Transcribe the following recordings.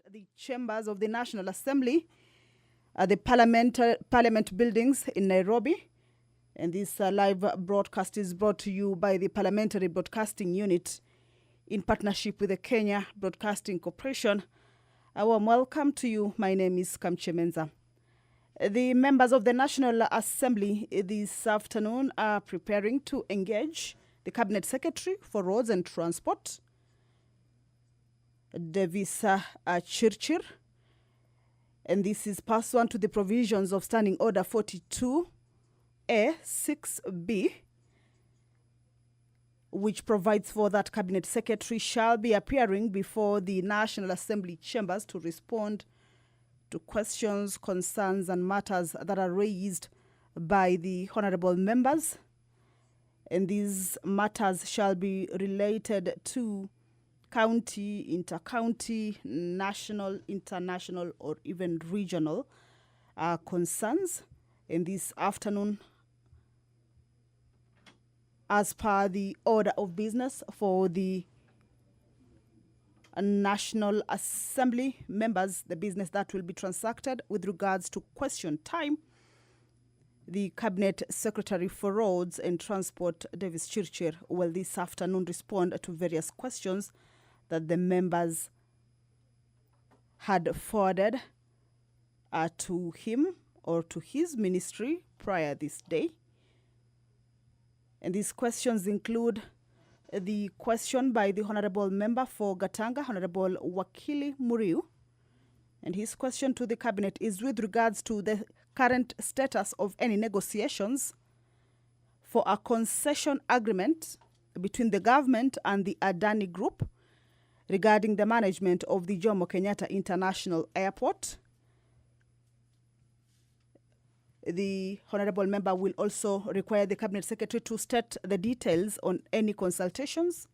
at the chambers of the National Assembly at the Parliament buildings in Nairobi. And this live broadcast is brought to you by the Parliamentary Broadcasting Unit in partnership with the Kenya Broadcasting Corporation. A warm welcome to you. My name is Kamche Menza. The members of the National Assembly this afternoon are preparing to engage the Cabinet Secretary for Roads and Transport, Davis Chirchir, and this is pursuant to the provisions of Standing Order 42A 6B, which provides for that Cabinet Secretary shall be appearing before the National Assembly chambers to respond to questions, concerns, and matters that are raised by the honorable members. And these matters shall be related to county, inter-county, national, international, or even regional concerns. In this afternoon, as per the order of business for the National Assembly members, the business that will be transacted with regards to question time, the Cabinet Secretary for Roads and Transport, Davis Chirchir, will this afternoon respond to various questions that the members had forwarded to him or to his ministry prior this day. And these questions include the question by the Honorable Member for Gatanga, Honorable Wakili Muriu. And his question to the Cabinet is with regards to the current status of any negotiations for a concession agreement between the government and the Adani Group regarding the management of the Jomo Kenyatta International Airport. The Honorable Member will also require the Cabinet Secretary to state the details on any consultations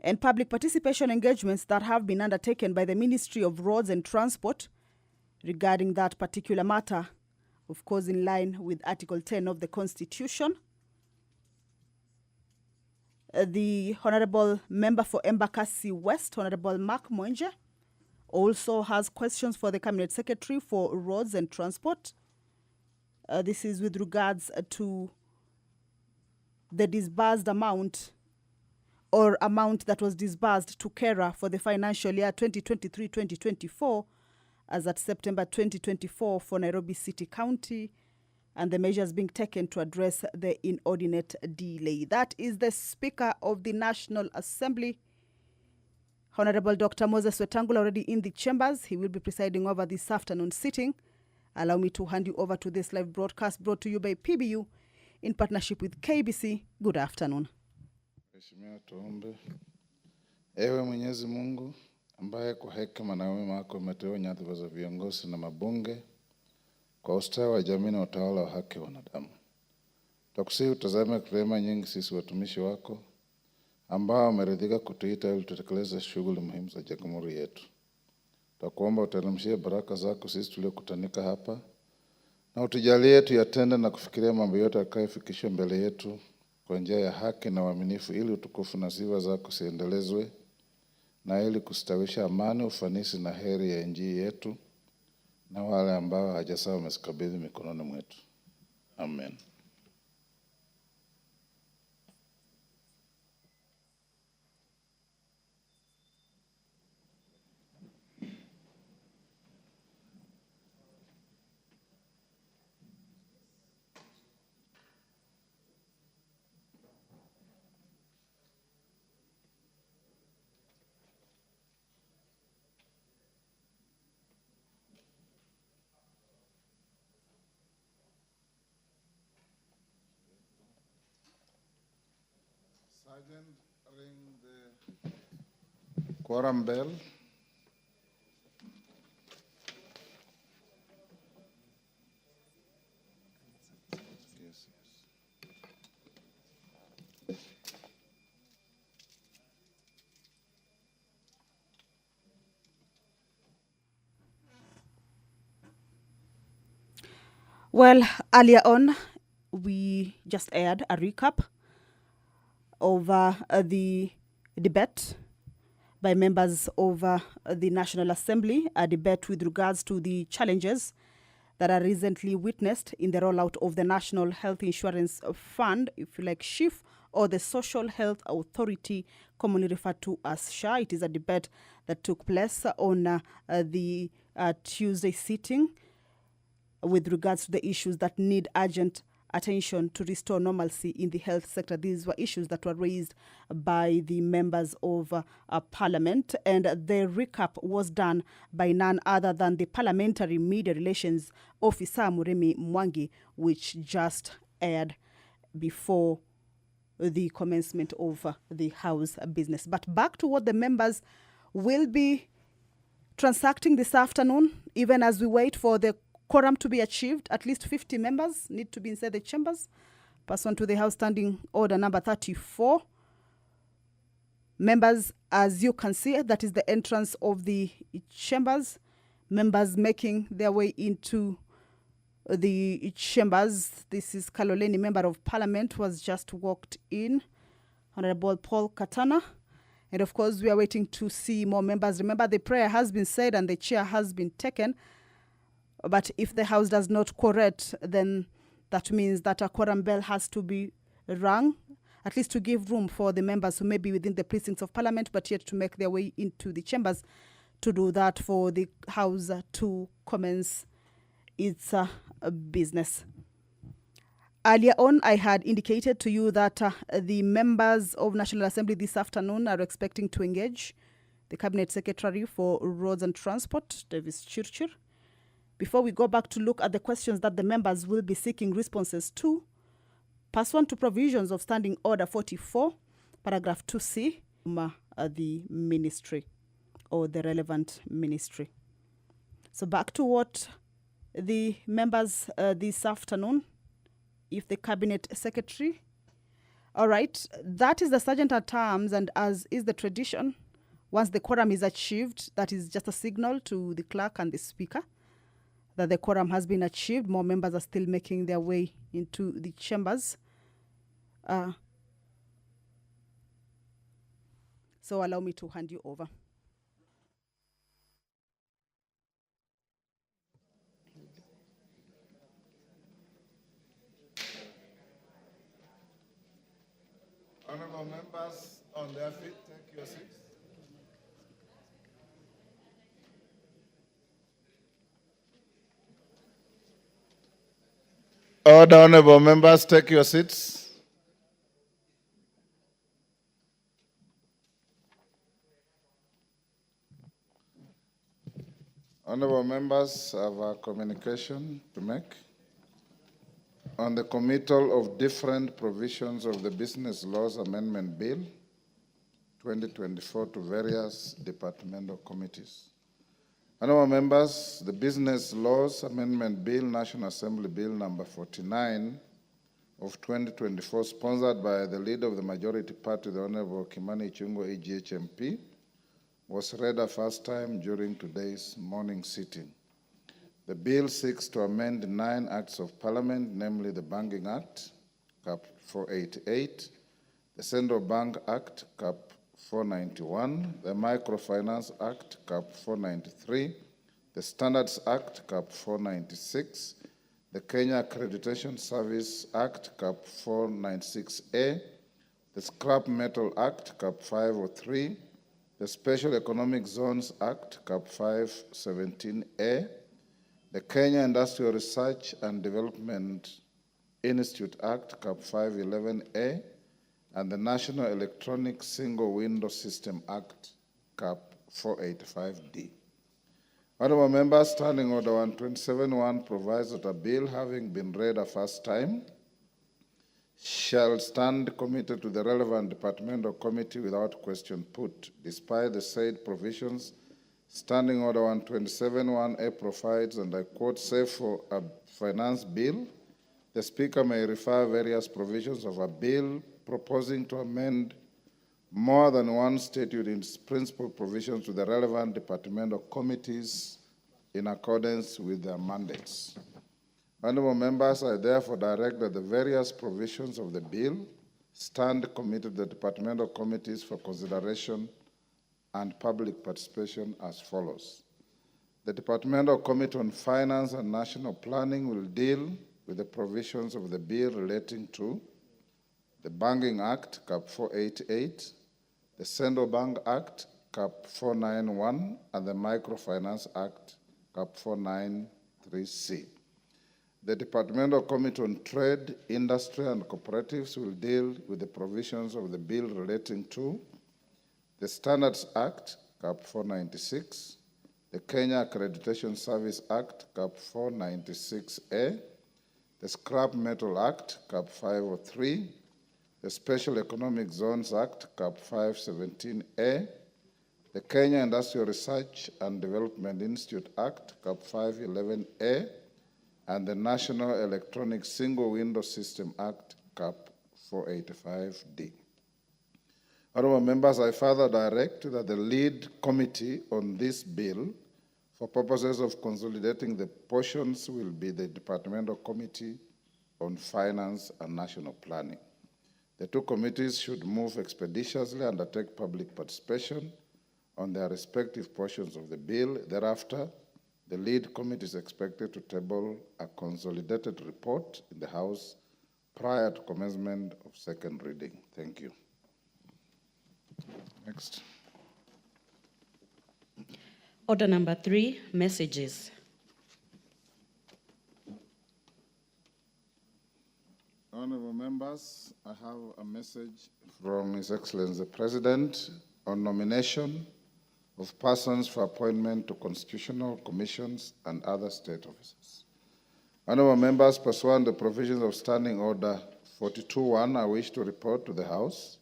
and public participation engagements that have been undertaken by the Ministry of Roads and Transport regarding that particular matter, of course in line with Article 10 of the Constitution. The Honorable Member for Embakasi West, Honorable Mark Mwenje, also has questions for the Cabinet Secretary for Roads and Transport. This is with regards to the disbursed amount or amount that was disbursed to Cara for the financial year 2023-2024 as at September 2024 for Nairobi City County, and the measures being taken to address the inordinate delay. That is the Speaker of the National Assembly, Honorable Dr. Moses Wetangula, already in the chambers. He will be presiding over this afternoon sitting. Allow me to hand you over to this live broadcast brought to you by PBU in partnership with KBC. Good afternoon. Mheshimiwa, tuombe. Ewe Mwenyezi Mungu ambaye kwa hekima na wema wako umeteua nyadhifa za viongozi na mabunge kwa ustawi wa jamii na utawala wa haki wa wanadamu. Tukusihi utazame rehema nyingi sisi watumishi wako ambao wameridhika kutuita ili tutekeleze shughuli muhimu za jamhuri yetu. Tukuomba uteremshie baraka zako sisi tuliokutanika hapa na utujalie tuyatende na kufikiria mambo yote yatakayofikishwa mbele yetu kwa njia ya haki na uaminifu, ili utukufu na sifa zako siendelezwe na ili kustawisha amani, ufanisi na heri ya nchi yetu na wale ambao hajasawa wamesikabidhi mikononi mwetu. Amen. Sergeant, ring the quorum bell. Yes. Well, earlier on, we just aired a recap of the debate by members of the National Assembly, a debate with regards to the challenges that are recently witnessed in the rollout of the National Health Insurance Fund, if you like SHIF, or the Social Health Authority, commonly referred to as SHA. It is a debate that took place on the Tuesday sitting with regards to the issues that need urgent attention to restore normalcy in the health sector. These were issues that were raised by the members of Parliament, and the recap was done by none other than the Parliamentary Media Relations Officer, Muremi Mwangi, which just aired before the commencement of the House business. But back to what the members will be transacting this afternoon, even as we wait for the quorum to be achieved. At least 50 members need to be inside the chambers, pursuant to the House Standing Order number 34. Members, as you can see, that is the entrance of the chambers. Members making their way into the chambers. This is Kaloleni, Member of Parliament, who has just walked in. Honorable Paul Katana. And of course, we are waiting to see more members. Remember, the prayer has been said and the chair has been taken. But if the House does not quorate, then that means that a quorum bell has to be rung, at least to give room for the members who may be within the precincts of Parliament, but yet to make their way into the chambers to do that for the House to commence its business. Earlier on, I had indicated to you that the members of National Assembly this afternoon are expecting to engage the Cabinet Secretary for Roads and Transport, Davis Chirchir. Before we go back to look at the questions that the members will be seeking responses to, pursuant to provisions of Standing Order 44, paragraph 2C, the ministry or the relevant ministry. So back to what the members this afternoon, if the Cabinet Secretary. All right, that is the Sergeant at Arms, and as is the tradition, once the quorum is achieved, that is just a signal to the clerk and the speaker that the quorum has been achieved. More members are still making their way into the chambers. So allow me to hand you over. Honorable members on their feet, take your seats. Order, honorable members, take your seats. Honorable members have a communication to make on the committal of different provisions of the Business Laws Amendment Bill 2024 to various departmental committees. Honorable members, the Business Laws Amendment Bill, National Assembly Bill number 49 of 2024, sponsored by the leader of the majority party, the Honorable Kimani Ichung'wah, EGH MP, was read a first time during today's morning sitting. The bill seeks to amend 9 acts of Parliament, namely the Banking Act, Cap 488, the Central Bank Act, Cap 491, the Microfinance Act, Cap 493, the Standards Act, Cap 496, the Kenya Accreditation Service Act, Cap 496A, the Scrap Metal Act, Cap 503, the Special Economic Zones Act, Cap 517A, the Kenya Industrial Research and Development Institute Act, Cap 511A, and the National Electronic Single Window System Act, Cap 485D. Honorable members, Standing Order 127.1 provides that a bill having been read a first time shall stand committed to the relevant departmental committee without question put. Despite the said provisions, Standing Order 127.1A provides, and I quote, "Save for a finance bill, the Speaker may refer various provisions of a bill proposing to amend more than one statute in its principal provisions to the relevant departmental committees in accordance with their mandates." Honorable members, I therefore direct that the various provisions of the bill stand committed to the departmental committees for consideration and public participation as follows. The Departmental Committee on Finance and National Planning will deal with the provisions of the bill relating to the Banking Act, Cap 488, the Central Bank Act, Cap 491, and the Microfinance Act, Cap 493C. The Departmental Committee on Trade, Industry, and Cooperatives will deal with the provisions of the bill relating to the Standards Act, Cap 496, the Kenya Accreditation Service Act, Cap 496A, the Scrap Metal Act, Cap 503, the Special Economic Zones Act, Cap 517A, the Kenya Industrial Research and Development Institute Act, Cap 511A, and the National Electronic Single Window System Act, Cap 485D. Honorable members, I further direct that the lead committee on this bill, for purposes of consolidating the portions, will be the Departmental Committee on Finance and National Planning. The two committees should move expeditiously and undertake public participation on their respective portions of the bill. Thereafter, the lead committee is expected to table a consolidated report in the House prior to commencement of second reading. Thank you. Next. Order number 3, messages. Honorable members, I have a message from His Excellency the President on nomination of persons for appointment to constitutional commissions and other state offices. Honorable members, pursuant to the provisions of Standing Order 42.1, I wish to report to the House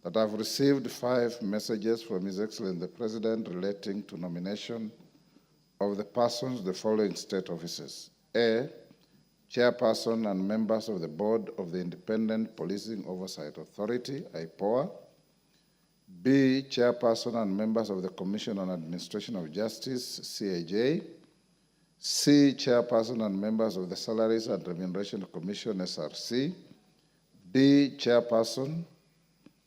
that I've received 5 messages from His Excellency the President relating to nomination of the persons the following state offices. A, Chairperson and members of the Board of the Independent Policing Oversight Authority, IPOA. B, Chairperson and members of the Commission on Administration of Justice, CAJ. C, Chairperson and members of the Salaries and Remuneration Commission, SRC. D, Chairperson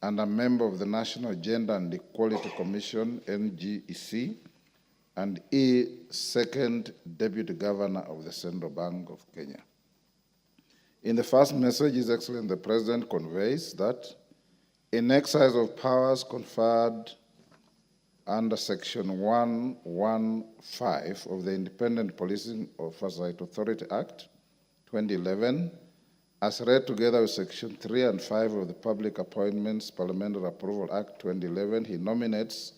and a member of the National Gender and Equality Commission, NGEC. And E, Second Deputy Governor of the Central Bank of Kenya. In the first message, His Excellency the President conveys that in exercise of powers conferred under Section 115 of the Independent Policing Oversight Authority Act 2011, as read together with Section 3 and 5 of the Public Appointments Parliamentary Approval Act 2011, he nominates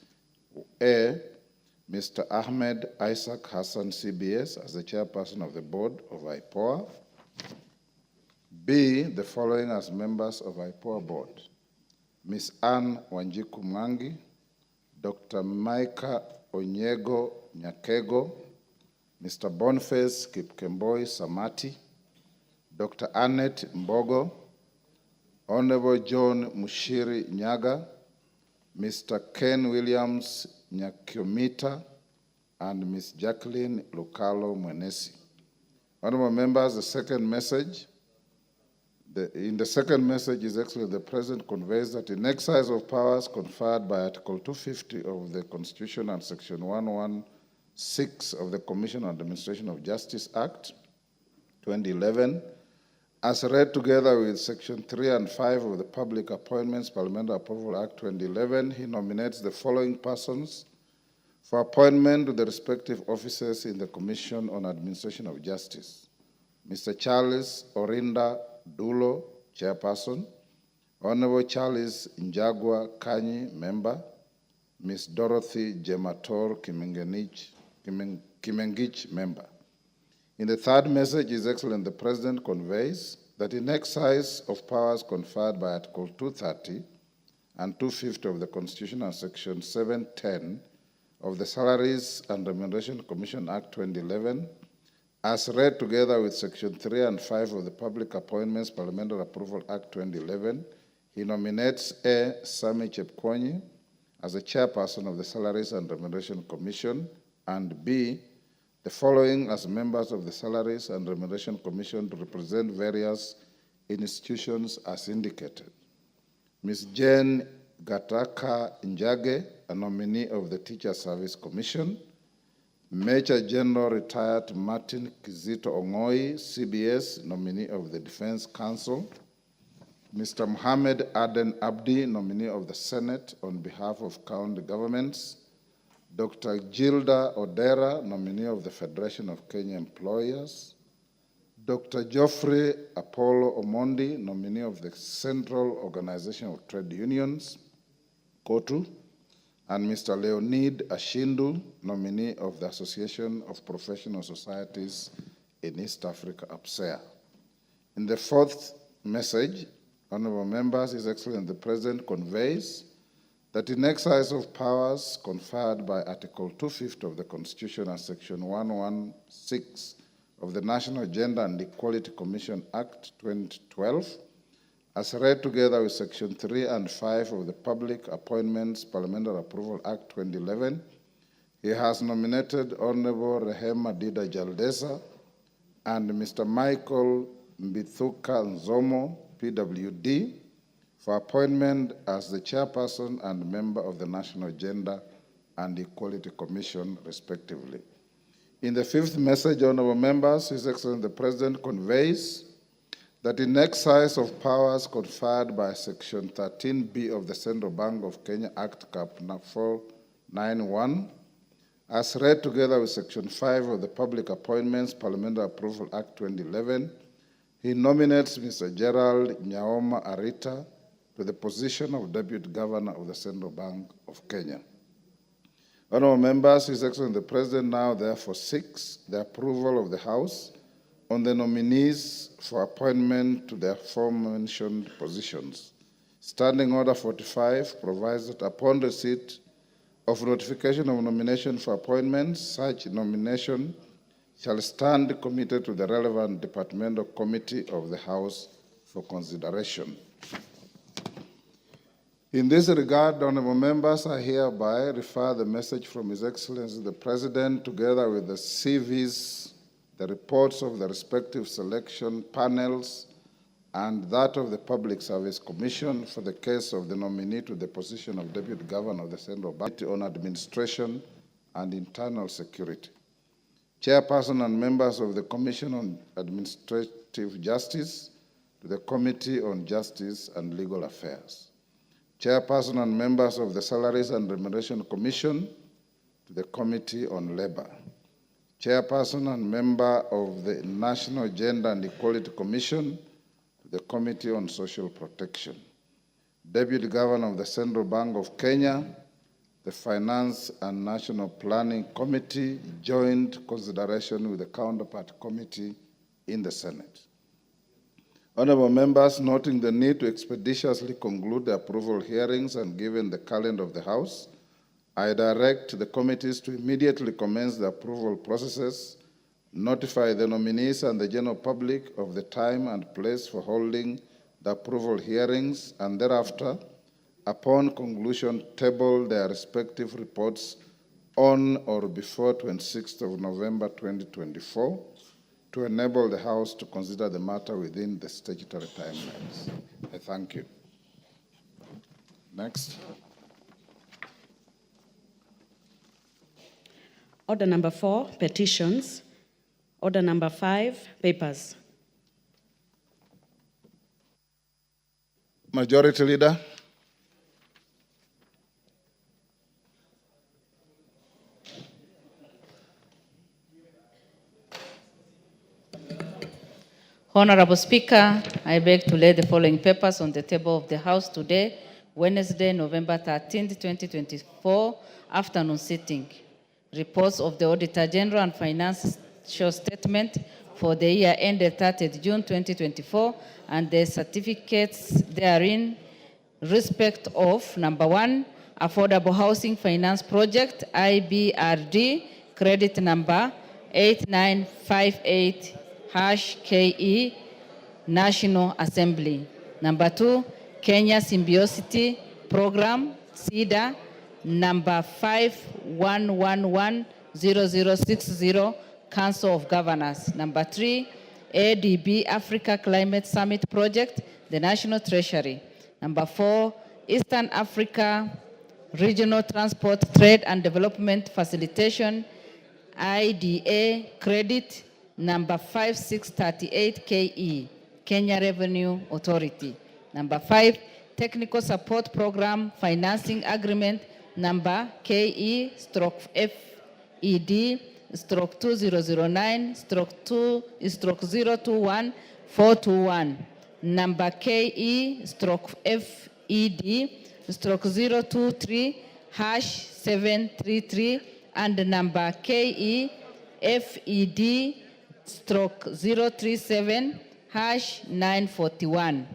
A, Mr. Ahmed Isaac Hassan CBS as the chairperson of the board of IPOA. B, the following as members of IPOA board: Ms. Anne Wanjiku Mwangi, Dr. Micah Onyego Nyakego, Mr. Boniface Kipkemboi Samati, Dr. Annette Mbogo, Honorable John Mushiri Nyaga, Mr. Ken Williams Nyakyomita, and Ms. Jacqueline Lukalo Mwenesi. Honorable members, the second message. In the second message, His Excellency the President conveys that in exercise of powers conferred by Article 250 of the Constitution and Section 116 of the Commission on Administration of Justice Act 2011, as read together with Section 3 and 5 of the Public Appointments Parliamentary Approval Act 2011, he nominates the following persons for appointment to the respective offices in the Commission on Administration of Justice: Mr. Charles Orinda Dulo, Chairperson; Honorable Charles Njagwa Kanyi, Member; Ms. Dorothy Jemator Kimengich, Member. In the third message, His Excellency the President conveys that in exercise of powers conferred by Article 230 and 250 of the Constitution and Section 710 of the Salaries and Remuneration Commission Act 2011, as read together with Section 3 and 5 of the Public Appointments Parliamentary Approval Act 2011, he nominates A. Sami Chepkwony as the chairperson of the Salaries and Remuneration Commission, and B. the following as members of the Salaries and Remuneration Commission to represent various institutions as indicated: Ms. Jane Gataka Njage a nominee of the Teacher Service Commission, Major General Retired Martin Kizito Ongoi, CBS, nominee of the Defense Council, Mr. Mohammed Aden Abdi, nominee of the Senate on behalf of county governments, Dr. Gilda Odera, nominee of the Federation of Kenya Employers, Dr. Geoffrey Apollo Omondi, nominee of the Central Organization of Trade Unions, COTU, and Mr. Leonid Ashindu, nominee of the Association of Professional Societies in East Africa, APSEA. In the fourth message, honorable members, His Excellency the President conveys that in exercise of powers conferred by Article 250 of the Constitution and Section 116 of the National Gender and Equality Commission Act 2012, as read together with Section 3 and 5 of the Public Appointments Parliamentary Approval Act 2011, he has nominated Honorable Rehema Dida Jaldesa and Mr. Michael Mbithuka Nzomo, PWD, for appointment as the chairperson and member of the National Gender and Equality Commission, respectively. In the fifth message, honorable members, His Excellency the President conveys that in exercise of powers conferred by Section 13B of the Central Bank of Kenya Act Cap 491, as read together with Section 5 of the Public Appointments Parliamentary Approval Act 2011, he nominates Mr. Gerald Nyaoma Arita to the position of Deputy Governor of the Central Bank of Kenya. Honorable members, His Excellency the President now therefore seeks the approval of the House on the nominees for appointment to the aforementioned positions. Standing Order 45 provides that upon receipt of notification of nomination for appointments, such nomination shall stand committed to the relevant departmental committee of the House for consideration. In this regard, honorable members, I hereby refer the message from His Excellency the President together with the CVs, the reports of the respective selection panels, and that of the Public Service Commission for the case of the nominee to the position of Deputy Governor of the Central Bank on Administration and Internal Security. Chairperson and members of the Commission on Administrative Justice to the Committee on Justice and Legal Affairs. Chairperson and members of the Salaries and Remuneration Commission to the Committee on Labor. Chairperson and member of the National Gender and Equality Commission to the Committee on Social Protection. Deputy Governor of the Central Bank of Kenya, the Finance and National Planning Committee, joint consideration with the counterpart committee in the Senate. Honorable members, noting the need to expeditiously conclude the approval hearings and given the calendar of the House, I direct the committees to immediately commence the approval processes, notify the nominees and the general public of the time and place for holding the approval hearings, and thereafter, upon conclusion, table their respective reports on or before 26th of November 2024 to enable the House to consider the matter within the statutory timelines. I thank you. Next. Order number 4, petitions. Order number 5, papers. Majority Leader. Honorable Speaker, I beg to lay the following papers on the table of the House today, Wednesday, November 13, 2024, afternoon sitting. Reports of the Auditor General and Financial Statement for the year ended 30th June 2024 and the certificates therein respect of number 1, Affordable Housing Finance Project, IBRD, credit number 8958-KE, National Assembly. Number 2, Kenya Symbiosity Program, CEDA, number 51110060, Council of Governors. Number 3, ADB Africa Climate Summit Project, the National Treasury. Number 4, Eastern Africa Regional Transport Trade and Development Facilitation, IDA credit number 5638 KE, Kenya Revenue Authority. Number 5, Technical Support Program Financing Agreement number KE/FED/2009/2/021/421. Number KE/FED/023/733 and number KE/FED/037/941.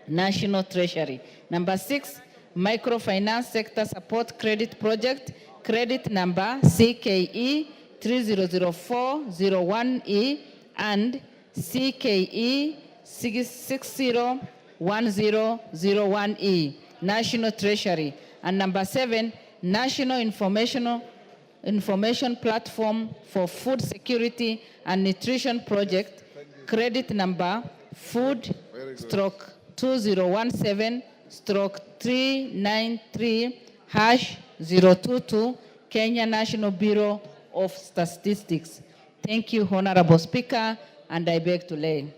National Treasury. Number 6, Microfinance Sector Support Credit Project, credit number CKE 300401E and CKE 601001E, National Treasury. And number 7, National Information Platform for Food Security and Nutrition Project, credit number food/2017/393/022, Kenya National Bureau of Statistics. Thank you, Honorable Speaker, and I beg to lay.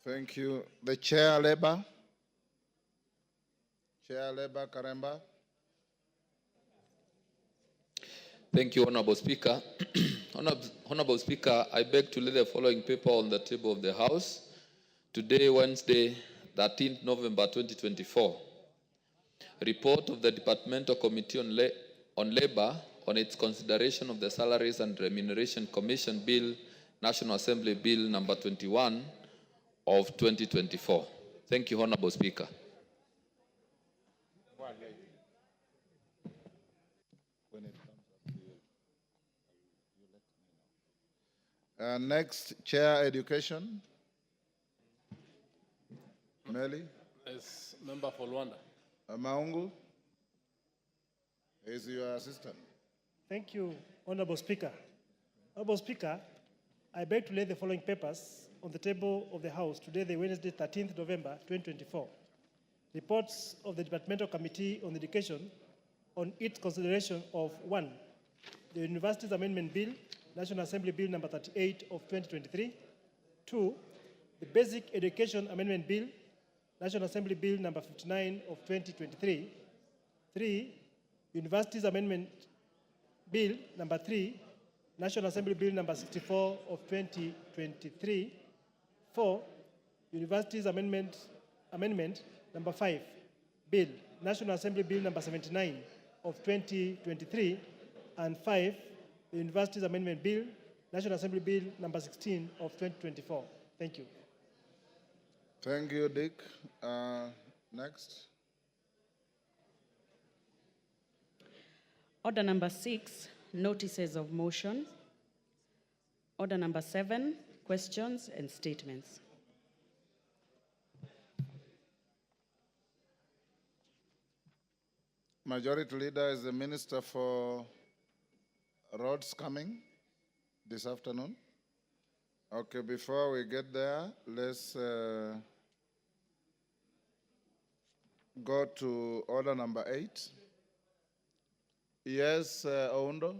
Thank you. The Chair Labor. Chair Labor Karemba. Thank you, Honorable Speaker. Honorable Speaker, I beg to lay the following paper on the table of the House. Today, Wednesday, 13th November 2024. Report of the Departmental Committee on Labor on its consideration of the Salaries and Remuneration Commission Bill, National Assembly Bill number 21 of 2024. Thank you, Honorable Speaker. Next, Chair Education. Meli. Yes, Member for Luanda. Maungu is your assistant. Thank you, Honorable Speaker. Honorable Speaker, I beg to lay the following papers on the table of the House today, the Wednesday, 13th November 2024. Reports of the Departmental Committee on Education on its consideration of 1, the Universities Amendment Bill, National Assembly Bill number 38 of 2023. 2, the Basic Education Amendment Bill, National Assembly Bill number 59 of 2023. 3, Universities Amendment Bill number 3, National Assembly Bill number 64 of 2023. 4, Universities Amendment number 5, Bill, National Assembly Bill number 79 of 2023. And 5, the Universities Amendment Bill, National Assembly Bill number 16 of 2024. Thank you. Thank you, Dick. Next. Order number 6, notices of motion. Order number 7, questions and statements. Majority Leader is the Minister for Roads coming this afternoon. Okay, before we get there, let's go to order number 8. Yes, Oundo.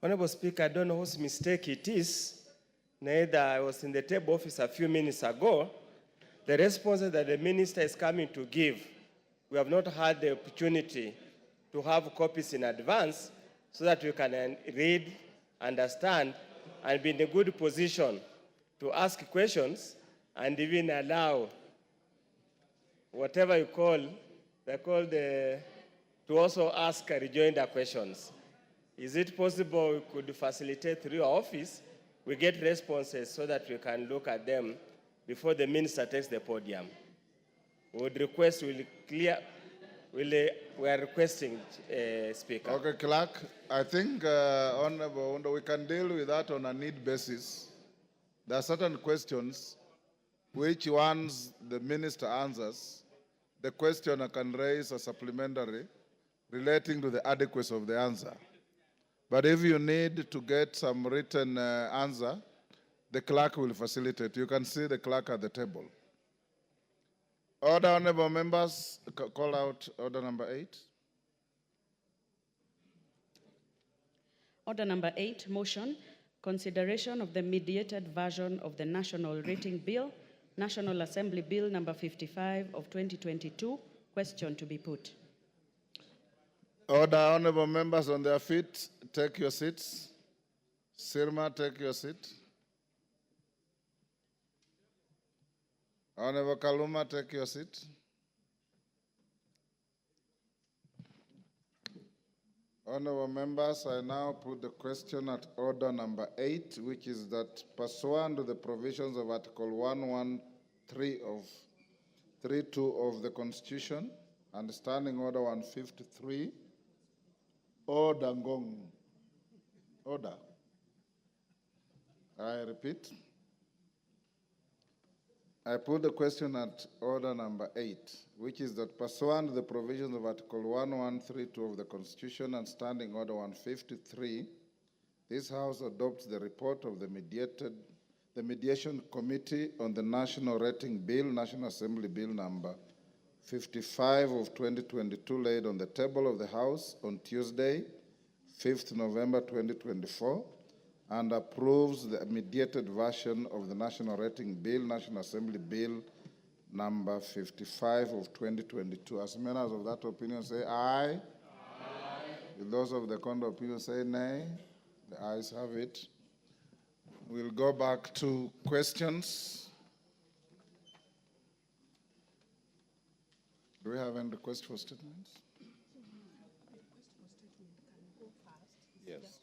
Honorable Speaker, I don't know whose mistake it is. Neither I was in the table office a few minutes ago. The responses that the minister is coming to give, we have not had the opportunity to have copies in advance so that we can read, understand, and be in a good position to ask questions and even allow whatever you call, to also ask rejoinder questions. Is it possible we could facilitate through our office, we get responses so that we can look at them before the minister takes the podium? We would request, we are requesting, Speaker. Okay, Clerk, I think, Honorable Oundo, we can deal with that on a need basis. There are certain questions which once the minister answers, the questioner can raise a supplementary relating to the adequacy of the answer. But if you need to get some written answer, the clerk will facilitate. You can see the clerk at the table. Order, honorable members, call out order number 8. Order number 8, motion, consideration of the mediated version of the National Rating Bill, National Assembly Bill number 55 of 2022. Question to be put. Order, honorable members on their feet, take your seats. Sirma, take your seat. Honorable Kaluma, take your seat. Honorable members, I now put the question at order number 8, which is that pursuant to the provisions of Article 113 of 32 of the Constitution and Standing Order 153, Order Ngong. Order. I repeat. I put the question at order number 8, which is that pursuant to the provisions of Article 1132 of the Constitution and Standing Order 153, this House adopts the report of the Mediation Committee on the National Rating Bill, National Assembly Bill number 55 of 2022, laid on the table of the House on Tuesday, 5th November 2024, and approves the mediated version of the National Rating Bill, National Assembly Bill number 55 of 2022. As members of that opinion say aye. Aye. Those of the contrary opinion say nay. The ayes have it. We'll go back to questions. Do we have any request for statements? Yes.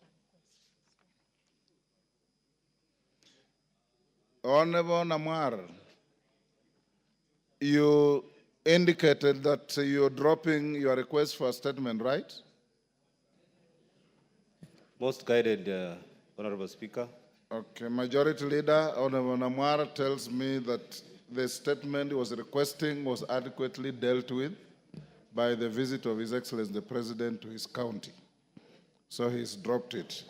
Honorable Namwar, you indicated that you're dropping your request for a statement, right? Most guided, Honorable Speaker. Okay, Majority Leader, Honorable Namwar tells me that the statement he was requesting was adequately dealt with by the visit of His Excellency the President to his county. So he's dropped it.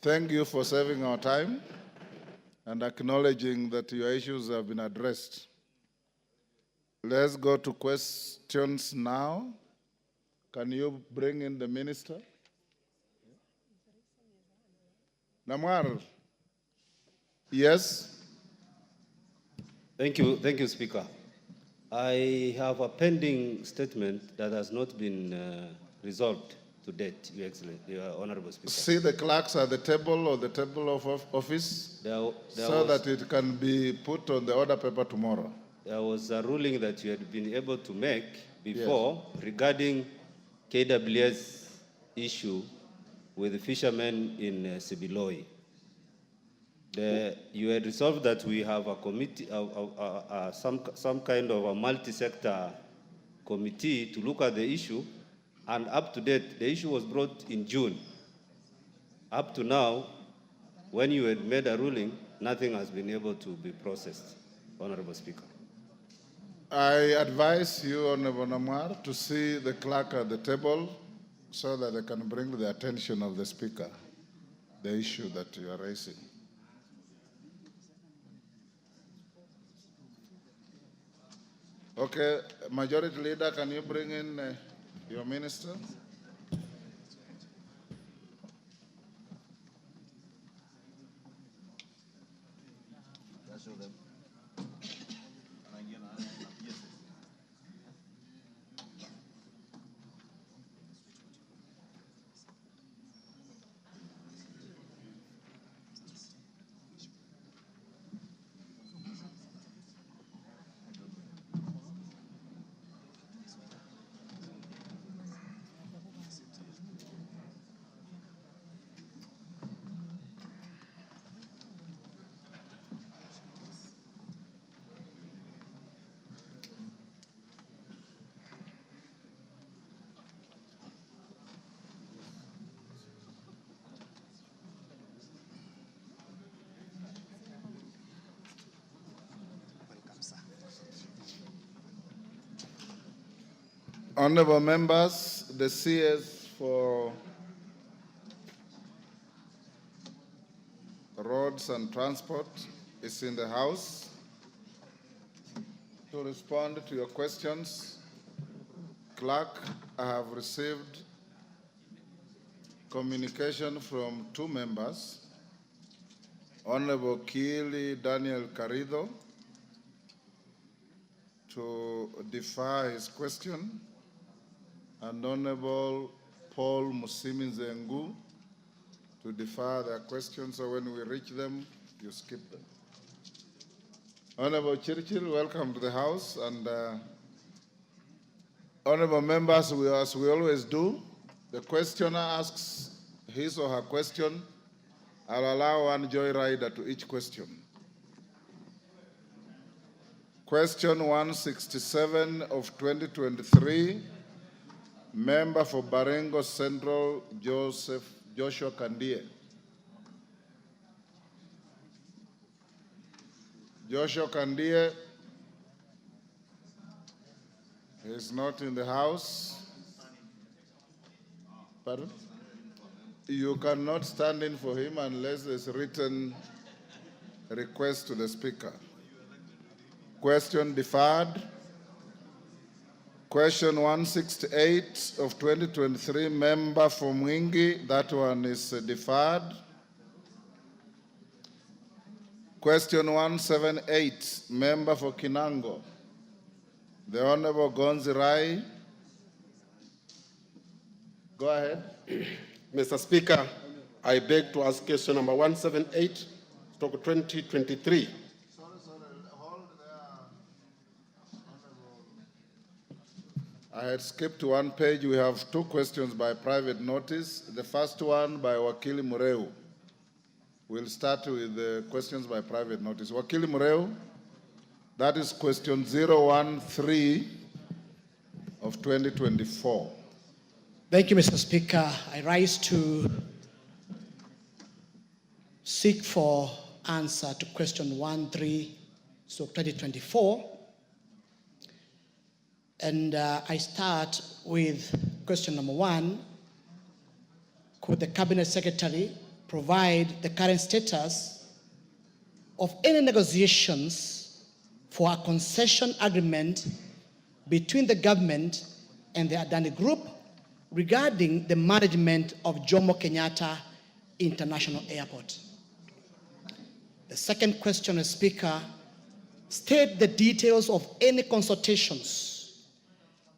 Thank you for saving our time and acknowledging that your issues have been addressed. Let's go to questions now. Can you bring in the minister? Namwar. Yes? Thank you, Speaker. I have a pending statement that has not been resolved to date, Your Excellency, Your Honorable Speaker. See the clerks at the table or the table of office so that it can be put on the order paper tomorrow. There was a ruling that you had been able to make before regarding KWS issue with the fishermen in Sibiloi. You had resolved that we have a committee, some kind of a multi-sector committee to look at the issue, and up to date, the issue was brought in June. Up to now, when you had made a ruling, nothing has been able to be processed, Honorable Speaker. I advise you, Honorable Namwar, to see the clerk at the table so that they can bring to the attention of the Speaker the issue that you are raising. Okay, Majority Leader, can you bring in your minister? Honorable members, the CS for Roads and Transport is in the House. To respond to your questions, Clerk, I have received communication from two members, Honorable Kili Daniel Carrido, to defer his question, and Honorable Paul Musimi Zengu to defer their questions, so when we reach them, you skip them. Honorable Churchill, welcome to the House, and honorable members, as we always do, the questioner asks his or her question. I'll allow one joyrider to each question. Question 167 of 2023, member for Baringo Central, Joshua Kandie. Joshua Kandie is not in the House. Pardon? You cannot stand in for him unless there's a written request to the Speaker. Question deferred. Question 168 of 2023, member for Mwingi, that one is deferred. Question 178, member for Kinango, the Honorable Gonzi Rai. Go ahead. Mr. Speaker, I beg to ask question number 178, stock 2023. Hold there. I had skipped one page. We have two questions by private notice. The first one by Wakili Mureu. We'll start with the questions by private notice. Wakili Mureu, that is question 013 of 2024. Thank you, Mr. Speaker. I rise to seek for answer to question 13, so 2024. And I start with question number 1. Could the Cabinet Secretary provide the current status of any negotiations for a concession agreement between the government and the Adani Group regarding the management of Jomo Kenyatta International Airport? The second question, Speaker, state the details of any consultations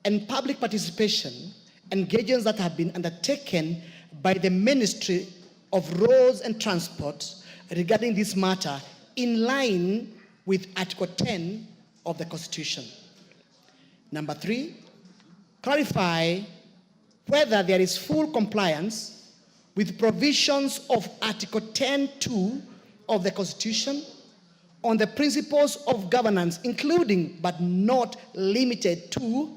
and public participation engagements that have been undertaken by the Ministry of Roads and Transport regarding this matter in line with Article 10 of the Constitution. Number 3, clarify whether there is full compliance with provisions of Article 10(2) of the Constitution on the principles of governance, including but not limited to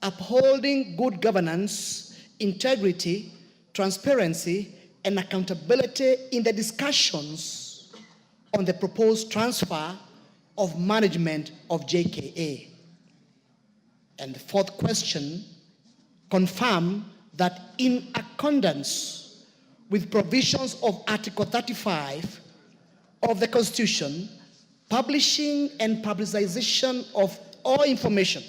upholding good governance, integrity, transparency, and accountability in the discussions on the proposed transfer of management of JKA. And the fourth question, confirm that in accordance with provisions of Article 35 of the Constitution, publishing and publicization of all information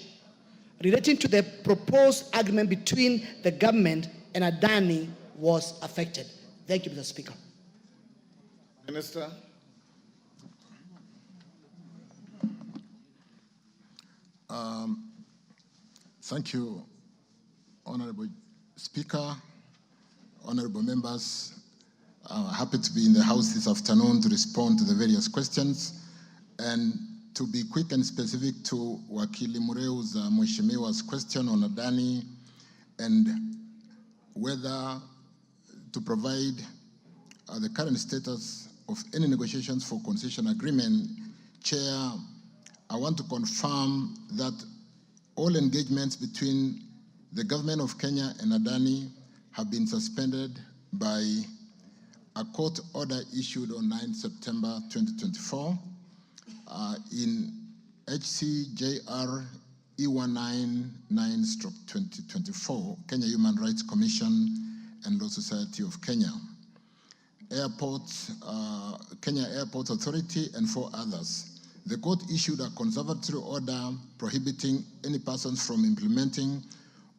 relating to the proposed agreement between the government and Adani was affected. Thank you, Mr. Speaker. Minister. Thank you, Honorable Speaker, honorable members. I'm happy to be in the House this afternoon to respond to the various questions and to be quick and specific to Wakili Mureu's Mheshimiwa's question on Adani and whether to provide the current status of any negotiations for concession agreement. Chair, I want to confirm that all engagements between the government of Kenya and Adani have been suspended by a court order issued on 9 September 2024 in HCJR E199/2024, Kenya Human Rights Commission and Law Society of Kenya, Airports, Kenya Airports Authority, and 4 others. The court issued a conservatory order prohibiting any persons from implementing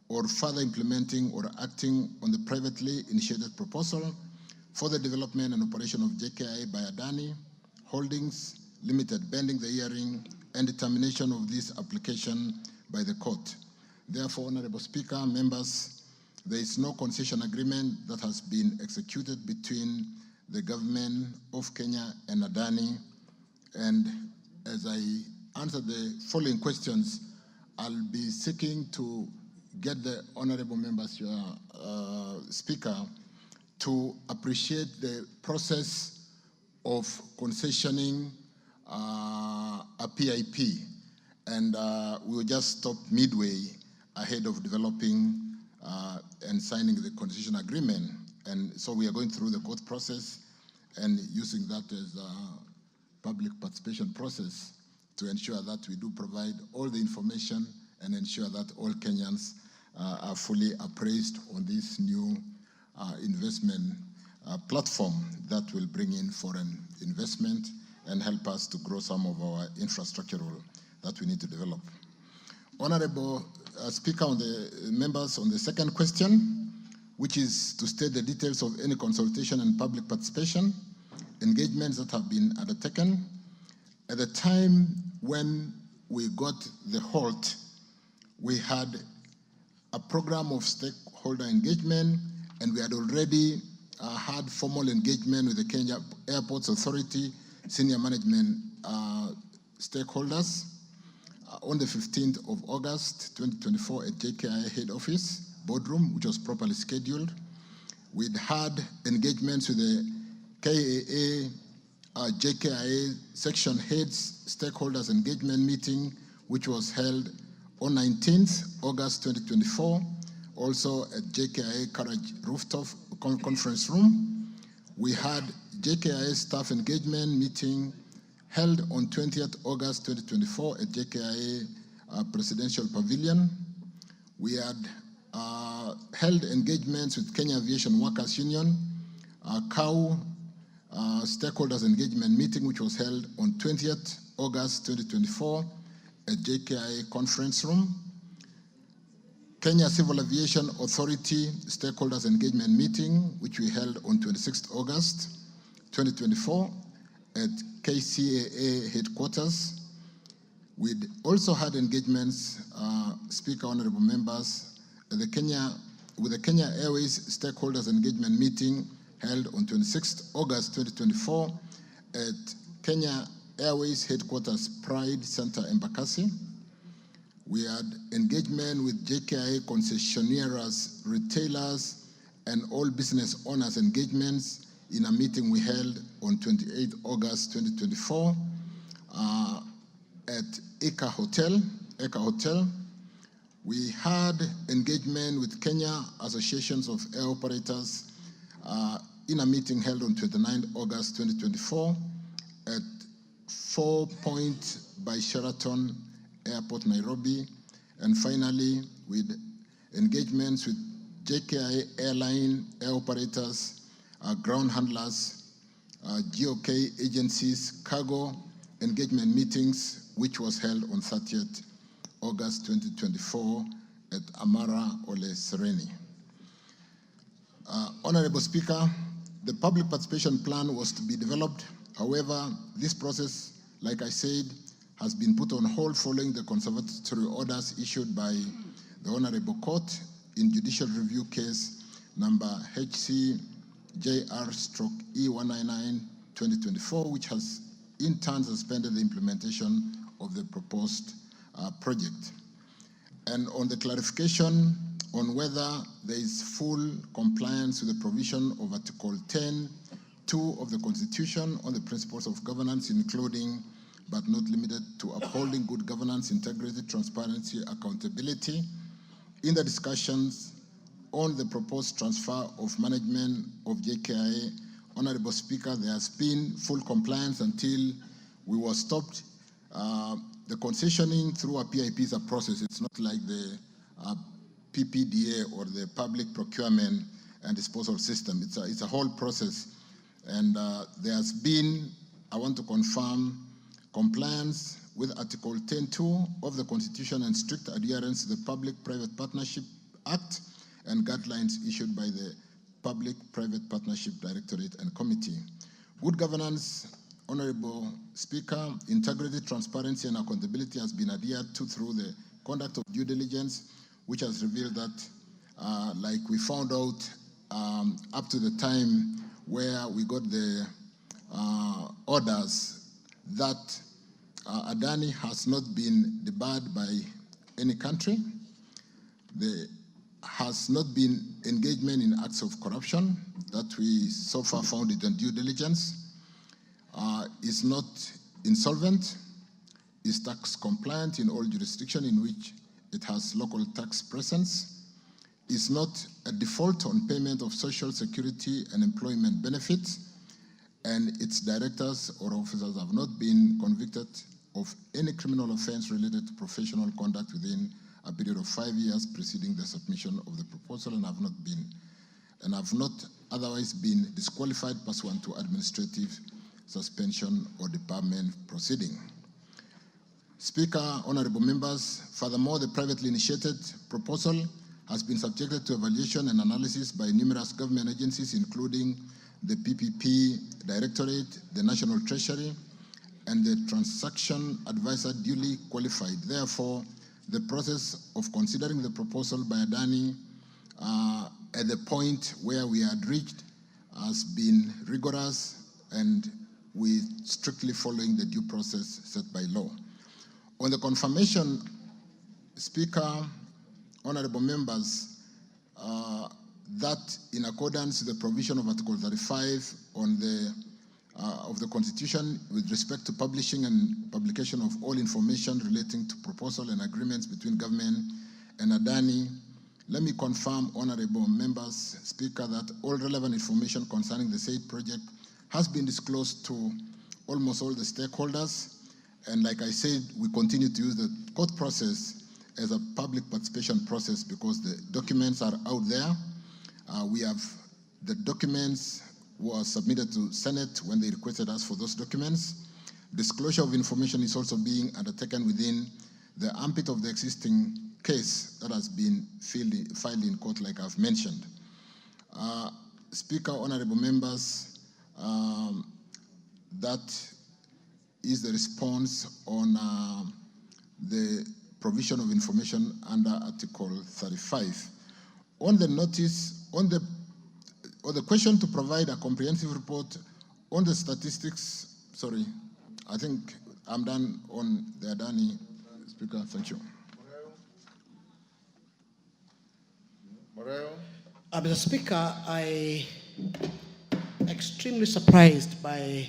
or further implementing or acting on the privately initiated proposal for the development and operation of JKIA by Adani Holdings Limited, pending the hearing and determination of this application by the court. Therefore, Honorable Speaker, members, there is no concession agreement that has been executed between the government of Kenya and Adani. And as I answer the following questions, I'll be seeking to get the honorable members, Speaker, to appreciate the process of concessioning a PIP. And we will just stop midway ahead of developing and signing the concession agreement. And so we are going through the court process and using that as a public participation process to ensure that we do provide all the information and ensure that all Kenyans are fully appraised on this new investment platform that will bring in foreign investment and help us to grow some of our infrastructural that we need to develop. Honorable Speaker, on the members on the second question, which is to state the details of any consultation and public participation, engagements that have been undertaken. At the time when we got the halt, we had a program of stakeholder engagement, and we had already had formal engagement with the Kenya Airports Authority senior management stakeholders on the 15th of August 2024 at JKIA head office boardroom, which was properly scheduled. We'd had engagements with the KAA, JKIA section heads stakeholders engagement meeting, which was held on 19th August 2024, also at JKIA Cara rooftop conference room. We had JKIA staff engagement meeting held on 20th August 2024 at JKIA Presidential Pavilion. We had held engagements with Kenya Aviation Workers Union, CAU stakeholders engagement meeting, which was held on 20th August 2024 at JKIA conference room. Kenya Civil Aviation Authority stakeholders engagement meeting, which we held on 26th August 2024 at KCAA headquarters. We'd also had engagements, Speaker, honorable members, at with the Kenya Airways stakeholders engagement meeting held on 26th August 2024 at Kenya Airways headquarters Pride Center, Embakasi. We had engagement with JKIA concessionaires, retailers, and all business owners engagements in a meeting we held on 28th August 2024 at Eka Hotel. We had engagement with Kenya Associations of Air Operators in a meeting held on 29th August 2024 at 4 Point by Sheraton Airport, Nairobi. And finally, with engagements with JKIA airline, air operators, ground handlers, GOK agencies, cargo engagement meetings, which was held on 30th August 2024 at Amara Ole Sereni. Honorable Speaker, the public participation plan was to be developed. However, this process, like I said, has been put on hold following the conservatory orders issued by the Honorable Court in judicial review case number HCJR/E199/2024, which has in turn suspended the implementation of the proposed project. And on the clarification on whether there is full compliance with the provision of Article 10(2) of the Constitution on the principles of governance, including but not limited to upholding good governance, integrity, transparency, accountability. In the discussions on the proposed transfer of management of JKIA, Honorable Speaker, there has been full compliance until we were stopped. The concessioning through a PIP is a process. It's not like the PPDA or the public procurement and disposal system. It's a whole process. And there has been, I want to confirm, compliance with Article 10.2 of the Constitution and strict adherence to the Public-Private Partnership Act and guidelines issued by the Public-Private Partnership Directorate and Committee. Good governance, Honorable Speaker, integrity, transparency, and accountability has been adhered to through the conduct of due diligence, which has revealed that, like we found out up to the time where we got the orders, that Adani has not been debarred by any country. There has not been engagement in acts of corruption that we so far found it on due diligence. Is not insolvent, is tax compliant in all jurisdictions in which it has local tax presence, is not a default on payment of social security and employment benefits, and its directors or officers have not been convicted of any criminal offense related to professional conduct within a period of 5 years preceding the submission of the proposal, and have not otherwise been disqualified pursuant to administrative suspension or debarment proceeding. Speaker, honorable members, furthermore, the privately initiated proposal has been subjected to evaluation and analysis by numerous government agencies, including the PPP Directorate, the National Treasury, and the Transaction Advisor duly qualified. Therefore, the process of considering the proposal by Adani at the point where we had reached has been rigorous and with strictly following the due process set by law. On the confirmation, Speaker, honorable members, that in accordance with the provision of Article 35 of the Constitution with respect to publishing and publication of all information relating to proposal and agreements between government and Adani, let me confirm, honorable members, Speaker, that all relevant information concerning the said project has been disclosed to almost all the stakeholders. And like I said, we continue to use the court process as a public participation process because the documents are out there. The documents were submitted to Senate when they requested us for those documents. Disclosure of information is also being undertaken within the ambit of the existing case that has been filed in court, like I've mentioned. Speaker, honorable members, that is the response on the provision of information under Article 35. On the notice, on the question to provide a comprehensive report on the statistics, sorry, I think I'm done on the Adani, Speaker, thank you. Mr. Speaker, I extremely surprised by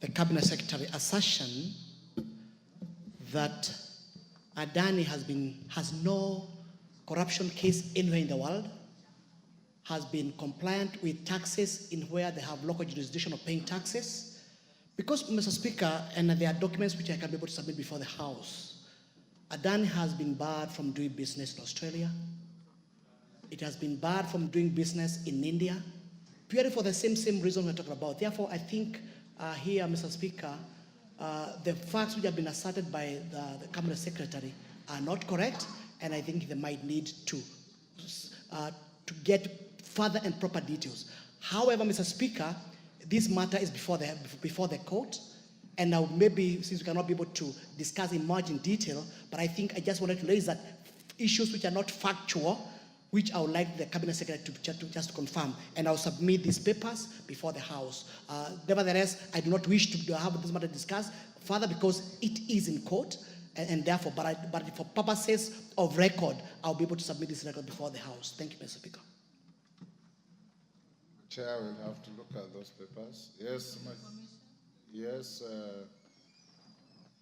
the Cabinet Secretary assertion that Adani has no corruption case anywhere in the world, has been compliant with taxes in where they have local jurisdiction of paying taxes. Because, Mr. Speaker, and there are documents which I can be able to submit before the House, Adani has been barred from doing business in Australia. It has been barred from doing business in India, purely for the same reason we're talking about. Therefore, I think here, Mr. Speaker, the facts which have been asserted by the Cabinet Secretary are not correct, and I think they might need to get further and proper details. However, Mr. Speaker, this matter is before the court, and now maybe, since we cannot be able to discuss in much in detail, but I think I just wanted to raise that issues which are not factual, which I would like the Cabinet Secretary to just confirm, and I'll submit these papers before the House. Nevertheless, I do not wish to have this matter discussed further because it is in court, and therefore, but for purposes of record, I'll be able to submit this record before the House. Thank you, Mr. Speaker. Chair will have to look at those papers. Yes, yes,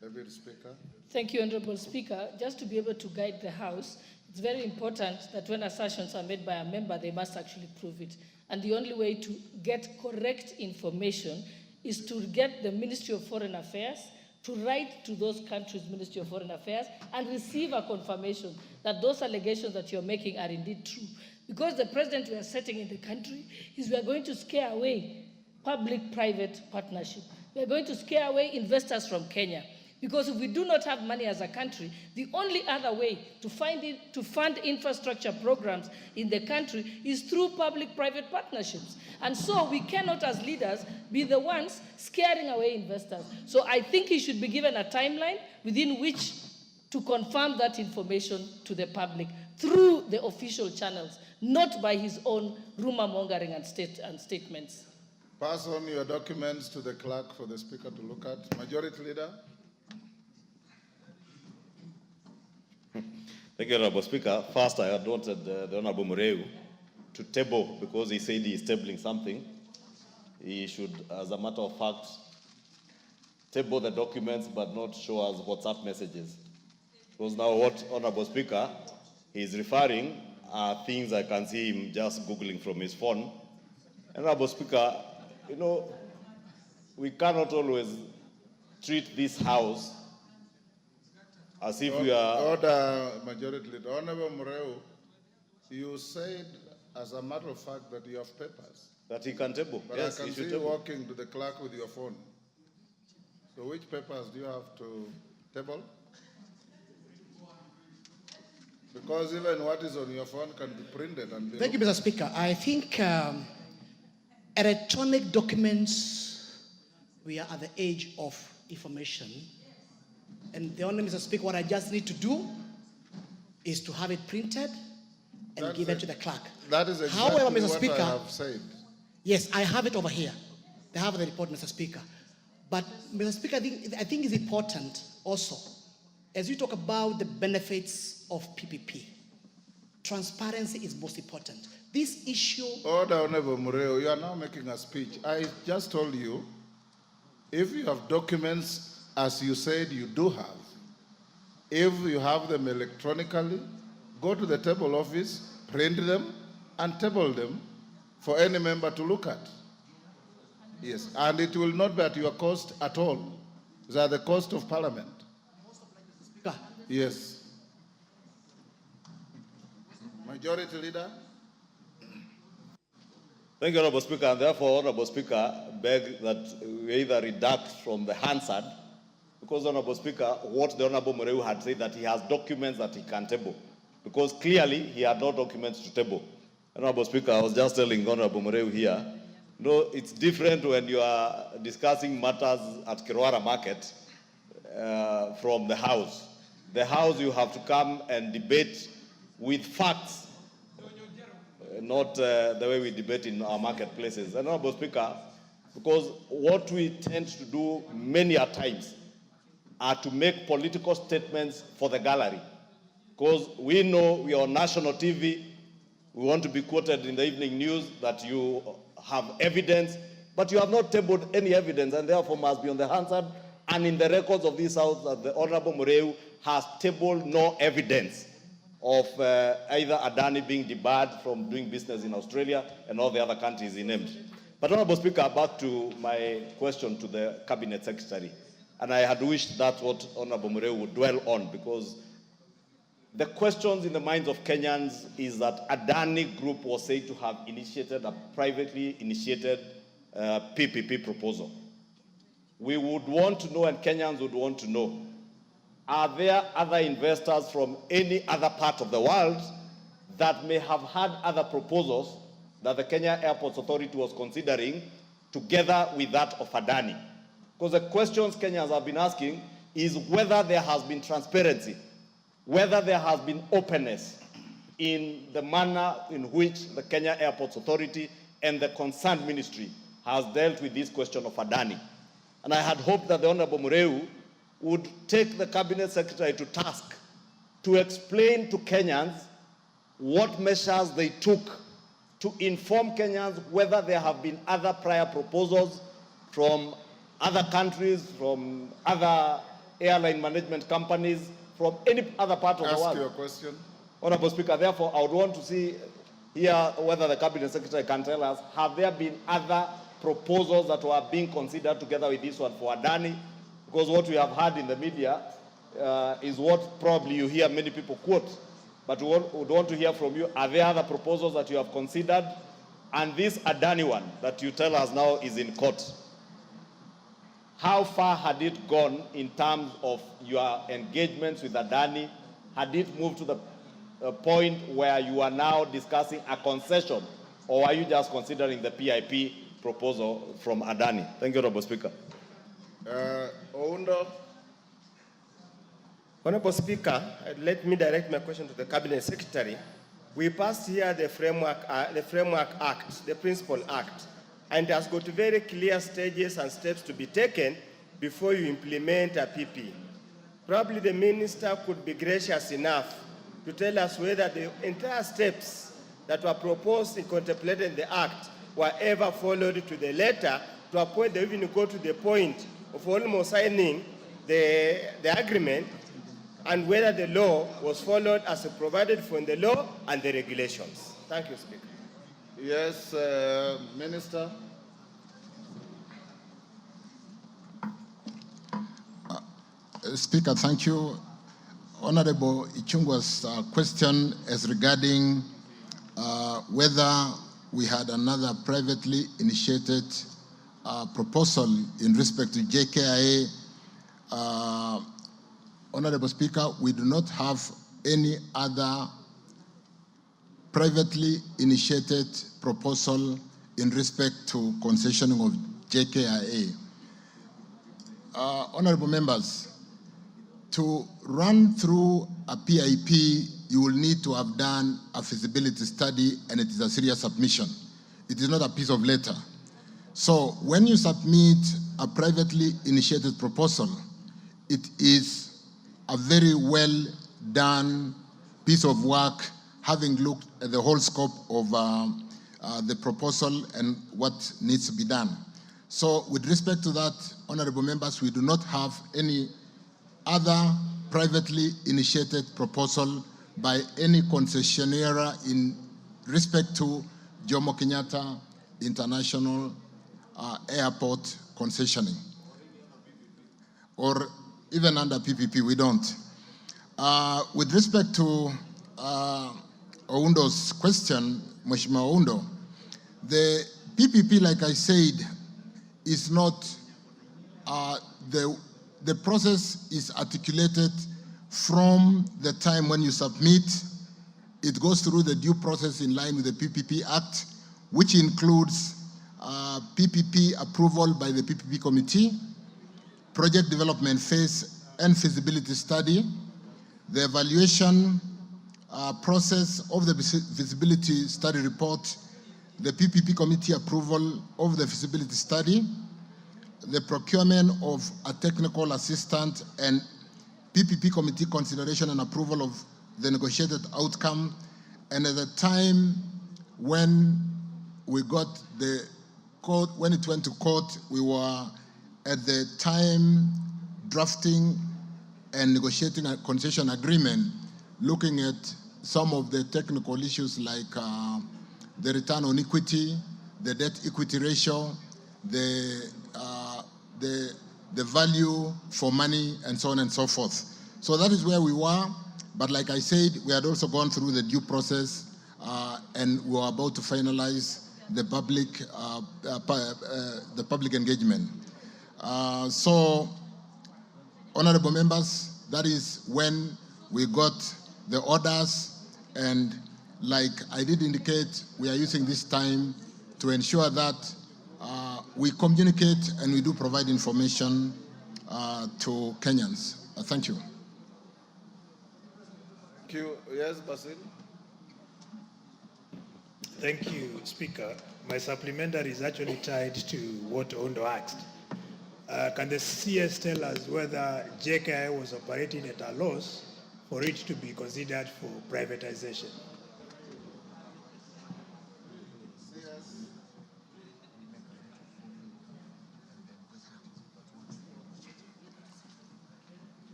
Deputy Speaker. Thank you, Honorable Speaker. Just to be able to guide the House, it's very important that when assertions are made by a member, they must actually prove it. And the only way to get correct information is to get the Ministry of Foreign Affairs to write to those countries' Ministry of Foreign Affairs and receive a confirmation that those allegations that you're making are indeed true. Because the precedent we are setting in the country is we are going to scare away public-private partnership. We are going to scare away investors from Kenya. Because if we do not have money as a country, the only other way to fund infrastructure programs in the country is through public-private partnerships. And so we cannot, as leaders, be the ones scaring away investors. So I think he should be given a timeline within which to confirm that information to the public through the official channels, not by his own rumor-mongering and statements. Pass on your documents to the clerk for the speaker to look at. Majority Leader. Thank you, Honorable Speaker. First, I had wanted the Honorable Mureu to table, because he said he is tabling something. He should, as a matter of fact, table the documents but not show us WhatsApp messages. Because now what Honorable Speaker is referring are things I can see him just Googling from his phone. Honorable Speaker, you know, we cannot always treat this House as if we are... Order, Majority Leader. Honorable Mureu, you said, as a matter of fact, that you have papers. That he can table. But yes, I can see you walking to the clerk with your phone. So which papers do you have to table? Because even what is on your phone can be printed and be... Thank you, Mr. Speaker. I think electronic documents, we are at the age of information. And the only, Mr. Speaker, what I just need to do is to have it printed and give it to the clerk. That is exactly However, Mr. what Speaker, I have said. Yes, I have it over here. They have the report, Mr. Speaker. But, Mr. Speaker, I think it's important also, as you talk about the benefits of PPP, transparency is most important. This issue... Order, Honorable Mureu, you are now making a speech. I just told you, if you have documents, as you said you do have, if you have them electronically, go to the table office, print them, and table them for any member to look at. Yes, and it will not be at your cost at all. It's at the cost of Parliament. Yes. Majority Leader. Thank you, Honorable Speaker. And therefore, Honorable Speaker, beg that we either redact from the Hansard, because, Honorable Speaker, what the Honorable Mureu had said, that he has documents that he can table, because clearly he had no documents to table. Honorable Speaker, I was just telling Honorable Mureu here, no, it's different when you are discussing matters at Kirwara Market from the House. The House, you have to come and debate with facts, not the way we debate in our marketplaces. And Honorable Speaker, because what we tend to do many a times are to make political statements for the gallery. Because we know we are on national TV, we want to be quoted in the evening news that you have evidence, but you have not tabled any evidence, and therefore must be on the Hansard and in the records of this House that the Honorable Mureu has tabled no evidence of either Adani being debarred from doing business in Australia and all the other countries he named. But Honorable Speaker, back to my question to the Cabinet Secretary. And I had wished that's what Honorable Mureu would dwell on, because the questions in the minds of Kenyans is that Adani Group was said to have initiated a privately initiated PPP proposal. We would want to know, and Kenyans would want to know, are there other investors from any other part of the world that may have had other proposals that the Kenya Airports Authority was considering together with that of Adani? Because the questions Kenyans have been asking is whether there has been transparency, whether there has been openness in the manner in which the Kenya Airports Authority and the concerned ministry has dealt with this question of Adani. And I had hoped that the Honorable Mureu would take the Cabinet Secretary to task to explain to Kenyans what measures they took to inform Kenyans whether there have been other prior proposals from other countries, from other airline management companies, from any other part of the world. Ask your question. Honorable Speaker, therefore, I would want to see here whether the Cabinet Secretary can tell us, have there been other proposals that were being considered together with this one for Adani? Because what we have heard in the media is what probably you hear many people quote. But we would want to hear from you, are there other proposals that you have considered? And this Adani one that you tell us now is in court. how far had it gone in terms of your engagements with Adani? Had it moved to the point where you are now discussing a concession, or are you just considering the PIP proposal from Adani? Thank you, Honorable Speaker. Oundo. Honorable Speaker, let me direct my question to the Cabinet Secretary. We passed here the Framework Act, the Principal Act, and it has got very clear stages and steps to be taken before you implement a PP. Probably the Minister could be gracious enough to tell us whether the entire steps that were proposed and contemplated in the Act were ever followed to the letter, to a point they even go to the point of almost signing the agreement, and whether the law was followed as provided for in the law and the regulations. Thank you, Speaker. Yes, Minister. Speaker, thank you. Honorable Ichungwa's question is regarding whether we had another privately initiated proposal in respect to JKIA. Honorable Speaker, we do not have any other privately initiated proposal in respect to concessioning of JKIA. Honorable members, to run through a PIP, you will need to have done a feasibility study, and it is a serious submission. It is not a piece of letter. So when you submit a privately initiated proposal, it is a very well done piece of work, having looked at the whole scope of the proposal and what needs to be done. So with respect to that, honorable members, we do not have any other privately initiated proposal by any concessionaire in respect to Jomo Kenyatta International Airport concessioning. Or even under PPP, we don't. With respect to Oundo's question, Mheshimiwa Oundo, the PPP, like I said, is not, the process is articulated from the time when you submit. It goes through the due process in line with the PPP Act, which includes PPP approval by the PPP committee, project development phase and feasibility study, the evaluation process of the feasibility study report, the PPP committee approval of the feasibility study, the procurement of a technical assistant, and PPP committee consideration and approval of the negotiated outcome. And at the time when we got the court, when it went to court, we were at the time drafting and negotiating a concession agreement, looking at some of the technical issues like the return on equity, the debt equity ratio, the value for money, and so on and so forth. So that is where we were. But like I said, we had also gone through the due process and we were about to finalize the public engagement. So, honorable members, that is when we got the orders, and like I did indicate, we are using this time to ensure that we communicate and we do provide information to Kenyans. Thank you. Thank you. Yes, Basil. Thank you, Speaker. My supplementary is actually tied to what Oundo asked. Can the CS tell us whether JKI was operating at a loss for it to be considered for privatization?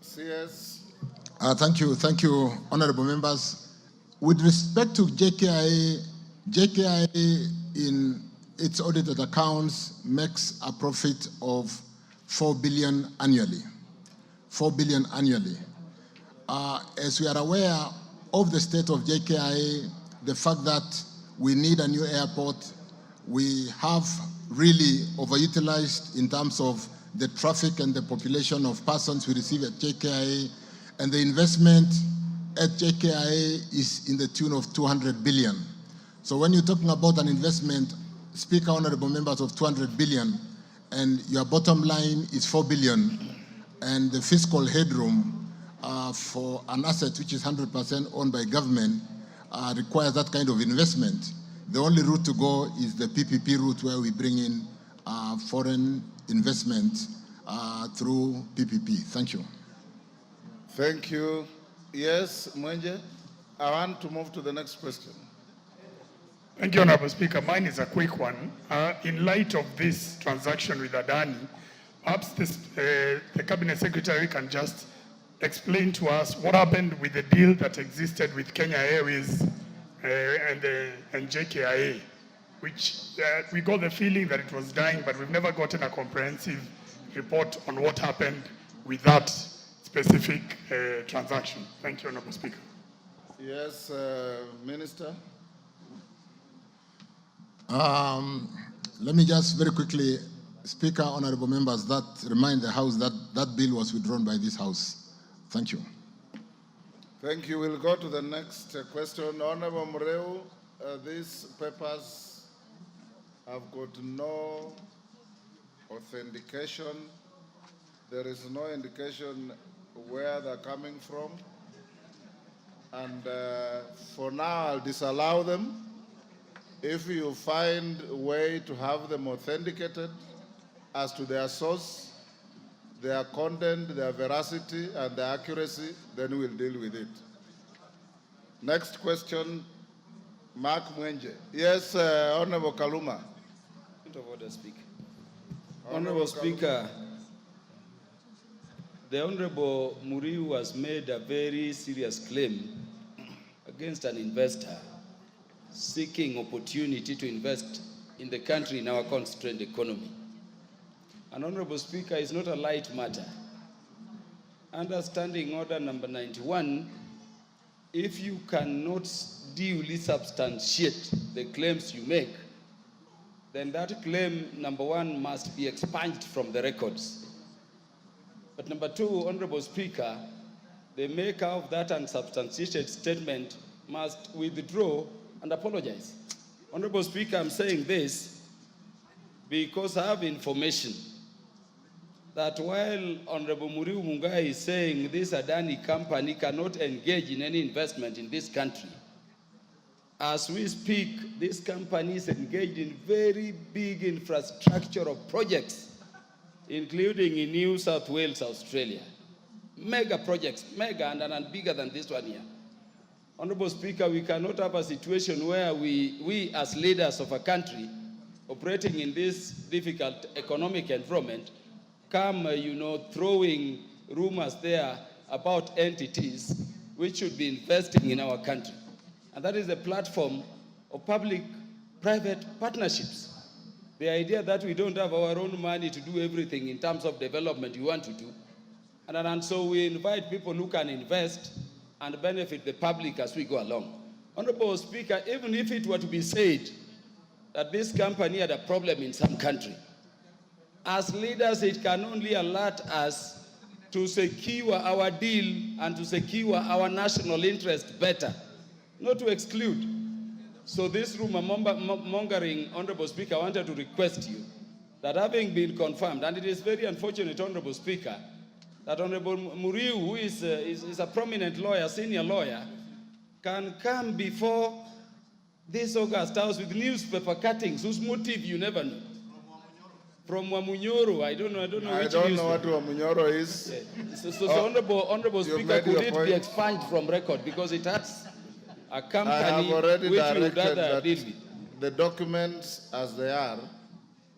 CS. Thank you, honorable members. With respect to JKI in its audited accounts makes a profit of 4 billion annually. 4 billion annually. As we are aware of the state of JKI, the fact that we need a new airport, we have really overutilized in terms of the traffic and the population of persons we receive at JKIA, and the investment at JKIA is in the tune of 200 billion. So when you're talking about an investment, Speaker, honorable members, of 200 billion, and your bottom line is 4 billion, and the fiscal headroom for an asset which is 100% owned by government requires that kind of investment, the only route to go is the PPP route, where we bring in foreign investment through PPP. Thank you. Thank you. Yes, Mwenje, I want to move to the next question. Thank you, Honorable Speaker. Mine is a quick one. In light of this transaction with Adani, perhaps the Cabinet Secretary can just explain to us what happened with the deal that existed with Kenya Airways and JKIA, which we got the feeling that it was dying, but we've never gotten a comprehensive report on what happened with that specific transaction. Thank you, Honorable Speaker. Yes, Minister. Let me just very quickly, Speaker, honorable members, that remind the House that that bill was withdrawn by this House. Thank you. Thank you. We'll go to the next question. Honorable Mureu, these papers have got no authentication. There is no indication where they're coming from. And for now, I'll disallow them. If you find a way to have them authenticated as to their source, their content, their veracity, and their accuracy, then we'll deal with it. Next question, Mark Mwenje. Yes, Honorable Kaluma. Point of order, Speaker. Honorable Speaker, the Honorable Muriu has made a very serious claim against an investor seeking opportunity to invest in the country in our constrained economy. And Honorable Speaker, is not a light matter. Under Standing Order number 91, if you cannot duly substantiate the claims you make, then that claim, number one, must be expunged from the records. But number two, Honorable Speaker, the maker of that unsubstantiated statement must withdraw and apologize. Honorable Speaker, I'm saying this because I have information that while Honorable Muriu Mungai is saying this Adani company cannot engage in any investment in this country, as we speak, this company is engaged in very big infrastructural projects, including in New South Wales, Australia. Mega projects, mega and bigger than this one here. Honorable Speaker, we cannot have a situation where we as leaders of a country operating in this difficult economic environment come, throwing rumors there about entities which should be investing in our country. And that is the platform of public-private partnerships. The idea that we don't have our own money to do everything in terms of development we want to do. And so we invite people who can invest and benefit the public as we go along. Honorable Speaker, even if it were to be said that this company had a problem in some country, as leaders, it can only alert us to secure our deal and to secure our national interest better, not to exclude. So this rumor mongering, Honorable Speaker, I wanted to request you that having been confirmed, and it is very unfortunate, Honorable Speaker, that Honorable Muriu, who is a prominent lawyer, senior lawyer, can come before this August House with newspaper cuttings whose motive you never know. From Wamunyoro, I don't know which newspaper. I don't know what Wamunyoro is. Yeah. So Honorable Speaker, could it be expunged from record because it has a company I have already which we would directed rather that deal with. the documents as they are,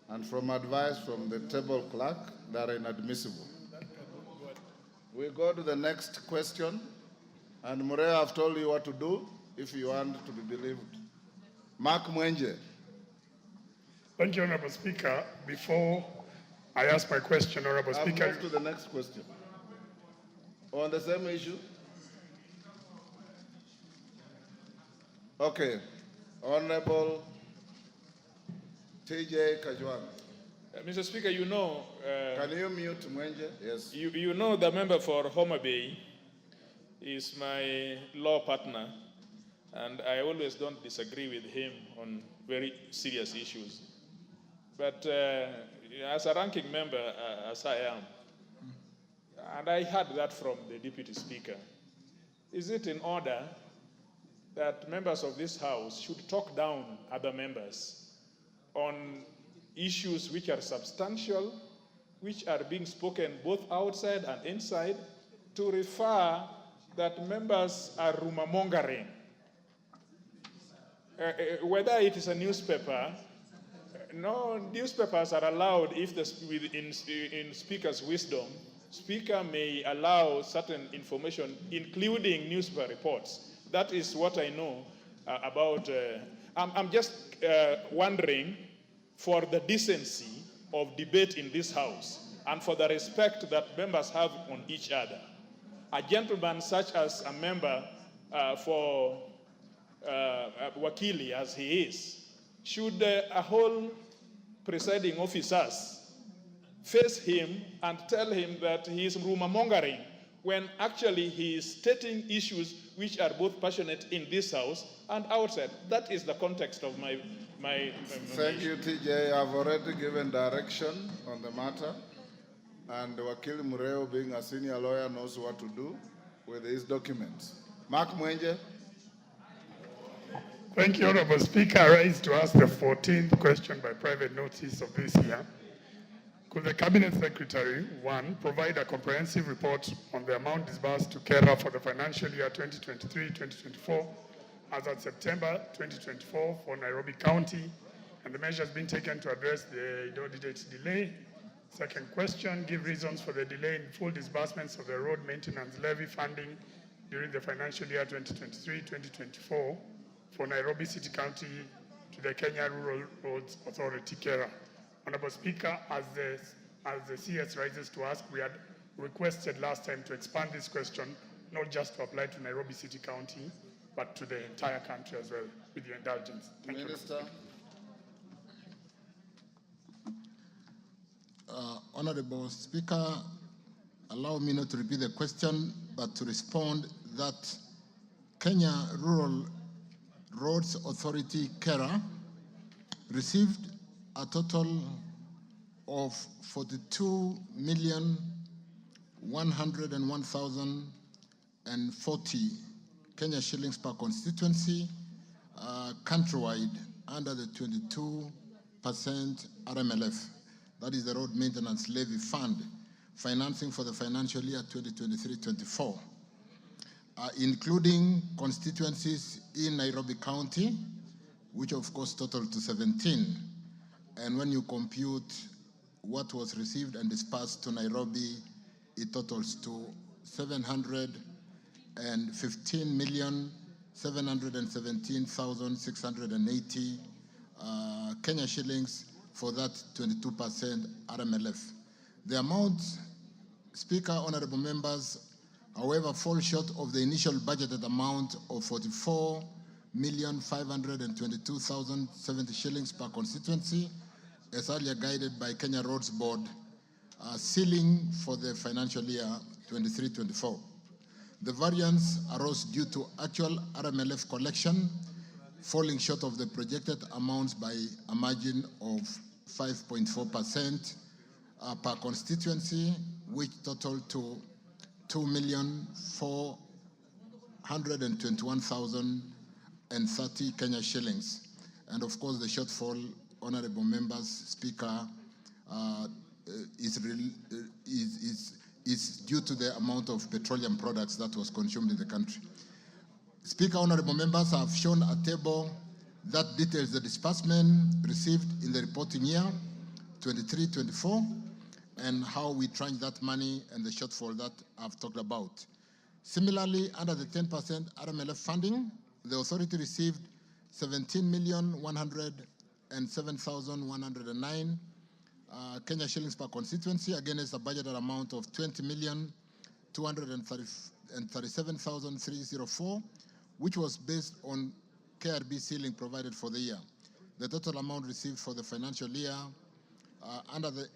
and from advice from the table clerk, they are inadmissible. We go to the next question, and Murray, I've told you what to do if you want to be believed. Mark Mwenje. Thank you, Honorable Speaker. Before I ask my question, Honorable Speaker. I'll move to the next question. On the same issue? Okay. Honorable TJ Kajwang. Mr. Speaker, you know... Can you mute Mwenje? Yes. You know the member for Homa Bay is my law partner, and I always don't disagree with him on very serious issues. But as a ranking member, as I am, and I heard that from the Deputy Speaker, is it in order that members of this House should talk down other members on issues which are substantial, which are being spoken both outside and inside, to refer that members are rumor mongering? Whether it is a newspaper, no newspapers are allowed, if in Speaker's wisdom, Speaker may allow certain information, including newspaper reports. That is what I know about. I'm just wondering, for the decency of debate in this House and for the respect that members have on each other, a gentleman such as a member for Wakili, as he is, should a whole presiding officers face him and tell him that he is rumor mongering, when actually he is stating issues which are both passionate in this House and outside. That is the context of my Thank you, TJ. I've already given direction on the matter, and Wakili Mureo, being a senior lawyer, knows what to do with his documents. Mark Mwenje. Thank you, Honorable Speaker. I rise to ask the 14th question by private notice of this year. Could the Cabinet Secretary, 1, provide a comprehensive report on the amount disbursed to Cara for the financial year 2023-2024 as of September 2024 for Nairobi County, and the measures being taken to address the audit delay? Second question, give reasons for the delay in full disbursements of the road maintenance levy funding during the financial year 2023-2024 for Nairobi City County to the Kenya Rural Roads Authority, Cara. Honorable Speaker, as the CS rises to ask, we had requested last time to expand this question, not just to apply to Nairobi City County, but to the entire country as well, with your indulgence. Thank Minister. Honorable Speaker, allow me not to repeat the question, but to respond that Kenya Rural Roads Authority, Cara, received a total of 42,101,040 Kenya shillings per constituency, countrywide, under the 22% RMLF. That is the Road Maintenance Levy Fund, financing for the financial year 2023-24, including constituencies in Nairobi County, which of course totaled to 17. And when you compute what was received and dispersed to Nairobi, it totals to 715,717,680 Kenya shillings for that 22% RMLF. The amount, Speaker, honorable members, however, falls short of the initial budgeted amount of 44,522,070 shillings per constituency, as earlier guided by Kenya Roads Board, ceiling for the financial year 23-24. The variance arose due to actual RMLF collection falling short of the projected amounts by a margin of 5.4% per constituency, which totaled to 2,421,030 Kenya shillings. And of course, the shortfall, honorable members, Speaker, is due to the amount of petroleum products that was consumed in the country. Speaker, honorable members, I have shown a table that details the disbursement received in the reporting year 23-24 and how we tranche that money and the shortfall that I've talked about. Similarly, under the 10% RMLF funding, the authority received 17,107,109 Kenya shillings per constituency against a budgeted amount of 20,237,304, which was based on KRB ceiling provided for the year. The total amount received for the financial year under the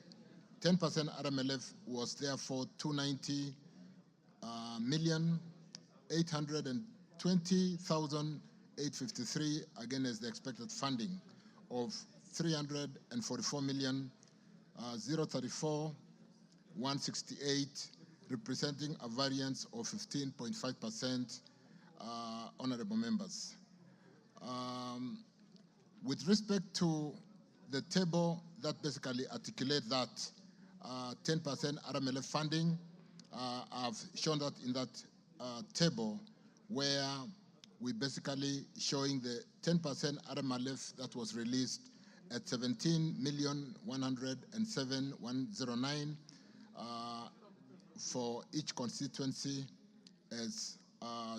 10% RMLF was therefore 290,820,853 against the expected funding of 344,034,168, representing a variance of 15.5%, honorable members. With respect to the table that basically articulate that 10% RMLF funding, I've shown that in that table where we basically showing the 10% RMLF that was released at 17,107,109 for each constituency as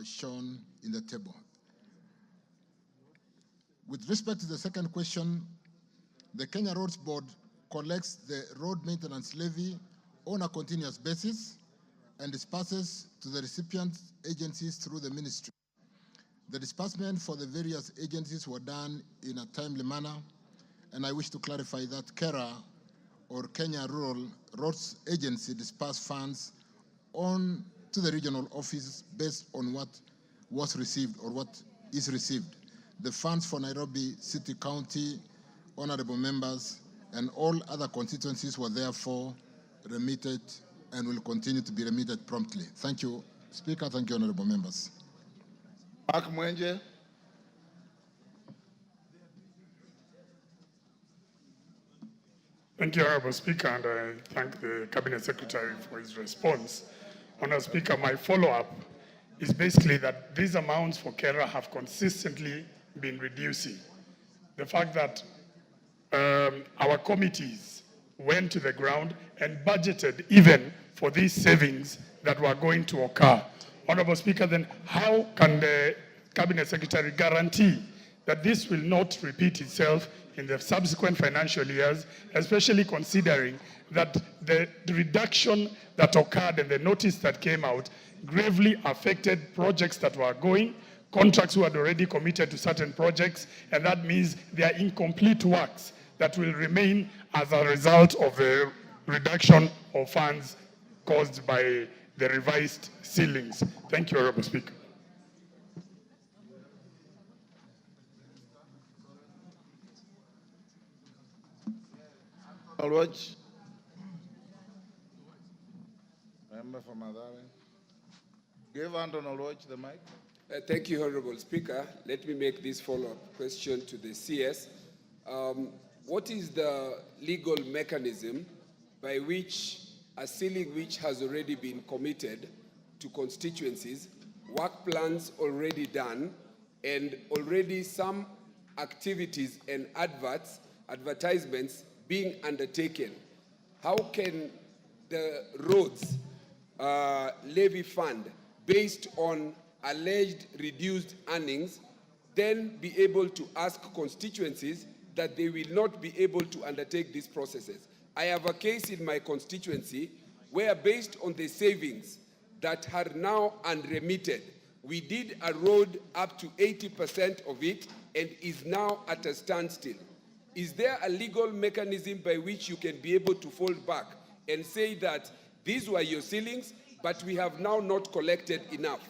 shown in the table. With respect to the second question, the Kenya Roads Board collects the road maintenance levy on a continuous basis and disperses to the recipient agencies through the ministry. The disbursement for the various agencies were done in a timely manner, and I wish to clarify that Cara or Kenya Rural Roads Agency disperse funds on to the regional office based on what was received or what is received. The funds for Nairobi City County, honorable members, and all other constituencies were therefore remitted and will continue to be remitted promptly. Thank you, Speaker. Thank you, honorable members. Mark Mwenje. Thank you, Honorable Speaker, and I thank the Cabinet Secretary for his response. Honorable Speaker, my follow-up is basically that these amounts for Cara have consistently been reducing. The fact that our committees went to the ground and budgeted even for these savings that were going to occur. Honorable Speaker, then how can the Cabinet Secretary guarantee that this will not repeat itself in the subsequent financial years, especially considering that the reduction that occurred and the notice that came out gravely affected projects that were going, contracts who had already committed to certain projects, and that means they are incomplete works that will remain as a result of the reduction of funds caused by the revised ceilings. Thank you, Honorable Speaker. Lodge. Member for Madare. Give Anton Lodge the mic. Thank you, Honorable Speaker. Let me make this follow-up question to the CS. What is the legal mechanism by which a ceiling which has already been committed to constituencies, work plans already done, and already some activities and advertisements being undertaken? How can the roads levy fund, based on alleged reduced earnings, then be able to ask constituencies that they will not be able to undertake these processes? I have a case in my constituency where, based on the savings that are now unremitted, we did a road up to 80% of it and is now at a standstill. Is there a legal mechanism by which you can be able to fall back and say that these were your ceilings, but we have now not collected enough?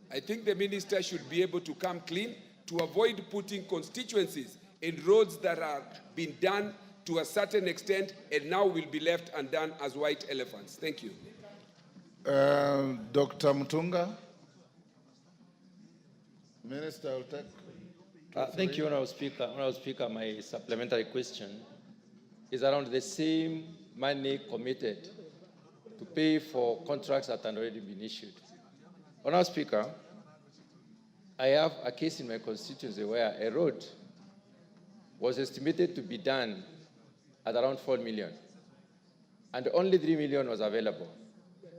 I think the minister should be able to come clean to avoid putting constituencies in roads that are being done to a certain extent and now will be left undone as white elephants. Thank you. Dr. Mutunga. Minister will take. Thank you, Honorable Speaker. Honorable Speaker, my supplementary question is around the same money committed to pay for contracts that had already been issued. Honorable Speaker, I have a case in my constituency where a road was estimated to be done at around 4 million, and only 3 million was available.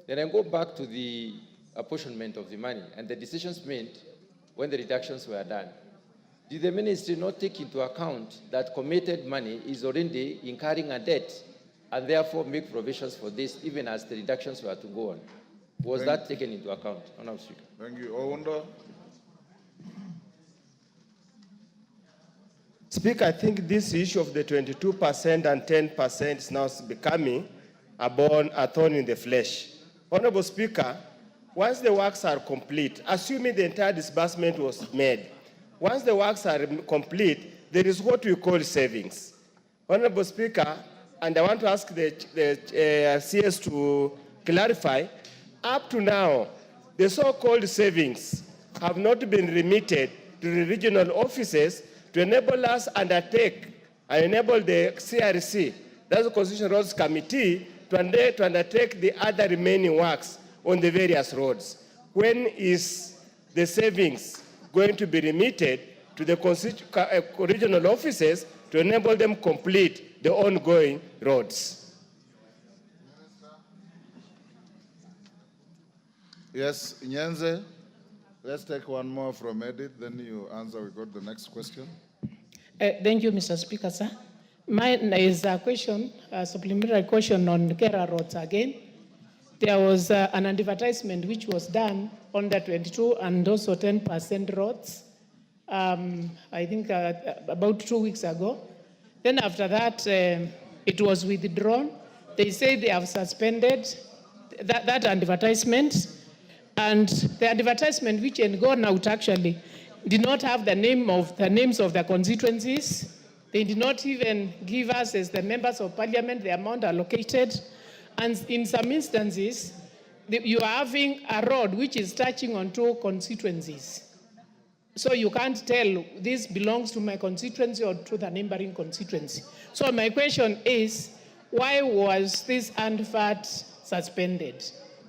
Then I go back to the apportionment of the money and the decisions made when the reductions were done. Did the ministry not take into account that committed money is already incurring a debt and therefore make provisions for this even as the reductions were to go on? Was that taken into account, Honorable Speaker? Thank you. Owundo. Speaker, I think this issue of the 22% and 10% is now becoming a thorn in the flesh. Honorable Speaker, once the works are complete, assuming the entire disbursement was made, once the works are complete, there is what we call savings. Honorable Speaker, and I want to ask the CS to clarify, up to now, the so-called savings have not been remitted to the regional offices to enable us undertake and enable the CRC, that's the Constitutional Roads Committee, to undertake the other remaining works on the various roads. When is the savings going to be remitted to the regional offices to enable them complete the ongoing roads? Yes, Nyenze, let's take one more from Edith, then you answer. We got the next question. Thank you, Mr. Speaker, sir. Mine is a question, a supplementary question on Cara roads again. There was an advertisement which was done on the 22 and also 10% roads, I think about 2 weeks ago. Then after that, it was withdrawn. They say they have suspended that advertisement, and the advertisement which had gone out actually did not have the names of the constituencies. They did not even give us, as the members of parliament, the amount allocated. And in some instances, you are having a road which is touching on 2 constituencies. So you can't tell this belongs to my constituency or to the neighboring constituency. So my question is, why was this advert suspended?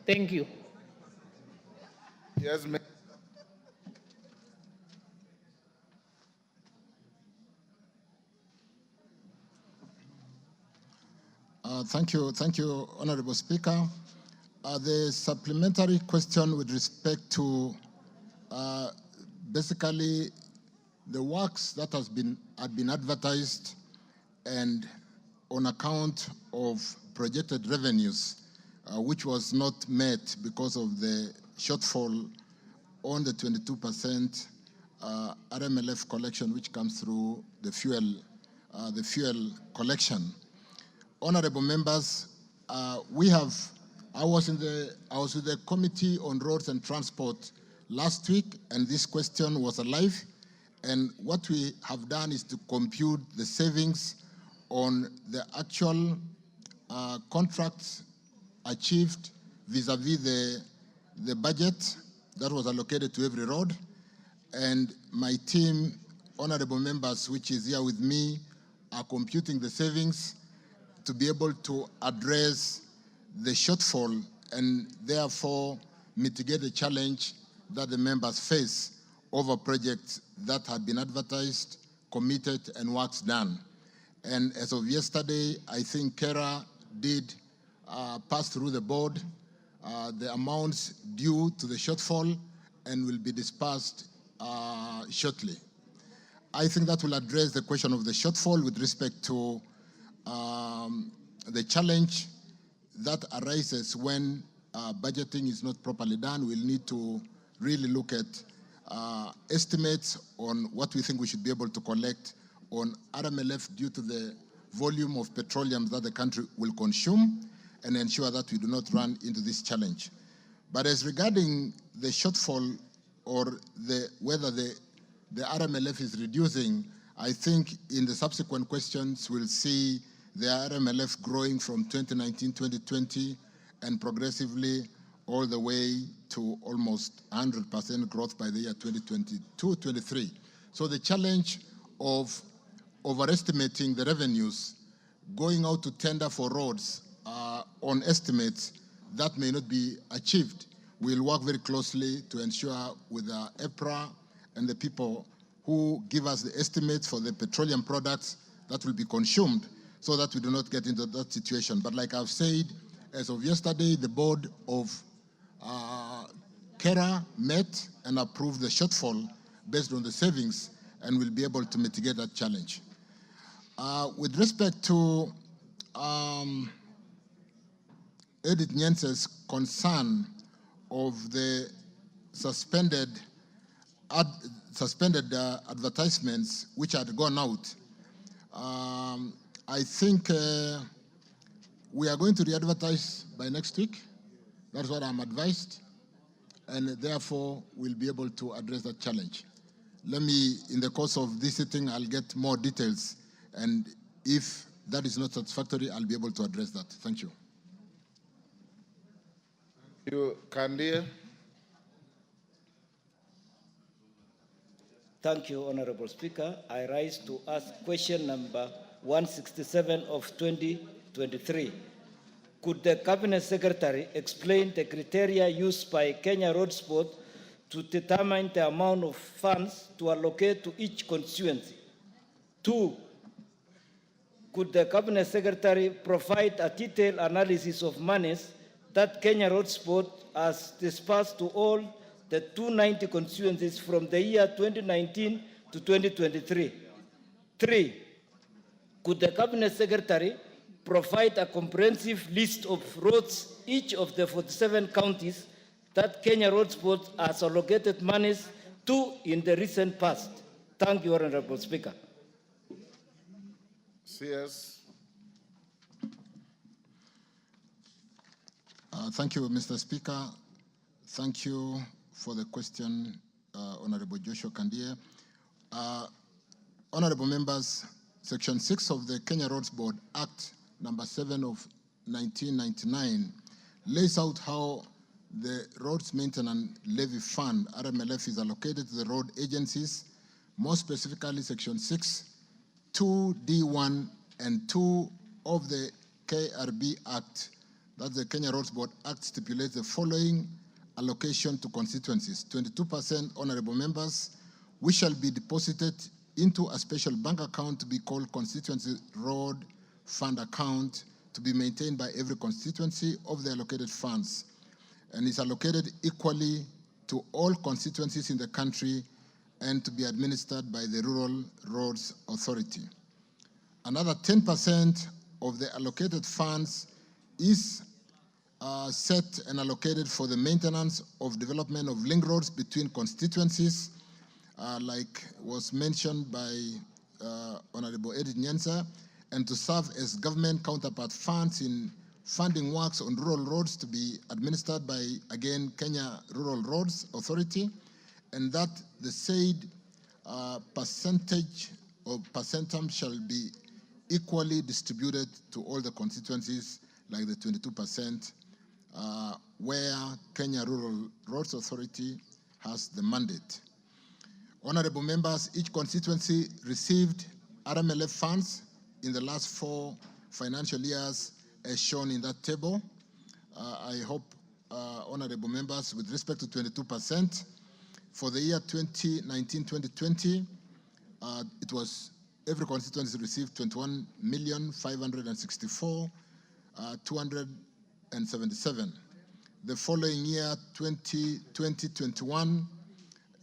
Thank you. Yes, ma'am. Thank you, Honorable Speaker. The supplementary question with respect to basically the works that had been advertised and on account of projected revenues, which was not met because of the shortfall on the 22% RMLF collection, which comes through the fuel collection. Honorable members, I was with the Committee on Roads and Transport last week, and this question was alive. And what we have done is to compute the savings on the actual contracts achieved vis-a-vis the budget that was allocated to every road. And my team, honorable members, which is here with me, are computing the savings to be able to address the shortfall and therefore mitigate the challenge that the members face over projects that have been advertised, committed, and works done. And as of yesterday, I think Cara did pass through the board the amounts due to the shortfall and will be dispersed shortly. I think that will address the question of the shortfall with respect to the challenge that arises when budgeting is not properly done. We'll need to really look at estimates on what we think we should be able to collect on RMLF due to the volume of petroleum that the country will consume and ensure that we do not run into this challenge. But as regarding the shortfall or whether the RMLF is reducing, I think in the subsequent questions we'll see the RMLF growing from 2019-2020 and progressively all the way to almost 100% growth by the year 2022-23. So the challenge of overestimating the revenues, going out to tender for roads on estimates that may not be achieved. We'll work very closely to ensure with EPRA and the people who give us the estimates for the petroleum products that will be consumed so that we do not get into that situation. But like I've said, as of yesterday, the board of Cara met and approved the shortfall based on the savings and will be able to mitigate that challenge. With respect to Edith Nyense's concern of the suspended suspended advertisements which had gone out. I think we are going to re-advertise by next week. That's what I'm advised. And therefore, we'll be able to address that challenge. Let me, in the course of this sitting, I'll get more details. And if that is not satisfactory, I'll be able to address that. Thank you. Kandia. Thank you, Honorable Speaker. I rise to ask question number 167 of 2023. Could the Cabinet Secretary explain the criteria used by Kenya Road Sport to determine the amount of funds to allocate to each constituency? 2, could the Cabinet Secretary provide a detailed analysis of monies that Kenya Road Sport has disbursed to all the 290 constituencies from the year 2019 to 2023? 3, could the Cabinet Secretary provide a comprehensive list of roads each of the 47 counties that Kenya Road Sport has allocated monies to in the recent past? Thank you, Honorable Speaker. CS. Thank you, Mr. Speaker. Thank you for the question, Honorable Joshua Kandia. Honorable members, Section 6 of the Kenya Roads Board Act number 7 of 1999 lays out how the Roads Maintenance Levy Fund, RMLF, is allocated to the road agencies, more specifically Section 6, 2D1 and 2 of the KRB Act, that's the Kenya Roads Board Act, stipulates the following allocation to constituencies: 22%, honorable members, which shall be deposited into a special bank account to be called Constituency Road Fund Account, to be maintained by every constituency of the allocated funds, and is allocated equally to all constituencies in the country and to be administered by the Rural Roads Authority. Another 10% of the allocated funds is set and allocated for the maintenance of development of link roads between constituencies, like was mentioned by Honorable Edith Nyensa, and to serve as government counterpart funds in funding works on rural roads to be administered by, again, Kenya Rural Roads Authority, and that the said percentage or percentum shall be equally distributed to all the constituencies, like the 22%, where Kenya Rural Roads Authority has the mandate. Honorable members, each constituency received RMLF funds in the last 4 financial years as shown in that table. I hope, honorable members, with respect to 22%, for the year 2019-2020, it was every constituency received 21,564,277. The following year, 2020-21,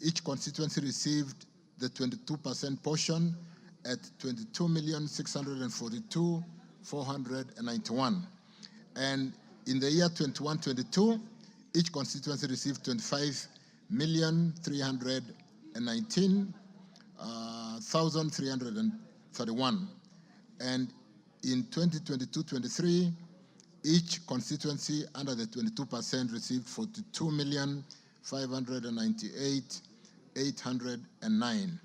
each constituency received the 22% portion at 22,642,491. And in the year 21-22, each constituency received 25,319,331. And in 2022-23, each constituency under the 22% received 42,598,809.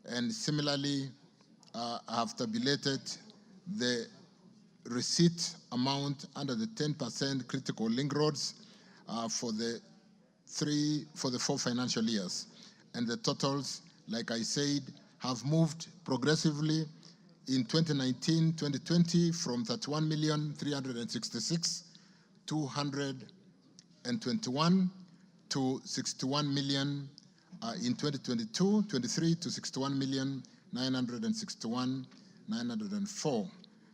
And similarly, I have tabulated the receipt amount under the 10% critical link roads for the 4 financial years. And the totals, like I said, have moved progressively in 2019-2020 from 31,366,221 to 61 million in 2022-23 to 61,961,904,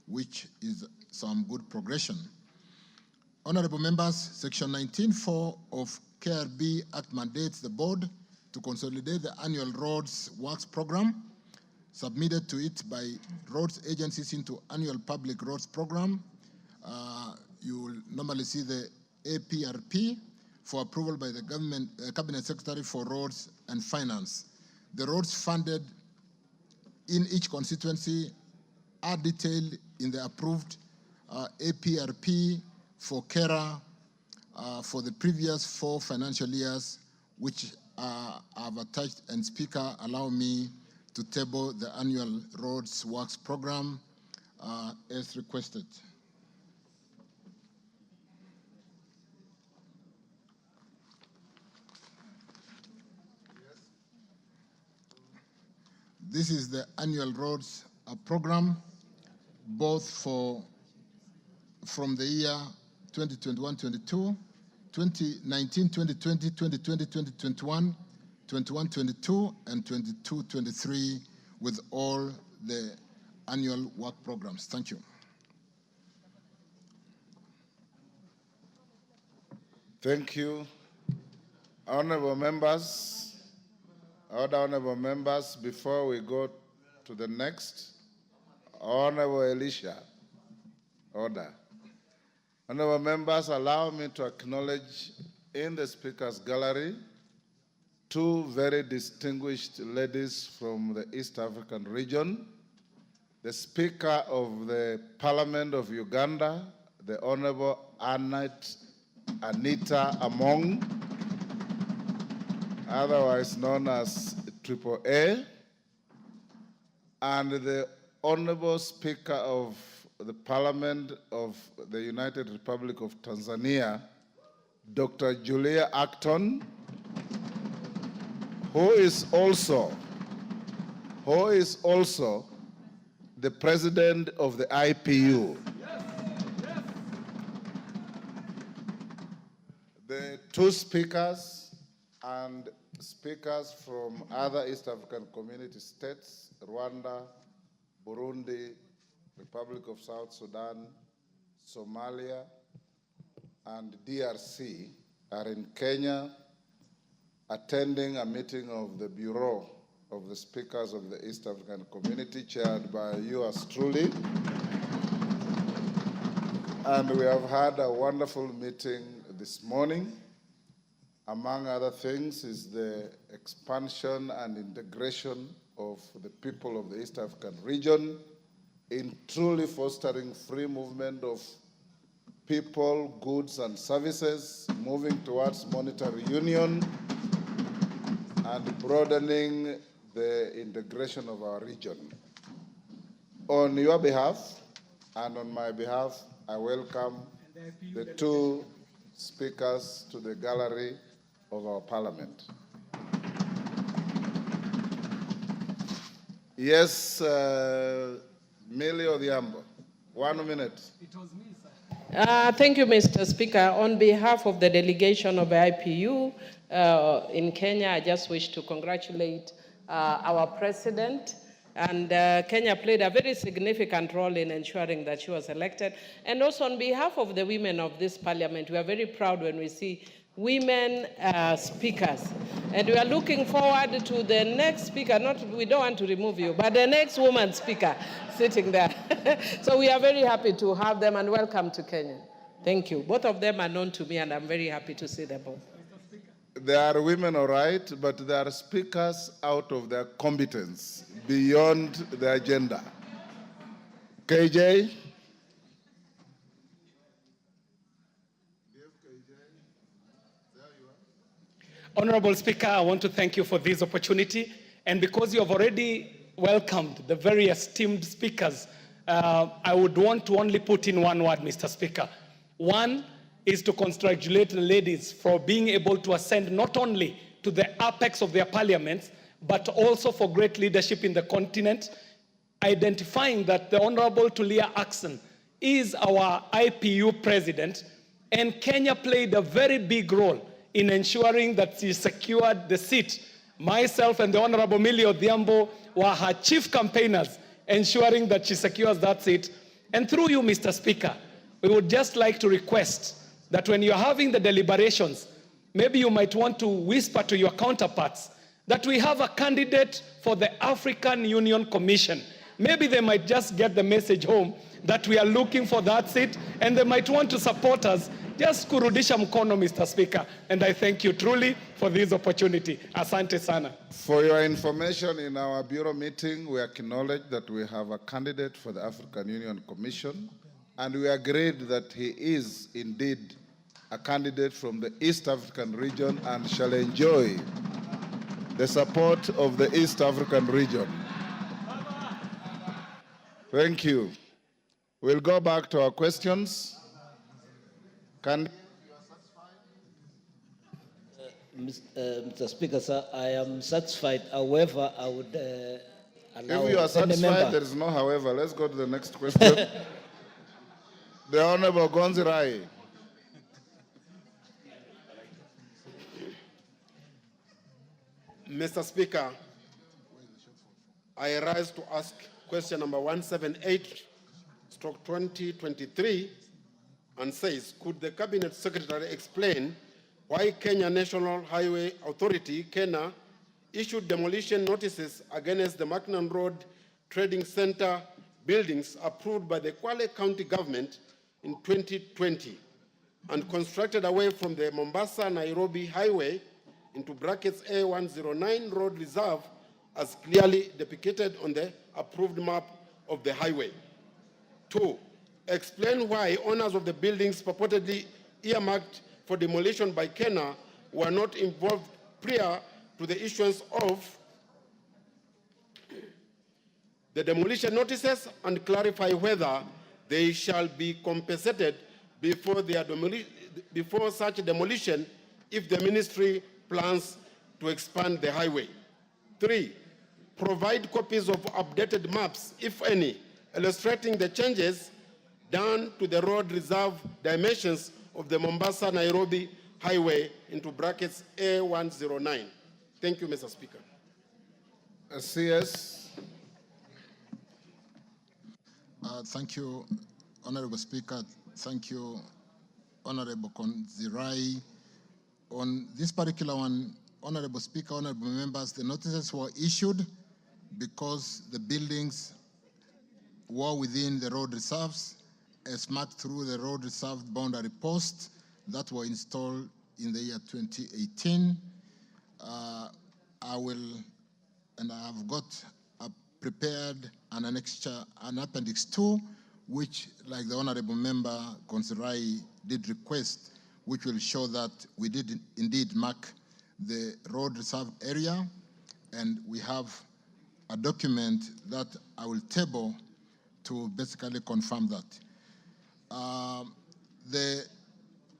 which is some good progression. Honorable members, Section 19(4) of KRB Act mandates the board to consolidate the annual roads works program submitted to it by roads agencies into annual public roads program. You will normally see the APRP for approval by the Cabinet Secretary for Roads and Finance. The roads funded in each constituency are detailed in the approved APRP for Cara for the previous 4 financial years, which I've attached. And Speaker, allow me to table the annual roads works program as requested. This is the annual roads program, both from the year 2021-22, 2019-2020, 2020-2021, 21-22, and 22-23, with all the annual work programs. Thank you. Thank you. Honorable members, other honorable members, before we go to the next, Honorable Elisha, order. Honorable members, allow me to acknowledge in the Speaker's gallery 2 very distinguished ladies from the East African region, the Speaker of the Parliament of Uganda, the Honorable Anita Among, otherwise known as Triple A, and the Honorable Speaker of the Parliament of the United Republic of Tanzania, Dr. Julia Acton, who is also the President of the IPU. The 2 speakers and speakers from other East African community states, Rwanda, Burundi, Republic of South Sudan, Somalia, and DRC are in Kenya attending a meeting of the Bureau of the Speakers of the East African Community, chaired by yours truly. And we have had a wonderful meeting this morning. Among other things is the expansion and integration of the people of the East African region in truly fostering free movement of people, goods, and services, moving towards monetary union, and broadening the integration of our region. On your behalf and on my behalf, I welcome the 2 speakers to the gallery of our Parliament. Yes, Millie Odhiambo, 1 minute. Thank you, Mr. Speaker. On behalf of the delegation of the IPU in Kenya, I just wish to congratulate our president. And Kenya played a very significant role in ensuring that she was elected. And also on behalf of the women of this parliament, we are very proud when we see women speakers. And we are looking forward to the next speaker, we don't want to remove you, but the next woman speaker sitting there. So we are very happy to have them, and welcome to Kenya. Thank you. Both of them are known to me, and I'm very happy to see them both. They are women, all right, but they are speakers out of their competence, beyond the agenda. KJ? Honorable Speaker, I want to thank you for this opportunity. And because you have already welcomed the very esteemed speakers, I would want to only put in one word, Mr. Speaker. One is to congratulate the ladies for being able to ascend not only to the apex of their parliaments, but also for great leadership in the continent, identifying that the Honorable Tulia Ackson is our IPU president, and Kenya played a very big role in ensuring that she secured the seat. Myself and the Honorable Millie Odhiambo were her chief campaigners, ensuring that she secures that seat. And through you, Mr. Speaker, we would just like to request that when you're having the deliberations, maybe you might want to whisper to your counterparts that we have a candidate for the African Union Commission, maybe they might just get the message home that we are looking for that seat, and they might want to support us. Just kurudisha mkono, Mr. Speaker, and I thank you truly for this opportunity. Asante sana. For your information, in our bureau meeting, we acknowledged that we have a candidate for the African Union Commission, and we agreed that he is indeed a candidate from the East African region and shall enjoy the support of the East African region. Thank you. We'll go back to our questions. Mr. Speaker, sir, I am satisfied. However, I would allow If you are satisfied, there is no however. Let's go to the next question. The Honorable Gonzirai. Mr. Speaker, I rise to ask question number 178/2023 and says, could the Cabinet Secretary explain why Kenya National Highway Authority, KENA, issued demolition notices against the Mnan Road Trading Center buildings approved by the Kwale County government in 2020 and constructed away from the Mombasa-Nairobi Highway into brackets A109 Road Reserve as clearly depicted on the approved map of the highway. 2, explain why owners of the buildings purportedly earmarked for demolition by KENA were not involved prior to the issuance of the demolition notices and clarify whether they shall be compensated before such demolition if the ministry plans to expand the highway. 3, provide copies of updated maps, if any, illustrating the changes done to the road reserve dimensions of the Mombasa-Nairobi Highway into brackets A109. Thank you, Mr. Speaker. CS. Thank you, Honorable Speaker. Thank you, Honorable Konzirai. On this particular one, Honorable Speaker, Honorable members, the notices were issued because the buildings were within the road reserves as marked through the road reserve boundary posts that were installed in the year 2018. I have got prepared an appendix 2, which, like the Honorable Member Konzirai did request, which will show that we did indeed mark the road reserve area, and we have a document that I will table to basically confirm that. The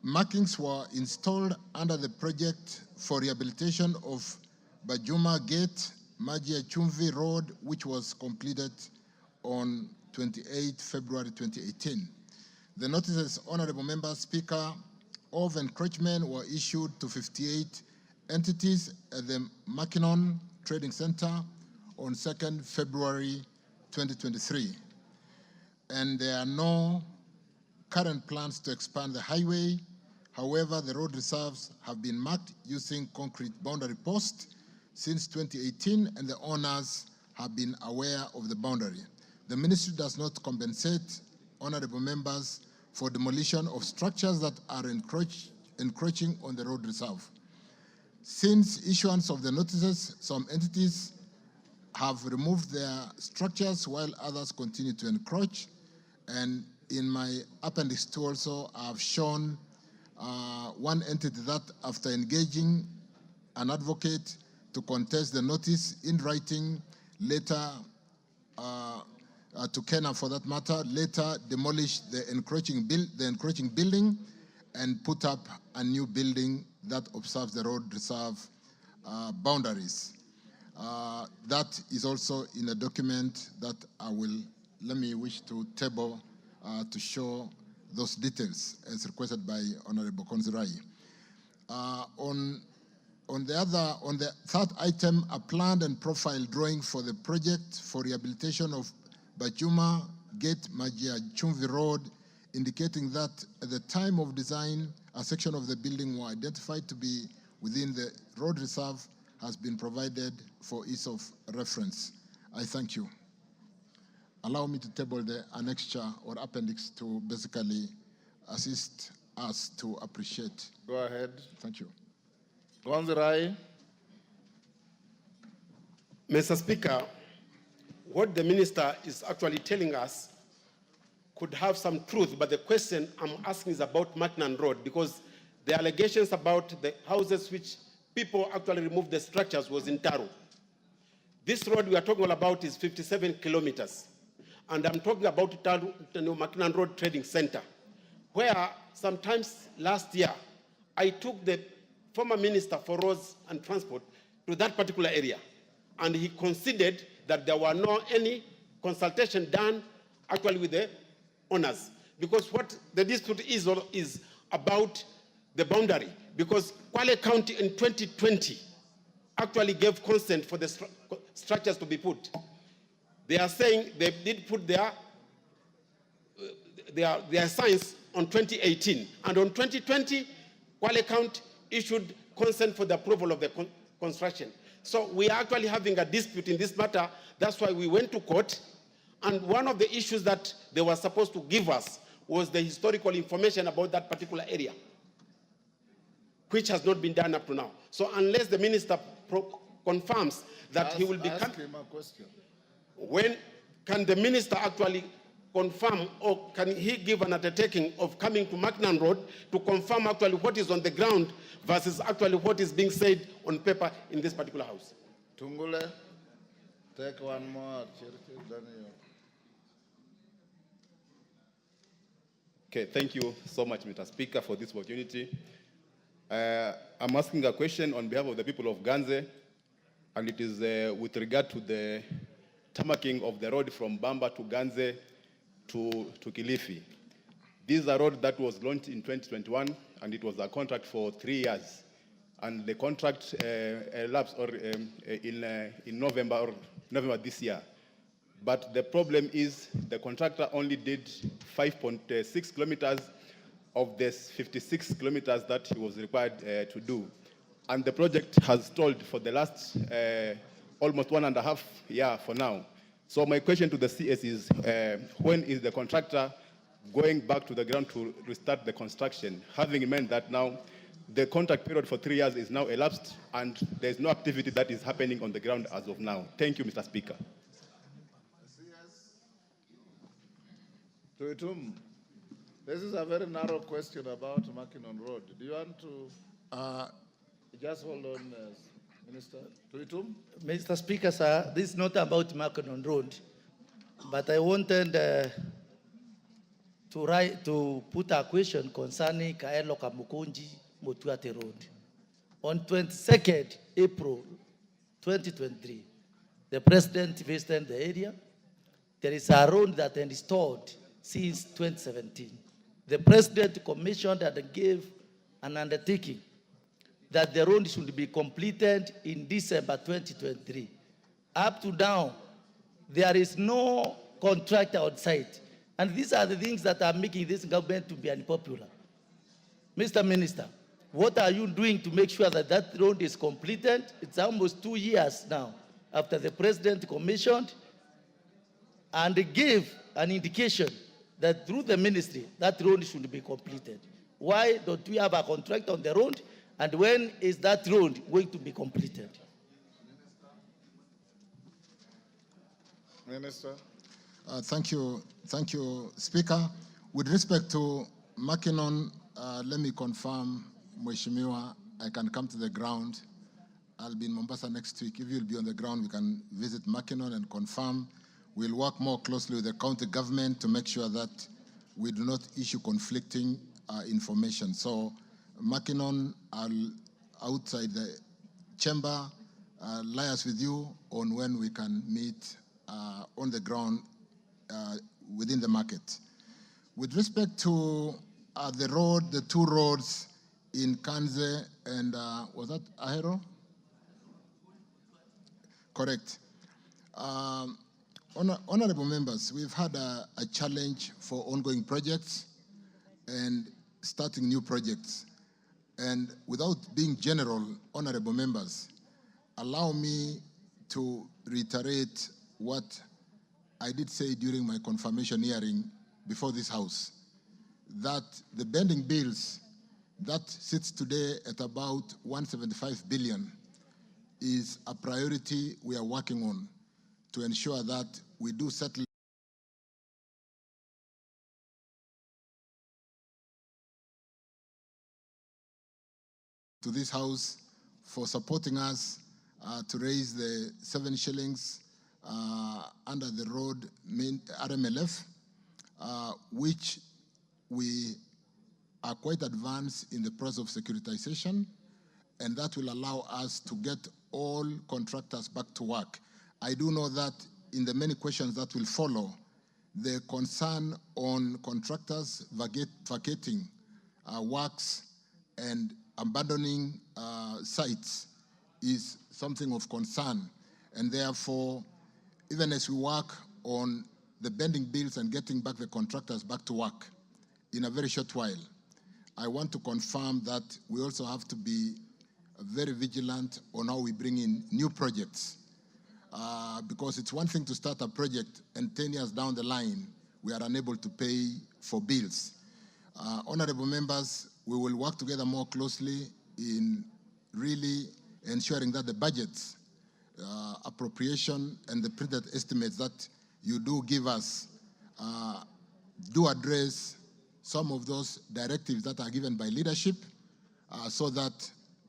markings were installed under the project for rehabilitation of Bajuma Gate, Majia Chumvi Road, which was completed on 28 February 2018. The notices, Honorable Member Speaker, of encroachment were issued to 58 entities at the Makinon Trading Center on 2nd February 2023. And there are no current plans to expand the highway. However, the road reserves have been marked using concrete boundary posts since 2018, and the owners have been aware of the boundary. The ministry does not compensate honorable members for demolition of structures that are encroaching on the road reserve. Since issuance of the notices, some entities have removed their structures while others continue to encroach. And in my appendix 2 also, I've shown one entity that, after engaging an advocate to contest the notice in writing, later to KENA for that matter, later demolished the encroaching building and put up a new building that observes the road reserve boundaries. That is also in a document that I will, wish to table to show those details as requested by Honorable Konzirai. On the third item, a planned and profile drawing for the project for rehabilitation of Bajuma Gate Majia Chumvi Road, indicating that at the time of design, a section of the building were identified to be within the road reserve has been provided for ease of reference. I thank you. allow me to table the annexure or appendix to basically assist us to appreciate. Go ahead. Thank you. Gonzirai. Mr. Speaker, what the minister is actually telling us could have some truth, but the question I'm asking is about Mnan Road, because the allegations about the houses which people actually removed the structures was in Taro. This road we are talking about is 57 kilometers. And I'm talking about Mnan Road Trading Center, where sometimes last year, I took the former Minister for Roads and Transport to that particular area. And he considered that there were no any consultation done actually with the owners. Because what the dispute is about the boundary. Because Kwale County in 2020 actually gave consent for the structures to be put. They are saying they did put their signs on 2018. And on 2020, Kwale County issued consent for the approval of the construction. So we are actually having a dispute in this matter. That's why we went to court. And one of the issues that they were supposed to give us was the historical information about that particular area, which has not been done up to now. So unless the minister confirms that he will become... Ask him a question. When can the minister actually confirm, or can he give an undertaking of coming to Mnan Road to confirm actually what is on the ground versus actually what is being said on paper in this particular house? Tungule, take one more. Okay, thank you so much, Mr. Speaker, for this opportunity. I'm asking a question on behalf of the people of Ganze, and it is with regard to the tarmacking of the road from Bamba to Ganze to Kilifi. This is a road that was launched in 2021, and it was a contract for 3 years. And the contract elapsed in November this year. But the problem is the contractor only did 5.6 kilometers of the 56 kilometers that he was required to do. And the project has stalled for the last almost 1.5 years for now. So my question to the CS is, when is the contractor going back to the ground to restart the construction, having in mind that now the contract period for 3 years is now elapsed and there's no activity that is happening on the ground as of now? Thank you, Mr. Speaker. Tuitum, this is a very narrow question about Mnan Road. Do you want to just hold on, Minister? Tuitum? Mr. Speaker, sir, this is not about Mnan Road, but I wanted to put a question concerning Kaelo Kamukunji Motuate Road. On 22nd April 2023, the President visited the area. There is a road that is installed since 2017. The President commissioned and gave an undertaking that the road should be completed in December 2023. Up to now, there is no contractor on site. And these are the things that are making this government to be unpopular. Mr. Minister, what are you doing to make sure that that road is completed? It's almost 2 years now after the President commissioned and gave an indication that through the ministry, that road should be completed. Why don't we have a contract on the road? And when is that road going to be completed? Minister. Thank you, Speaker. With respect to Mnan, let me confirm, Mheshimiwa, I can come to the ground. I'll be in Mombasa next week. If you'll be on the ground, we can visit Mnan and confirm. We'll work more closely with the county government to make sure that we do not issue conflicting information. So Mnan, I'll outside the chamber, liaise with you on when we can meet on the ground within the market. With respect to the road, the 2 roads in Kanze and was that Ahero? Correct. Honorable members, we've had a challenge for ongoing projects and starting new projects. And without being general, honorable members, allow me to reiterate what I did say during my confirmation hearing before this House that the pending bills that sits today at about 175 billion is a priority we are working on to ensure that we do settle to this House for supporting us to raise the 7 shillings under the road main RMLF, which we are quite advanced in the process of securitization, and that will allow us to get all contractors back to work. I do know that in the many questions that will follow, the concern on contractors vacating works and abandoning sites is something of concern. And therefore, even as we work on the pending bills and getting back the contractors back to work in a very short while, I want to confirm that we also have to be very vigilant on how we bring in new projects. Because it's one thing to start a project and 10 years down the line, we are unable to pay for bills. Honorable members, we will work together more closely in really ensuring that the budgets, appropriation, and the printed estimates that you do give us do address some of those directives that are given by leadership so that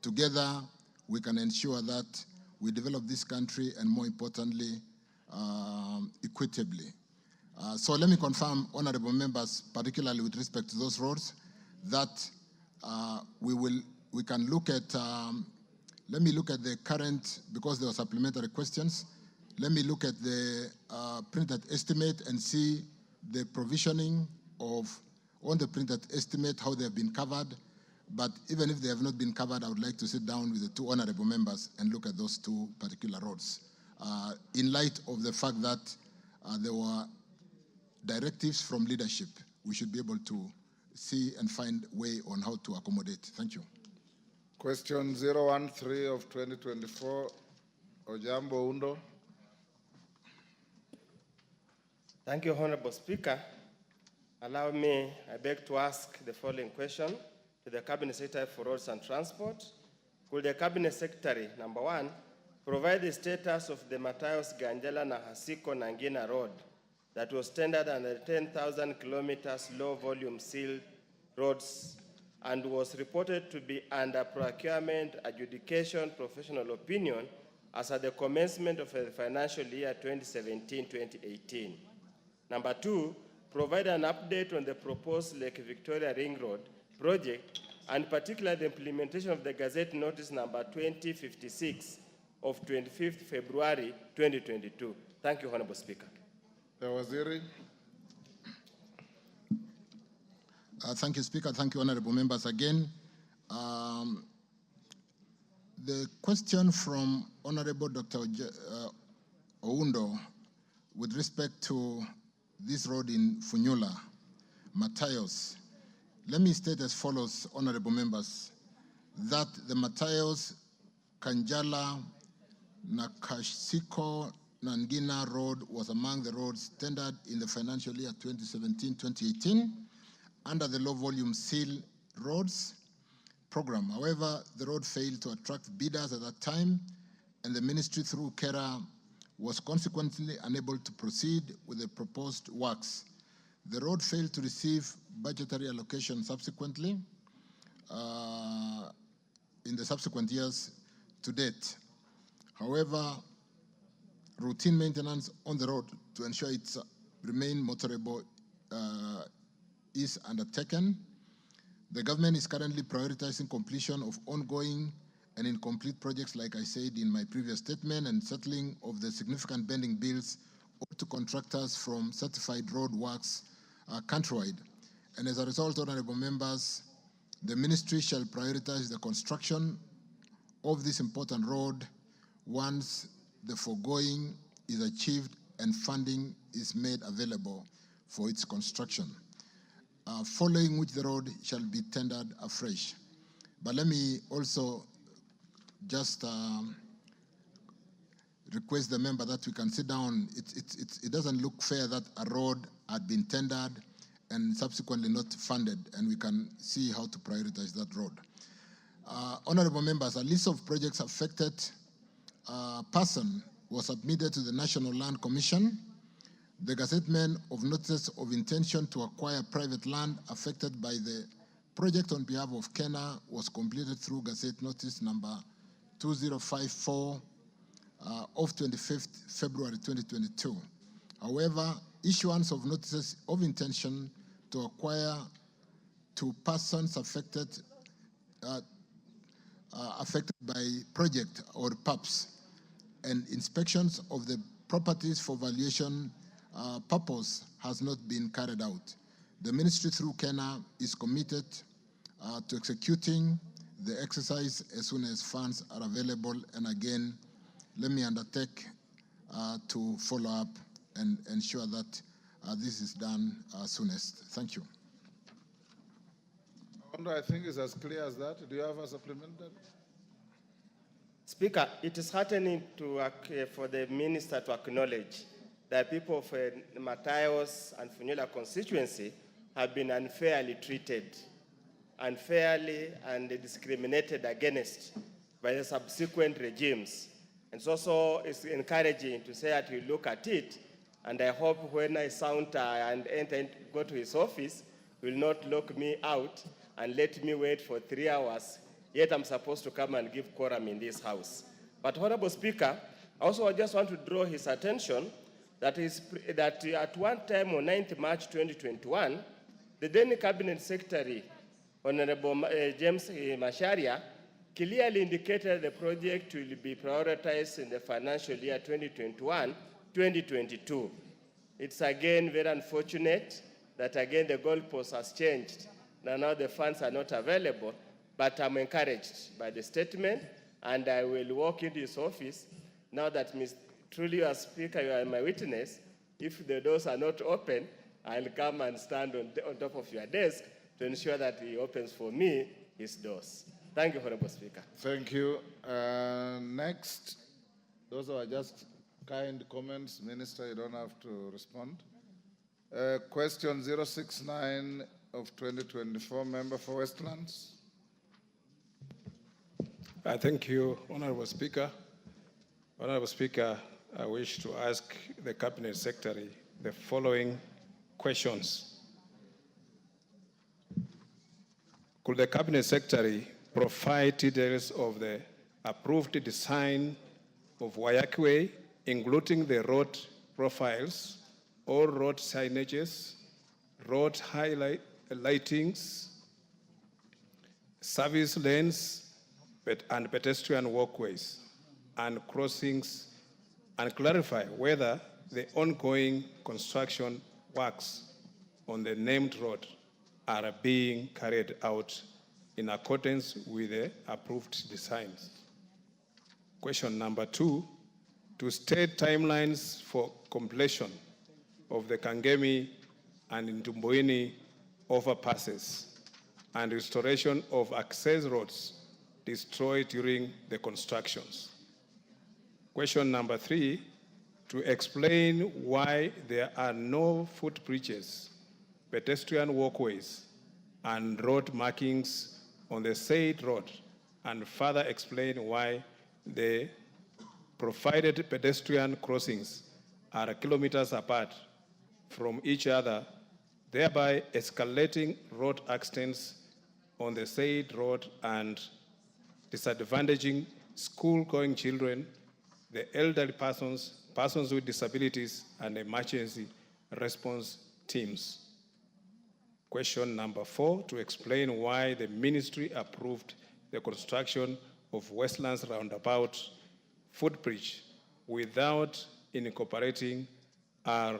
together we can ensure that we develop this country and, more importantly, equitably. So let me confirm, honorable members, particularly with respect to those roads, that we can look at, let me look at the current, because there were supplementary questions, let me look at the printed estimate and see the provisioning on the printed estimate, how they have been covered. But even if they have not been covered, I would like to sit down with the 2 honorable members and look at those 2 particular roads. In light of the fact that there were directives from leadership, we should be able to see and find a way on how to accommodate. Thank you. Question 013 of 2024, Ojambo Undo. Thank you, Honorable Speaker. Allow me, I beg to ask the following question to the Cabinet Secretary for Roads and Transport. Could the Cabinet Secretary, number 1, provide the status of the Matayos Ganjala Nahasiko Nangina Road that was tendered under 10,000 kilometers low-volume sealed roads and was reported to be under procurement, adjudication, professional opinion as at the commencement of the financial year 2017-2018. Number 2, provide an update on the proposed Lake Victoria Ring Road project, and particularly the implementation of the Gazette Notice number 2056 of 25th February 2022. Thank you, Honorable Speaker. The Waziri. Thank you, Speaker. Thank you, honorable members again. The question from Honorable Dr. Oundo with respect to this road in Funyula, Matayos. Let me state as follows, honorable members, that the Matayos, Kanjala, Nakashiko, Nangina Road was among the roads tendered in the financial year 2017-2018 under the low-volume seal roads program. However, the road failed to attract bidders at that time, and the ministry through Cara was consequently unable to proceed with the proposed works. The road failed to receive budgetary allocation subsequently in the subsequent years to date. However, routine maintenance on the road to ensure it remain motorable is undertaken. The government is currently prioritizing completion of ongoing and incomplete projects, like I said in my previous statement, and settling of the significant pending bills to contractors from certified road works countrywide. And as a result, honorable members, the ministry shall prioritize the construction of this important road once the foregoing is achieved and funding is made available for its construction, following which the road shall be tendered afresh. But let me also just request the member that we can sit down. It doesn't look fair that a road had been tendered and subsequently not funded, and we can see how to prioritize that road. Honorable members, a list of projects affected person was submitted to the National Land Commission. The gazettement of notices of intention to acquire private land affected by the project on behalf of Kenya was completed through Gazette Notice number 2054 of 25th February 2022. However, issuance of notices of intention to acquire to persons affected by project or PUPs and inspections of the properties for valuation purpose has not been carried out. The ministry through Kenya is committed to executing the exercise as soon as funds are available. And again, let me undertake to follow up and ensure that this is done soonest. Thank you. I think it's as clear as that. Do you have a supplementary? Speaker, it is heartening for the minister to acknowledge that people of Matayos and Funyula constituency have been unfairly treated, unfairly and discriminated against by the subsequent regimes. And so it's encouraging to say that you look at it, and I hope when I saunter and go to his office, he will not lock me out and let me wait for 3 hours, yet I'm supposed to come and give quorum in this house. But Honorable Speaker, also I just want to draw his attention that at one time on 9th March 2021, the then Cabinet Secretary, Honorable James Macharia, clearly indicated the project will be prioritized in the financial year 2021-2022. It's again very unfortunate that again the goalpost has changed. Now the funds are not available, but I'm encouraged by the statement, and I will walk into his office now that truly, as Speaker, you are my witness. If the doors are not open, I'll come and stand on top of your desk to ensure that he opens for me his doors. Thank you, Honorable Speaker. Thank you. Next, those are just kind comments. Minister, you don't have to respond. Question 069 of 2024, member for Westlands. Thank you, Honorable Speaker. Honorable Speaker, I wish to ask the Cabinet Secretary the following questions. Could the Cabinet Secretary provide details of the approved design of Wayakwe, including the road profiles, all road signages, road lightings, service lanes, and pedestrian walkways and crossings, and clarify whether the ongoing construction works on the named road are being carried out in accordance with the approved designs. Question number 2, to state timelines for completion of the Kangemi and Ntumbuini overpasses and restoration of access roads destroyed during the constructions. Question number 3, to explain why there are no footbridges, pedestrian walkways, and road markings on the said road, and further explain why the provided pedestrian crossings are kilometers apart from each other, thereby escalating road accidents on the said road and disadvantaging school-going children, the elderly persons, persons with disabilities, and emergency response teams. Question number 4, to explain why the ministry approved the construction of Westlands roundabout footbridge without incorporating a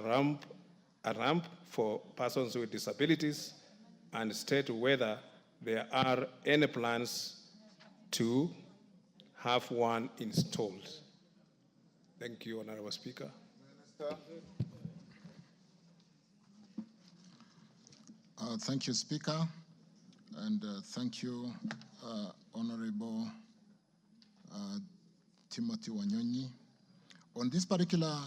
ramp for persons with disabilities, and state whether there are any plans to have one installed. Thank you, Honorable Speaker. Minister. Thank you, Speaker, and thank you, Honorable Timothy Wanyonyi. On this particular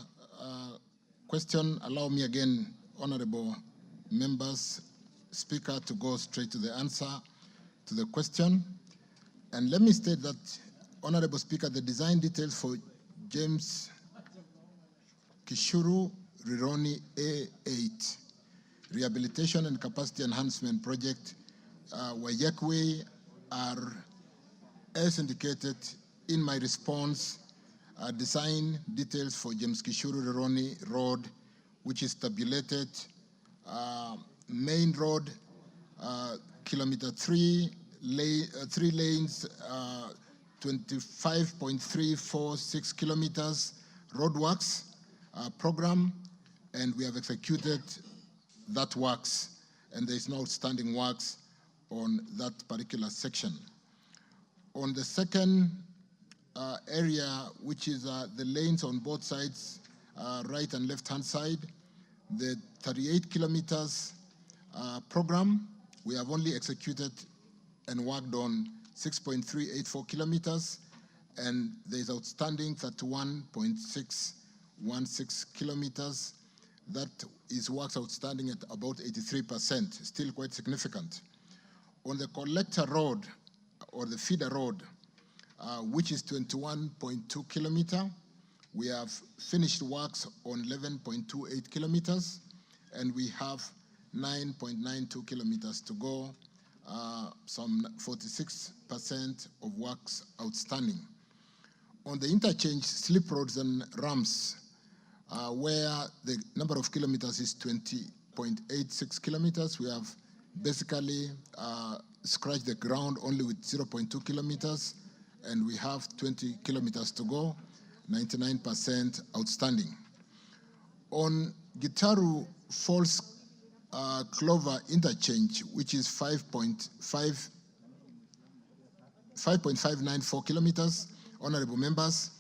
question, allow me again, honorable members, Speaker, to go straight to the answer to the question. And let me state that, Honorable Speaker, the design details for James Kishuru Rironi A8 Rehabilitation and Capacity Enhancement Project, Wayekwe, are, as indicated in my response, design details for James Kishuru Rironi Road, which is tabulated main road, kilometer 3 lanes, 25.346 kilometers roadworks program, and we have executed that works, and there is no outstanding works on that particular section. On the second area, which is the lanes on both sides, right and left-hand side, the 38 kilometers program, we have only executed and worked on 6.384 kilometers, and there is outstanding 31.616 kilometers. That is works outstanding at about 83%, still quite significant. On the collector road, or the feeder road, which is 21.2 kilometer, we have finished works on 11.28 kilometers, and we have 9.92 kilometers to go, some 46% of works outstanding. On the interchange, slip roads and ramps, where the number of kilometers is 20.86 kilometers, we have basically scratched the ground only with 0.2 kilometers, and we have 20 kilometers to go, 99% outstanding. On Gitaru Falls Clover interchange, which is 5.594 kilometers, honorable members,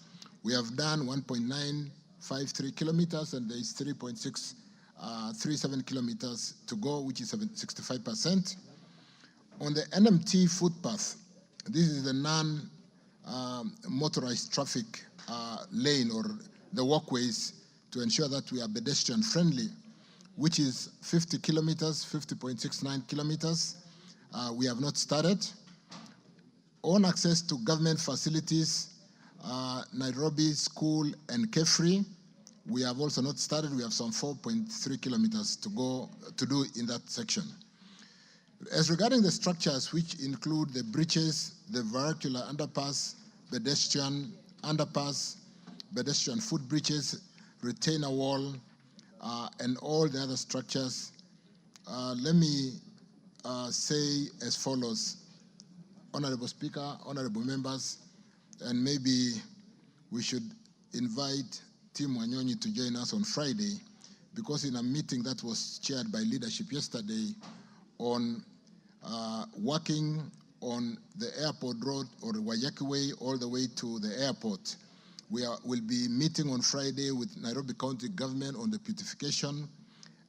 we have done 1.953 kilometers, and there is 3.637 kilometers to go, which is 65%. On the NMT footpath, this is the non-motorized traffic lane, or the walkways, to ensure that we are pedestrian friendly, which is 50 kilometers, 50.69 kilometers. We have not started. On access to government facilities, Nairobi School and Kefri, we have also not started. We have some 4.3 kilometers to go to do in that section. As regarding the structures, which include the bridges, the vernacular underpass, pedestrian underpass, pedestrian footbridges, retainer wall, and all the other structures, let me say as follows. Honorable Speaker, honorable members, and maybe we should invite Tim Wanyonyi to join us on Friday, because in a meeting that was chaired by leadership yesterday on working on the airport road, or Wayaki Way, all the way to the airport, will be meeting on Friday with Nairobi County government on the beautification,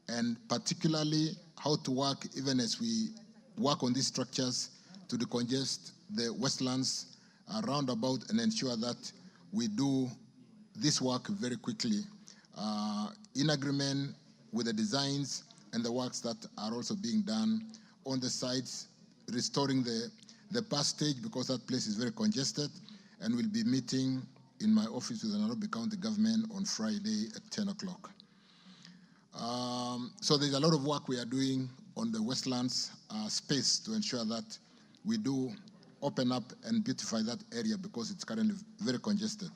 and particularly how to work, even as we work on these structures, to decongest the Westlands roundabout and ensure that we do this work very quickly, in agreement with the designs and the works that are also being done on the sites, restoring the bus stage, because that place is very congested, and we'll be meeting in my office with the Nairobi County government on Friday at 10 o'clock. So there's a lot of work we are doing on the Westlands space to ensure that we do open up and beautify that area, because it's currently very congested.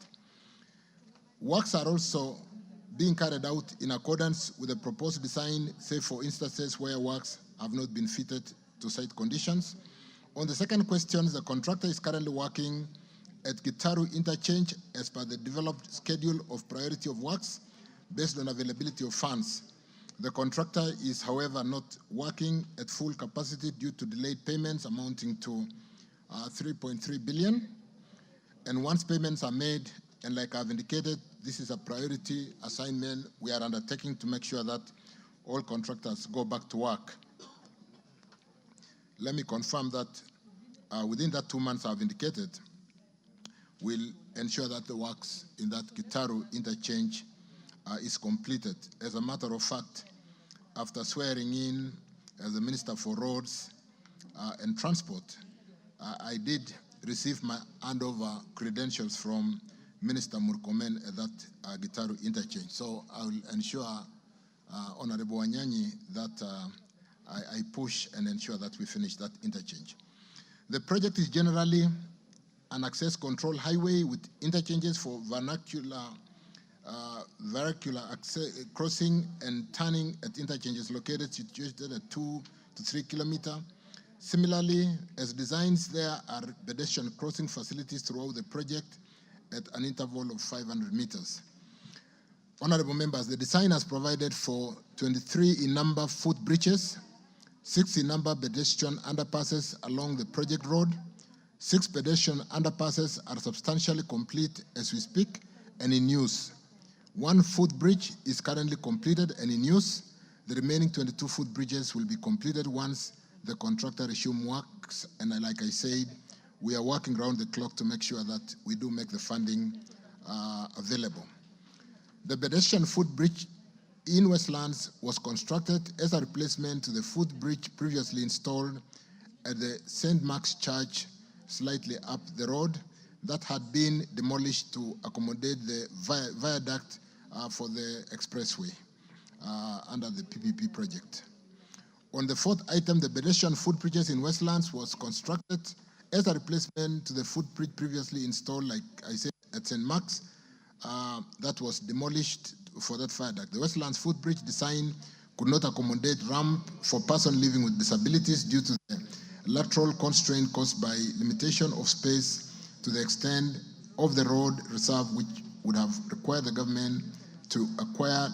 Works are also being carried out in accordance with the proposed design, save for instances where works have not been fitted to site conditions. On the second question, the contractor is currently working at Gitaru Interchange as per the developed schedule of priority of works based on availability of funds. The contractor is, however, not working at full capacity due to delayed payments amounting to 3.3 billion. And once payments are made, and like I've indicated, this is a priority assignment we are undertaking to make sure that all contractors go back to work. Let me confirm that within that 2 months I've indicated, we'll ensure that the works in that Gitaru interchange is completed. As a matter of fact, after swearing in as the Minister for Roads and Transport, I did receive my handover credentials from Minister Murkomen at that Gitaru interchange. So I will ensure, Honorable Wanyanyi, that I push and ensure that we finish that interchange. The project is generally an access control highway with interchanges for vernacular access, crossing and turning at interchanges located situated at 2 to 3 kilometers. Similarly, as designs, there are pedestrian crossing facilities throughout the project at an interval of 500 meters. Honorable members, the design has provided for 23 in number footbridges, 6 in number pedestrian underpasses along the project road. 6 pedestrian underpasses are substantially complete as we speak and in use. 1 footbridge is currently completed and in use. The remaining 22 footbridges will be completed once the contractor resumes works. And like I said, we are working around the clock to make sure that we do make the funding available. The pedestrian footbridge in Westlands was constructed as a replacement to the footbridge previously installed at the St. Mark's Church slightly up the road that had been demolished to accommodate the viaduct for the expressway under the PPP project. On the 4th item, the pedestrian footbridges in Westlands was constructed as a replacement to the footbridge previously installed, like I said, at St. Mark's, that was demolished for that viaduct. The Westlands footbridge design could not accommodate ramp for persons living with disabilities due to the lateral constraint caused by limitation of space to the extent of the road reserve, which would have required the government to acquire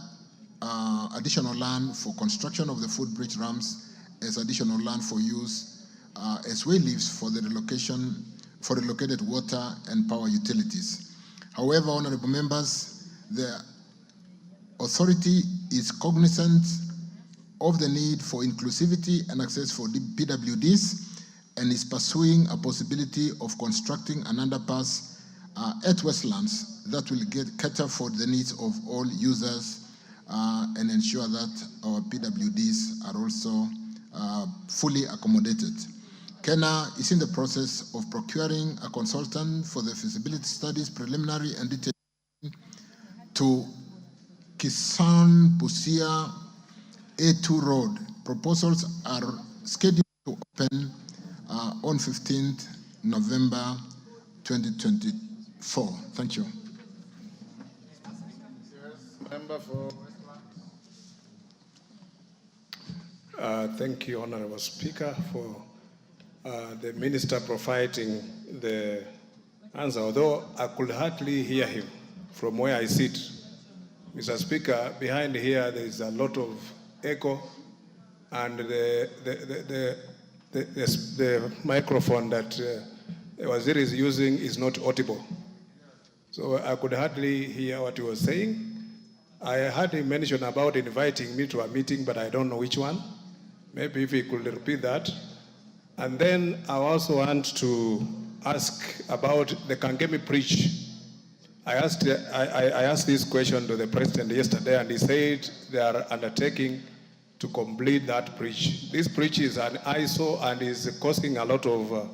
additional land for construction of the footbridge ramps as additional land for use as way leaves for the relocation for relocated water and power utilities. However, honorable members, the authority is cognizant of the need for inclusivity and access for PWDs and is pursuing a possibility of constructing an underpass at Westlands that will cater for the needs of all users and ensure that our PWDs are also fully accommodated. Kenya is in the process of procuring a consultant for the feasibility studies, preliminary and detailed to Kisan Busia A2 Road. Proposals are scheduled to open on 15th November 2024. Thank you. Member for Thank you, Honorable Speaker, for the Minister providing the answer, although I could hardly hear him from where I sit. Mr. Speaker, behind here there is a lot of echo, and the microphone that Waziri is using is not audible. So I could hardly hear what he was saying. I heard him mention about inviting me to a meeting, but I don't know which one. Maybe if he could repeat that. And then I also want to ask about the Kangemi Bridge. I asked this question to the President yesterday, and he said they are undertaking to complete that bridge. This bridge is an ISO and is causing a lot of,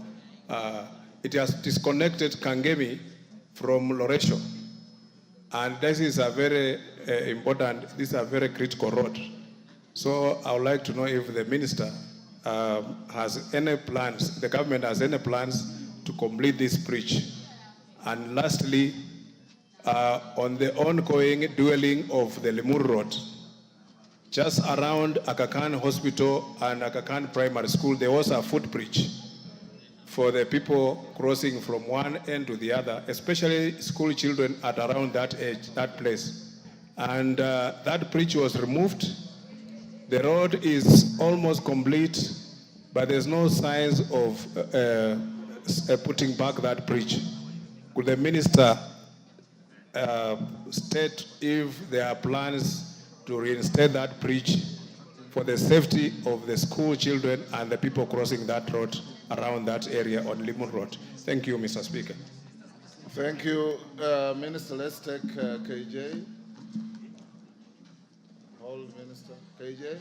it has disconnected Kangemi from Loresho. And this is a very important, this is a very critical road. So I would like to know if the Minister has any plans, the government has any plans to complete this bridge. And lastly, on the ongoing dwelling of the Lemur Road, just around Aga Khan Hospital and Aga Khan Primary School, there was a footbridge for the people crossing from one end to the other, especially school children at around that age, that place. And that bridge was removed. The road is almost complete, but there's no signs of putting back that bridge. Could the Minister state if there are plans to reinstate that bridge for the safety of the school children and the people crossing that road around that area on Lemur Road? Thank you, Mr. Speaker. Thank you. Minister, let's take KJ. Hold, Minister. KJ.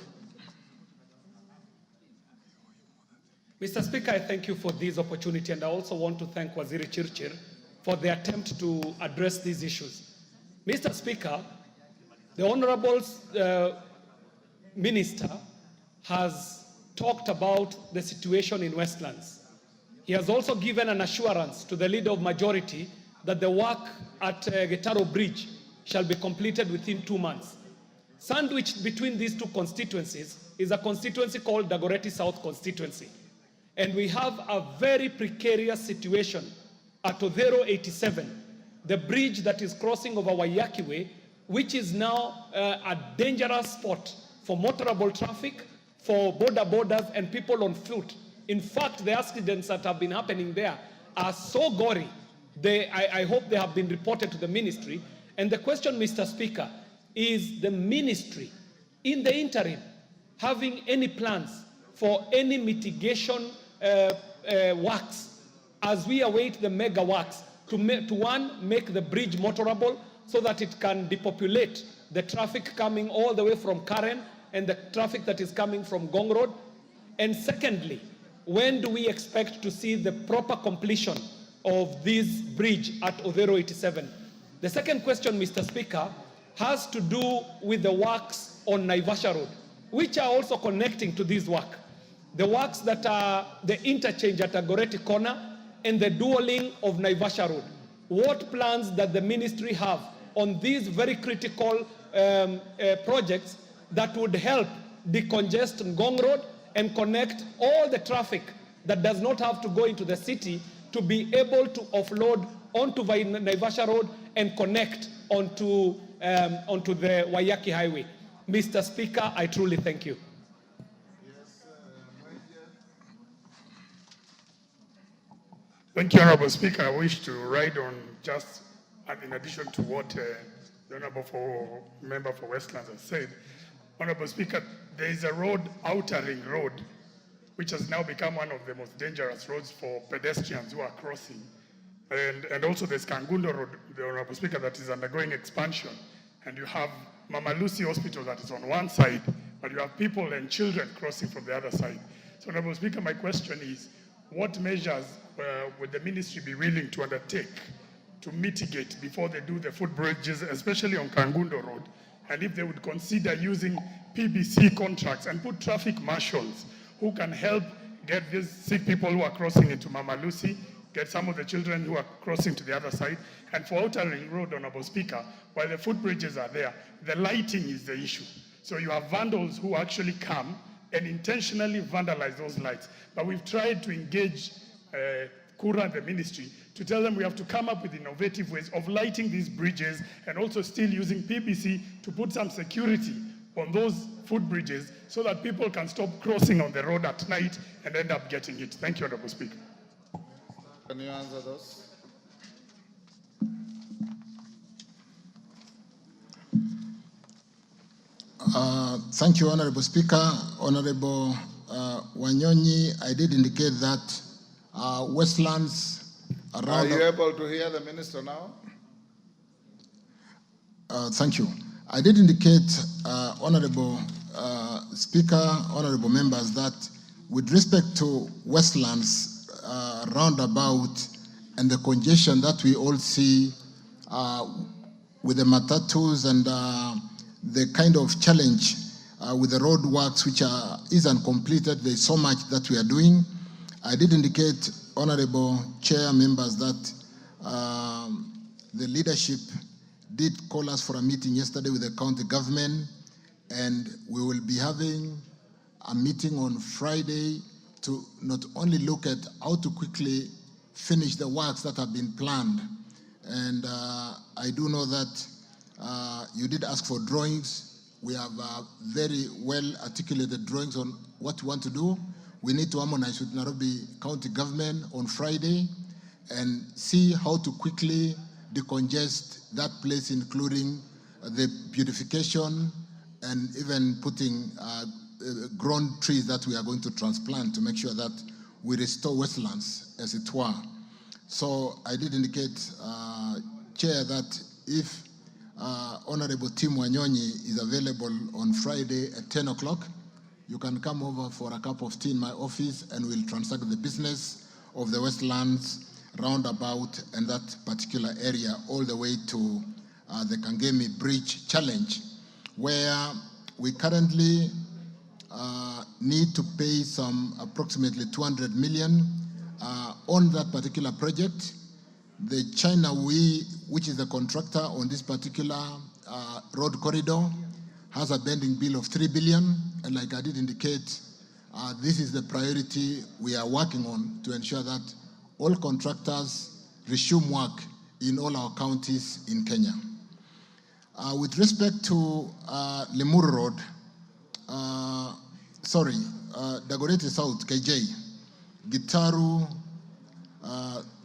Mr. Speaker, I thank you for this opportunity, and I also want to thank Waziri Chirchir for the attempt to address these issues. Mr. Speaker, the Honorable Minister has talked about the situation in Westlands. He has also given an assurance to the Leader of Majority that the work at Getaro Bridge shall be completed within 2 months. Sandwiched between these two constituencies is a constituency called Dagoretti South constituency. And we have a very precarious situation at Odero 87, the bridge that is crossing over Waiyaki Way, which is now a dangerous spot for motorable traffic, for borders and people on foot. In fact, the accidents that have been happening there are so gory. I hope they have been reported to the ministry. And the question, Mr. Speaker, is the ministry in the interim having any plans for any mitigation works as we await the mega works to one, make the bridge motorable so that it can depopulate the traffic coming all the way from Karen and the traffic that is coming from Gong Road? And secondly, when do we expect to see the proper completion of this bridge at Odero 87? The second question, Mr. Speaker, has to do with the works on Naivasha Road, which are also connecting to this work. The works that are the interchange at Agoreti Corner and the dualing of Naivasha Road. What plans does the ministry have on these very critical projects that would help decongest Ngong Road and connect all the traffic that does not have to go into the city to be able to offload onto Naivasha Road and connect onto the Waiyaki Highway? Mr. Speaker, I truly thank you. Thank you, Honorable Speaker. I wish to write on just, in addition to what the Honorable Member for Westlands has said. Honorable Speaker, there is a road, Outer Ring Road, which has now become one of the most dangerous roads for pedestrians who are crossing. And also there's Kangundo Road, the Honorable Speaker, that is undergoing expansion. And you have Mama Lucy Hospital that is on one side, but you have people and children crossing from the other side. So, Honorable Speaker, my question is, what measures would the ministry be willing to undertake to mitigate before they do the footbridges, especially on Kangundo Road? And if they would consider using PBC contracts and put traffic marshals who can help get these sick people who are crossing into Mama Lucy, get some of the children who are crossing to the other side. And for Outer Ring Road, Honorable Speaker, while the footbridges are there, the lighting is the issue. So you have vandals who actually come and intentionally vandalize those lights. But we've tried to engage Kura and the ministry to tell them we have to come up with innovative ways of lighting these bridges and also still using PBC to put some security on those footbridges so that people can stop crossing on the road at night and end up getting hit. Thank you, Honorable Speaker. Can you answer those? Thank you, Honorable Speaker. Honorable Wanyonyi, I did indicate that Westlands around... Are you able to hear the minister now? Thank you. I did indicate, Honorable Speaker, Honorable members, that with respect to Westlands roundabout and the congestion that we all see with the matatus and the kind of challenge with the road works which is uncompleted, there's so much that we are doing. I did indicate, Honorable Chair members, that the leadership did call us for a meeting yesterday with the county government, and we will be having a meeting on Friday to not only look at how to quickly finish the works that have been planned. And I do know that you did ask for drawings. We have very well articulated drawings on what we want to do. We need to harmonize with Nairobi County government on Friday and see how to quickly decongest that place, including the beautification and even putting grown trees that we are going to transplant to make sure that we restore Westlands, as it were. So I did indicate, Chair, that if Honorable Tim Wanyonyi is available on Friday at 10 o'clock, you can come over for a cup of tea in my office and we'll transact the business of the Westlands roundabout and that particular area all the way to the Kangemi Bridge challenge, where we currently need to pay some approximately 200 million on that particular project. The China which is the contractor on this particular road corridor, has a pending bill of 3 billion. And like I did indicate, this is the priority we are working on to ensure that all contractors resume work in all our counties in Kenya. With respect to Limuru Road, Dagoretti South, KJ, Gitaru,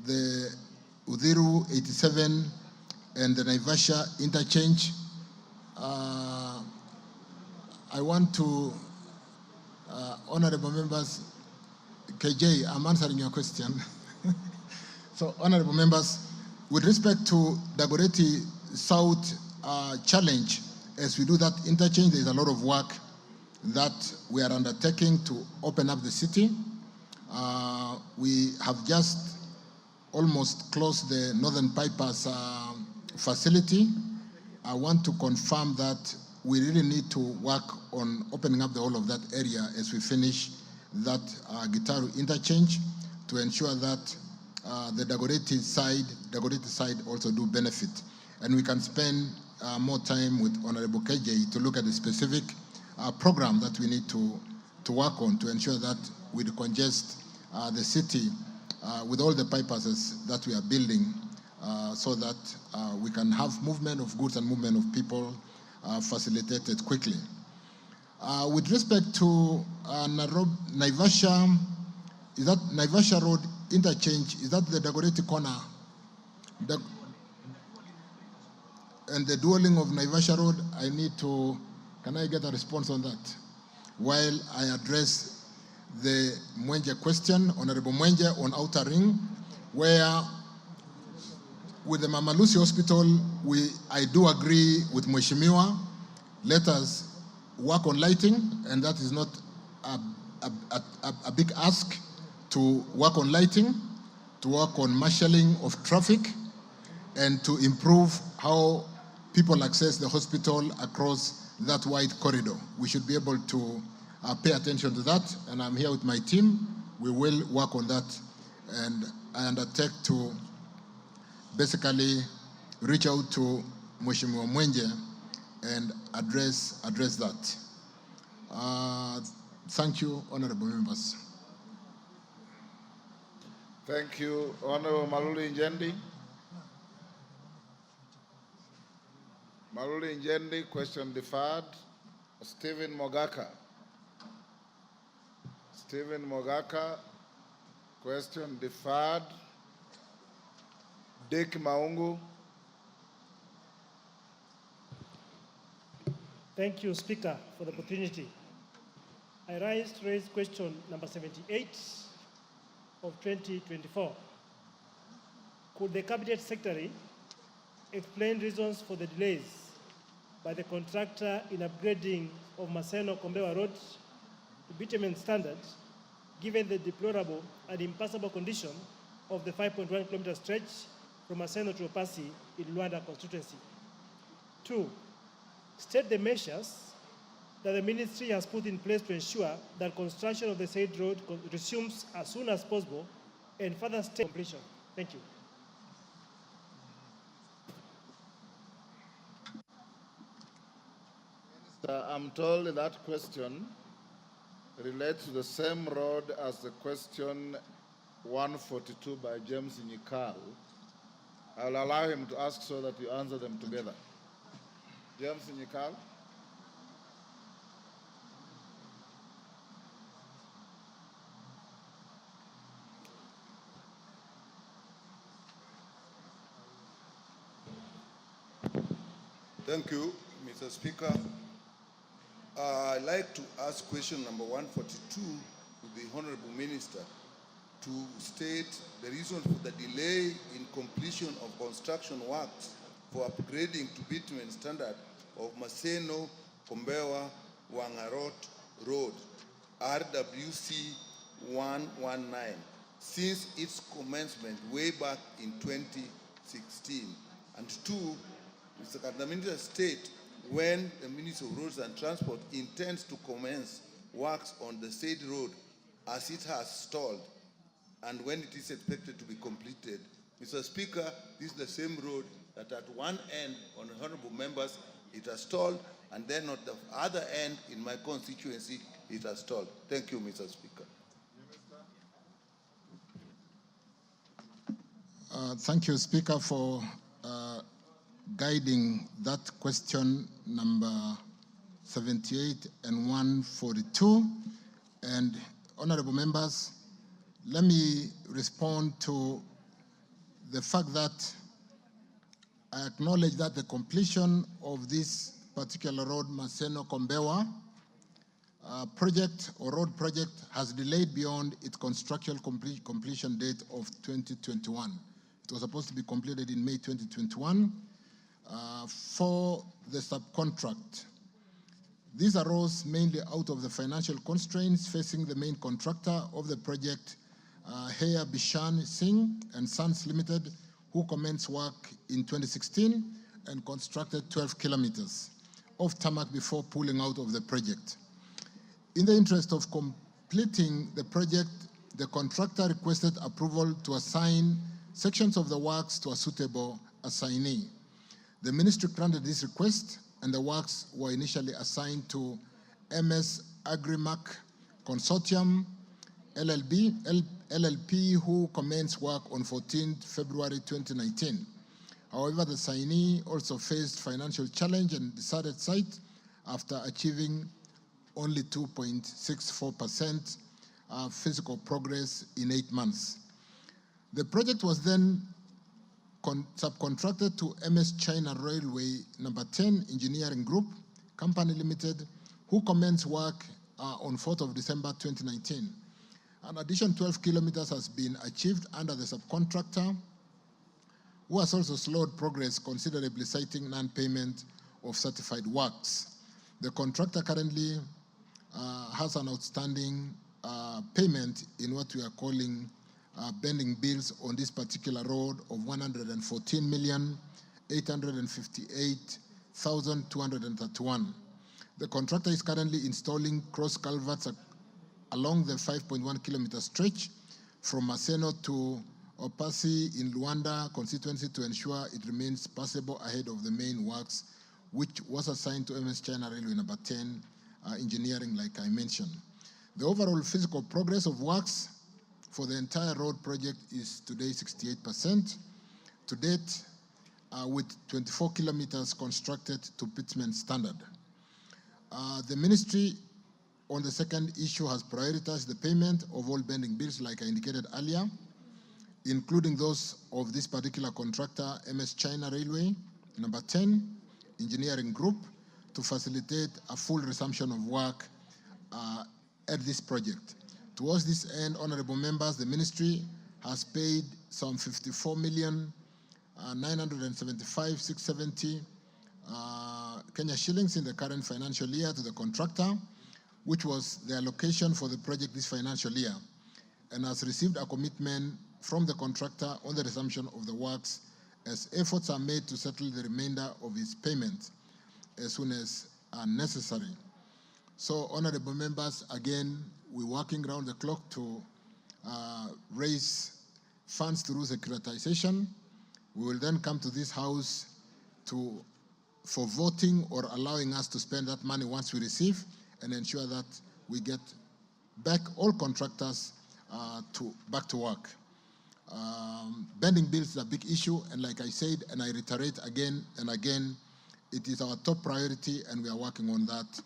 the Udhiru 87, and the Naivasha interchange. I want to, honorable members, KJ, I'm answering your question. So, honorable members, with respect to Dagoretti South challenge, as we do that interchange, there's a lot of work that we are undertaking to open up the city. We have just almost closed the Northern Pipers facility. I want to confirm that we really need to work on opening up the whole of that area as we finish that Gitaru interchange to ensure that the Dagoretti side also do benefit. And we can spend more time with Honorable KJ to look at the specific program that we need to work on to ensure that we decongest the city with all the bypasses that we are building so that we can have movement of goods and movement of people facilitated quickly. With respect to Naivasha, is that Naivasha Road interchange, is that the Dagoretti corner? And the dueling of Naivasha Road, I need to, can I get a response on that? While I address the Mwenje question, Honorable Mwenje on Outer Ring, where with the Mama Lucy Hospital, I do agree with Mheshimiwa. Let us work on lighting, and that is not a big ask to work on lighting, to work on marshalling of traffic, and to improve how people access the hospital across that wide corridor. We should be able to pay attention to that, and I'm here with my team. We will work on that, and I undertake to basically reach out to Mheshimiwa Mwenje and address that. Thank you, honorable members. Thank you, Honorable Maluli Njendi. Maluli Njendi, question deferred. Stephen Mogaka. Stephen Mogaka, question deferred. Dick Maungu. Thank you, Speaker, for the opportunity. I raise question number 78 of 2024. Could the Cabinet Secretary explain reasons for the delays by the contractor in upgrading of Maseno-Coma Road to bitumen standards, given the deplorable and impassable condition of the 5.1-kilometer stretch from Maseno to Opasi in Luanda constituency? 2, state the measures that the ministry has put in place to ensure that construction of the said road resumes as soon as possible and further state completion. Thank you. I'm told that question relates to the same road as the question 142 by James Nyikal. I'll allow him to ask so that you answer them together. James Nyikal. Thank you, Mr. Speaker. I'd like to ask question number 142 to the Honorable Minister. to state the reason for the delay in completion of construction works for upgrading to bitumen standard of Maseno-Coma Road, RWC 119, since its commencement way back in 2016. And two, Mr. Kandamini state when the Ministry of Roads and Transport intends to commence works on the said road as it has stalled and when it is expected to be completed. Mr. Speaker, this is the same road that at one end, on honorable members, it has stalled, and then at the other end, in my constituency, it has stalled. Thank you, Mr. Speaker. Thank you, Speaker, for guiding that question number 78 and 142. And honorable members, let me respond to the fact that I acknowledge that the completion of this particular road, Maseno-Coma project or road project, has delayed beyond its construction completion date of 2021. It was supposed to be completed in May 2021 for the subcontract. This arose mainly out of the financial constraints facing the main contractor of the project, Heya Bishan Singh and Sons Limited, who commenced work in 2016 and constructed 12 kilometers of tarmac before pulling out of the project. In the interest of completing the project, the contractor requested approval to assign sections of the works to a suitable assignee. The ministry granted this request, and the works were initially assigned to MS Agrimac Consortium LLP, who commenced work on 14th February 2019. However, the assignee also faced financial challenge and decided site after achieving only 2.64% physical progress in 8 months. The project was then subcontracted to MS China Railway Number 10 Engineering Group Company Limited, who commenced work on 4th of December 2019. An additional 12 kilometers has been achieved under the subcontractor, who has also slowed progress considerably, citing non-payment of certified works. The contractor currently has an outstanding payment in what we are calling pending bills on this particular road of 114,858,231. The contractor is currently installing cross culverts along the 5.1 kilometer stretch from Maseno to Opasi in Luanda constituency to ensure it remains passable ahead of the main works, which was assigned to MS China Railway Number 10 Engineering, like I mentioned. The overall physical progress of works for the entire road project is today 68%. To date, with 24 kilometers constructed to bitumen standard. The ministry on the second issue has prioritized the payment of all pending bills, like I indicated earlier, including those of this particular contractor, MS China Railway Number 10 Engineering Group, to facilitate a full resumption of work at this project. Towards this end, honorable members, the ministry has paid some 54,975,670 Kenya shillings in the current financial year to the contractor, which was the allocation for the project this financial year, and has received a commitment from the contractor on the resumption of the works as efforts are made to settle the remainder of his payment as soon as necessary. So, honorable members, again, we're working around the clock to raise funds through securitization. We will then come to this House for voting or allowing us to spend that money once we receive, and ensure that we get back all contractors back to work. Pending bills is a big issue, and like I said, and I reiterate again and again, it is our top priority, and we are working on that.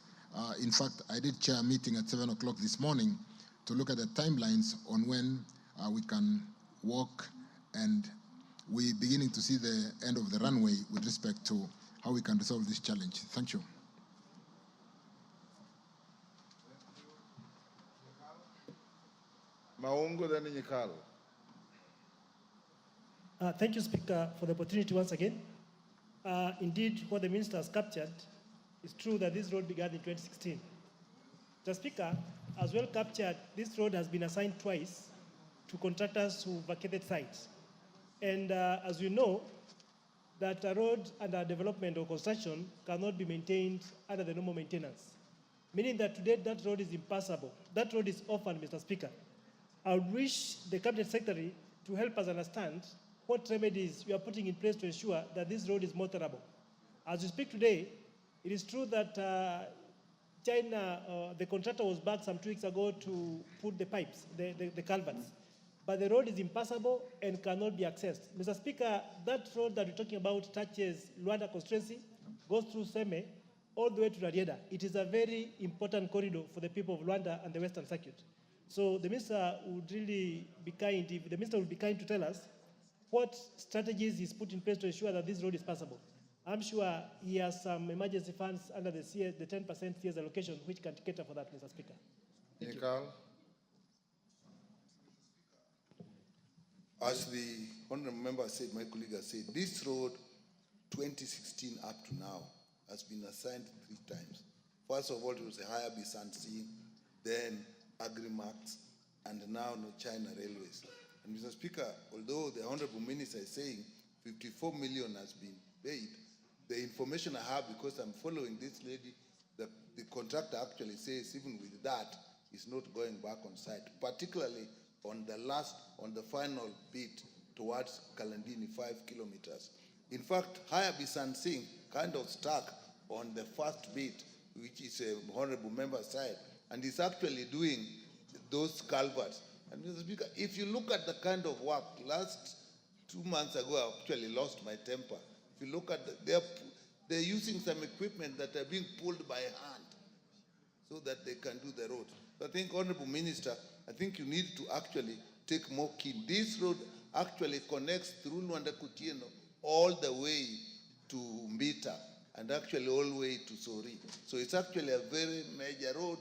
In fact, I did chair a meeting at 7 o'clock this morning to look at the timelines on when we can walk, and we're beginning to see the end of the runway with respect to how we can resolve this challenge. Thank you. Maungo, then Nyikal. Thank you, Speaker, for the opportunity once again. Indeed, what the Minister has captured is true that this road began in 2016. The Speaker has well captured this road has been assigned twice to contractors who vacated sites. And as you know, that a road under development or construction cannot be maintained under the normal maintenance, meaning that today that road is impassable. That road is orphaned, Mr. Speaker. I would wish the Cabinet Secretary to help us understand what remedies we are putting in place to ensure that this road is motorable. As we speak today, it is true that China, the contractor was back some 2 weeks ago to put the pipes, the culverts. But the road is impassable and cannot be accessed. Mr. Speaker, that road that we're talking about touches Luanda constituency, goes through Seme, all the way to Rarieda. It is a very important corridor for the people of Luanda and the Western Circuit. So the Minister would really be kind, if the Minister would be kind to tell us what strategies he's put in place to ensure that this road is passable. I'm sure he has some emergency funds under the 10% CS allocation, which can cater for that, Mr. Speaker. Thank you. As the honorable member said, my colleague has said, this road, 2016 up to now, has been assigned 3 times. First of all, it was a higher Bisansi, then Agrimax, and now China Railways. And Mr. Speaker, although the honorable minister is saying 54 million has been paid, the information I have, because I'm following this lady, the contractor actually says even with that, it's not going back on site, particularly on the final bit towards Kalandini, 5 kilometers. In fact, Hayabi Singh kind of stuck on the first bit, which is a honorable member side, and is actually doing those culverts. And Mr. Speaker, if you look at the kind of work, last 2 months ago, I actually lost my temper. If you look at they're using some equipment that are being pulled by hand so that they can do the road. So I think, Honorable Minister, I think you need to actually take more keen. This road actually connects through Luanda Kutieno all the way to Mbita and actually all the way to Sori. So it's actually a very major road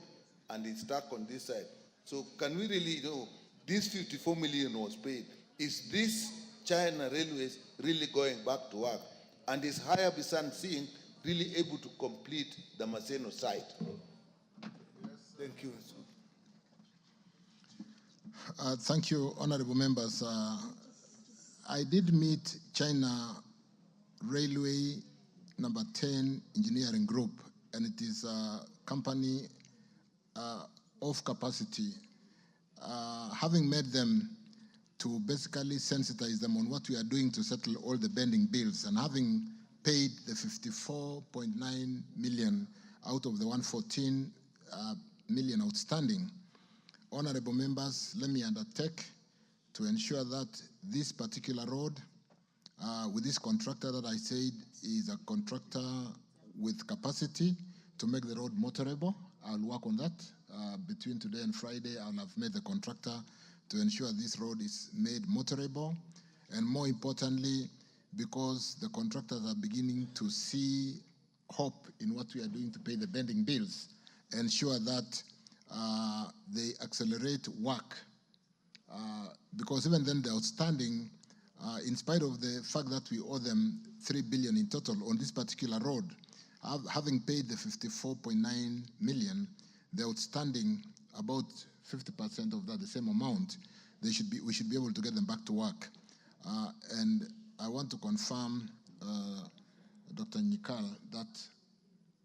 and it's stuck on this side. So can we really know, this 54 million was paid. Is this China Railways really going back to work? And is Hayabi Singh really able to complete the Maseno site? Yes. Thank you. Thank you, honorable members. I did meet China Railway number 10 Engineering Group, and it is a company of capacity. Having met them to basically sensitize them on what we are doing to settle all the pending bills, and having paid the 54.9 million out of the 114 million outstanding, honorable members, let me undertake to ensure that this particular road, with this contractor that I said is a contractor with capacity to make the road motorable. I'll work on that. Between today and Friday, I'll have made the contractor to ensure this road is made motorable. And more importantly, because the contractors are beginning to see hope in what we are doing to pay the pending bills, ensure that they accelerate work. Because even then, the outstanding, in spite of the fact that we owe them 3 billion in total on this particular road, having paid the 54.9 million, the outstanding, about 50% of that, the same amount, we should be able to get them back to work. And I want to confirm, Dr. Nikal, that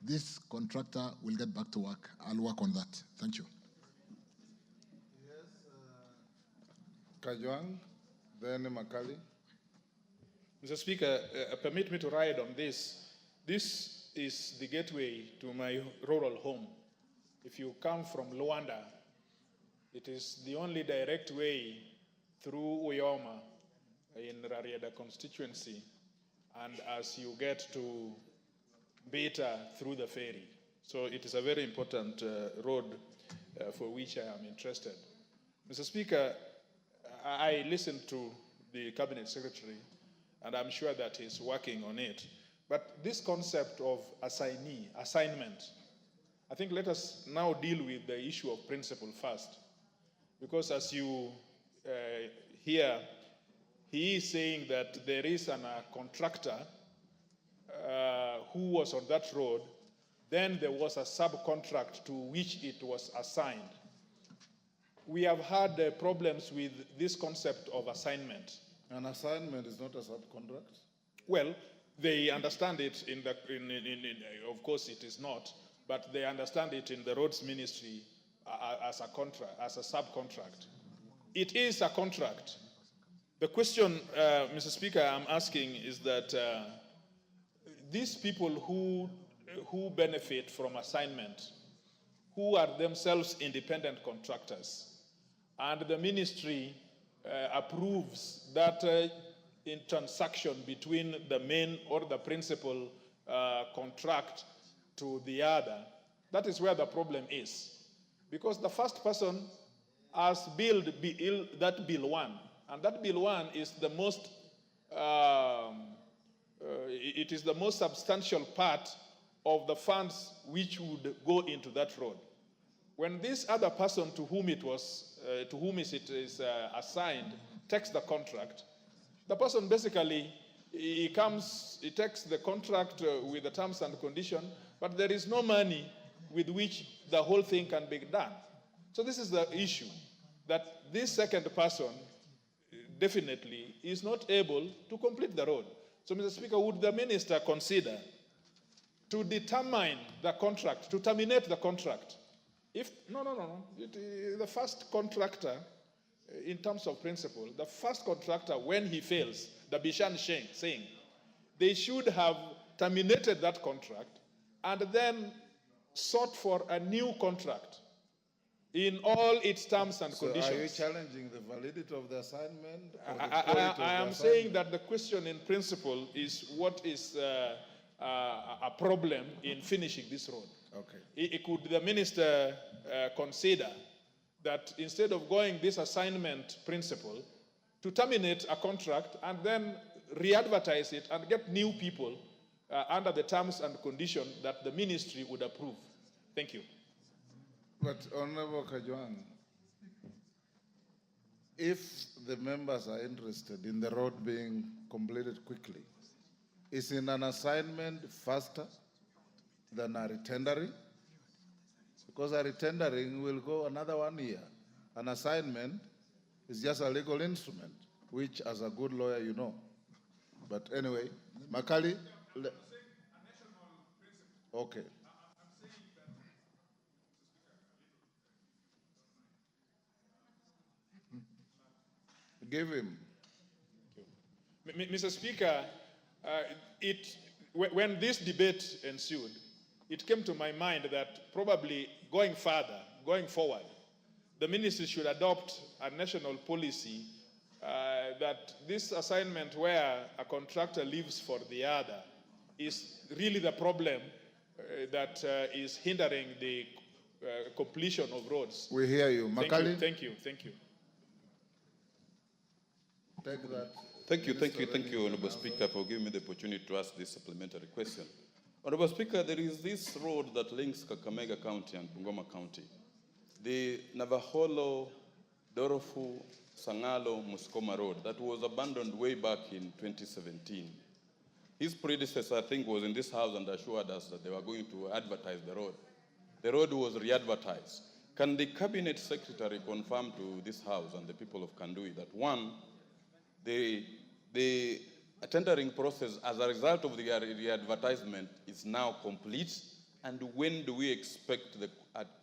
this contractor will get back to work. I'll work on that. Thank you. Yes, Kajwang, then Makali. Mr. Speaker, permit me to ride on this. This is the gateway to my rural home. If you come from Luanda, it is the only direct way through Uyoma in Rarieda constituency, and as you get to Beta through the ferry. So it is a very important road for which I am interested. Mr. Speaker, I listened to the Cabinet Secretary, and I'm sure that he's working on it. But this concept of assignment, I think let us now deal with the issue of principle first. Because as you hear, he is saying that there is a contractor who was on that road, then there was a subcontract to which it was assigned. We have had problems with this concept of assignment. An assignment is not a subcontract? Well, they understand it of course it is not, but they understand it in the roads ministry as a contract, as a subcontract. It is a contract. The question, Mr. Speaker, I'm asking is that these people who benefit from assignment, who are themselves independent contractors, and the ministry approves that in transaction between the main or the principal contract to the other, that is where the problem is. Because the first person has billed that bill 1, and that bill 1 is the most it is the most substantial part of the funds which would go into that road. When this other person to whom it is assigned takes the contract, the person basically he takes the contract with the terms and conditions, but there is no money with which the whole thing can be done. So this is the issue, that this second person definitely is not able to complete the road. So, Mr. Speaker, would the minister consider to determine the contract, to terminate the contract? The first contractor, in terms of principle, the first contractor, when he fails, the Bishan saying, they should have terminated that contract and then sought for a new contract in all its terms and conditions. So are you challenging the validity of the assignment? I am saying that the question in principle is what is a problem in finishing this road. Okay. Could the minister consider that instead of going this assignment principle, to terminate a contract and then re-advertise it and get new people under the terms and conditions that the ministry would approve? Thank you. But Honorable Kajwang, if the members are interested in the road being completed quickly, is in an assignment faster than a retendering? Because a retendering will go another 1 year. An assignment is just a legal instrument, which as a good lawyer you know. But anyway, Makali, okay. Give him. Mr. Speaker, when this debate ensued, it came to my mind that probably going forward, the ministry should adopt a national policy that this assignment where a contractor leaves for the other is really the problem that is hindering the completion of roads. We hear you. Makali? Thank you. Take that. Thank you, Honorable Speaker, for giving me the opportunity to ask this supplementary question. Honorable Speaker, there is this road that links Kakamega County and Bungoma County. The Navaholo, Dorofu, Sangalo, Maseno-Coma Road that was abandoned way back in 2017. His predecessor, I think, was in this house and assured us that they were going to advertise the road. The road was re-advertised. Can the Cabinet Secretary confirm to this house and the people of Kandui that, one, the tendering process as a result of the re-advertisement is now complete, and when do we expect the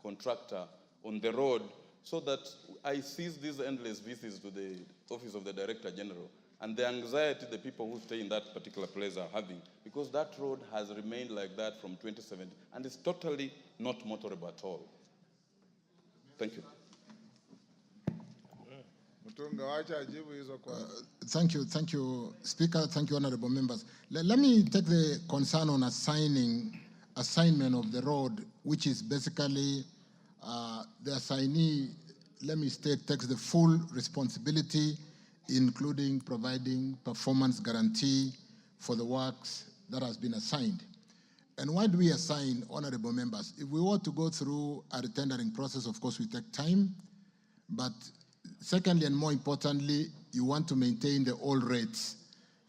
contractor on the road so that I cease these endless visits to the Office of the Director General and the anxiety the people who stay in that particular place are having, because that road has remained like that from 2017 and is totally not motorable at all. Thank you. Thank you, Speaker. Thank you, honorable members. Let me take the concern on assignment of the road, which is basically the assignee, let me state, takes the full responsibility, including providing performance guarantee for the works that has been assigned. And why do we assign, honorable members? If we were to go through a tendering process, of course, we take time. But secondly, and more importantly, you want to maintain the old rates.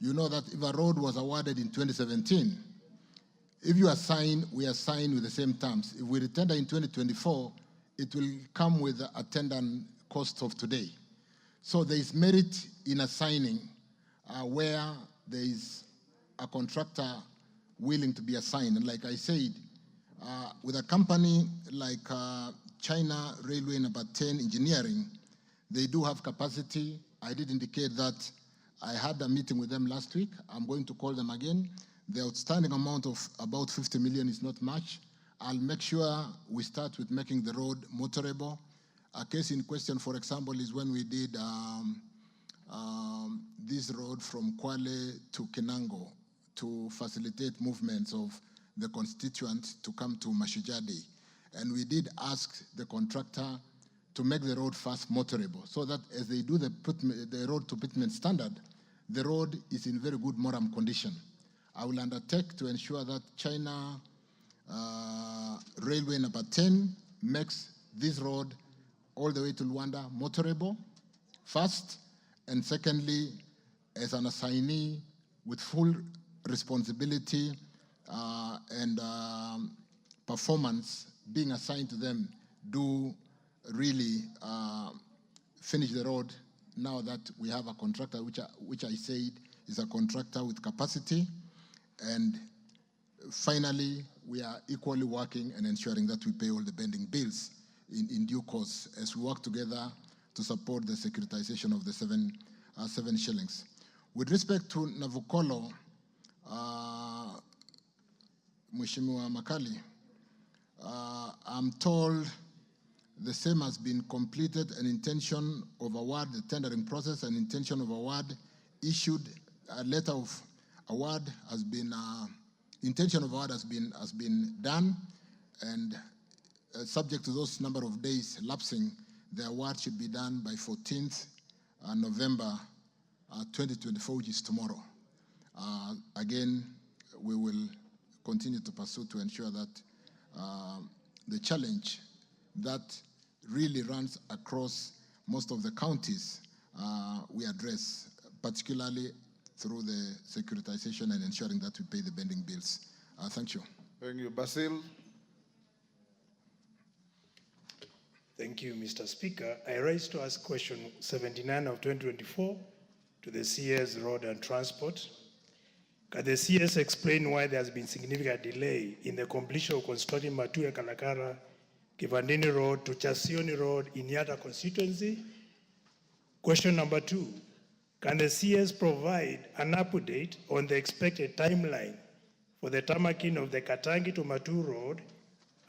You know that if a road was awarded in 2017, if you assign, we assign with the same terms. If we retender in 2024, it will come with the attendant cost of today. So there is merit in assigning where there is a contractor willing to be assigned. And like I said, with a company like China Railway Number 10 Engineering, they do have capacity. I did indicate that I had a meeting with them last week. I'm going to call them again. The outstanding amount of about 50 million is not much. I'll make sure we start with making the road motorable. A case in question, for example, is when we did this road from Kwale to Kinango to facilitate movements of the constituents to come to Mashujaa Day. And we did ask the contractor to make the road fast motorable so that as they do the road to pitment standard, the road is in very good moram condition. I will undertake to ensure that China Railway Number 10 makes this road all the way to Luanda motorable, fast, and secondly, as an assignee with full responsibility and performance being assigned to them, do really finish the road now that we have a contractor, which I said is a contractor with capacity. And finally, we are equally working and ensuring that we pay all the pending bills in due course as we work together to support the securitization of the 7 shillings. With respect to Navukolo, Mheshimiwa Makali, I'm told the same has been completed, an intention of award, the tendering process, an intention of award issued, a letter of award has been, intention of award has been done, and subject to those number of days lapsing, the award should be done by 14th November 2024, which is tomorrow. Again, we will continue to pursue to ensure that the challenge that really runs across most of the counties we address, particularly through the securitization and ensuring that we pay the pending bills. Thank you. Thank you. Basil. Thank you, Mr. Speaker. I rise to ask question 79 of 2024 to the CS Road and Transport. Can the CS explain why there has been significant delay in the completion of constructing Matuya Kalakara Kivandini Road to Chasioni Road in Yata constituency? Question number 2, can the CS provide an update on the expected timeline for the tamaking of the Katangi to Matu Road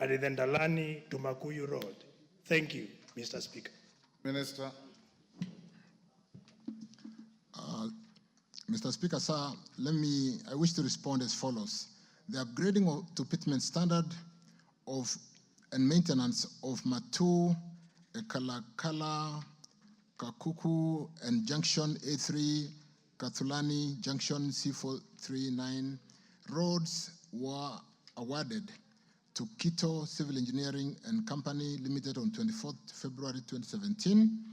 and the Ndalani to Makuyu Road? Thank you, Mr. Speaker. Minister. Mr. Speaker, sir, I wish to respond as follows. The upgrading to pitment standard and maintenance of Matu, Kalakala, Kakuku, and Junction A3, Kathulani, Junction C439 roads were awarded to Quito Civil Engineering and Company Limited on 24th February 2017,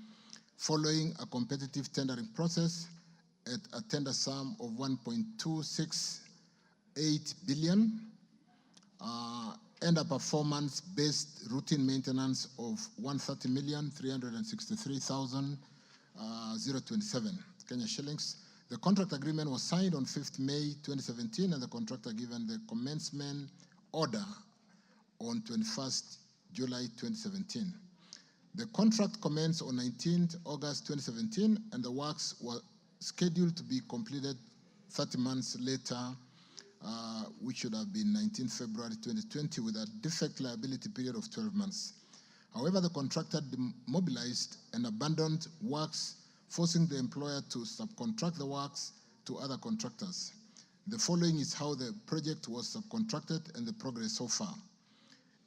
following a competitive tendering process at a tender sum of 1.268 billion and a performance-based routine maintenance of 130,363,027 Kenya shillings. The contract agreement was signed on 5th May 2017, and the contractor given the commencement order on 21st July 2017. The contract commenced on 19th August 2017, and the works were scheduled to be completed 30 months later, which should have been 19th February 2020, with a defect liability period of 12 months. However, the contractor demobilized and abandoned works, forcing the employer to subcontract the works to other contractors. The following is how the project was subcontracted and the progress so far.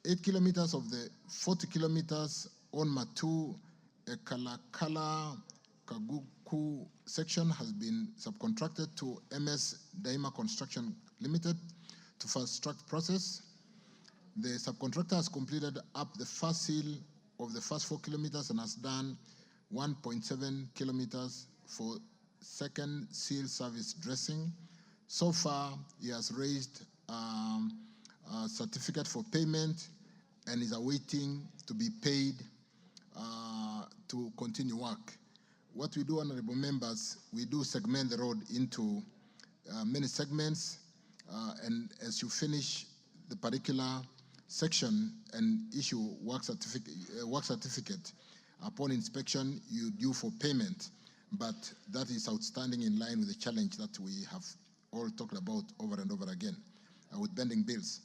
8 kilometers of the 40 kilometers on Matu Kalakala Kaguku section has been subcontracted to MS Daima Construction Limited to fast-track process. The subcontractor has completed up the first seal of the first 4 kilometers and has done 1.7 kilometers for second seal service dressing. So far, he has raised a certificate for payment and is awaiting to be paid to continue work. What we do, honorable members, we do segment the road into many segments, and as you finish the particular section and issue work certificate, upon inspection, you due for payment, but that is outstanding in line with the challenge that we have all talked about over and over again with bending bills.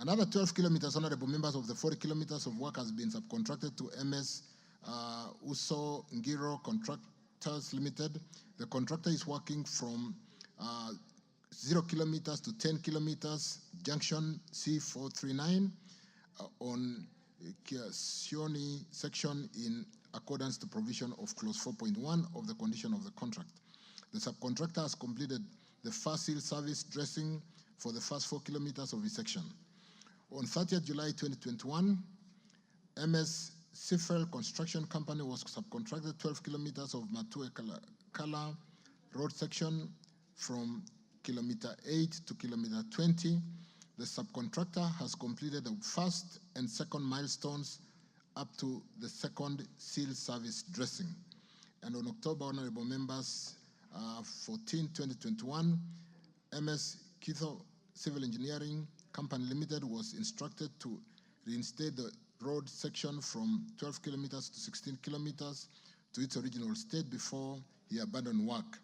Another 12 kilometers, honorable members, of the 40 kilometers of work has been subcontracted to MS Uso Ngiro Contractors Limited. The contractor is working from 0 kilometers to 10 kilometers, junction C439 on Sioni section in accordance to provision of clause 4.1 of the condition of the contract. The subcontractor has completed the first seal service dressing for the first 4 kilometers of his section. On 30th July 2021, MS Sifel Construction Company was subcontracted 12 kilometers of Matue-Kala road section from kilometer 8 to kilometer 20. The subcontractor has completed the first and second milestones up to the second seal service dressing. And on October, honorable members, 14, 2021, MS Kitho Civil Engineering Company Limited was instructed to reinstate the road section from 12 kilometers to 16 kilometers to its original state before he abandoned work.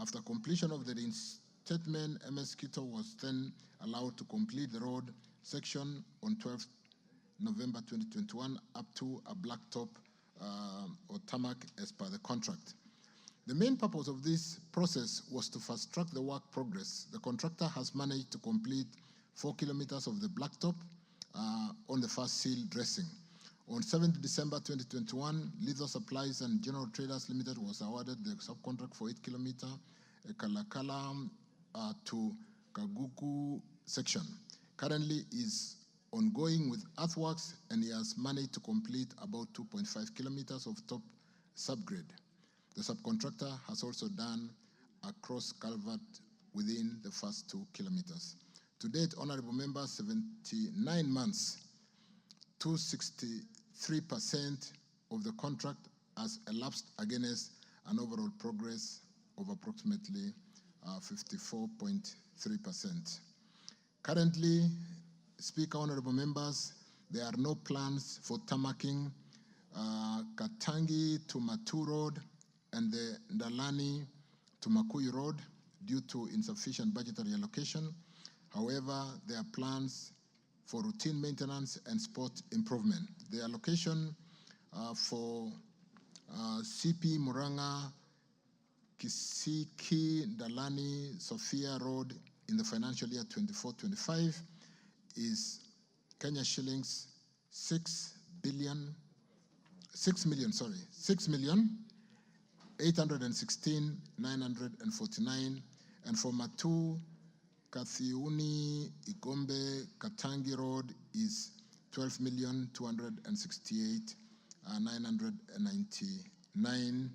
After completion of the reinstatement, MS Kitho was then allowed to complete the road section on 12 November 2021 up to a blacktop or tarmac as per the contract. The main purpose of this process was to fast-track the work progress. The contractor has managed to complete 4 kilometers of the blacktop on the first seal dressing. On 7th December 2021, Litho Supplies and General Traders Limited was awarded the subcontract for 8 kilometer Kalakala to Kaguku section. Currently is ongoing with earthworks, and he has managed to complete about 2.5 kilometers of top subgrade. The subcontractor has also done a cross culvert within the first 2 kilometers. To date, honorable members, 79 months, 263% of the contract has elapsed against an overall progress of approximately 54.3%. Currently, Speaker, honorable members, there are no plans for tarmacking Katangi to Matu Road and the Ndalani to Makuyu Road due to insufficient budgetary allocation. However, there are plans for routine maintenance and spot improvement. The allocation for CP Muranga, Kisiki, Ndalani, Sophia Road in the financial year 24-25 is Kenya shillings 6,816,949, and for Matu, Kathiuni, Igombe, Katangi Road is 12,268,999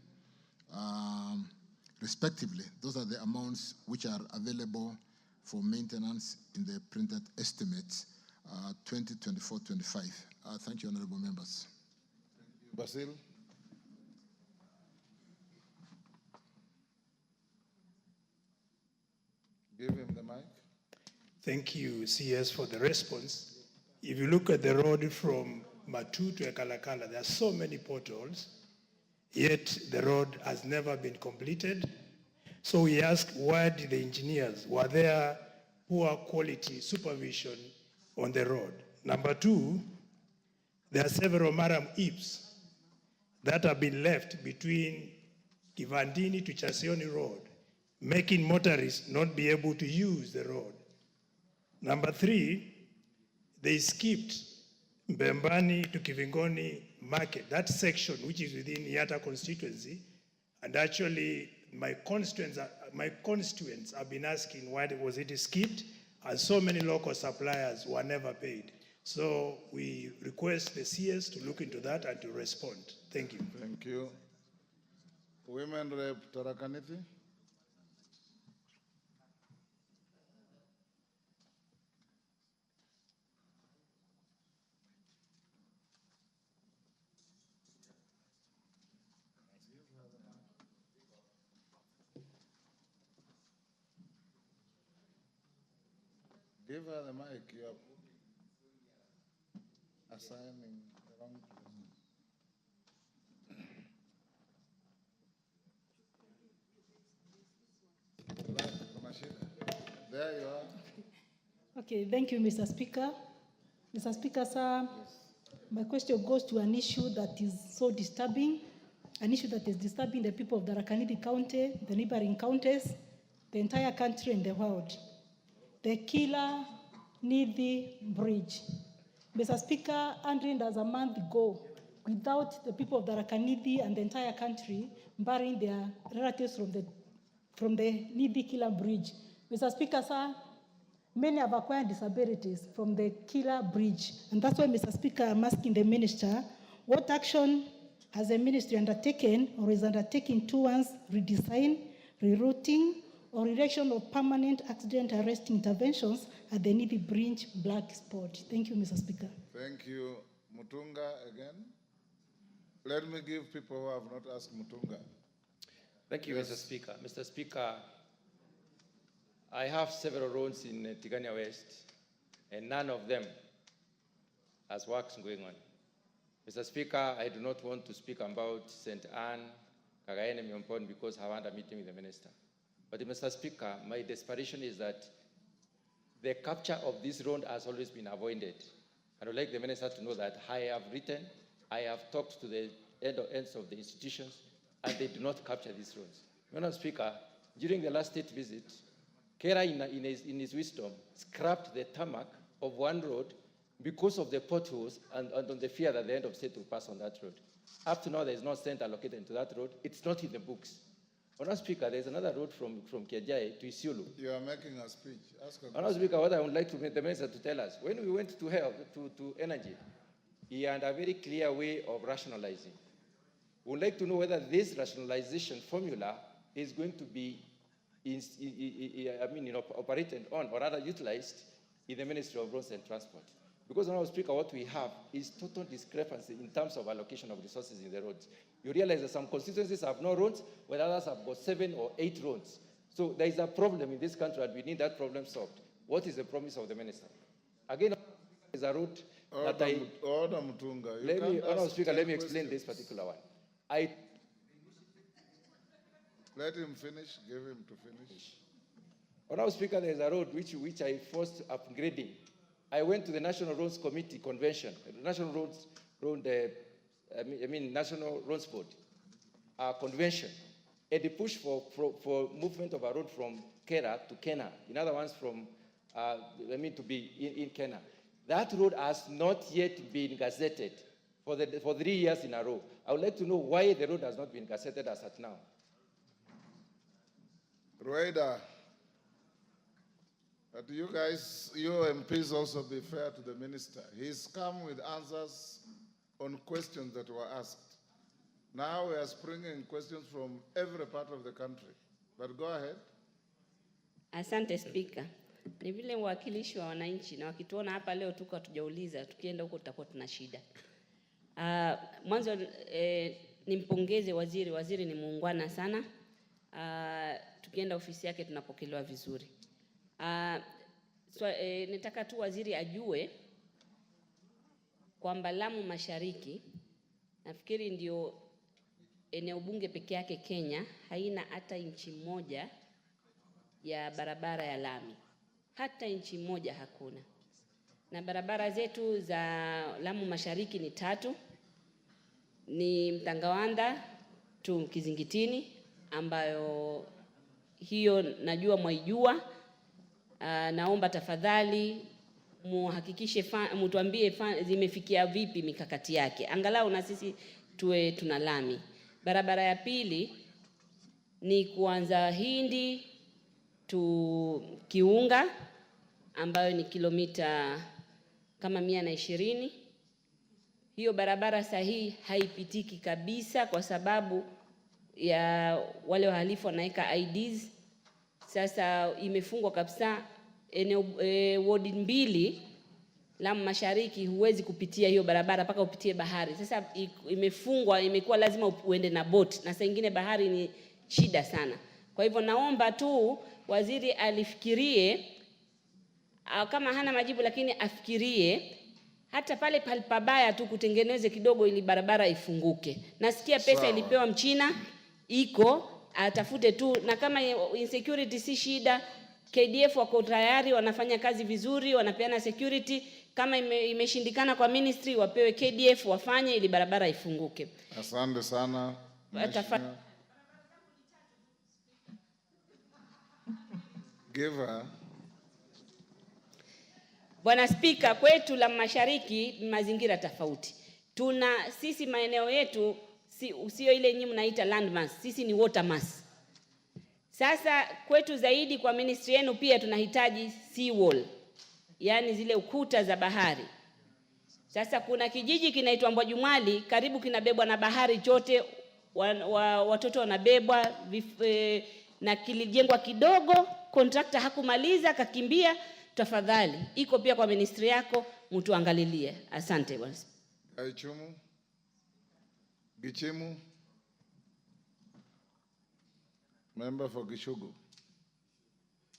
respectively. Those are the amounts which are available for maintenance in the printed estimates 2024-25. Thank you, honorable members. Basil. Give him the mic. Thank you, CS, for the response. If you look at the road from Matu to Ekalakala, there are so many potholes, yet the road has never been completed. So we ask, why did the engineers, were there poor quality supervision on the road? Number two, there are several Maram Ips that have been left between Kivandini to Chasioni Road, making motorists not be able to use the road. Number three, they skipped Mbembani to Kivingoni Market, that section which is within Yata constituency, and actually my constituents have been asking why was it skipped, and so many local suppliers were never paid. So we request the CS to look into that and to respond. Thank you. Thank you. Women Rep Tarakaniti. Give her the mic. You are assigning the wrong person. There you are. Okay, thank you, Mr. Speaker. Mr. Speaker, sir, my question goes to an issue that is so disturbing, an issue that is disturbing the people of Tharaka-Nithi County, the neighboring counties, the entire country and the world. The Killer Nithi Bridge. Mr. Speaker, 100 as a month ago, without the people of Tharaka-Nithi and the entire country burying their relatives from the Nithi Killer Bridge. Mr. Speaker, sir, many have acquired disabilities from the Killer Bridge. And that's why, Mr. Speaker, I'm asking the minister, what action has the ministry undertaken or is undertaking towards redesign, rerouting, or erection of permanent accident arrest interventions at the Nithi Bridge black spot? Thank you, Mr. Speaker. Thank you. Mutunga again. Let me give people who have not asked Mutunga. Thank you, Yes. Mr. Speaker. Mr. Speaker, I have several roads in Tigania West, and none of them has works going on. Mr. Speaker, I do not want to speak about St. Anne, Kagaene, Myompon, because I want a meeting with the minister. But Mr. Speaker, my desperation is that the capture of this road has always been avoided. I would like the minister to know that I have written, I have talked to the ends of the institutions, and they do not capture these roads. Mr. Speaker, during the last state visit, Cara, in his wisdom, scrapped the tarmac of one road because of the potholes and on the fear that the end of state will pass on that road. Up to now, there is no center allocated to that road. It's not in the books. Mr. Speaker, there is another road from Kiajai to Isiolo. You are making a speech. Ask a Mr. question. Speaker, what I would like to make the minister to tell us, when we went to health, to energy, he had a very clear way of rationalizing. We would like to know whether this rationalization formula is going to be operated on or rather utilized in the Ministry of Roads and Transport. Because, Mr. Speaker, what we have is total discrepancy in terms of allocation of resources in the roads. You realize that some constituencies have no roads, while others have got 7 or 8 roads. So there is a problem in this country, and we need that problem solved. What is the promise of the minister? Again, is a road that I... Order, Mutunga. Mr. Speaker, let me explain this particular one. Let him finish. Give him to finish. Mr. Speaker, there is a road which I forced upgrading. I went to the National Roads Committee Convention, the National National Roads Board Convention, and they pushed for movement of a road from Cara to Kenya. In other words, from to be in Kenya. That road has not yet been gazetted for 3 years in a row. I would like to know why the road has not been gazetted as at now. Rueda, but you guys, you MPs also be fair to the minister. He's come with answers on questions that were asked. Now we are springing questions from every part of the country. But go ahead. Asante Speaker. Ni vile mwakilishi wa wananchi na wakituona hapa leo tuko hatujauliza, tukienda huko tutakuwa tuna shida. Mwanzo nimpongeze waziri. Waziri ni muungwana sana. Tukienda ofisi yake tunapokelewa vizuri. Nataka tu waziri ajue kwamba Lamu Mashariki nafikiri ndio eneo bunge peke yake Kenya haina hata inchi moja ya barabara ya lami. Hata inchi moja hakuna. Na barabara zetu za Lamu Mashariki ni 3. Ni Mtangawanda tu Kizingitini, ambayo hiyo najua mwaijua. Naomba tafadhali muhakikishe mtuambie zimefikia vipi mikakati yake. Angalau na sisi tuwe tuna lami. Barabara ya pili ni kuanza Hindi tu Kiunga, ambayo ni kilomita kama 120. Hiyo barabara sahihi haipitiki kabisa kwa sababu ya wale wahalifu wanaweka IDs. Sasa imefungwa kabisa ward 2 Lamu Mashariki, huwezi kupitia hiyo barabara mpaka upitie bahari. Sasa imefungwa, imekuwa lazima uende na boat, na saa nyingine bahari ni shida sana. Kwa hivyo naomba tu waziri alifikirie, kama hana majibu lakini afikirie hata pale pabaya tu kutengeneze kidogo ili barabara ifunguke. Nasikia pesa ilipewa Mchina iko, atafute tu, na kama insecurity si shida, KDF wako tayari, wanafanya kazi vizuri, wanapeana security. Kama imeshindikana kwa ministry, wapewe KDF wafanye ili barabara ifunguke. Asante sana. Giver. Bwana Spika, kwetu Lamu Mashariki mazingira tofauti. Sisi maeneo yetu sio ile nyinyi mnaita land mass, sisi ni water mass. Sasa kwetu zaidi kwa ministry yenu pia tunahitaji sea wall, yani zile ukuta za bahari. Sasa kuna kijiji kinaitwa Mbwajumali, karibu kinabebwa na bahari chote, watoto wanabebwa, na kilijengwa kidogo, contractor hakumaliza kakimbia. Tafadhali, iko pia kwa ministry yako, mtu angalilie. Asante bwana. Aichumu. Gichemu. Member for Gishugu.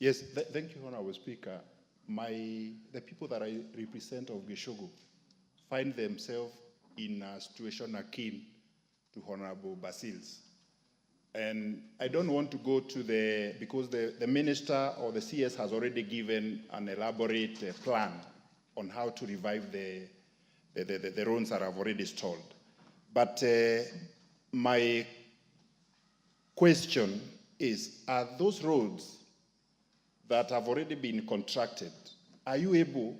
Yes, thank you, Honorable Speaker. The people that I represent of Gishugu find themselves in a situation akin to Honorable Basil's. And I don't want to go to because the minister or the CS has already given an elaborate plan on how to revive the roads that have already stalled. But my question is, are those roads that have already been contracted, are you able,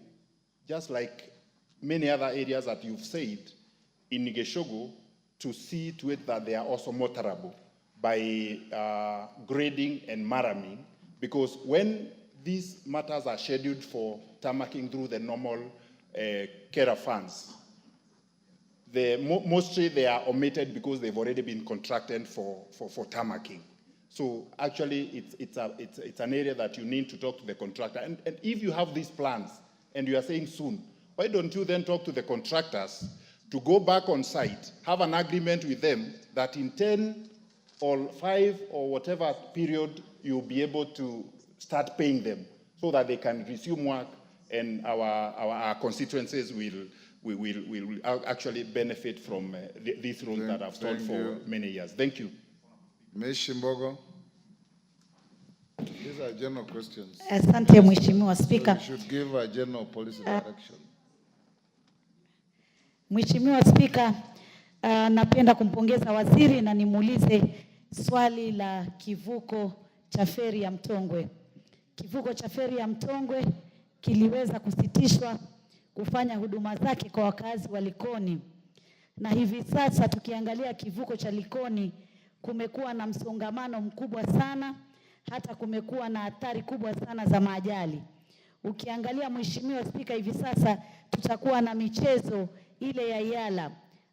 just like many other areas that you've said, in Gishugu, to see to it that they are also motorable by grading and marraming? Because when these matters are scheduled for tarmacking through the normal Cara funds, mostly they are omitted because they've already been contracted for tarmacking. So actually, it's an area that you need to talk to the contractor. And if you have these plans and you are saying soon, why don't you then talk to the contractors to go back on site, have an agreement with them that in 10 or 5 or whatever period you'll be able to start paying them so that they can resume work, and our constituencies will actually benefit from these roads that have stalled for many years. Thank you. Mheshimiwa, these are general questions. Asante Mheshimiwa Spika. So you should give a general policy direction. Mheshimiwa Spika, napenda kumpongeza waziri na nimuulize swali la kivuko cha feri ya Mtongwe. Kivuko cha feri ya Mtongwe kiliweza kusitishwa kufanya huduma zake kwa wakazi wa Likoni. Na hivi sasa tukiangalia kivuko cha Likoni kumekuwa na msongamano mkubwa sana, hata kumekuwa na hatari kubwa sana za maajali. Ukiangalia Mheshimiwa Spika, hivi sasa tutakuwa na michezo ile ya Yala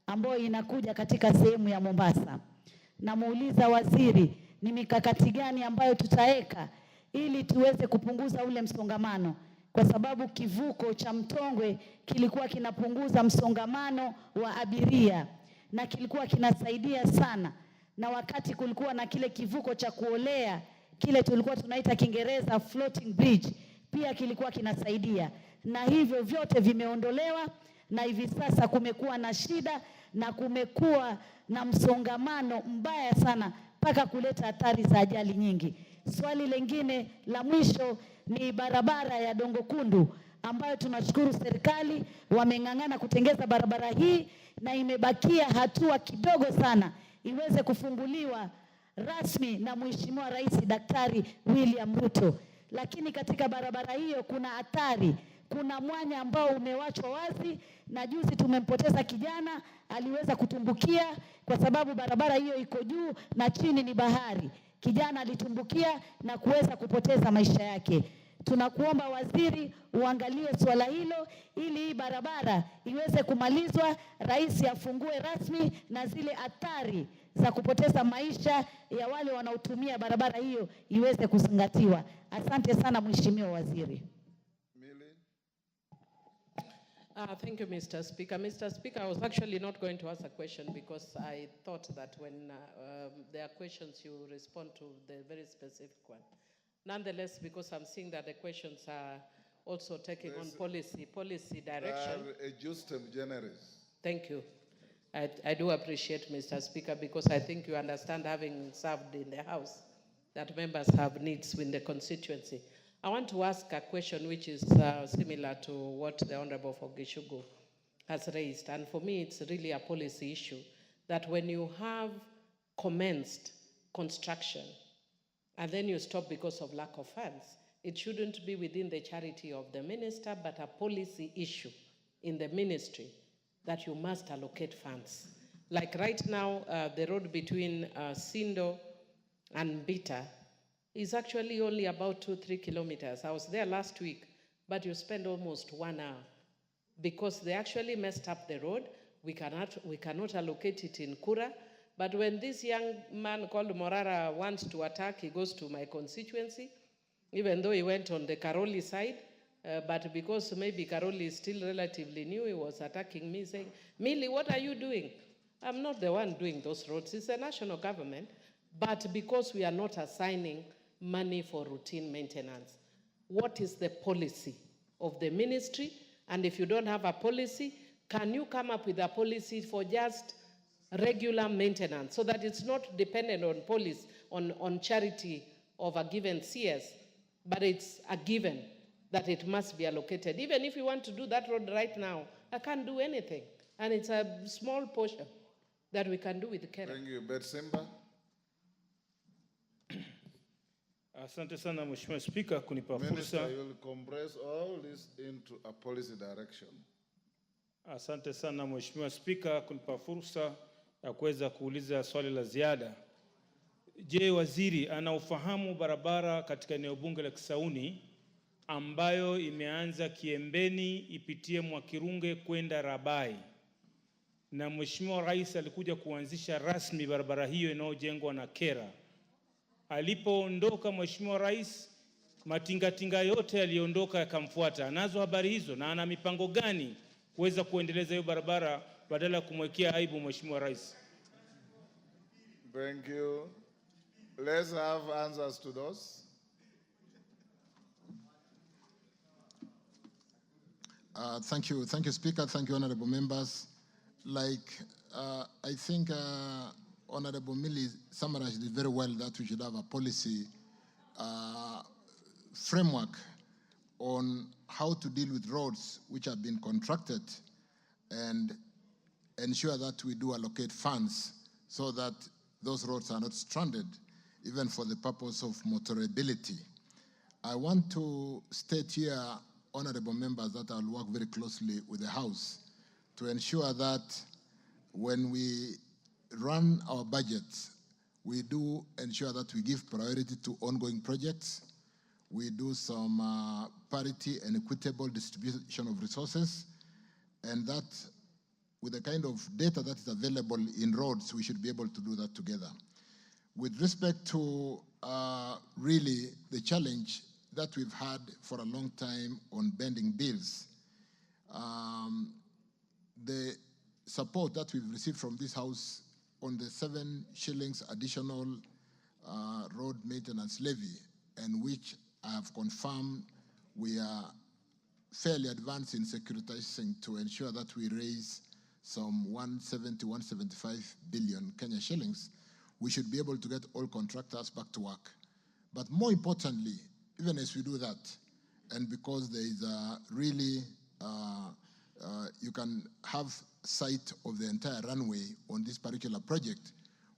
ambayo inakuja katika sehemu ya Mombasa. Namuuliza waziri, ni mikakati gani ambayo tutaweka ili tuweze kupunguza ule msongamano, kwa sababu kivuko cha Mtongwe kilikuwa kinapunguza msongamano wa abiria na kilikuwa kinasaidia sana. Na wakati kulikuwa na kile kivuko cha kuolea, kile tulikuwa tunaita Kiingereza floating bridge, pia kilikuwa kinasaidia. Na hivyo vyote vimeondolewa, na hivi sasa kumekuwa na shida na kumekuwa na msongamano mbaya sana mpaka kuleta hatari za ajali nyingi. Swali lingine la mwisho ni barabara ya Dongo Kundu ambayo tunashukuru serikali wameng'ang'ana kutengeza barabara hii, na imebakia hatua kidogo sana iweze kufunguliwa rasmi na Mheshimiwa Rais Daktari William Ruto. Lakini katika barabara hiyo kuna hatari, kuna mwanya ambao umewachwa wazi, na juzi tumempoteza kijana aliweza kutumbukia kwa sababu barabara hiyo iko juu na chini ni bahari. Kijana alitumbukia na kuweza kupoteza maisha yake. Tunakuomba waziri uangalie swala hilo ili hii barabara iweze kumalizwa, rais afungue rasmi na zile athari za kupoteza maisha ya wale wanaotumia barabara hiyo iweze kuzingatiwa. Asante sana Mheshimiwa Waziri. Thank you, Mr. Speaker. Mr. Speaker, I was actually not going to ask a question because I thought that when there are questions, you respond to the very specific one. Nonetheless, because I'm seeing that the questions are also taking on policy direction. Justem generis. Thank you. I do appreciate, Mr. Speaker, because I think you understand, having served in the House, that members have needs in the constituency. I want to ask a question which is similar to what the Honorable Fogishugo has raised. And for me, it's really a policy issue that when you have commenced construction and then you stop because of lack of funds, it shouldn't be within the charity of the minister, but a policy issue in the ministry that you must allocate funds. Like right now, the road between Sindo and Bita is actually only about 2-3 kilometers. I was there last week, but you spend almost 1 hour because they actually messed up the road. We cannot allocate it in Kura. But when this young man called Morara wants to attack, he goes to my constituency, even though he went on the Karoli side. But because maybe Karoli is still relatively new, he was attacking me, saying, Millie, what are you doing? I'm not the one doing those roads. It's the national government. But because we are not assigning money for routine maintenance, what is the policy of the ministry? And if you don't have a policy, can you come up with a policy for just regular maintenance so that it's not dependent on policy, on charity of a given CS, but it's a given that it must be allocated. Even if you want to do that road right now, I can't do anything. And it's a small portion that we can do with Cara. Thank you. Betsimba. Asante sana Mheshimiwa Speaker kunipa fursa. Minister, you will compress all this into a policy direction. Asante sana Mheshimiwa Speaker kunipa fursa ya kuweza kuuliza swali la ziada. Je, waziri anaufahamu barabara katika eneo bunge la Kisauni ambayo imeanza Kiembeni ipitie Mwakirunge kwenda Rabai? Na Mheshimiwa Rais alikuja kuanzisha rasmi barabara hiyo inayojengwa na Cara. Alipoondoka Mheshimiwa Rais, matingatinga yote yaliondoka yakamfuata. Anazo habari hizo na ana mipango gani kuweza kuendeleza hiyo barabara badala ya kumwekea aibu Mheshimiwa Rais? Thank you. Let's have answers to those. Thank you, Speaker. Thank you, honorable members. I think Honorable Millie summarized it very well that we should have a policy framework on how to deal with roads which have been contracted and ensure that we do allocate funds so that those roads are not stranded, even for the purpose of motorability. I want to state here, honorable members, that I'll work very closely with the House to ensure that when we run our budgets, we do ensure that we give priority to ongoing projects. We do some parity and equitable distribution of resources, and that with the kind of data that is available in roads, we should be able to do that together. With respect to really the challenge that we've had for a long time on bending bills, the support that we've received from this House on the 7 shillings additional road maintenance levy, and which I have confirmed we are fairly advanced in securitizing to ensure that we raise some 170, 175 billion Kenya shillings, we should be able to get all contractors back to work. But more importantly, even as we do that, and because there is a really, you can have sight of the entire runway on this particular project,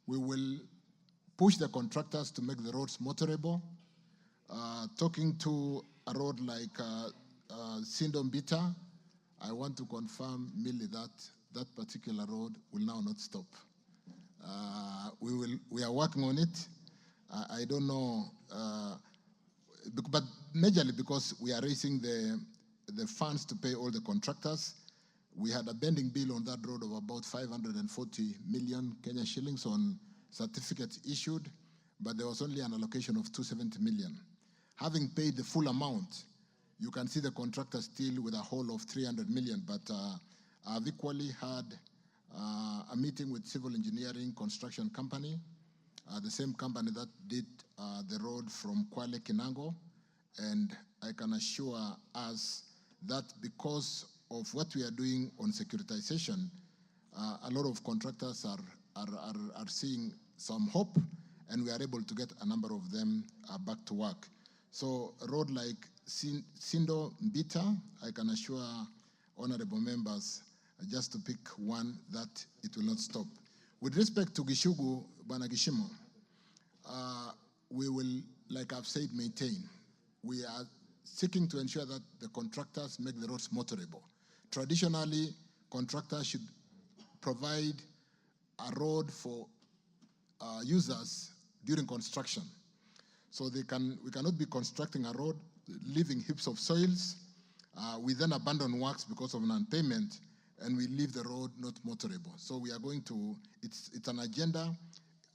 we will push the contractors to make the roads motorable. Talking to a road like Sindombita, I want to confirm, Millie, that that particular road will now not stop. We are working on it. I don't know, but majorly because we are raising the funds to pay all the contractors. We had a bending bill on that road of about 540 million Kenya shillings on certificates issued, but there was only an allocation of 270 million. Having paid the full amount, you can see the contractor still with a hole of 300 million, but I've equally had a meeting with civil engineering construction company, the same company that did the road from Kwale Kinango, and I can assure us that because of what we are doing on securitization, a lot of contractors are seeing some hope, and we are able to get a number of them back to work. So a road like Sindo Mbita, I can assure honorable members, just to pick one, that it will not stop. With respect to Gishugu, Banagishimo, we will, like I've said, maintain. We are seeking to ensure that the contractors make the roads motorable. Traditionally, contractors should provide a road for users during construction. So we cannot be constructing a road, leaving heaps of soils. We then abandon works because of non-payment, and we leave the road not motorable. So we are going to, it's an agenda.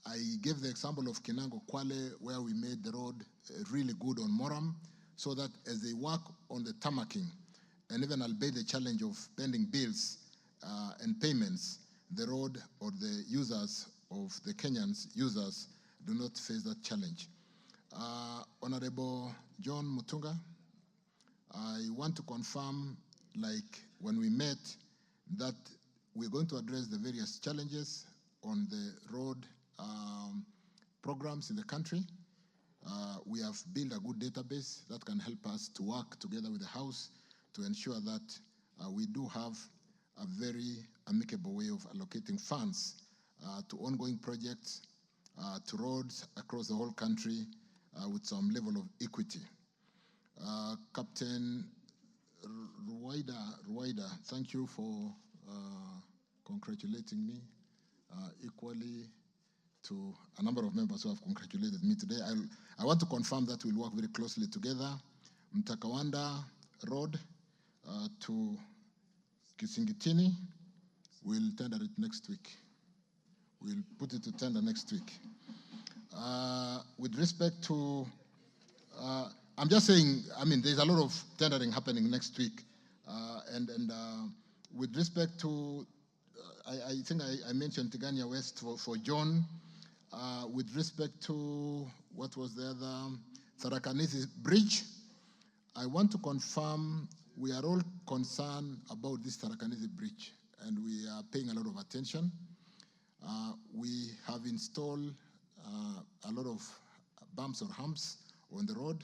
I gave the example of Kinango Kwale, where we made the road really good on Moram, so that as they work on the tarmacking, and even albeit the challenge of pending bills and payments, the road or the users of the Kenyans users do not face that challenge. Honorable John Mutunga, I want to confirm, like when we met, that we're going to address the various challenges on the road programs in the country. We have built a good database that can help us to work together with the House to ensure that we do have a very amicable way of allocating funds to ongoing projects, to roads across the whole country with some level of equity. Captain Ruwaida, thank you for congratulating me, equally to a number of members who have congratulated me today. I want to confirm that we'll work very closely together. Mtakawanda Road to Kisingitini, we'll tender it next week. We'll put it to tender next week. With respect to, I'm just saying, I mean, there's a lot of tendering happening next week. And with respect to, I think I mentioned Tigania West for John. With respect to, what was the other, Tharakanithi Bridge, I want to confirm we are all concerned about this Tharakanithi Bridge, and we are paying a lot of attention. We have installed a lot of bumps or humps on the road.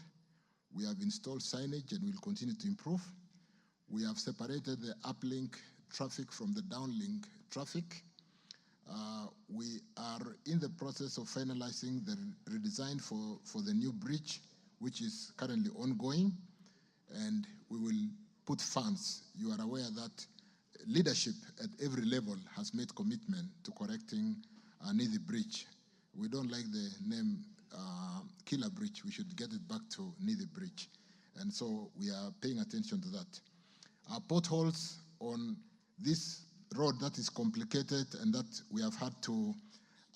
We have installed signage and will continue to improve. We have separated the uplink traffic from the downlink traffic. We are in the process of finalizing the redesign for the new bridge, which is currently ongoing, and we will put funds. You are aware that leadership at every level has made commitment to correcting Nithi Bridge. We don't like the name Killer Bridge. We should get it back to Nithi Bridge. And so we are paying attention to that. Our potholes on this road that is complicated and that we have had to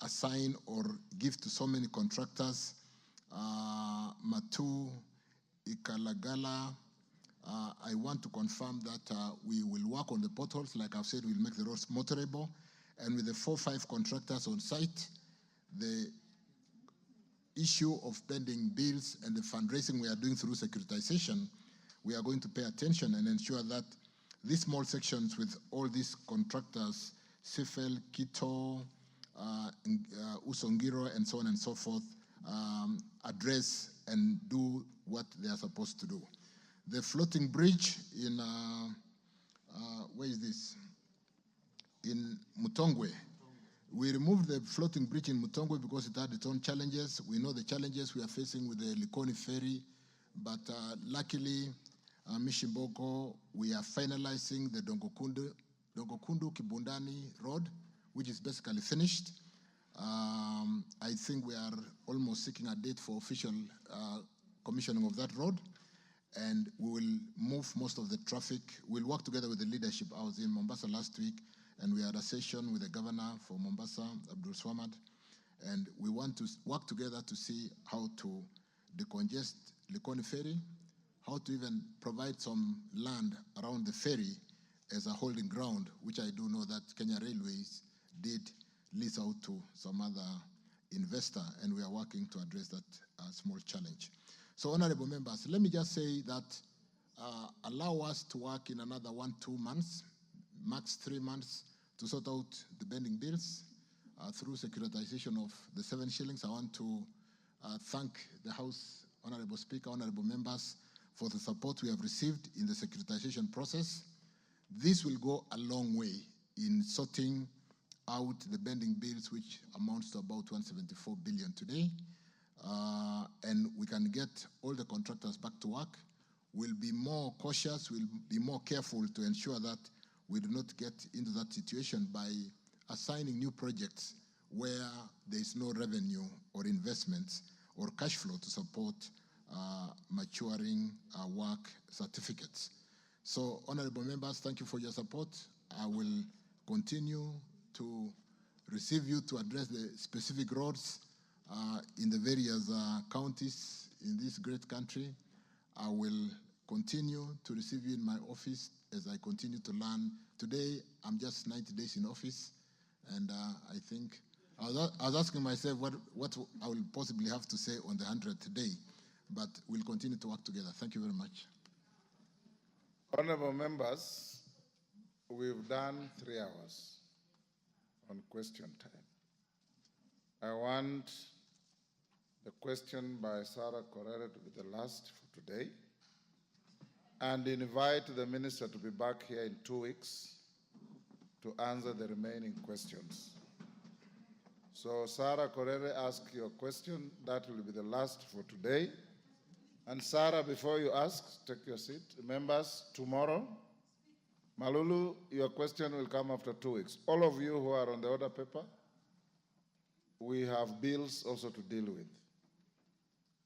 assign or give to so many contractors, Matu, Ikalagala, I want to confirm that we will work on the potholes. Like I've said, we'll make the roads motorable. And with the 4 or 5 contractors on site, the issue of pending bills and the fundraising we are doing through securitization, we are going to pay attention and ensure that these small sections with all these contractors, Sifel, Kito, Usongiro, and so on and so forth, address and do what they are supposed to do. The floating bridge in, where is this? In Mutongwe. We removed the floating bridge in Mutongwe because it had its own challenges. We know the challenges we are facing with the Likoni ferry, but luckily, Mishimbogo, we are finalizing the Dongokundu Kibundani Road, which is basically finished. I think we are almost seeking a date for official commissioning of that road. and we will move most of the traffic. We'll work together with the leadership. I was in Mombasa last week, and we had a session with the governor for Mombasa, Abdul Swamad, and we want to work together to see how to decongest Likoni Ferry, how to even provide some land around the ferry as a holding ground, which I do know that Kenya Railways did lease out to some other investor, and we are working to address that small challenge. So, honorable members, let me just say that allow us to work in another 1-2 months, max 3 months, to sort out the pending bills through securitization of the 7 shillings. I want to thank the House, Honorable Speaker, honorable members, for the support we have received in the securitization process. This will go a long way in sorting out the pending bills, which amounts to about 174 billion today. And we can get all the contractors back to work. We'll be more cautious, we'll be more careful to ensure that we do not get into that situation by assigning new projects where there is no revenue or investments or cash flow to support maturing work certificates. So, honorable members, thank you for your support. I will continue to receive you to address the specific roads in the various counties in this great country. I will continue to receive you in my office as I continue to learn. Today, I'm just 90 days in office, and I think I was asking myself what I will possibly have to say on the 100th day, but we'll continue to work together. Thank you very much. Honorable members, we've done 3 hours on question time. I want the question by Sarah Correa to be the last for today, and invite the minister to be back here in 2 weeks to answer the remaining questions. So, Sarah Correa, ask your question. That will be the last for today. And Sarah, before you ask, take your seat. Members, tomorrow, Malulu, your question will come after 2 weeks. All of you who are on the order paper, we have bills also to deal with.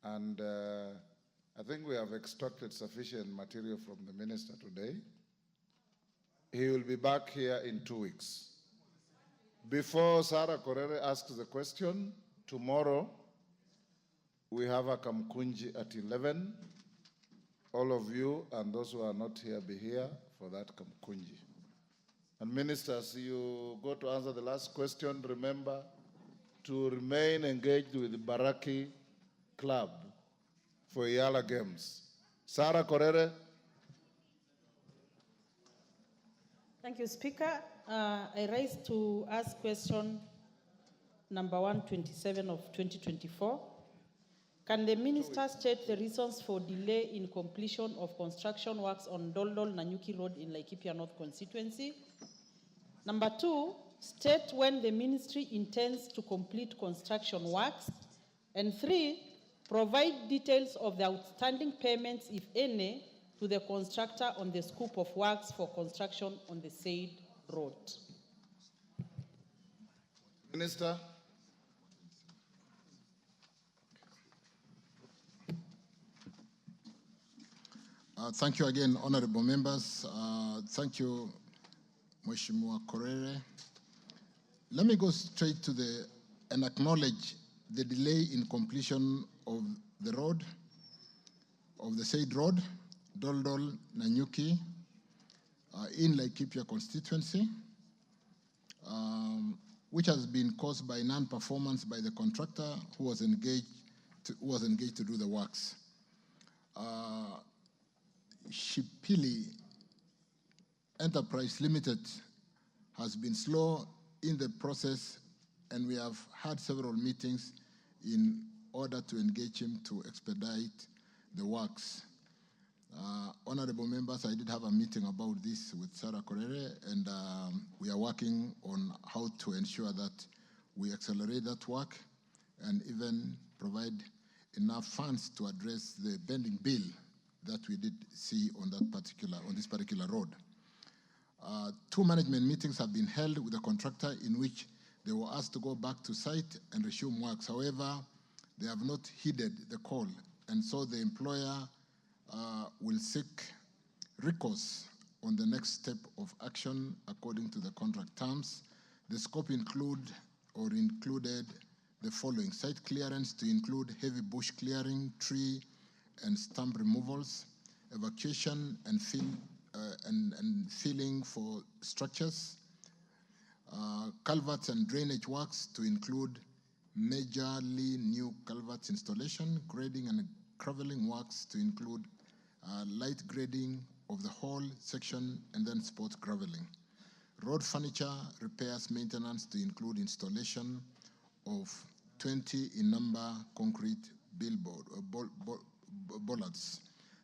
And I think we have extracted sufficient material from the minister today. He will be back here in 2 weeks. Before Sarah Correa asks the question, tomorrow we have a Kamkunji at 11. All of you and those who are not here, be here for that Kamkunji. And ministers, you go to answer the last question. Remember to remain engaged with the Baraki Club for Yala Games. Sarah Correa. Thank you, Speaker. I rise to ask question number 127 of 2024. Can the minister state the reasons for delay in completion of construction works on Doldol Nanyuki Road in Laikipia North constituency? Number 2, state when the ministry intends to complete construction works. And 3, provide details of the outstanding payments, if any, to the constructor on the scope of works for construction on the said road. Minister. Thank you again, honorable members. Thank you, Mheshimiwa Correa. Let me go straight to and acknowledge the delay in completion of the road, of the said road, Doldol Nanyuki, in Laikipia constituency, which has been caused by non-performance by the contractor who was engaged to do the works. Shipili Enterprise Limited has been slow in the process, and we have had several meetings in order to engage him to expedite the works. Honorable members, I did have a meeting about this with Sarah Correa, and we are working on how to ensure that we accelerate that work and even provide enough funds to address the pending bill that we did see on this particular road. 2 management meetings have been held with the contractor in which they were asked to go back to site and resume works. However, they have not heeded the call, and so the employer will seek recourse on the next step of action according to the contract terms. The scope included the following: site clearance to include heavy bush clearing, tree and stump removals, evacuation and filling for structures, culverts and drainage works to include majorly new culverts installation, grading and graveling works to include light grading of the whole section and then spot graveling. Road furniture repairs maintenance to include installation of 20 in number concrete bollards.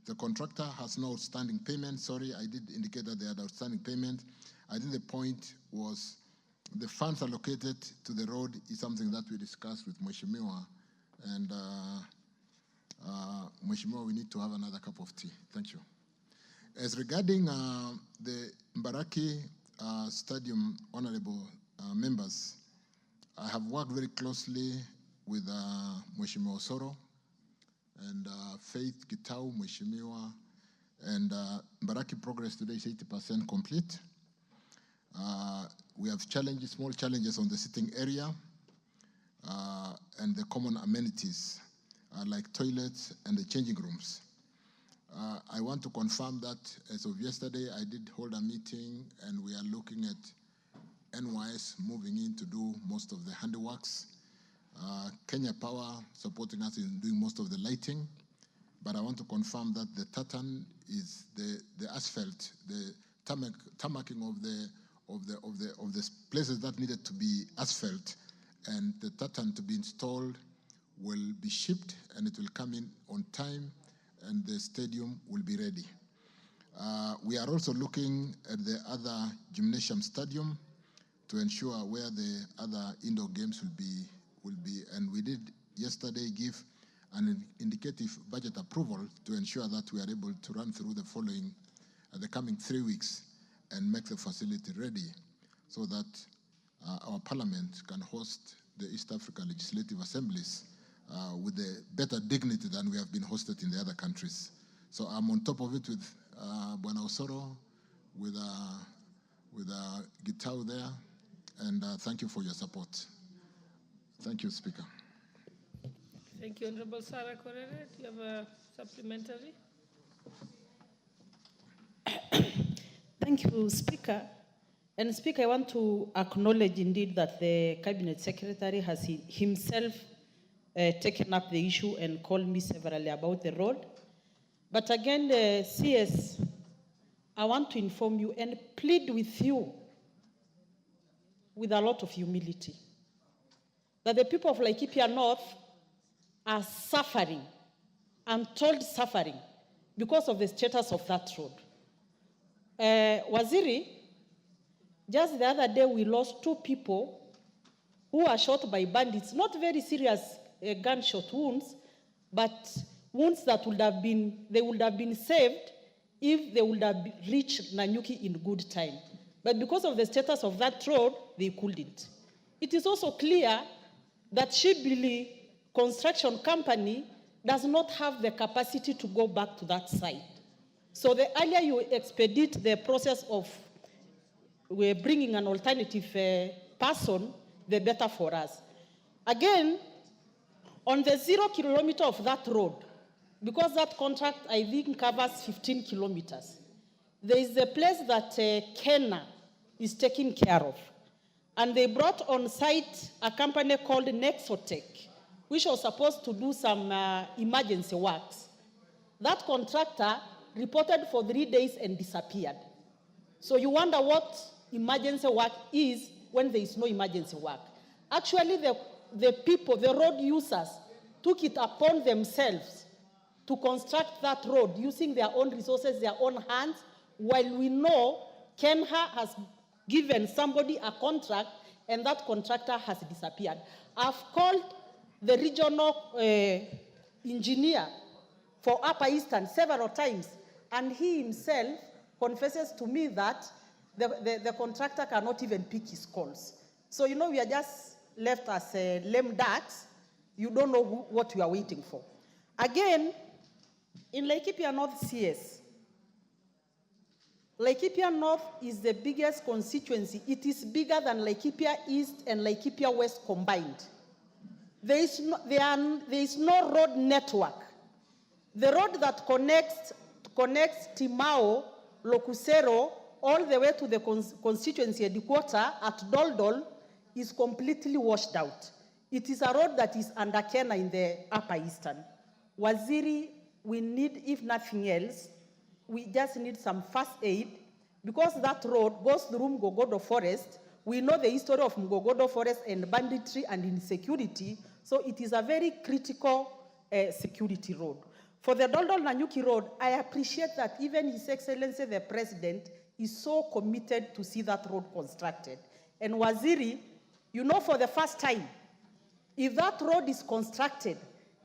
The contractor has no outstanding payment. Sorry, I did indicate that they had outstanding payment. I think the point was the funds allocated to the road is something that we discussed with Mheshimiwa, and Mheshimiwa, we need to have another cup of tea. Thank you. As regarding the Mbaraki Stadium, honorable members, I have worked very closely with Mheshimiwa Osoro and Faith Gitau, Mheshimiwa, and Mbaraki progress today is 80% complete. We have challenges, small challenges on the sitting area and the common amenities like toilets and the changing rooms. I want to confirm that as of yesterday, I did hold a meeting and we are looking at NYS moving in to do most of the handiworks. Kenya Power supporting us in doing most of the lighting. But I want to confirm that the tartan is the asphalt, the tarmacking of the places that needed to be asphalt, and the tartan to be installed will be shipped and it will come in on time and the stadium will be ready. We are also looking at the other gymnasium stadium to ensure where the other indoor games will be, and we did yesterday give an indicative budget approval to ensure that we are able to run through the coming 3 weeks and make the facility ready so that our parliament can host the East Africa Legislative Assemblies with a better dignity than we have been hosted in the other countries. So I'm on top of it with Bwana Osoro, with Gitau there, and thank you for your support. Thank you, Speaker. Thank you, Honorable Sarah Korere. Do you have a supplementary? Thank you, Speaker. And Speaker, I want to acknowledge indeed that the Cabinet Secretary has himself taken up the issue and called me severally about the road. But again, CS, I want to inform you and plead with you with a lot of humility that the people of Laikipia North are suffering, untold suffering, because of the status of that road. Waziri, just the other day we lost 2 people who were shot by bandits, not very serious gunshot wounds, but wounds that they would have been saved if they would have reached Nanyuki in good time. But because of the status of that road, they couldn't. It is also clear that Shibili Construction Company does not have the capacity to go back to that site. So the earlier you expedite the process of bringing an alternative person, the better for us. Again, on the 0 kilometer of that road, because that contract, I think, covers 15 kilometers, there is a place that Kenya is taking care of. And they brought on site a company called Nexotech, which was supposed to do some emergency works. That contractor reported for 3 days and disappeared. So you wonder what emergency work is when there is no emergency work. Actually, the people, the road users, took it upon themselves to construct that road using their own resources, their own hands, while we know Kenya has given somebody a contract and that contractor has disappeared. I've called the regional engineer for Upper Eastern several times, and he himself confesses to me that the contractor cannot even pick his calls. So, you know, we are just left as lame ducks. You don't know what we are waiting for. Again, In Laikipia North CS, Laikipia North is the biggest constituency. It is bigger than Laikipia East and Laikipia West combined. There is no road network. The road that connects Timao, Locusero, all the way to the constituency headquarters at Doldol is completely washed out. It is a road that is under Kena in the Upper Eastern. Waziri, we need, if nothing else, we just need some first aid, because that road goes through Mgogodo Forest. We know the history of Mgogodo Forest and banditry and insecurity, so it is a very critical security road. For the Doldol Nanyuki Road, I appreciate that even His Excellency the President is so committed to see that road constructed. And Waziri, you know, for the first time, if that road is constructed,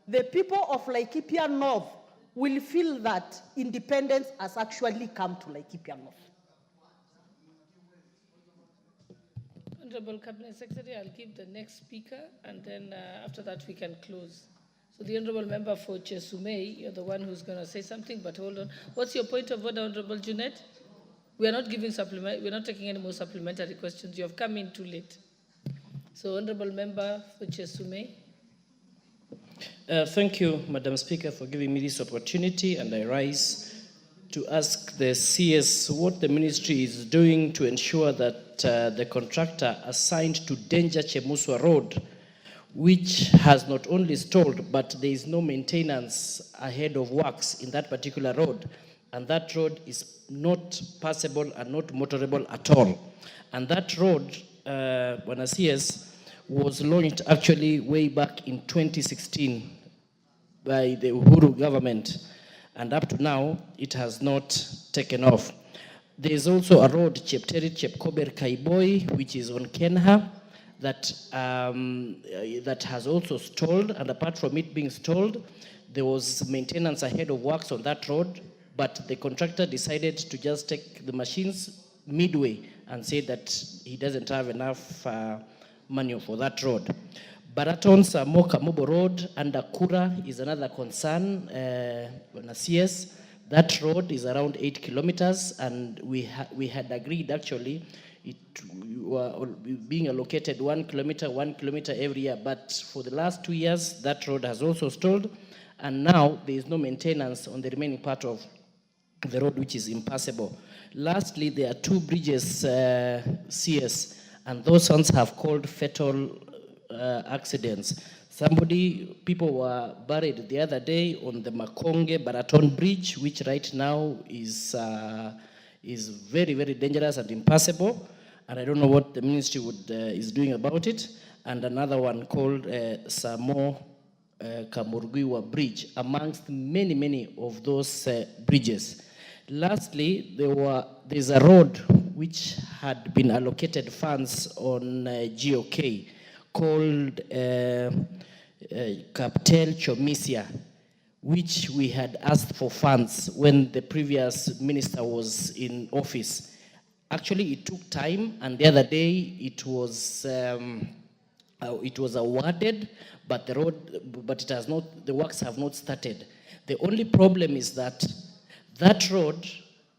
the people of Laikipia North will feel that independence has actually come to Laikipia North. Honorable Cabinet Secretary, I'll give the next speaker, and then after that we can close. So the Honorable Member for Chesumei, you're the one who's going to say something, but hold on. What's your point of order, Honorable Junet? We are not giving we're not taking any more supplementary questions. You have come in too late. So Honorable Member for Chesumei. Thank you, Madam Speaker, for giving me this opportunity, and I rise to ask the CS what the ministry is doing to ensure that the contractor assigned to Danger Chemuswa Road, which has not only stalled, but there is no maintenance ahead of works in that particular road, and that road is not passable and not motorable at all. And that road, when CS, was launched actually way back in 2016 by the Uhuru government, and up to now it has not taken off. There is also a road, Chepterit Chepkober Kaiboi, which is on Kenha, that has also stalled, and apart from it being stalled, there was maintenance ahead of works on that road, but the contractor decided to just take the machines midway and say that he doesn't have enough money for that road. Baraton's Mobo Road under Kura is another concern on a CS. That road is around 8 kilometers, and we had agreed actually being allocated 1 kilometer every year, but for the last 2 years that road has also stalled, and now there is no maintenance on the remaining part of the road, which is impassable. Lastly, there are 2 bridges CS, and those ones have caused fatal accidents. People were buried the other day on the Makonge Baraton Bridge, which right now is very, very dangerous and impassable. And I don't know what the ministry is doing about it. And another one called Samo Kamurguiwa Bridge, amongst many, many of those bridges. Lastly, there's a road which had been allocated funds on GOK called Captel Chomisia, which we had asked for funds when the previous minister was in office. Actually, it took time, and the other day it was awarded, but the works have not started. The only problem is that road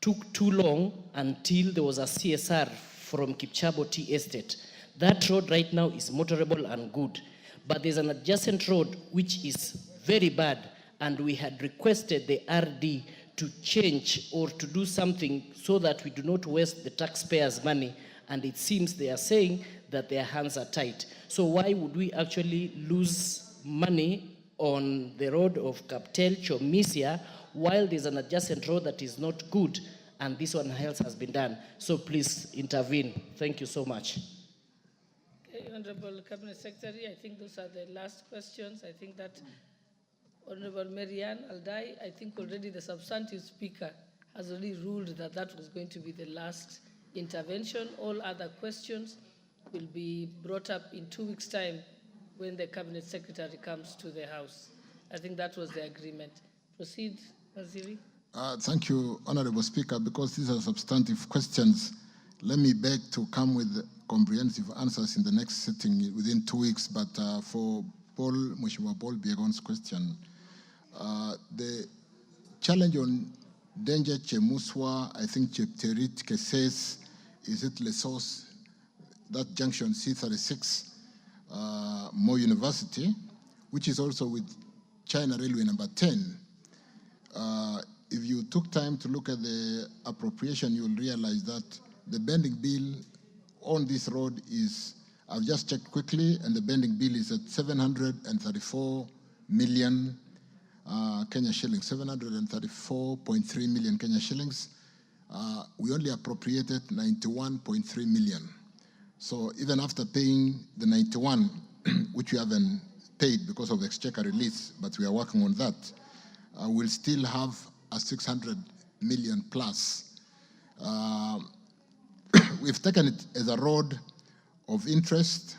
took too long until there was a CSR from Kipchabo Tea Estate. That road right now is motorable and good, but there's an adjacent road which is very bad, and we had requested the RD to change or to do something so that we do not waste the taxpayers' money, and it seems they are saying that their hands are tight. So why would we actually lose money on the road of Captel Chomisia while there's an adjacent road that is not good, and this one else has been done? So please intervene. Thank you so much. Honorable Cabinet Secretary, I think those are the last questions. I think that Honorable Marianne Aldai, I think already the substantive speaker has already ruled that that was going to be the last intervention. All other questions will be brought up in 2 weeks' time when the Cabinet Secretary comes to the House. I think that was the agreement. Proceed, Waziri. Thank you, Honorable Speaker. Because these are substantive questions, let me beg to come with comprehensive answers in the next sitting within 2 weeks. But for Mheshimiwa Paul Biegon's question, the challenge on Danger Chemuswa, I think Chepterit Keses, is it Lesos, that junction C36, Mo University, which is also with China Railway number 10. If you took time to look at the appropriation, you'll realize that the bending bill on this road is, I've just checked quickly, and the bending bill is at 734 million Kenya shillings, 734.3 million Kenya shillings. We only appropriated 91.3 million. So even after paying the 91, which we haven't paid because of exchequer release, but we are working on that, we'll still have a 600 million plus. We've taken it as a road of interest,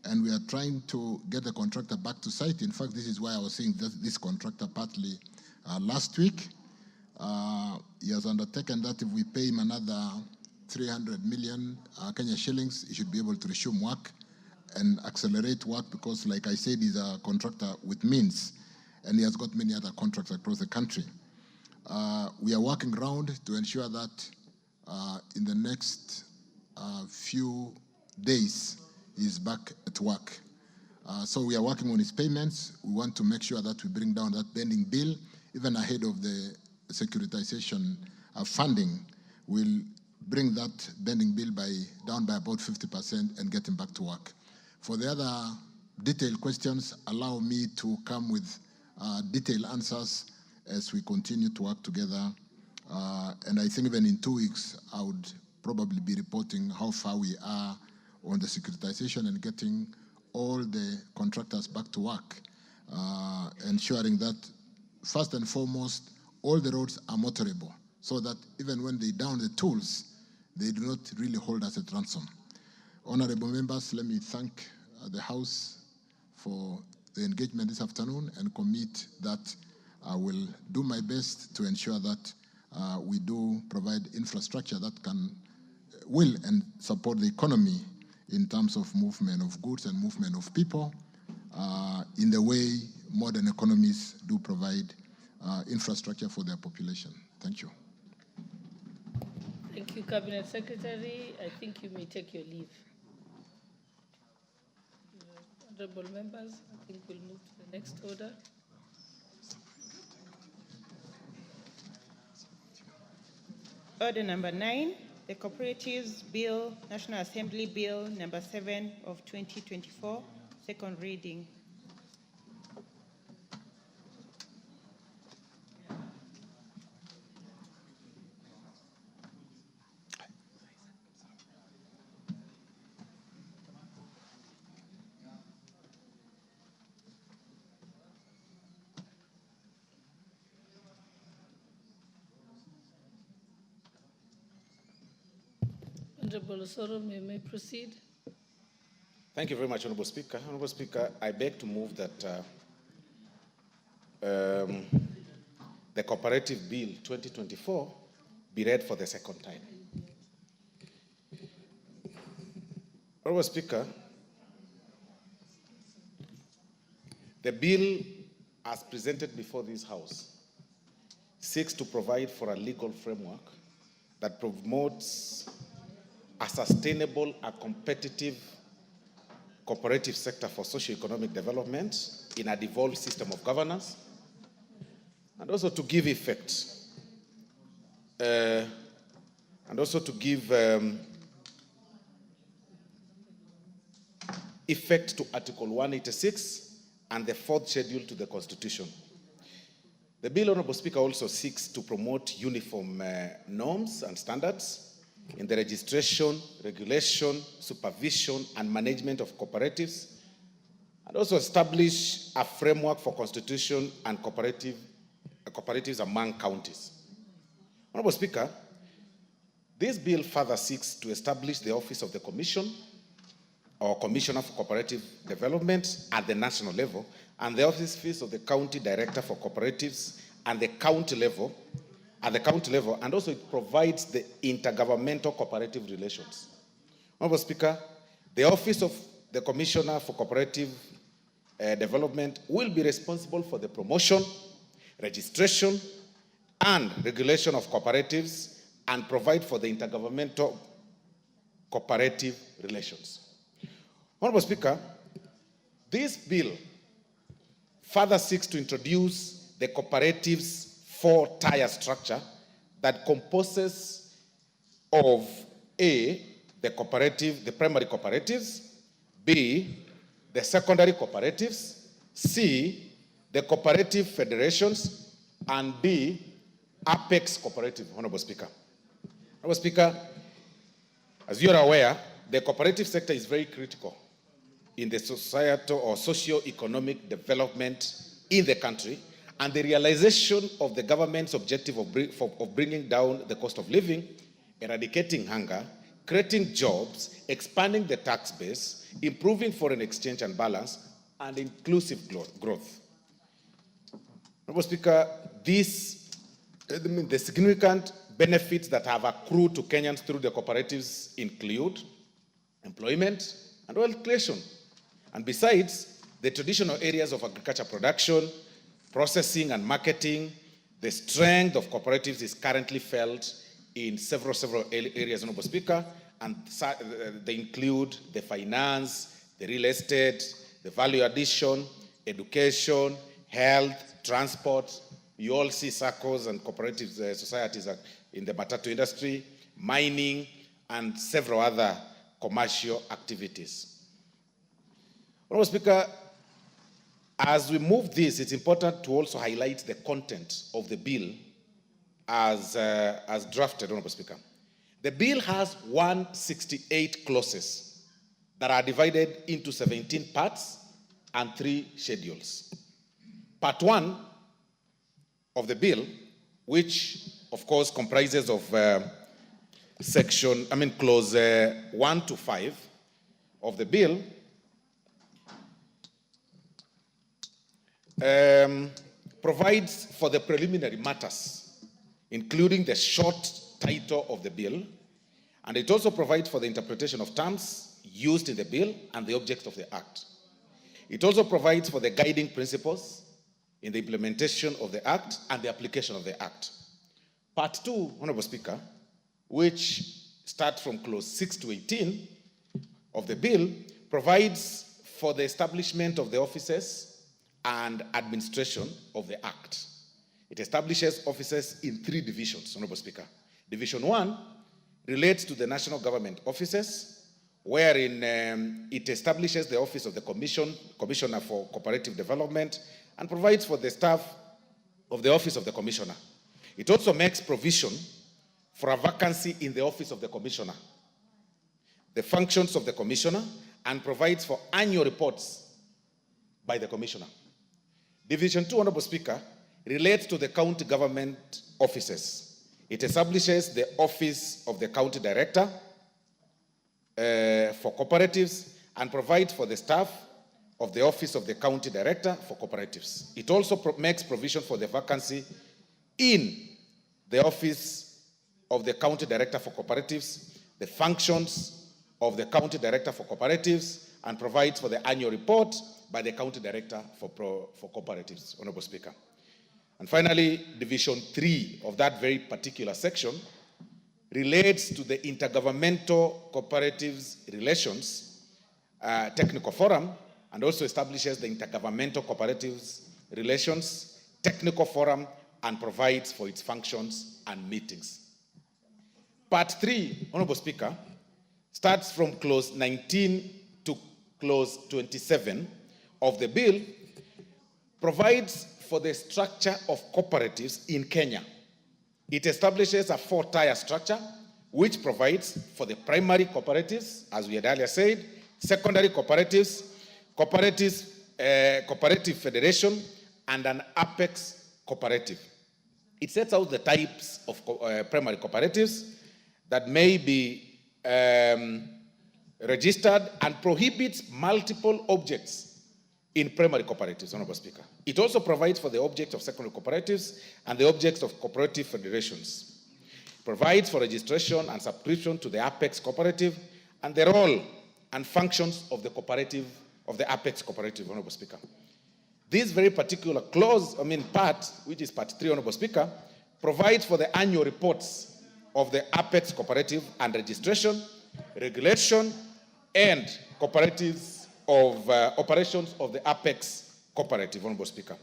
and we are trying to get the contractor back to site. In fact, this is why I was seeing this contractor partly last week. He has undertaken that if we pay him another 300 million Kenya shillings, he should be able to resume work and accelerate work because, like I said, he's a contractor with means, and he has got many other contracts across the country. We are working around to ensure that in the next few days, he's back at work. So we are working on his payments. We want to make sure that we bring down that bending bill, even ahead of the securitization funding. We'll bring that bending bill down by about 50% and get him back to work. For the other detailed questions, allow me to come with detailed answers as we continue to work together. And I think even in 2 weeks, I would probably be reporting how far we are on the securitization and getting all the contractors back to work, ensuring that, first and foremost, all the roads are motorable, so that even when they down the tools, they do not really hold us at ransom. Honorable members, let me thank the House for the engagement this afternoon and commit that I will do my best to ensure that we do provide infrastructure that will support the economy in terms of movement of goods and movement of people in the way modern economies do provide infrastructure for their population. Thank you. Thank you, Cabinet Secretary. I think you may take your leave. Honorable members, I think we'll move to the next order. Order number 9, the Cooperatives Bill, National Assembly Bill number 7 of 2024, second reading. Honorable Osoro, you may proceed. Thank you very much, Honorable Speaker. Honorable Speaker, I beg to move that the Cooperative Bill 2024 be read for the second time. Honorable Speaker, the bill as presented before this House seeks to provide for a legal framework that promotes a sustainable and competitive cooperative sector for socio-economic development in a devolved system of governance, and also to give effect, effect to Article 186 and the 4th schedule to the Constitution. The bill, Honorable Speaker, also seeks to promote uniform norms and standards in the registration, regulation, supervision, and management of cooperatives, and also establish a framework for constitution and cooperatives among counties. Honorable Speaker, this bill further seeks to establish the Office of the Commission or Commissioner for Cooperative Development at the national level, and the Office of the County Director for Cooperatives at the county level, and also it provides the intergovernmental cooperative relations. Honorable Speaker, the Office of the Commissioner for Cooperative Development will be responsible for the promotion, registration, and regulation of cooperatives, and provide for the intergovernmental cooperative relations. Honorable Speaker, this bill further seeks to introduce the cooperatives' four-tier structure that composes of A, the cooperative, the primary cooperatives, B, the secondary cooperatives, C, the cooperative federations, and D, apex cooperative, Honorable Speaker. Honorable Speaker, as you are aware, the cooperative sector is very critical in the societal or socio-economic development in the country and the realization of the government's objective of bringing down the cost of living, eradicating hunger, creating jobs, expanding the tax base, improving foreign exchange and balance, and inclusive growth. Honorable Speaker, the significant benefits that have accrued to Kenyans through the cooperatives include employment and wealth creation. And besides, the traditional areas of agriculture production, processing and marketing, the strength of cooperatives is currently felt in several areas, Honorable Speaker, and they include the finance, the real estate, the value addition, education, health, transport. You all see circles and cooperative societies in the matatu industry, mining, and several other commercial activities. Honorable Speaker, as we move this, it's important to also highlight the content of the bill as drafted, Honorable Speaker. The bill has 168 clauses that are divided into 17 parts and 3 schedules. Part 1 of the bill, which of course comprises of clause 1 to 5 of the bill, provides for the preliminary matters, including the short title of the bill, and it also provides for the interpretation of terms used in the bill and the object of the act. It also provides for the guiding principles in the implementation of the act and the application of the act. Part 2, Honorable Speaker, which starts from clause 6 to 18 of the bill, provides for the establishment of the offices and administration of the act. It establishes offices in 3 divisions, Honorable Speaker. Division 1 relates to the national government offices, wherein it establishes the office of the Commissioner for Cooperative Development and provides for the staff of the office of the Commissioner. It also makes provision for a vacancy in the office of the Commissioner, the functions of the Commissioner, and provides for annual reports by the Commissioner. Division 2, Honorable Speaker, relates to the county government offices. It establishes the office of the county director for cooperatives and provides for the staff of the office of the county director for cooperatives. It also makes provision for the vacancy in the office of the county director for cooperatives, the functions of the county director for cooperatives, and provides for the annual report by the county director for cooperatives, Honorable Speaker. And finally, Division 3 of that very particular section relates to the Intergovernmental Cooperatives Relations Technical Forum, and also establishes the Intergovernmental Cooperatives Relations Technical Forum and provides for its functions and meetings. Part 3, Honorable Speaker, starts from clause 19 to clause 27 of the bill, provides for the structure of cooperatives in Kenya. It establishes a 4-tier structure, which provides for the primary cooperatives, as we had earlier said, secondary cooperatives, cooperative federation, and an apex cooperative. It sets out the types of primary cooperatives that may be registered and prohibits multiple objects in primary cooperatives, Honorable Speaker. It also provides for the objects of secondary cooperatives and the objects of cooperative federations. It provides for registration and subscription to the apex cooperative and the role and functions of the cooperative, of the apex cooperative, Honorable Speaker. This very particular clause, part, which is part 3, Honorable Speaker, provides for the annual reports of the Apex Cooperative and registration, regulation, and cooperatives of operations of the Apex Cooperative, Honorable Speaker.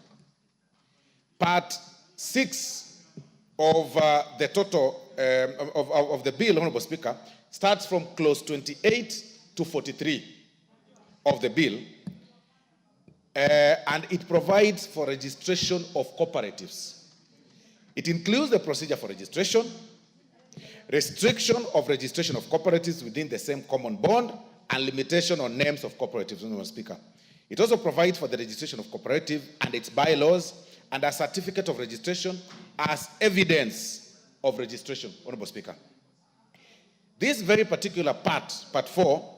Part 6 of the total of the bill, Honorable Speaker, starts from clause 28 to 43 of the bill, and it provides for registration of cooperatives. It includes the procedure for registration, restriction of registration of cooperatives within the same common bond, and limitation on names of cooperatives, Honorable Speaker. It also provides for the registration of cooperative and its bylaws and a certificate of registration as evidence of registration, Honorable Speaker. This very particular part, part 4,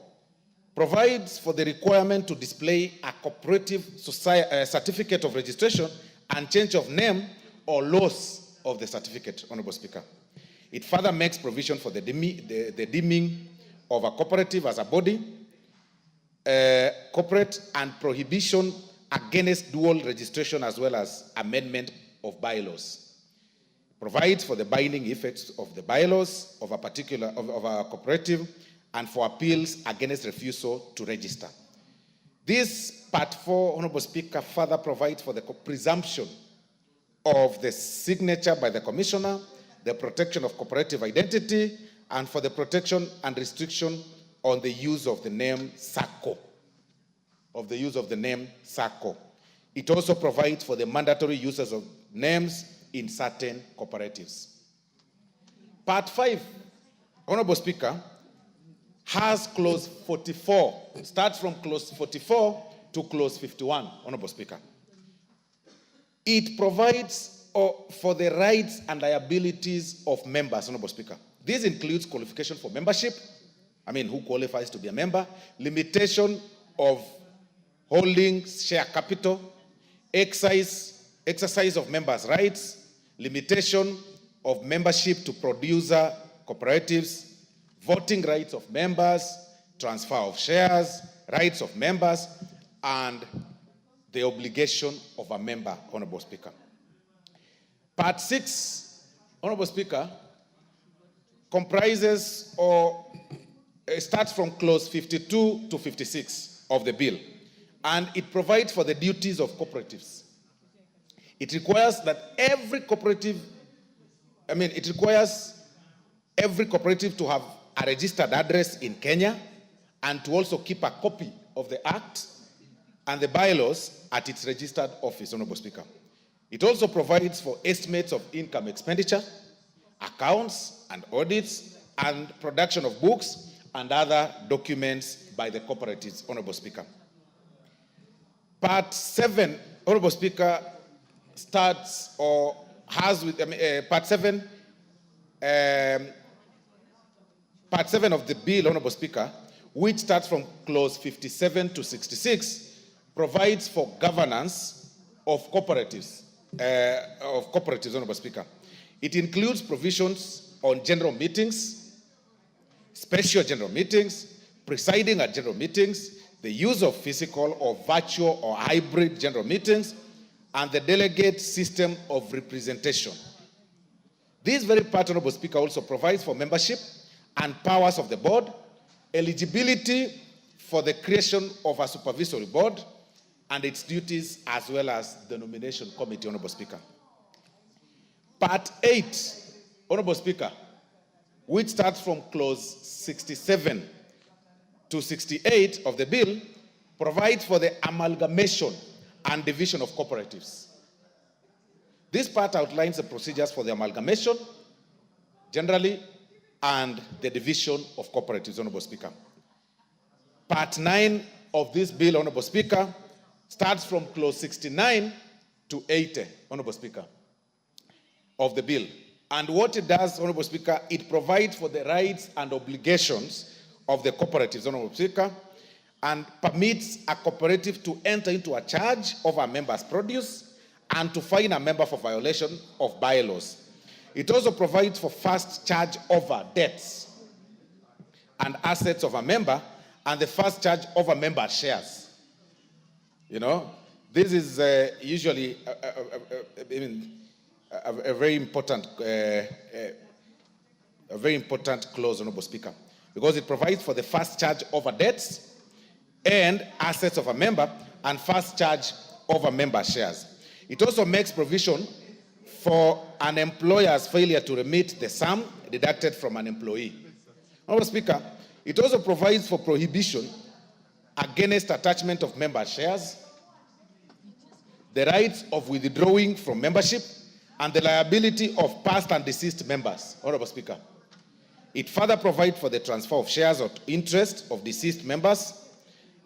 provides for the requirement to display a cooperative certificate of registration and change of name or loss of the certificate, Honorable Speaker. It further makes provision for the deeming of a cooperative as a body, corporate, and prohibition against dual registration as well as amendment of bylaws. Provides for the binding effects of the bylaws of a particular of a cooperative and for appeals against refusal to register. This part 4, Honorable Speaker, further provides for the presumption of the signature by the commissioner, the protection of cooperative identity, and for the protection and restriction on the use of the name SACCO. It also provides for the mandatory uses of names in certain cooperatives. Part 5, Honorable Speaker, has clause 44, starts from clause 44 to clause 51, Honorable Speaker. It provides for the rights and liabilities of members, Honorable Speaker. This includes qualification for membership, who qualifies to be a member, limitation of holding share capital, exercise of members' rights, limitation of membership to producer cooperatives, voting rights of members, transfer of shares, rights of members, and the obligation of a member, Honorable Speaker. Part 6, Honorable Speaker, comprises or starts from clause 52 to 56 of the bill, and it provides for the duties of cooperatives. It requires that every cooperative to have a registered address in Kenya and to also keep a copy of the Act and the bylaws at its registered office, Honorable Speaker. It also provides for estimates of income expenditure, accounts and audits, and production of books and other documents by the cooperatives, Honorable Speaker. Part 7, Honorable Speaker, starts or has with Part 7 of the bill, Honorable Speaker, which starts from clause 57 to 66, provides for governance of cooperatives, Honorable Speaker. It includes provisions on general meetings, special general meetings, presiding at general meetings, the use of physical or virtual or hybrid general meetings, and the delegate system of representation. This very part, Honorable Speaker, also provides for membership and powers of the board, eligibility for the creation of a supervisory board, and its duties as well as the nomination committee, Honorable Speaker. Part 8, Honorable Speaker, which starts from clause 67 to 68 of the bill, provides for the amalgamation and division of cooperatives. This part outlines the procedures for the amalgamation, generally, and the division of cooperatives, Honorable Speaker. Part 9 of this bill, Honorable Speaker, starts from clause 69 to 80, Honorable Speaker, of the bill. And what it does, Honorable Speaker, it provides for the rights and obligations of the cooperatives, Honorable Speaker, and permits a cooperative to enter into a charge of a member's produce and to fine a member for violation of bylaws. It also provides for first charge over debts and assets of a member and the first charge over member shares. This is usually, a very important clause, Honorable Speaker, because it provides for the first charge over debts and assets of a member and first charge over member shares. It also makes provision for an employer's failure to remit the sum deducted from an employee. Honorable Speaker, it also provides for prohibition against attachment of member shares, the rights of withdrawing from membership, and the liability of past and deceased members. Honorable Speaker, it further provides for the transfer of shares or interest of deceased members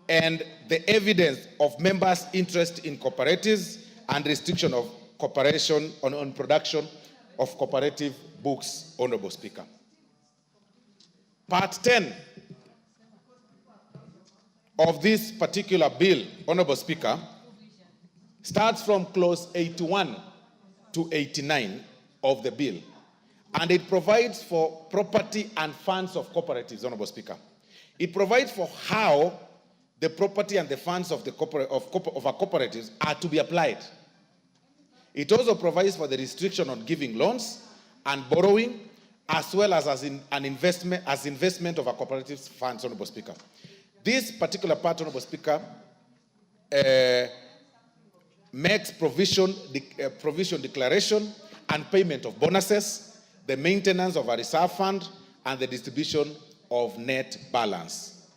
and the evidence of members' interest in cooperatives and restriction of cooperation on production of cooperative books. Honorable Speaker. Part 10 of this particular bill, Honorable Speaker, starts from clause 81 to 89 of the bill, and it provides for property and funds of cooperatives, Honorable Speaker. It provides for how the property and the funds of, of our cooperatives are to be applied. It also provides for the restriction on giving loans and borrowing, as well as an investment of our cooperatives funds, Honorable Speaker. This particular part, Honorable Speaker, makes provision declaration and payment of bonuses, the maintenance of a reserve fund, and the distribution of net balance.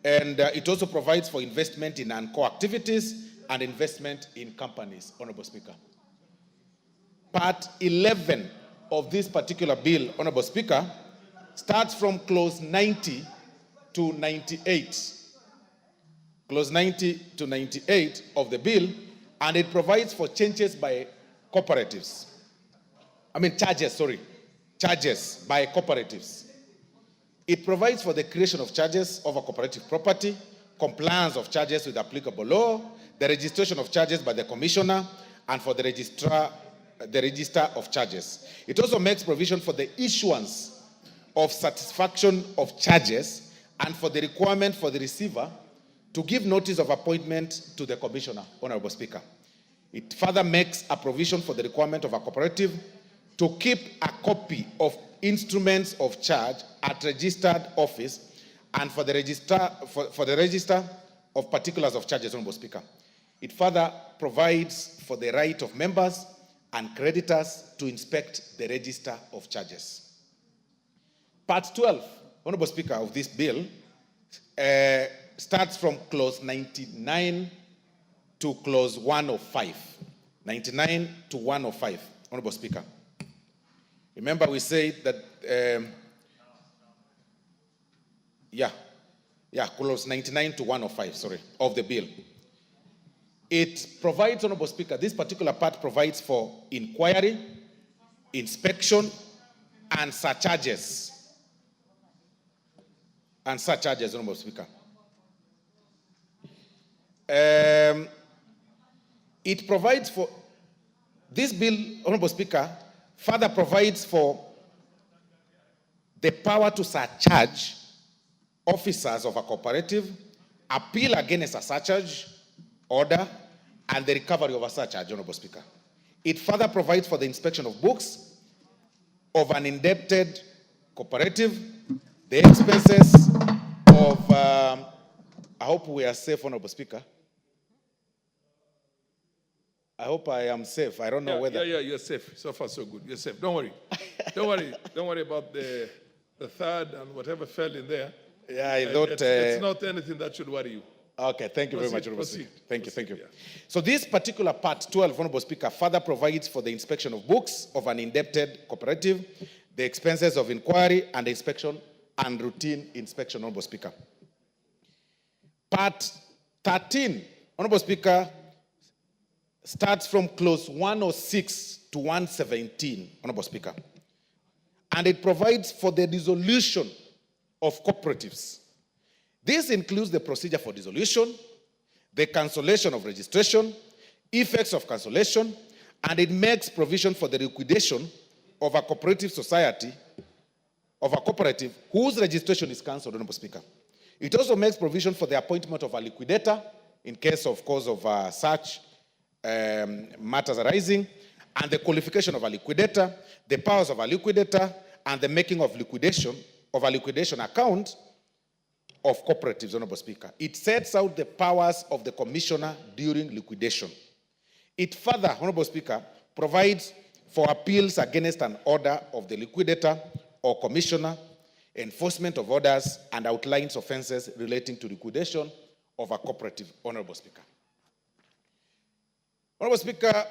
And it also provides for investment in non-core activities and investment in companies, Honorable Speaker. Part 11 of this particular bill, Honorable Speaker, starts from clause 90 to 98. Clause 90 to 98 of the bill, and it provides for changes by cooperatives. Charges by cooperatives. It provides for the creation of charges over cooperative property, compliance of charges with applicable law, the registration of charges by the commissioner, and for the register of charges. It also makes provision for the issuance of satisfaction of charges and for the requirement for the receiver to give notice of appointment to the commissioner, Honorable Speaker. It further makes a provision for the requirement of a cooperative to keep a copy of instruments of charge at registered office and for the register of particulars of charges, Honorable Speaker. It further provides for the right of members and creditors to inspect the register of charges. Part 12, Honorable Speaker, of this bill starts from clause 99 to clause 105. 99 to 105, Honorable Speaker. Remember we said that, clause 99 to 105, sorry, of the bill. It provides, Honorable Speaker, this particular part provides for inquiry, inspection, and surcharges. Honorable Speaker. It provides for, this bill, Honorable Speaker, further provides for the power to surcharge officers of a cooperative, appeal against a surcharge order, and the recovery of a surcharge, Honorable Speaker. It further provides for the inspection of books of an indebted cooperative, the expenses of, I hope we are safe, Honorable Speaker. I hope I am safe. I don't know whether. Yeah, you're safe. So far, so good. You're safe. Don't worry. Don't worry. Don't worry about the third and whatever fell in there. Yeah, I thought it's not anything that should worry you. Okay, thank you very much, Honorable Speaker. Thank you. Yeah. So this particular part 12, Honorable Speaker, further provides for the inspection of books of an indebted cooperative, the expenses of inquiry and inspection and routine inspection, Honorable Speaker. Part 13, Honorable Speaker, starts from clause 106 to 117, Honorable Speaker. And it provides for the dissolution of cooperatives. This includes the procedure for dissolution, the cancellation of registration, effects of cancellation, and it makes provision for the liquidation of a cooperative society, of a cooperative whose registration is cancelled, Honorable Speaker. It also makes provision for the appointment of a liquidator in case of such matters arising, and the qualification of a liquidator, the powers of a liquidator, and the making of a liquidation account of cooperatives, Honorable Speaker. It sets out the powers of the commissioner during liquidation. It further, Honorable Speaker, provides for appeals against an order of the liquidator or commissioner, enforcement of orders, and outlines offenses relating to liquidation of a cooperative, Honorable Speaker. Honorable Speaker,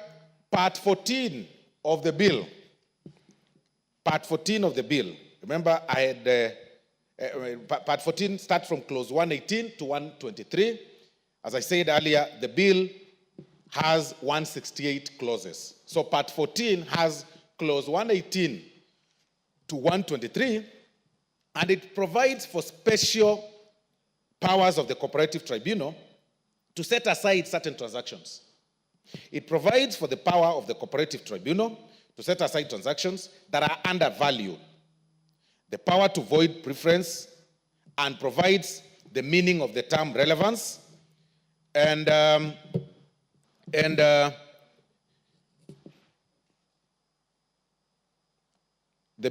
Part 14 of the bill, remember I had, Part 14 starts from clause 118 to 123. As I said earlier, the bill has 168 clauses. So Part 14 has clause 118 to 123, and it provides for special powers of the Cooperative Tribunal to set aside certain transactions. It provides for the power of the Cooperative Tribunal to set aside transactions that are undervalued, the power to void preference, and provides the meaning of the term relevance, and the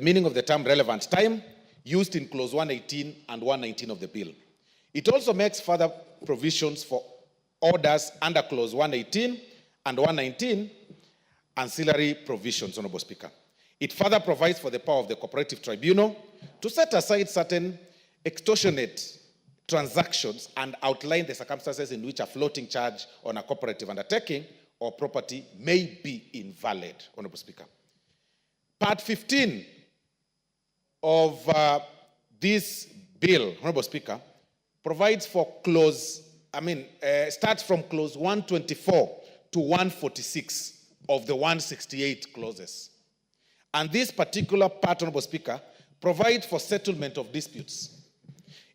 meaning of the term relevant time used in clause 118 and 119 of the bill. It also makes further provisions for orders under clause 118 and 119, ancillary provisions, Honorable Speaker. It further provides for the power of the Cooperative Tribunal to set aside certain extortionate transactions and outline the circumstances in which a floating charge on a cooperative undertaking or property may be invalid, Honorable Speaker. Part 15 of this bill, Honorable Speaker, provides for starts from clause 124 to 146 of the 168 clauses. And this particular part, Honorable Speaker, provides for settlement of disputes.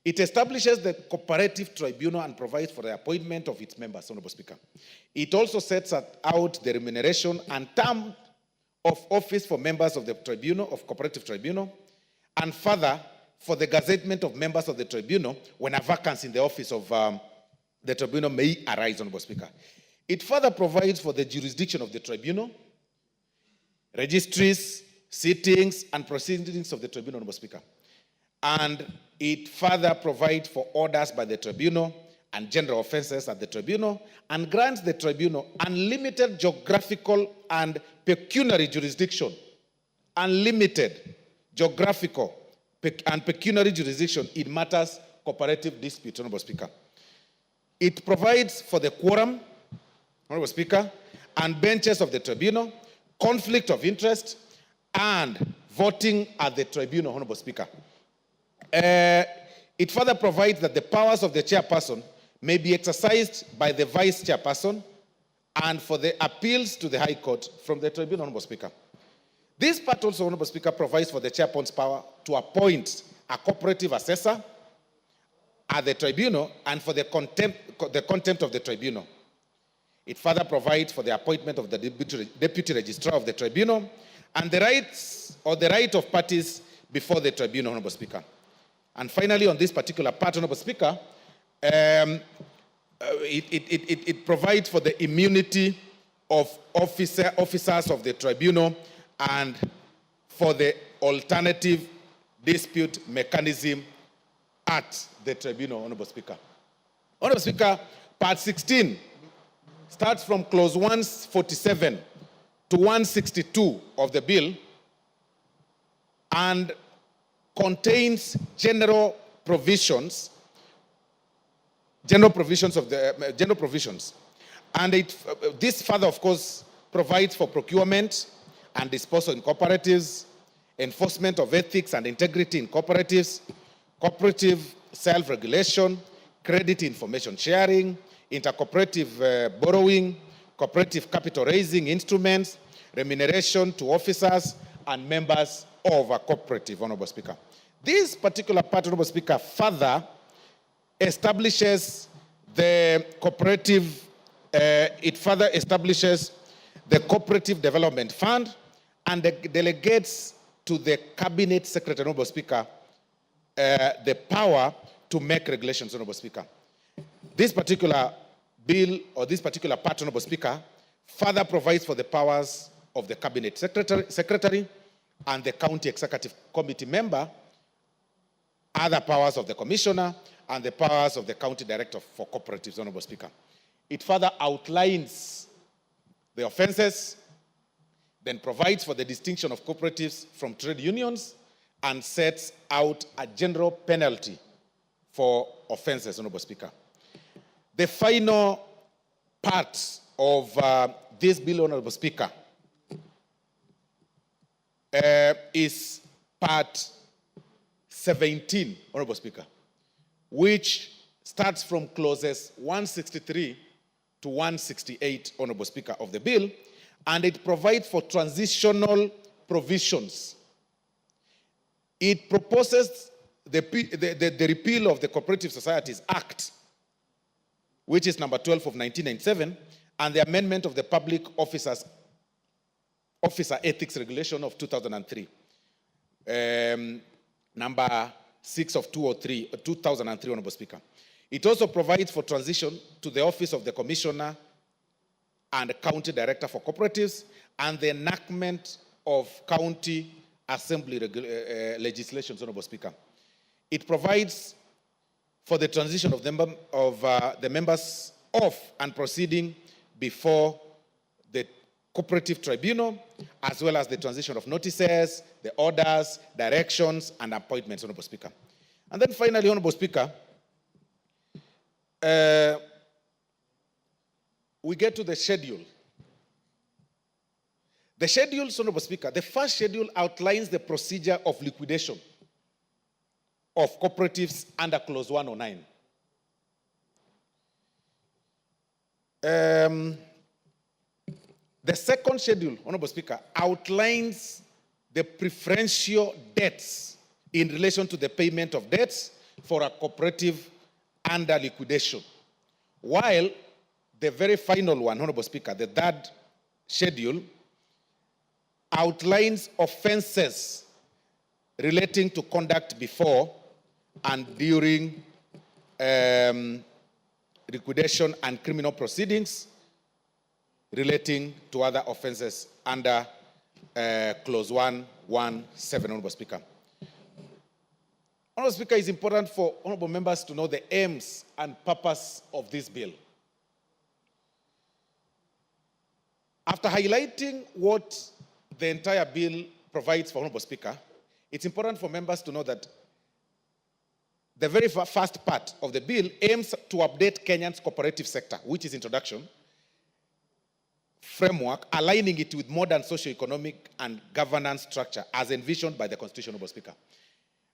It establishes the Cooperative Tribunal and provides for the appointment of its members, Honorable Speaker. It also sets out the remuneration and term of office for members of the Tribunal, of Cooperative Tribunal, and further for the gazettement of members of the Tribunal when a vacancy in the office of the Tribunal may arise, Honorable Speaker. It further provides for the jurisdiction of the Tribunal, registries, sittings, and proceedings of the Tribunal, Honorable Speaker. And it further provides for orders by the Tribunal and general offenses at the Tribunal, and grants the Tribunal unlimited geographical and pecuniary jurisdiction. Unlimited geographical and pecuniary jurisdiction in matters cooperative disputes, Honorable Speaker. It provides for the quorum, Honorable Speaker, and benches of the Tribunal, conflict of interest, and voting at the Tribunal, Honorable Speaker. It further provides that the powers of the chairperson may be exercised by the vice chairperson and for the appeals to the High Court from the Tribunal, Honorable Speaker. This part also, Honorable Speaker, provides for the chairperson's power to appoint a cooperative assessor at the Tribunal and for the contempt of the Tribunal. It further provides for the appointment of the deputy registrar of the Tribunal and the rights or the right of parties before the Tribunal, Honorable Speaker. And finally, on this particular part, Honorable Speaker, it provides for the immunity of officers of the Tribunal and for the alternative dispute mechanism at the Tribunal, Honorable Speaker. Honorable Speaker, Part 16 starts from clause 147 to 162 of the bill and contains general provisions. And this further, of course, provides for procurement and disposal in cooperatives, enforcement of ethics and integrity in cooperatives, cooperative self-regulation, credit information sharing, intercooperative borrowing, cooperative capital raising instruments, remuneration to officers and members of a cooperative, Honorable Speaker. This particular part, Honorable Speaker, further establishes the cooperative, the Cooperative Development Fund and delegates to the Cabinet Secretary, Honorable Speaker, the power to make regulations, Honorable Speaker. This particular bill or this particular part, Honorable Speaker, further provides for the powers of the cabinet secretary and the county executive committee member, other powers of the commissioner, and the powers of the county director for cooperatives, Honorable Speaker. It further outlines the offenses, then provides for the distinction of cooperatives from trade unions, and sets out a general penalty for offenses, Honorable Speaker. The final part of this bill, Honorable Speaker, is part 17, Honorable Speaker, which starts from clauses 163 to 168, Honorable Speaker, of the bill, and it provides for transitional provisions. It proposes the repeal of the Cooperative Societies Act, which is number 12 of 1997, and the amendment of the Public Officer Ethics Regulation of 2003, number 6 of 2003, Honorable Speaker. It also provides for transition to the office of the Commissioner and County Director for Cooperatives and the enactment of County Assembly legislation, Honorable Speaker. It provides for the transition of the members of and proceeding before the Cooperative Tribunal, as well as the transition of notices, the orders, directions, and appointments, Honorable Speaker. And then finally, Honorable Speaker, we get to the schedule. The schedule, Honorable Speaker, the first schedule outlines the procedure of liquidation of cooperatives under Clause 109. The second schedule, Honorable Speaker, outlines the preferential debts in relation to the payment of debts for a cooperative under liquidation. While the very final one, Honorable Speaker, the third schedule, outlines offenses relating to conduct before and during liquidation and criminal proceedings relating to other offenses under Clause 117, Honorable Speaker. Honorable Speaker, it's important for honorable members to know the aims and purpose of this bill. After highlighting what the entire bill provides for, Honorable Speaker, it's important for members to know that the very first part of the bill aims to update Kenya's cooperative sector, which is introduction, framework, aligning it with modern socio-economic and governance structure as envisioned by the Constitution, Honorable Speaker.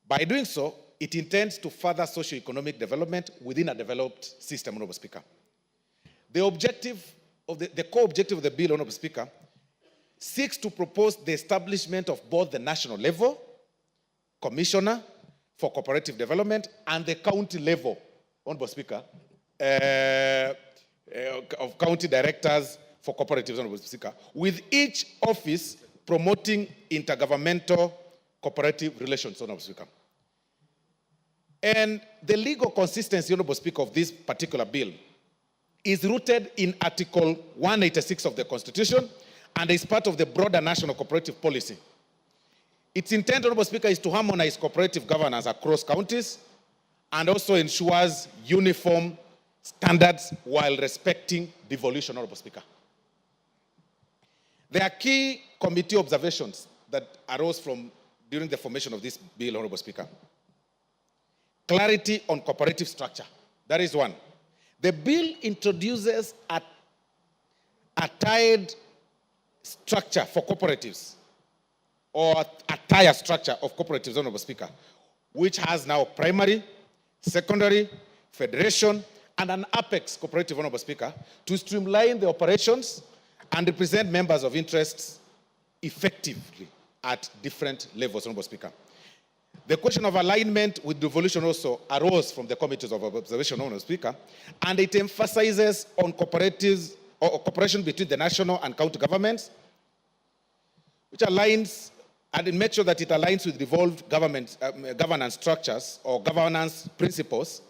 By doing so, it intends to further socio-economic development within a developed system, Honorable Speaker. The core objective of the bill, Honorable Speaker, seeks to propose the establishment of both the national level commissioner for cooperative development and the county level, Honorable Speaker, of county directors for cooperatives, Honorable Speaker, with each office promoting intergovernmental cooperative relations, Honorable Speaker. And the legal consistency, Honorable Speaker, of this particular bill is rooted in Article 186 of the Constitution and is part of the broader national cooperative policy. Its intent, Honorable Speaker, is to harmonize cooperative governance across counties and also ensures uniform standards while respecting devolution, Honorable Speaker. There are key committee observations that arose during the formation of this bill, Honorable Speaker. Clarity on cooperative structure. That is one. The bill introduces a tied structure for cooperatives, or a tier structure of cooperatives, Honorable Speaker, which has now primary, secondary, federation, and an apex cooperative, Honorable Speaker, to streamline the operations and represent members of interests effectively at different levels, Honorable Speaker. The question of alignment with devolution also arose from the committees of observation, Honorable Speaker, and it emphasizes on cooperatives or cooperation between the national and county governments, which aligns and it makes sure that it aligns with devolved governance structures or governance principles,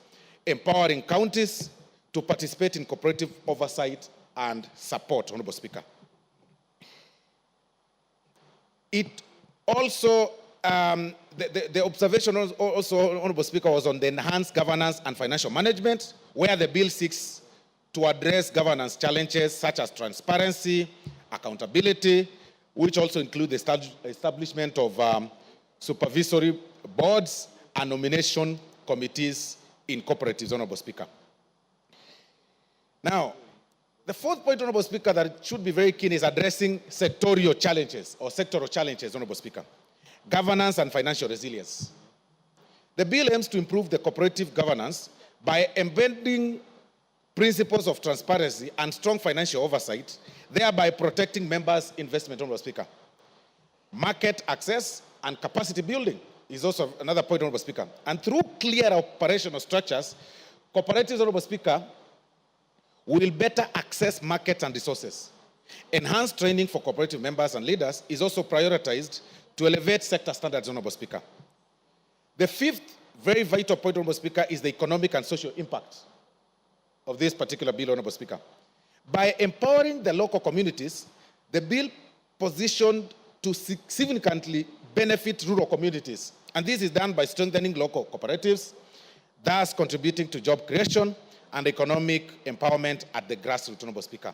empowering counties to participate in cooperative oversight and support, Honorable Speaker. It also, the observation also, Honorable Speaker, was on the enhanced governance and financial management, where the bill seeks to address governance challenges such as transparency, accountability, which also include the establishment of supervisory boards and nomination committees in cooperatives, Honorable Speaker. Now, the fourth point, Honorable Speaker, that should be very keen is addressing sectorial challenges, Honorable Speaker. Governance and financial resilience. The bill aims to improve the cooperative governance by embedding principles of transparency and strong financial oversight, thereby protecting members' investment, Honorable Speaker. Market access and capacity building is also another point, Honorable Speaker. And through clear operational structures, cooperatives, Honorable Speaker, will better access markets and resources. Enhanced training for cooperative members and leaders is also prioritized to elevate sector standards, Honorable Speaker. The fifth very vital point, Honorable Speaker, is the economic and social impact of this particular bill, Honorable Speaker. By empowering the local communities, the bill positioned to significantly benefit rural communities. And this is done by strengthening local cooperatives, thus contributing to job creation and economic empowerment at the grassroots, Honorable Speaker.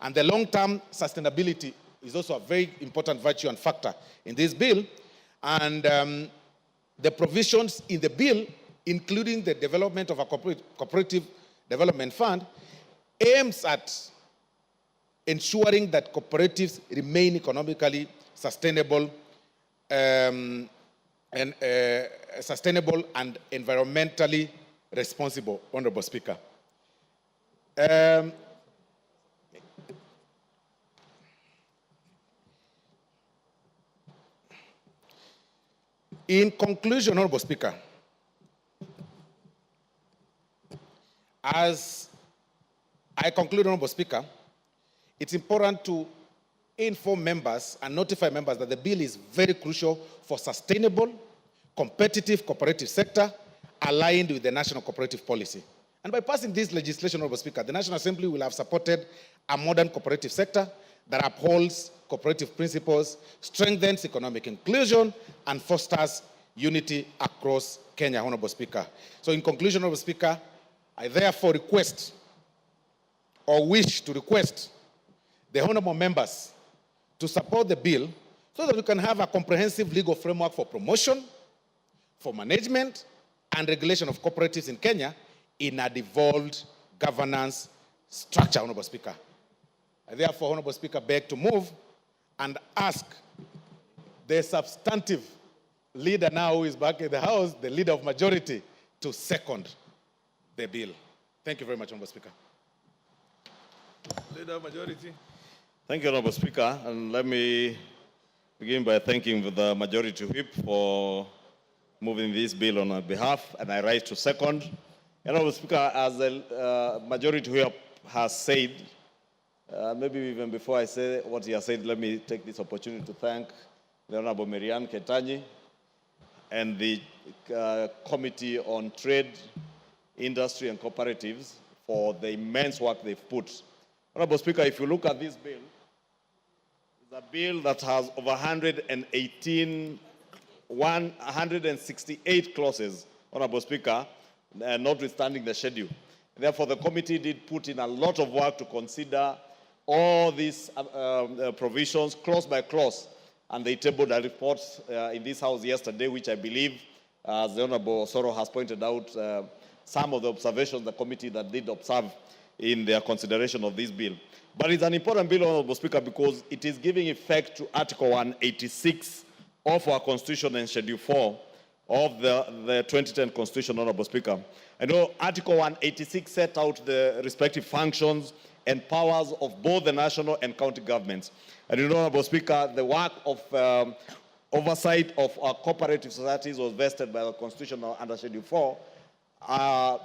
And the long-term sustainability is also a very important virtue and factor in this bill. And the provisions in the bill, including the development of a cooperative development fund, aims at ensuring that cooperatives remain economically sustainable and environmentally responsible, Honorable Speaker. In conclusion, Honorable Speaker, as I conclude, Honorable Speaker, it's important to inform members and notify members that the bill is very crucial for sustainable, competitive cooperative sector aligned with the national cooperative policy. And by passing this legislation, Honorable Speaker, the National Assembly will have supported a modern cooperative sector that upholds cooperative principles, strengthens economic inclusion, and fosters unity across Kenya, Honorable Speaker. So in conclusion, Honorable Speaker, I therefore request or wish to request the honorable members to support the bill so that we can have a comprehensive legal framework for promotion, for management, and regulation of cooperatives in Kenya in a devolved governance structure, Honorable Speaker. I therefore, Honorable Speaker, beg to move and ask the substantive leader now who is back in the House, the leader of majority, to second the bill. Thank you very much, Honorable Speaker. Leader of majority. Thank you, Honorable Speaker. And let me begin by thanking the Majority Whip for moving this bill on our behalf, and I rise to second. Honorable Speaker, as the Majority Whip has said, maybe even before I say what he has said, let me take this opportunity to thank the Honorable Marianne Ketanyi and the Committee on Trade, Industry and Cooperatives for the immense work they've put. Honorable Speaker, if you look at this bill, it's a bill that has over 168 clauses, Honorable Speaker, notwithstanding the schedule. Therefore, the committee did put in a lot of work to consider all these provisions clause by clause, and they tabled a report in this House yesterday, which I believe, as the Honorable Soro has pointed out, some of the observations the committee that did observe in their consideration of this bill. But it's an important bill, Honorable Speaker, because it is giving effect to Article 186 of our Constitution and Schedule 4 of the 2010 Constitution, Honorable Speaker. I know Article 186 set out the respective functions and powers of both the national and county governments. And you know, Honorable Speaker, the work of oversight of our cooperative societies was vested by the Constitution under Schedule 4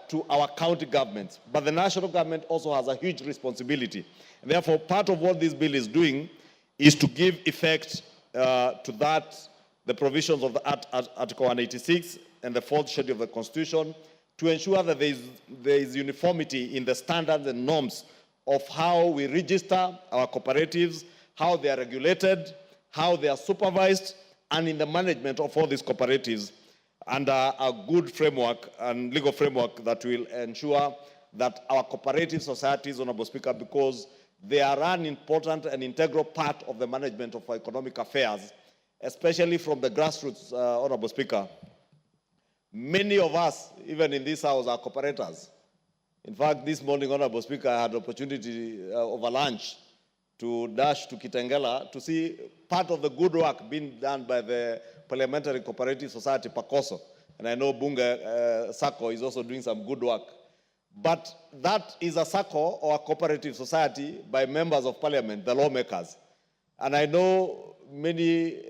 to our county governments. But the national government also has a huge responsibility. And therefore, part of what this bill is doing is to give effect to that, the provisions of the Article 186 and the fourth schedule of the Constitution, to ensure that there is uniformity in the standards and norms of how we register our cooperatives, how they are regulated, how they are supervised, and in the management of all these cooperatives under a good framework and legal framework that will ensure that our cooperative societies, Honorable Speaker, because they are an important and integral part of the management of our economic affairs, especially from the grassroots, Honorable Speaker. Many of us, even in this house, are cooperators. In fact, this morning, Honorable Speaker, I had the opportunity over lunch to dash to Kitengela to see part of the good work being done by the Parliamentary Cooperative Society, PACOSO. And I know Bunge Sacco is also doing some good work. But that is a Sacco or a cooperative society by members of Parliament, the lawmakers. And I know many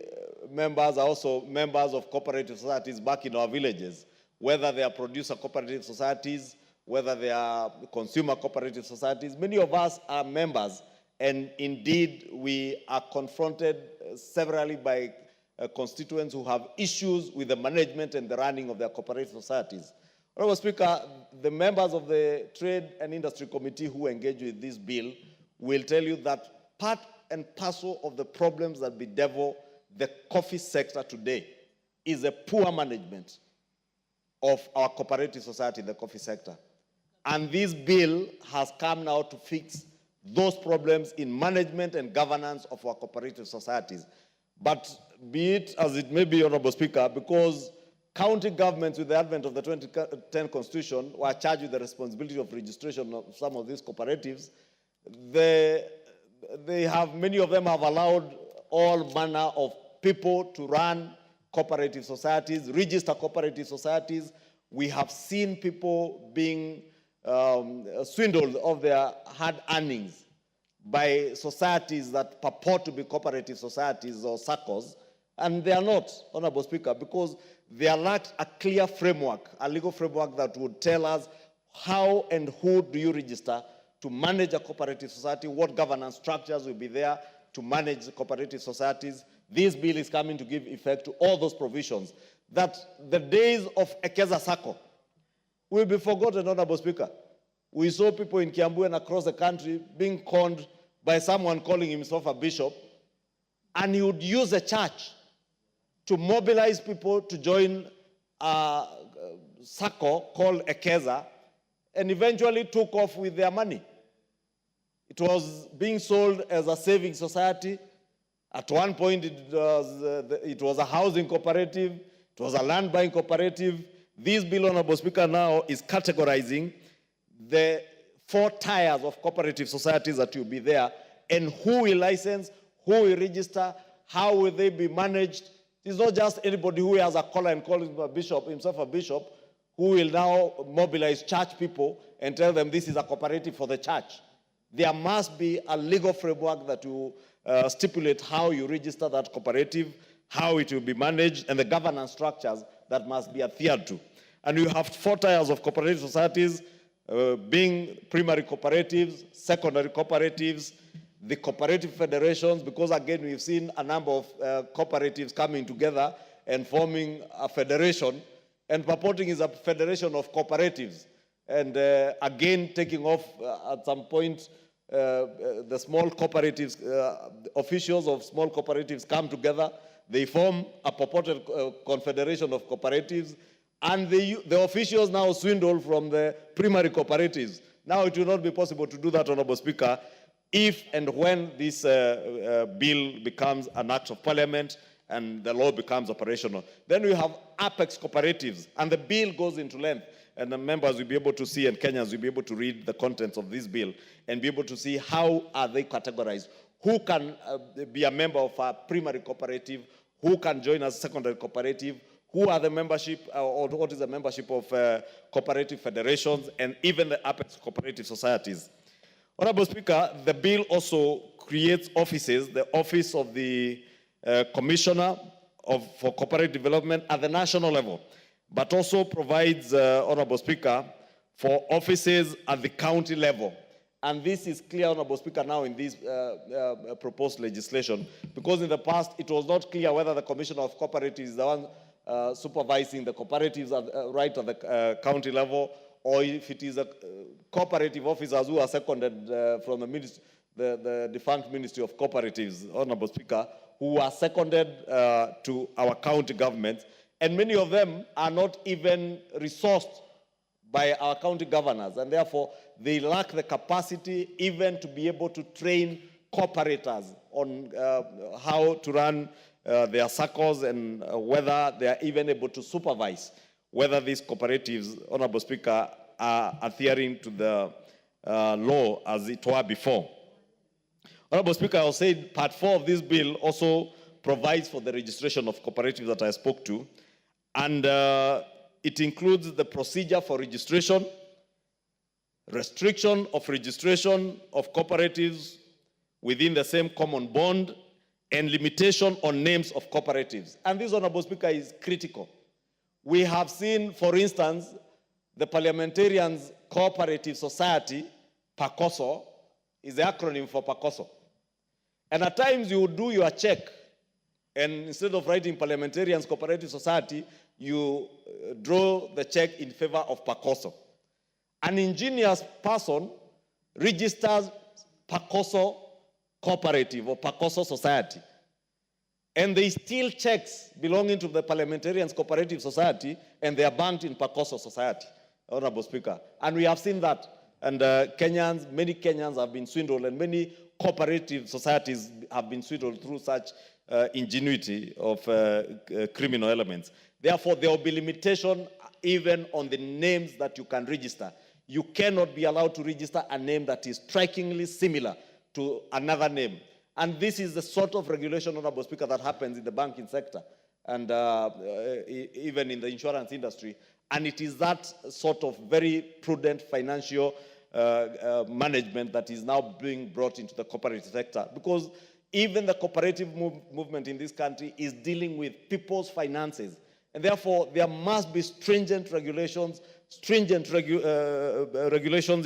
members are also members of cooperative societies back in our villages, whether they are producer cooperative societies, whether they are consumer cooperative societies. Many of us are members, and indeed we are confronted severally by constituents who have issues with the management and the running of their cooperative societies. Honorable Speaker, the members of the Trade and Industry Committee who engage with this bill will tell you that part and parcel of the problems that bedevil the coffee sector today is a poor management of our cooperative society in the coffee sector. And this bill has come now to fix those problems in management and governance of our cooperative societies. But be it as it may be, Honorable Speaker, because county governments with the advent of the 2010 Constitution were charged with the responsibility of registration of some of these cooperatives, many of them have allowed all manner of people to run cooperative societies, register cooperative societies. We have seen people being swindled of their hard earnings by societies that purport to be cooperative societies or SACCOs, and they are not, Honorable Speaker, because they lack a clear framework, a legal framework that would tell us how and who do you register to manage a cooperative society, what governance structures will be there to manage the cooperative societies. This bill is coming to give effect to all those provisions, that the days of Ekeza Sacco will be forgotten, Honorable Speaker. We saw people in Kiambu and across the country being conned by someone calling himself a bishop, and he would use a church to mobilize people to join a Sacco called Ekeza, and eventually took off with their money. It was being sold as a saving society. At one point, it was a housing cooperative. It was a land buying cooperative. This bill, Honorable Speaker, now is categorizing the 4 tiers of cooperative societies that will be there, and who will license, who will register, how will they be managed. It's not just anybody who has a collar and calls himself a bishop, who will now mobilize church people and tell them this is a cooperative for the church. There must be a legal framework that will stipulate how you register that cooperative, how it will be managed, and the governance structures that must be adhered to. And you have 4 tiers of cooperative societies, being primary cooperatives, secondary cooperatives, the cooperative federations, because again we've seen a number of cooperatives coming together and forming a federation, and purporting is a federation of cooperatives. And again, taking off at some point, the small cooperatives, officials of small cooperatives come together, they form a purported confederation of cooperatives, and the officials now swindle from the primary cooperatives. Now it will not be possible to do that, Honorable Speaker, if and when this bill becomes an act of parliament and the law becomes operational. Then we have apex cooperatives, and the bill goes into length, and the members will be able to see, and Kenyans will be able to read the contents of this bill and be able to see how are they categorized, who can be a member of a primary cooperative, who can join as a secondary cooperative, who are the membership, or what is the membership of cooperative federations, and even the apex cooperative societies. Honorable Speaker, the bill also creates offices, the Office of the Commissioner for Cooperative Development at the national level, but also provides, Honorable Speaker, for offices at the county level. And this is clear, Honorable Speaker, now in this proposed legislation, because in the past it was not clear whether the Commissioner of Cooperatives is the one supervising the cooperatives right at the county level, or if it is a cooperative officers who are seconded from the the defunct Ministry of Cooperatives, Honorable Speaker, who are seconded to our county governments, and many of them are not even resourced by our county governors, and therefore they lack the capacity even to be able to train cooperators on how to run their circles and whether they are even able to supervise whether these cooperatives, Honorable Speaker, are adhering to the law as it were before. Honorable Speaker, I will say part 4 of this bill also provides for the registration of cooperatives that I spoke to, and it includes the procedure for registration, restriction of registration of cooperatives within the same common bond, and limitation on names of cooperatives. And this, Honorable Speaker, is critical. We have seen, for instance, the Parliamentarians Cooperative Society, PACOSO, is the acronym for PACOSO. And at times you would do your check, and instead of writing Parliamentarians Cooperative Society, you draw the check in favor of PACOSO. An ingenious person registers PACOSO Cooperative or PACOSO Society, and they steal checks belonging to the Parliamentarians Cooperative Society, and they are banked in PACOSO Society, Honorable Speaker. And we have seen that, and many Kenyans have been swindled, and many cooperative societies have been swindled through such ingenuity of criminal elements. Therefore, there will be limitation even on the names that you can register. You cannot be allowed to register a name that is strikingly similar to another name. And this is the sort of regulation, Honorable Speaker, that happens in the banking sector and even in the insurance industry. And it is that sort of very prudent financial management that is now being brought into the cooperative sector, because even the cooperative movement in this country is dealing with people's finances. And therefore, there must be stringent regulations in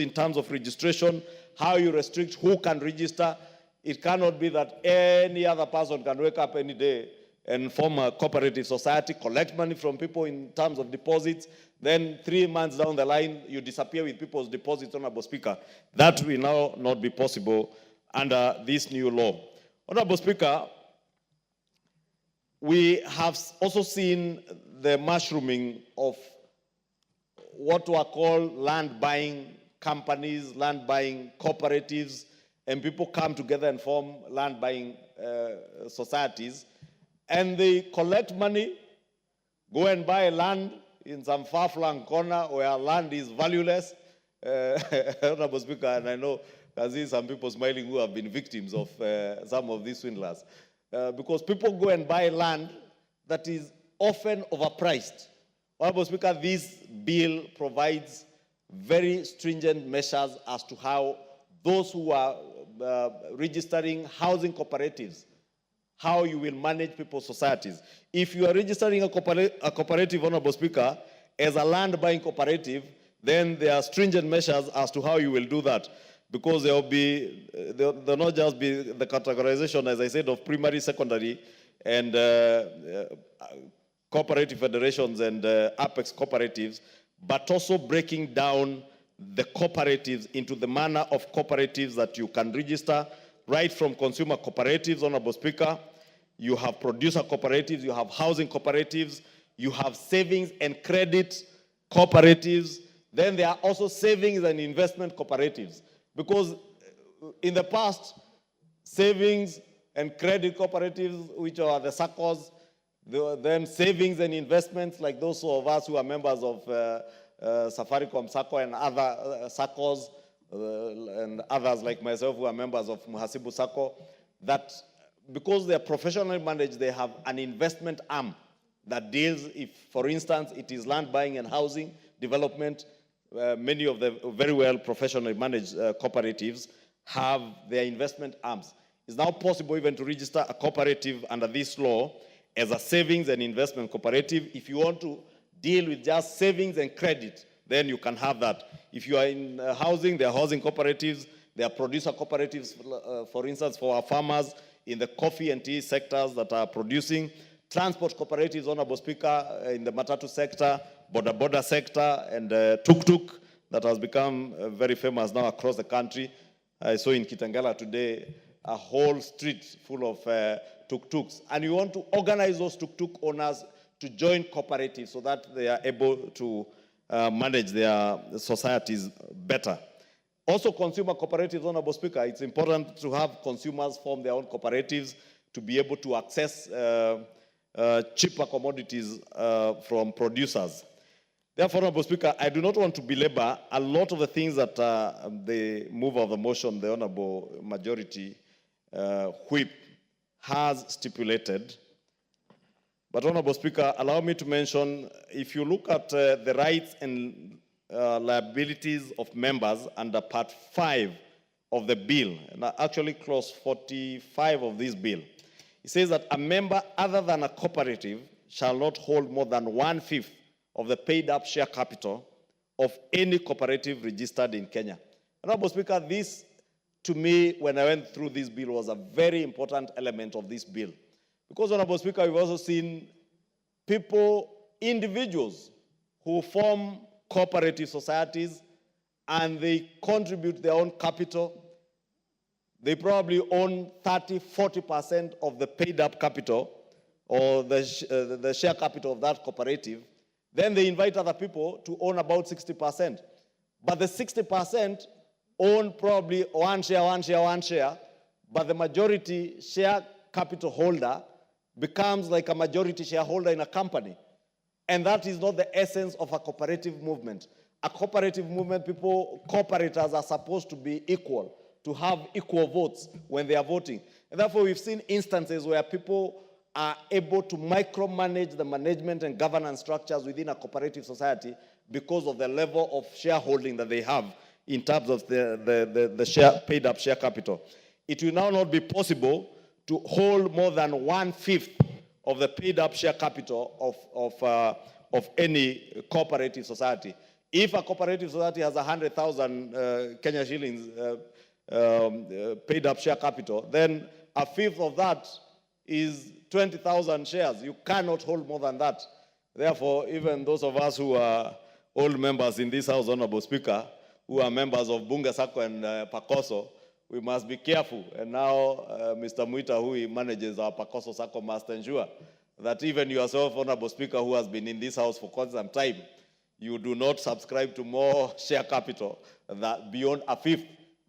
terms of registration, how you restrict who can register. It cannot be that any other person can wake up any day and form a cooperative society, collect money from people in terms of deposits, then 3 months down the line, you disappear with people's deposits, Honorable Speaker. That will now not be possible under this new law. Honorable Speaker, we have also seen the mushrooming of what were called land buying companies, land buying cooperatives, and people come together and form land buying societies, and they collect money, go and buy land in some far-flung corner where land is valueless. Honorable Speaker, and I know I see some people smiling who have been victims of some of these swindlers. Because people go and buy land that is often overpriced. Honorable Speaker, this bill provides very stringent measures as to how those who are registering housing cooperatives, how you will manage people's societies. If you are registering a cooperative, Honorable Speaker, as a land buying cooperative, then there are stringent measures as to how you will do that. Because there will not just be the categorization, as I said, of primary, secondary, and cooperative federations and apex cooperatives, but also breaking down the cooperatives into the manner of cooperatives that you can register, right from consumer cooperatives, Honorable Speaker. You have producer cooperatives, you have housing cooperatives, you have savings and credit cooperatives. Then there are also savings and investment cooperatives. Because in the past, savings and credit cooperatives, which are the SACCOs, then savings and investments, like those of us who are members of Safaricom SACCO and other SACCOs, and others like myself who are members of Muhasibu SACCO, that because they are professionally managed, they have an investment arm that deals, if, for instance, it is land buying and housing development. Many of the very well professionally managed cooperatives have their investment arms. It's now possible even to register a cooperative under this law as a savings and investment cooperative. If you want to deal with just savings and credit, then you can have that. If you are in housing, there are housing cooperatives, there are producer cooperatives, for instance, for our farmers in the coffee and tea sectors that are producing, transport cooperatives, Honorable Speaker, in the matatu sector, border sector, and tuk-tuk that has become very famous now across the country. I saw in Kitangala today a whole street full of tuk-tuks. And we want to organize those tuk-tuk owners to join cooperatives so that they are able to manage their societies better. Also, consumer cooperatives, Honorable Speaker, it's important to have consumers form their own cooperatives to be able to access cheaper commodities from producers. Therefore, Honorable Speaker, I do not want to belabor a lot of the things that the mover of the motion, the Honorable Majority Whip, has stipulated. But, Honorable Speaker, allow me to mention, if you look at the rights and liabilities of members under Part 5 of the bill, and actually Clause 45 of this bill, it says that a member other than a cooperative shall not hold more than 1/5 of the paid-up share capital of any cooperative registered in Kenya. Honorable Speaker, this, to me, when I went through this bill, was a very important element of this bill. Because, Honorable Speaker, we've also seen people, individuals, who form cooperative societies and they contribute their own capital. They probably own 30–40% of the paid-up capital or the share capital of that cooperative. Then they invite other people to own about 60%. But the 60% own probably one share, but the majority share capital holder becomes like a majority shareholder in a company. And that is not the essence of a cooperative movement. A cooperative movement, cooperators are supposed to be equal, to have equal votes when they are voting. And therefore, we've seen instances where people are able to micromanage the management and governance structures within a cooperative society because of the level of shareholding that they have in terms of the share, paid-up share capital. It will now not be possible to hold more than 1/5 of the paid-up share capital of any cooperative society. If a cooperative society has 100,000 Kenya shillings paid-up share capital, then 1/5 of that is 20,000 shares. You cannot hold more than that. Therefore, even those of us who are old members in this House, Honorable Speaker, who are members of Bunge Sacco and Pakoso, we must be careful. And now Mr. Muita, who manages our Pakoso Sacco, must ensure that even yourself, Honorable Speaker, who has been in this House for quite some time, you do not subscribe to more share capital that beyond 1/5.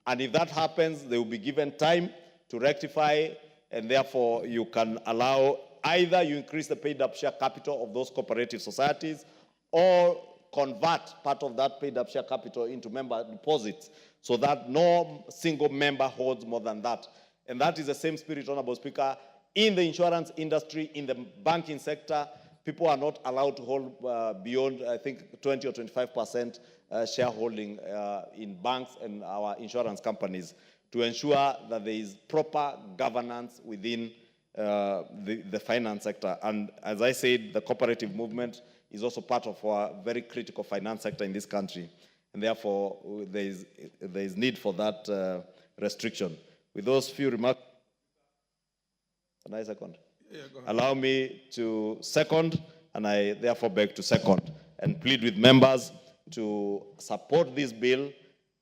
And if that happens, they will be given time to rectify, and therefore you can allow either you increase the paid-up share capital of those cooperative societies or convert part of that paid-up share capital into member deposits so that no single member holds more than that. And that is the same spirit, Honorable Speaker. In the insurance industry, in the banking sector, people are not allowed to hold beyond, I think, 20 or 25% shareholding in banks and our insurance companies to ensure that there is proper governance within the finance sector. And as I said, the cooperative movement is also part of our very critical finance sector in this country. And therefore, there is need for that restriction. With those few remarks, can I second? Yeah, go ahead. Allow me to second, and I therefore beg to second and plead with members to support this bill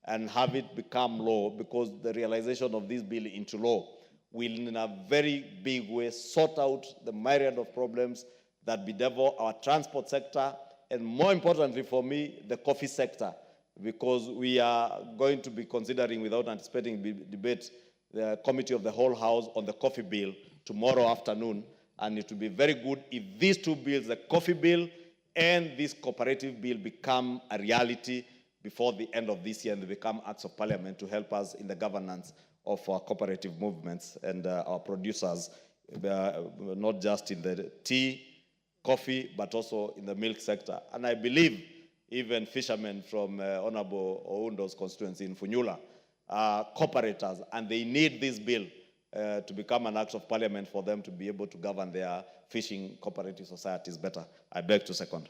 and have it become law, because the realization of this bill into law will in a very big way sort out the myriad of problems that bedevil our transport sector, and more importantly for me, the coffee sector, because we are going to be considering, without anticipating debate, the Committee of the Whole House on the coffee bill tomorrow afternoon, and it will be very good if these two bills, the coffee bill and this cooperative bill, become a reality before the end of this year and they become acts of parliament to help us in the governance of our cooperative movements and our producers, not just in the tea, coffee, but also in the milk sector. And I believe even fishermen from Honorable Oundo's constituency in Funyula are cooperators, and they need this bill to become an act of parliament for them to be able to govern their fishing cooperative societies better. I beg to second.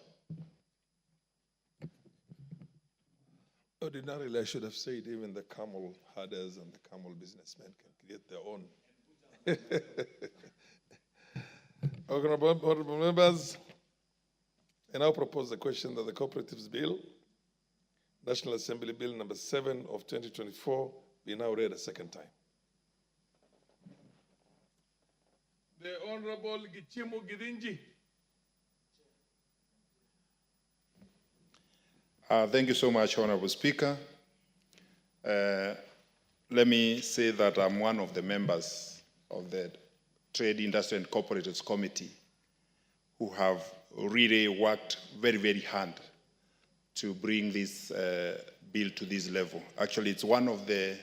Ordinarily, I should have said even the camel herders and the camel businessmen can create their own. Honorable members, I now propose the question that the Cooperatives Bill, National Assembly Bill number 7 of 2024, be now read a second time. The Honorable Gichimu Gidinji. Thank you so much, Honorable Speaker. Let me say that I'm one of the members of the Trade, Industry and Cooperatives Committee who have really worked very, very hard to bring this bill to this level. Actually, it's one of the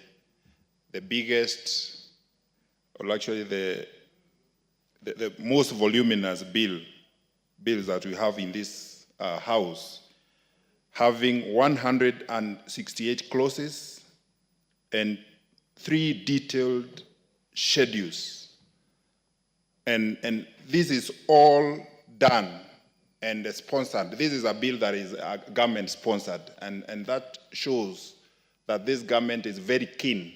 biggest, or actually the most voluminous bills that we have in this House, having 168 clauses and 3 detailed schedules. And this is all done and sponsored. This is a bill that is government sponsored, and that shows that this government is very keen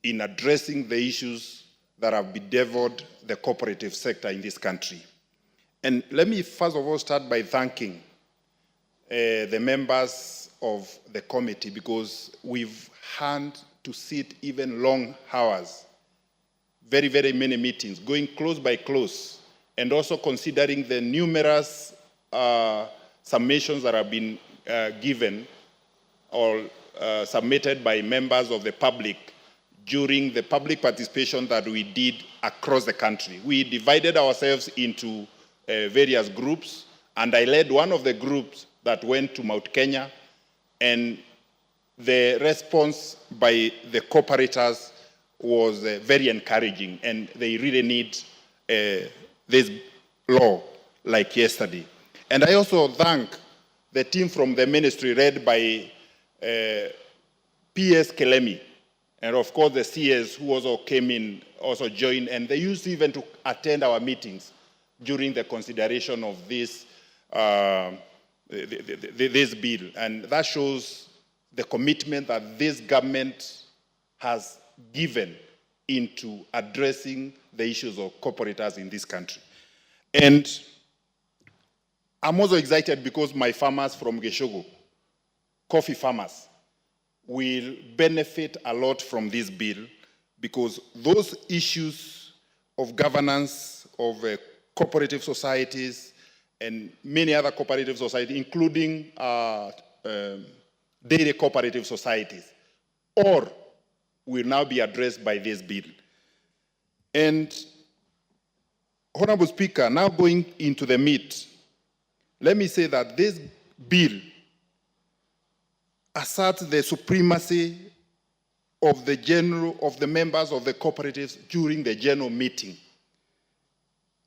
in addressing the issues that have bedeviled the cooperative sector in this country. And let me first of all start by thanking the members of the committee, because we've had to sit even long hours, very, very many meetings, going close by close, and also considering the numerous submissions that have been given or submitted by members of the public during the public participation that we did across the country. We divided ourselves into various groups, and I led one of the groups that went to Mount Kenya, and the response by the cooperators was very encouraging, and they really need this law like yesterday. And I also thank the team from the ministry led by P.S. Kelemi, and of course the CS who also came in, also joined, and they used even to attend our meetings during the consideration of this this bill. And that shows the commitment that this government has given into addressing the issues of cooperators in this country. And I'm also excited because my farmers from Geshogo, coffee farmers, will benefit a lot from this bill, because those issues of governance of cooperative societies and many other cooperative societies, including dairy cooperative societies, or will now be addressed by this bill. And, Honorable Speaker, now going into the meat, let me say that this bill asserts the supremacy of the members of the cooperatives during the general meeting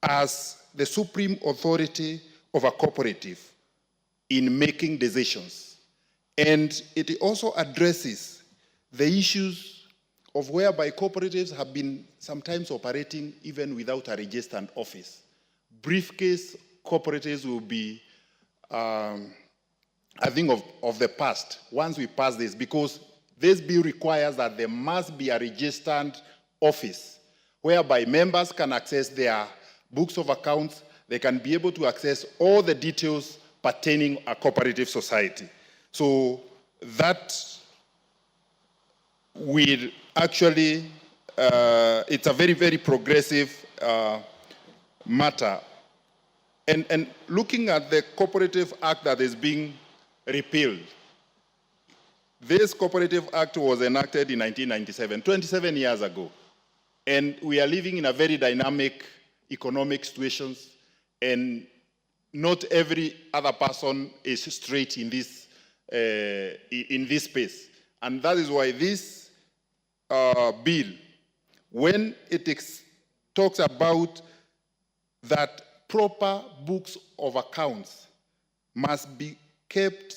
as the supreme authority of a cooperative in making decisions. And it also addresses the issues of whereby cooperatives have been sometimes operating even without a registered office. Briefcase cooperatives will be a thing of the past once we pass this, because this bill requires that there must be a registered office whereby members can access their books of accounts, they can be able to access all the details pertaining a cooperative society. So that will actually, it's a very, very progressive matter. And looking at the Cooperative Act that is being repealed, this Cooperative Act was enacted in 1997, 27 years ago. And we are living in a very dynamic economic situations, and not every other person is straight in this space. And that is why this bill, when it talks about that proper books of accounts must be kept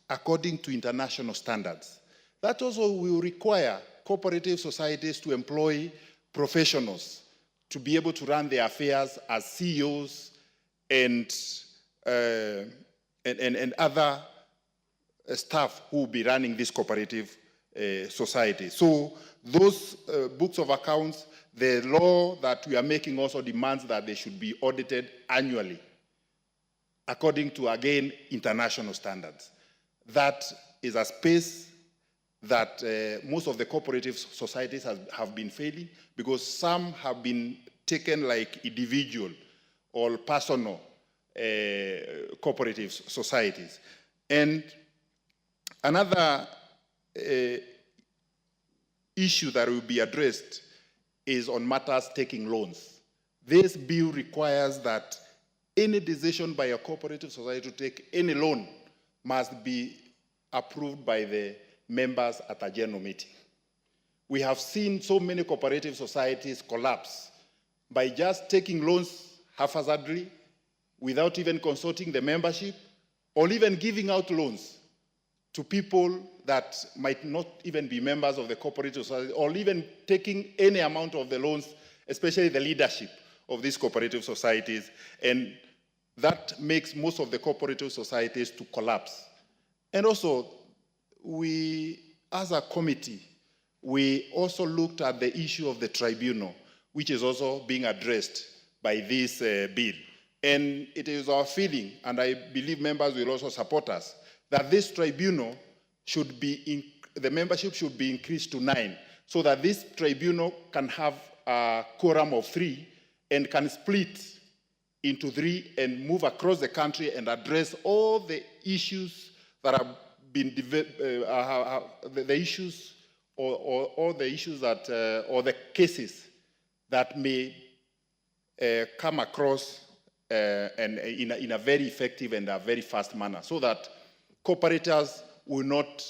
according to international standards, that also will require cooperative societies to employ professionals to be able to run their affairs as CEOs and other staff who will be running this cooperative society. So those books of accounts, the law that we are making also demands that they should be audited annually according to, again, international standards. That is a space that most of the cooperative societies have been failing, because some have been taken like individual or personal cooperative societies. And another issue that will be addressed is on matters taking loans. This bill requires that any decision by a cooperative society to take any loan must be approved by the members at a general meeting. We have seen so many cooperative societies collapse by just taking loans haphazardly without even consulting the membership, or even giving out loans to people that might not even be members of the cooperative society, or even taking any amount of the loans, especially the leadership of these cooperative societies. And that makes most of the cooperative societies to collapse. And also, we, as a committee, we also looked at the issue of the tribunal, which is also being addressed by this bill. And it is our feeling, and I believe members will also support us, that this tribunal should be, the membership should be increased to 9, so that this tribunal can have a quorum of 3 and can split into 3 and move across the country and address all the issues that have been, the issues or the issues that, or the cases that may come across and in a very effective and a very fast manner, so that cooperators will not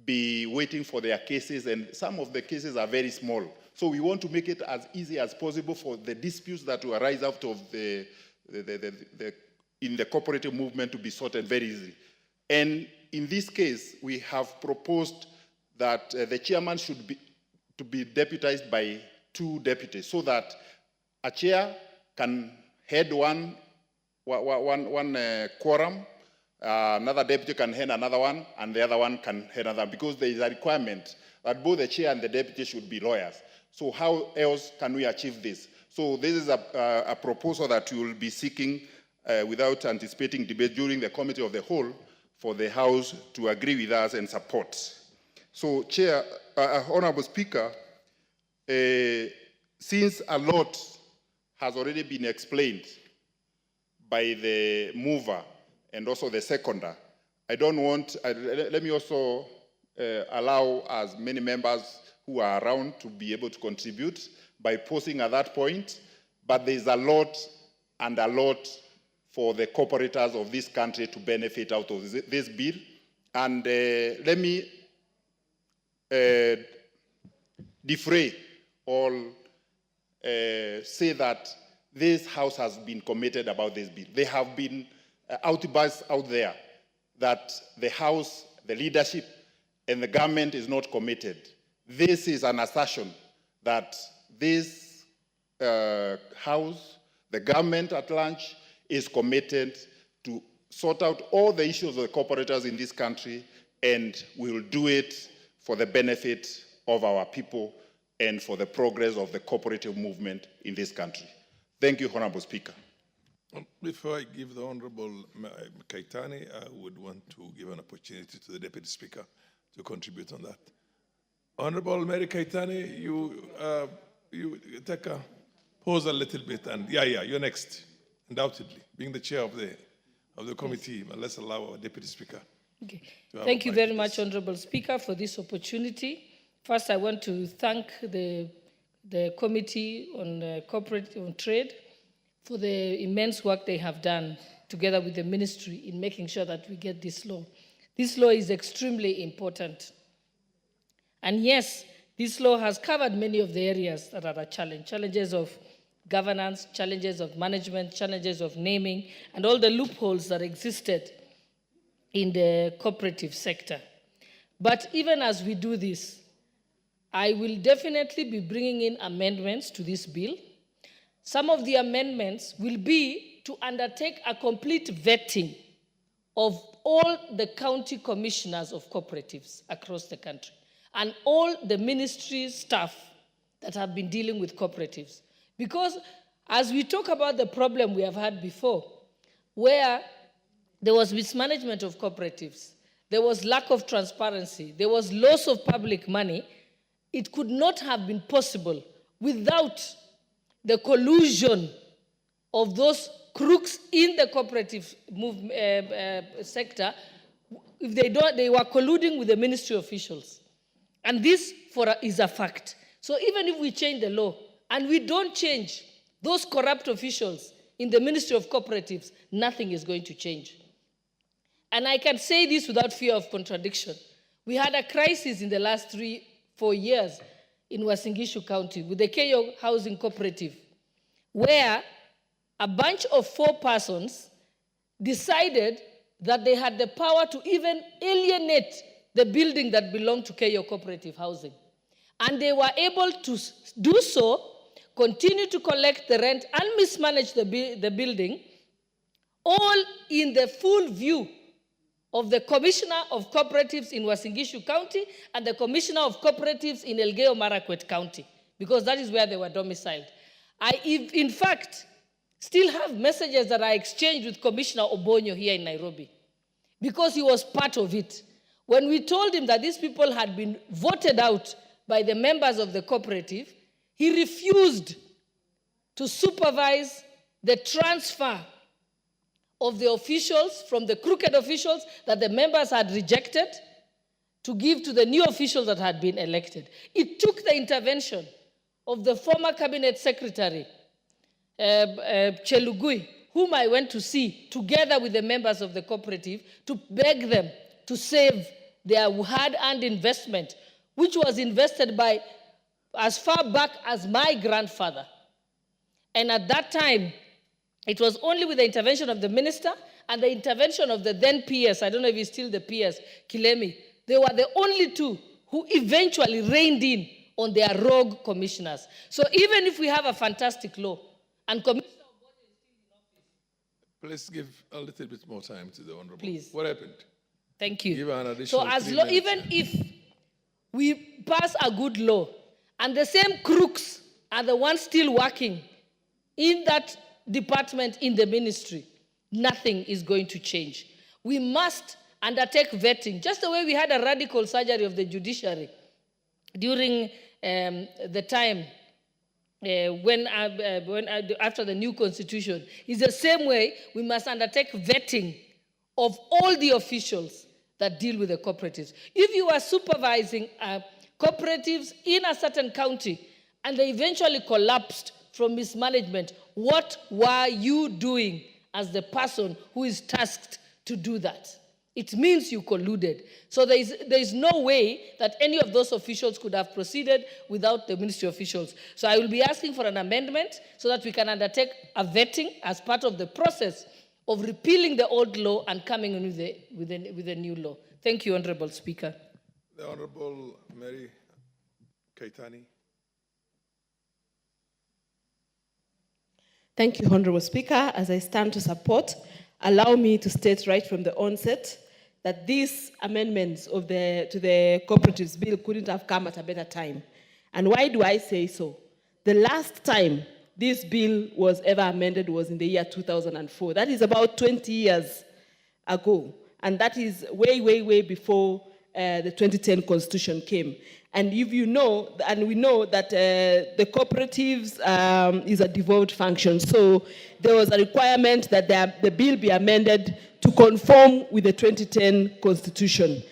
be waiting for their cases, and some of the cases are very small. So we want to make it as easy as possible for the disputes that will arise out of in the cooperative movement to be sorted very easily. And in this case, we have proposed that the chairman should be deputized by 2 deputies, so that a chair can head one quorum, another deputy can head another one, and the other one can head another, because there is a requirement that both the chair and the deputy should be lawyers. So how else can we achieve this? So this is a proposal that we will be seeking without anticipating debate during the committee of the whole for the House to agree with us and support. So, Chair, Honorable Speaker, since a lot has already been explained by the mover and also the seconder, I don't want, let me also allow as many members who are around to be able to contribute by posing at that point, but there's a lot and a lot for the cooperators of this country to benefit out of this bill. And let me defray or say that this House has been committed about this bill. There have been outbursts out there that the House, the leadership, and the government is not committed. This is an assertion that this House, the government at large, is committed to sort out all the issues of the cooperators in this country, and we will do it for the benefit of our people and for the progress of the cooperative movement in this country. Thank you, Honorable Speaker. Before I give the Honorable Kaitani, I would want to give an opportunity to the Deputy Speaker to contribute on that. Honorable Mary Kaitani, you take a pause a little bit, and you're next, undoubtedly, being the chair of the committee. But let's allow our Deputy Speaker. Okay. Thank you very much, Honorable Speaker, for this opportunity. First, I want to thank the Committee on Cooperative Trade for the immense work they have done together with the ministry in making sure that we get this law. This law is extremely important. And yes, this law has covered many of the areas that are a challenge, challenges of governance, challenges of management, challenges of naming, and all the loopholes that existed in the cooperative sector. But even as we do this, I will definitely be bringing in amendments to this bill. Some of the amendments will be to undertake a complete vetting of all the county commissioners of cooperatives across the country and all the ministry staff that have been dealing with cooperatives. Because as we talk about the problem we have had before, where there was mismanagement of cooperatives, there was lack of transparency, there was loss of public money, it could not have been possible without the collusion of those crooks in the cooperative sector. If they were colluding with the ministry officials. And this is a fact. So even if we change the law and we don't change those corrupt officials in the Ministry of Cooperatives, nothing is going to change. And I can say this without fear of contradiction. We had a crisis in the last 3-4 years in Uasin Gishu County with the Keyo Housing Cooperative, where a bunch of 4 persons decided that they had the power to even alienate the building that belonged to Keyo Cooperative Housing. And they were able to do so, continue to collect the rent and mismanage the building, all in the full view of the Commissioner of Cooperatives in Uasin Gishu County and the Commissioner of Cooperatives in Elgeyo Marakwet County, because that is where they were domiciled. I, in fact, still have messages that I exchanged with Commissioner Obonyo here in Nairobi, because he was part of it. When we told him that these people had been voted out by the members of the cooperative, he refused to supervise the transfer of the officials from the crooked officials that the members had rejected to give to the new officials that had been elected. It took the intervention of the former cabinet secretary, Chelugui, whom I went to see together with the members of the cooperative to beg them to save their hard-earned investment, which was invested by as far back as my grandfather. And at that time, it was only with the intervention of the minister and the intervention of the then PS, I don't know if he's still the PS, Kilemi. They were the only 2 who eventually reined in on their rogue commissioners. So even if we have a fantastic law, and Commissioner Obonyo is still in office. Please give a little bit more time to the Honorable. Please. What happened? Thank you. Give her an additional so as 3 minutes. even if we pass a good law, and the same crooks are the ones still working in that department in the ministry, nothing is going to change. We must undertake vetting, just the way we had a radical surgery of the judiciary during the time after the new constitution. It's the same way we must undertake vetting of all the officials that deal with the cooperatives. If you are supervising cooperatives in a certain county and they eventually collapsed from mismanagement, what were you doing as the person who is tasked to do that? It means you colluded. So there is no way that any of those officials could have proceeded without the ministry officials. So I will be asking for an amendment so that we can undertake a vetting as part of the process of repealing the old law and coming in with a new law. Thank you, Honorable Speaker. The Honorable Mary Kaitani. Thank you, Honorable Speaker. As I stand to support, allow me to state right from the onset that these amendments to the Cooperatives Bill couldn't have come at a better time. And why do I say so? The last time this bill was ever amended was in the year 2004. That is about 20 years ago. And that is way, way, way before the 2010 Constitution came. And if you know, and we know that the cooperatives is a devolved function. So there was a requirement that the bill be amended to conform with the 2010 Constitution.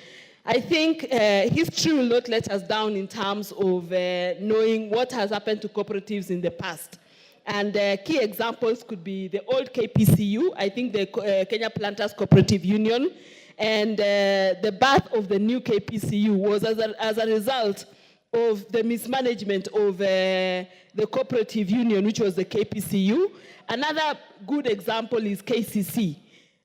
I think history will not let us down in terms of knowing what has happened to cooperatives in the past. And key examples could be the old KPCU, I think the Kenya Planters Cooperative Union, and the birth of the new KPCU was as a result of the mismanagement of the cooperative union, which was the KPCU. Another good example is KCC.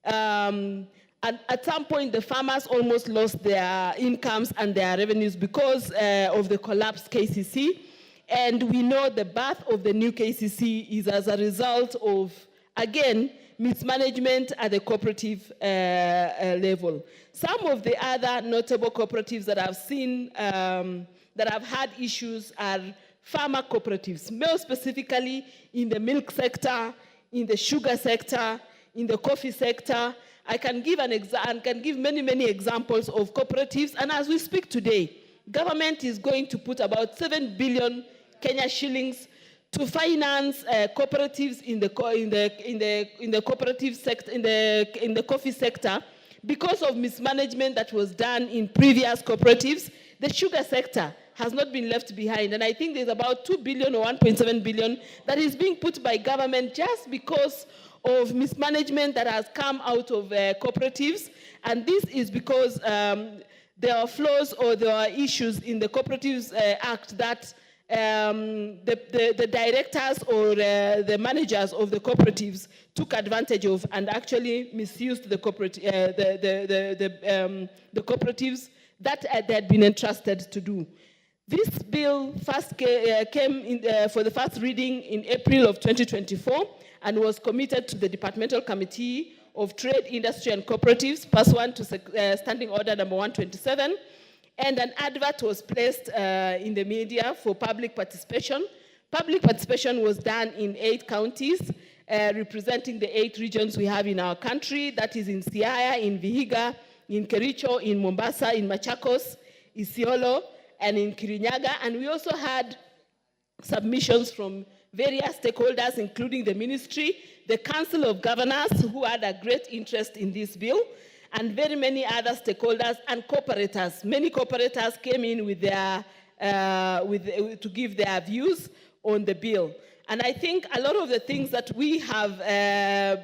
And at some point, the farmers almost lost their incomes and their revenues because of the collapsed KCC. And we know the birth of the new KCC is as a result of, again, mismanagement at the cooperative level. Some of the other notable cooperatives that I've seen that have had issues are farmer cooperatives, more specifically in the milk sector, in the sugar sector, in the coffee sector, I can give many examples of cooperatives, and as we speak today, government is going to put about 7 billion Kenya shillings to finance cooperatives in the cooperative sector, in the coffee sector, because of mismanagement that was done in previous cooperatives. The sugar sector has not been left behind, and I think there's about 2 billion or 1.7 billion that is being put by government just because of mismanagement that has come out of cooperatives, and this is because there are flaws or there are issues in the Cooperatives Act that the directors or the managers of the cooperatives took advantage of and actually misused the cooperatives that they had been entrusted to do. This bill first came in, for the first reading in April of 2024 and was committed to the Departmental Committee of Trade, Industry and Cooperatives, pursuant to Standing Order number 127, and an advert was placed in the media for public participation. Public participation was done in 8 counties, representing the 8 regions we have in our country, that is in Siaya, in Vihiga, in Kericho, in Mombasa, in Machakos, Isiolo, and in Kirinyaga. And we also had submissions from various stakeholders, including the ministry, the Council of Governors, who had a great interest in this bill, and very many other stakeholders and cooperators. Many cooperators came in with their, to give their views on the bill. And I think a lot of the things that we have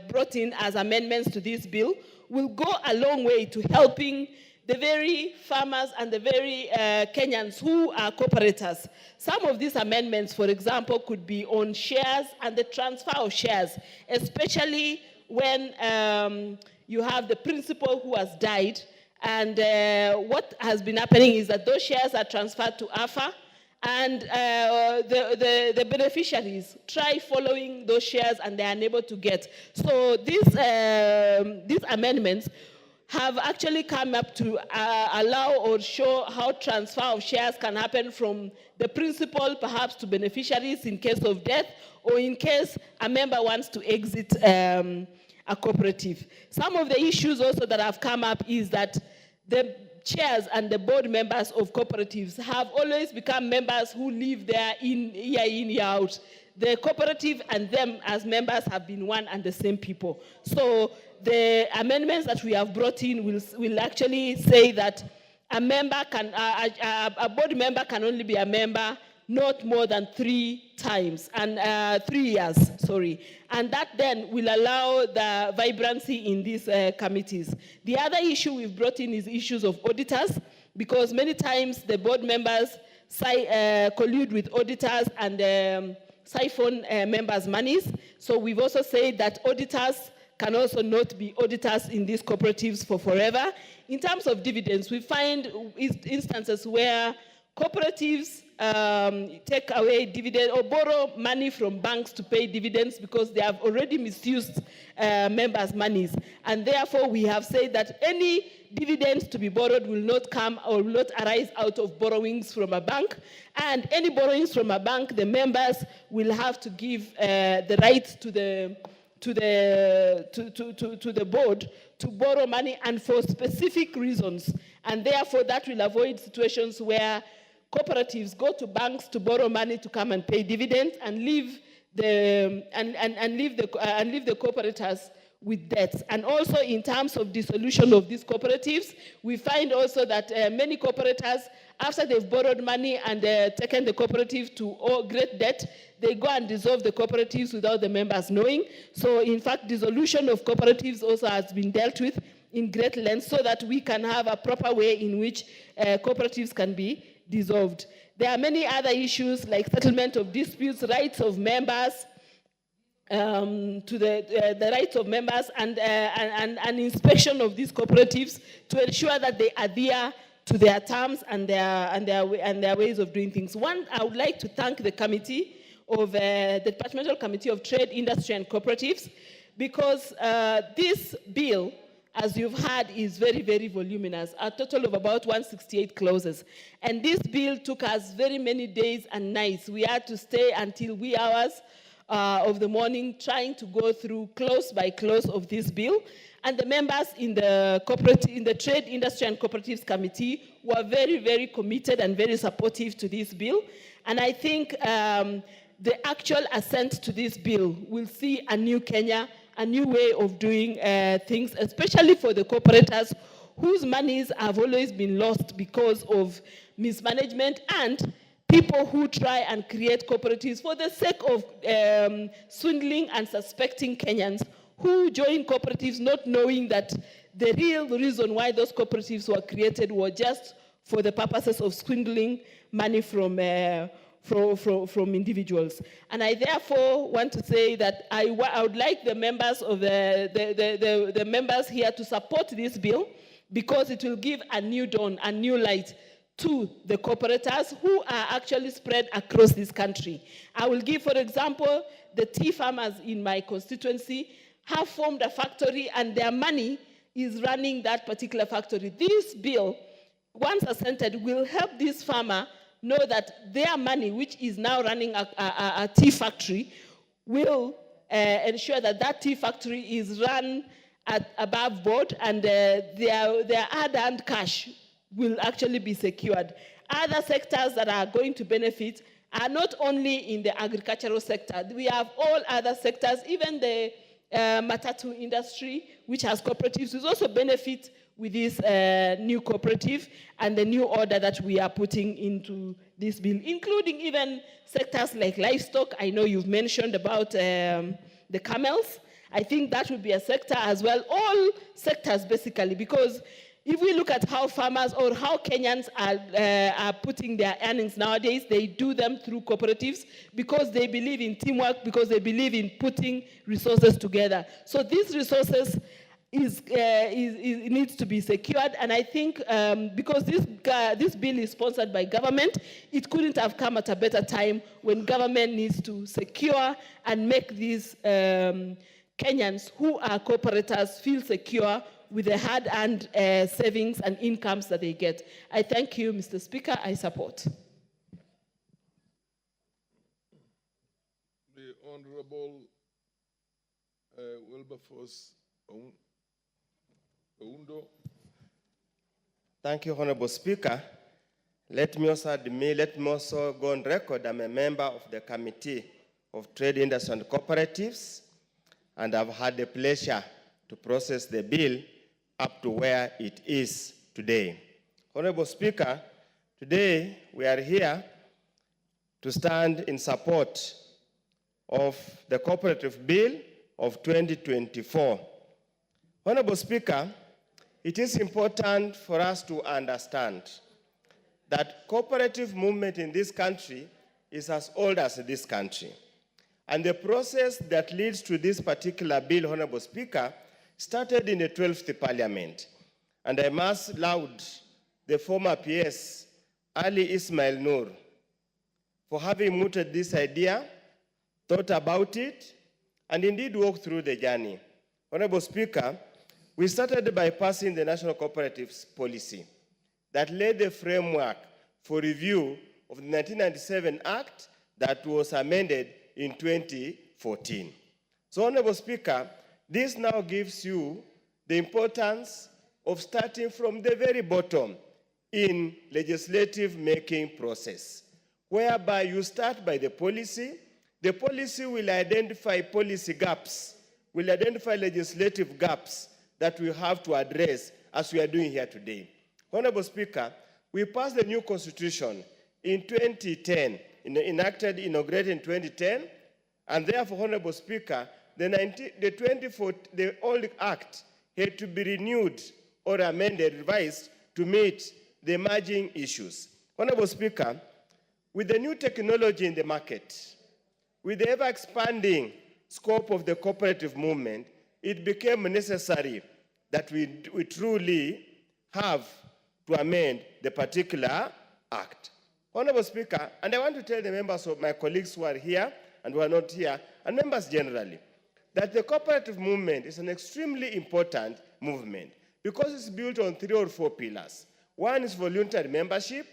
brought in as amendments to this bill will go a long way to helping the very farmers and the very Kenyans who are cooperators. Some of these amendments, for example, could be on shares and the transfer of shares, especially when you have the principal who has died. And what has been happening is that those shares are transferred to AFA, and the beneficiaries try following those shares and they are unable to get. So these amendments have actually come up to allow or show how transfer of shares can happen from the principal perhaps to beneficiaries in case of death or in case a member wants to exit a cooperative. Some of the issues also that have come up is that the chairs and the board members of cooperatives have always become members who live there year in, year out. The cooperative and them as members have been one and the same people. So the amendments that we have brought in will actually say that a member can, a board member can only be a member not more than 3 times, and 3 years, sorry. And that then will allow the vibrancy in these committees. The other issue we've brought in is issues of auditors, because many times the board members collude with auditors and siphon members' monies. So we've also said that auditors can also not be auditors in these cooperatives for forever. In terms of dividends, we find instances where cooperatives take away dividend or borrow money from banks to pay dividends because they have already misused members' monies. And therefore, we have said that any dividends to be borrowed will not come or will not arise out of borrowings from a bank. And any borrowings from a bank, the members will have to give the right to the board to borrow money and for specific reasons. And therefore, that will avoid situations where cooperatives go to banks to borrow money to come and pay dividends and leave the cooperators with debts. And also in terms of dissolution of these cooperatives, we find also that many cooperators, after they've borrowed money and taken the cooperative to great debt, they go and dissolve the cooperatives without the members knowing. So in fact, dissolution of cooperatives also has been dealt with in great length so that we can have a proper way in which cooperatives can be dissolved. There are many other issues like settlement of disputes, rights of members, to the rights of members and inspection of these cooperatives to ensure that they adhere to their terms and their ways of doing things. One, I would like to thank the committee of the Departmental Committee of Trade, Industry and Cooperatives, because this bill, as you've heard, is very, very voluminous, a total of about 168 clauses. And this bill took us very many days and nights. We had to stay until wee hours of the morning trying to go through clause by clause of this bill. And the members in the Trade, Industry and Cooperatives Committee were very, very committed and very supportive to this bill. And I think the actual assent to this bill will see a new Kenya, a new way of doing things, especially for the cooperators whose monies have always been lost because of mismanagement and people who try and create cooperatives for the sake of swindling and suspecting Kenyans who join cooperatives not knowing that the real reason why those cooperatives were created were just for the purposes of swindling money from individuals. And I therefore want to say that I would like the members of the members here to support this bill, because it will give a new dawn, a new light to the cooperators who are actually spread across this country. I will give, for example, the tea farmers in my constituency have formed a factory and their money is running that particular factory. This bill, once assented, will help this farmer know that their money, which is now running a tea factory, will ensure that that tea factory is run at above board, and their hard-earned cash will actually be secured. Other sectors that are going to benefit are not only in the agricultural sector. We have all other sectors, even the matatu industry, which has cooperatives, will also benefit with this new cooperative and the new order that we are putting into this bill, including even sectors like livestock. I know you've mentioned about the camels. I think that would be a sector as well, all sectors basically, because if we look at how farmers or how Kenyans are putting their earnings nowadays, they do them through cooperatives because they believe in teamwork, because they believe in putting resources together. So these resources needs to be secured, and I think because this bill is sponsored by government, it couldn't have come at a better time when government needs to secure and make these Kenyans who are cooperators feel secure with the hard-earned savings and incomes that they get. I thank you, Mr. Speaker. I support. The Honorable Wilberforce Oundo. Thank you, Honorable Speaker. Let me also go on record. I'm a member of the Committee of Trade, Industry and Cooperatives, and I've had the pleasure to process the bill up to where it is today. Honorable Speaker, today we are here to stand in support of the Cooperative Bill of 2024. Honorable Speaker, it is important for us to understand that cooperative movement in this country is as old as this country. And the process that leads to this particular bill, Honorable Speaker, started in the 12th Parliament. And I must laud the former PS, Ali Ismail Nur, for having mooted this idea, thought about it, and indeed walked through the journey. Honorable Speaker, we started by passing the National Cooperatives Policy that laid the framework for review of the 1997 Act that was amended in 2014. So, Honorable Speaker, this now gives you the importance of starting from the very bottom in legislative making process, whereby you start by the policy will identify policy gaps, will identify legislative gaps that we have to address as we are doing here today. Honorable Speaker, we passed the new constitution in 2010, inaugurated in 2010, and therefore, Honorable Speaker, the old act had to be renewed or amended, revised to meet the emerging issues. Honorable Speaker, with the new technology in the market, with the ever-expanding scope of the cooperative movement, it became necessary that we truly have to amend the particular act. Honorable Speaker, and I want to tell the members of my colleagues who are here and who are not here, and members generally, that the cooperative movement is an extremely important movement because it's built on 3 or 4 pillars. One is voluntary membership,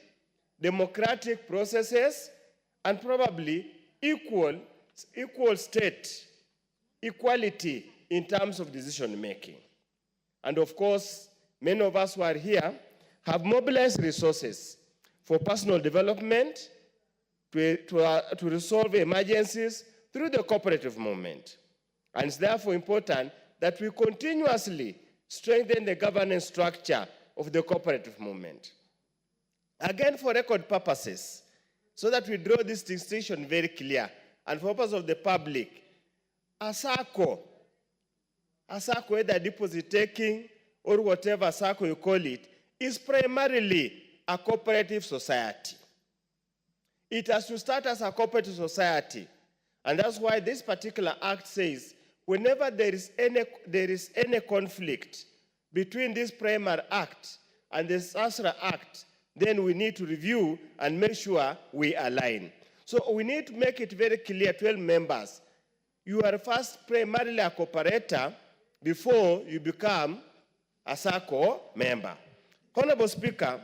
democratic processes, and probably equal equal state, equality in terms of decision making. And of course, many of us who are here have mobilized resources for personal development, to resolve emergencies through the cooperative movement. And it's therefore important that we continuously strengthen the governance structure of the cooperative movement. Again, for record purposes, so that we draw this distinction very clear, and for purpose of the public, a SACCO, whether deposit taking or whatever SACCO you call it, is primarily a cooperative society. It has to start as a cooperative society. And that's why this particular act says, whenever there is any conflict between this primary act and the SASRA act, then we need to review and make sure we align. So we need to make it very clear to all members, you are first primarily a cooperator before you become a SACCO member. Honorable Speaker,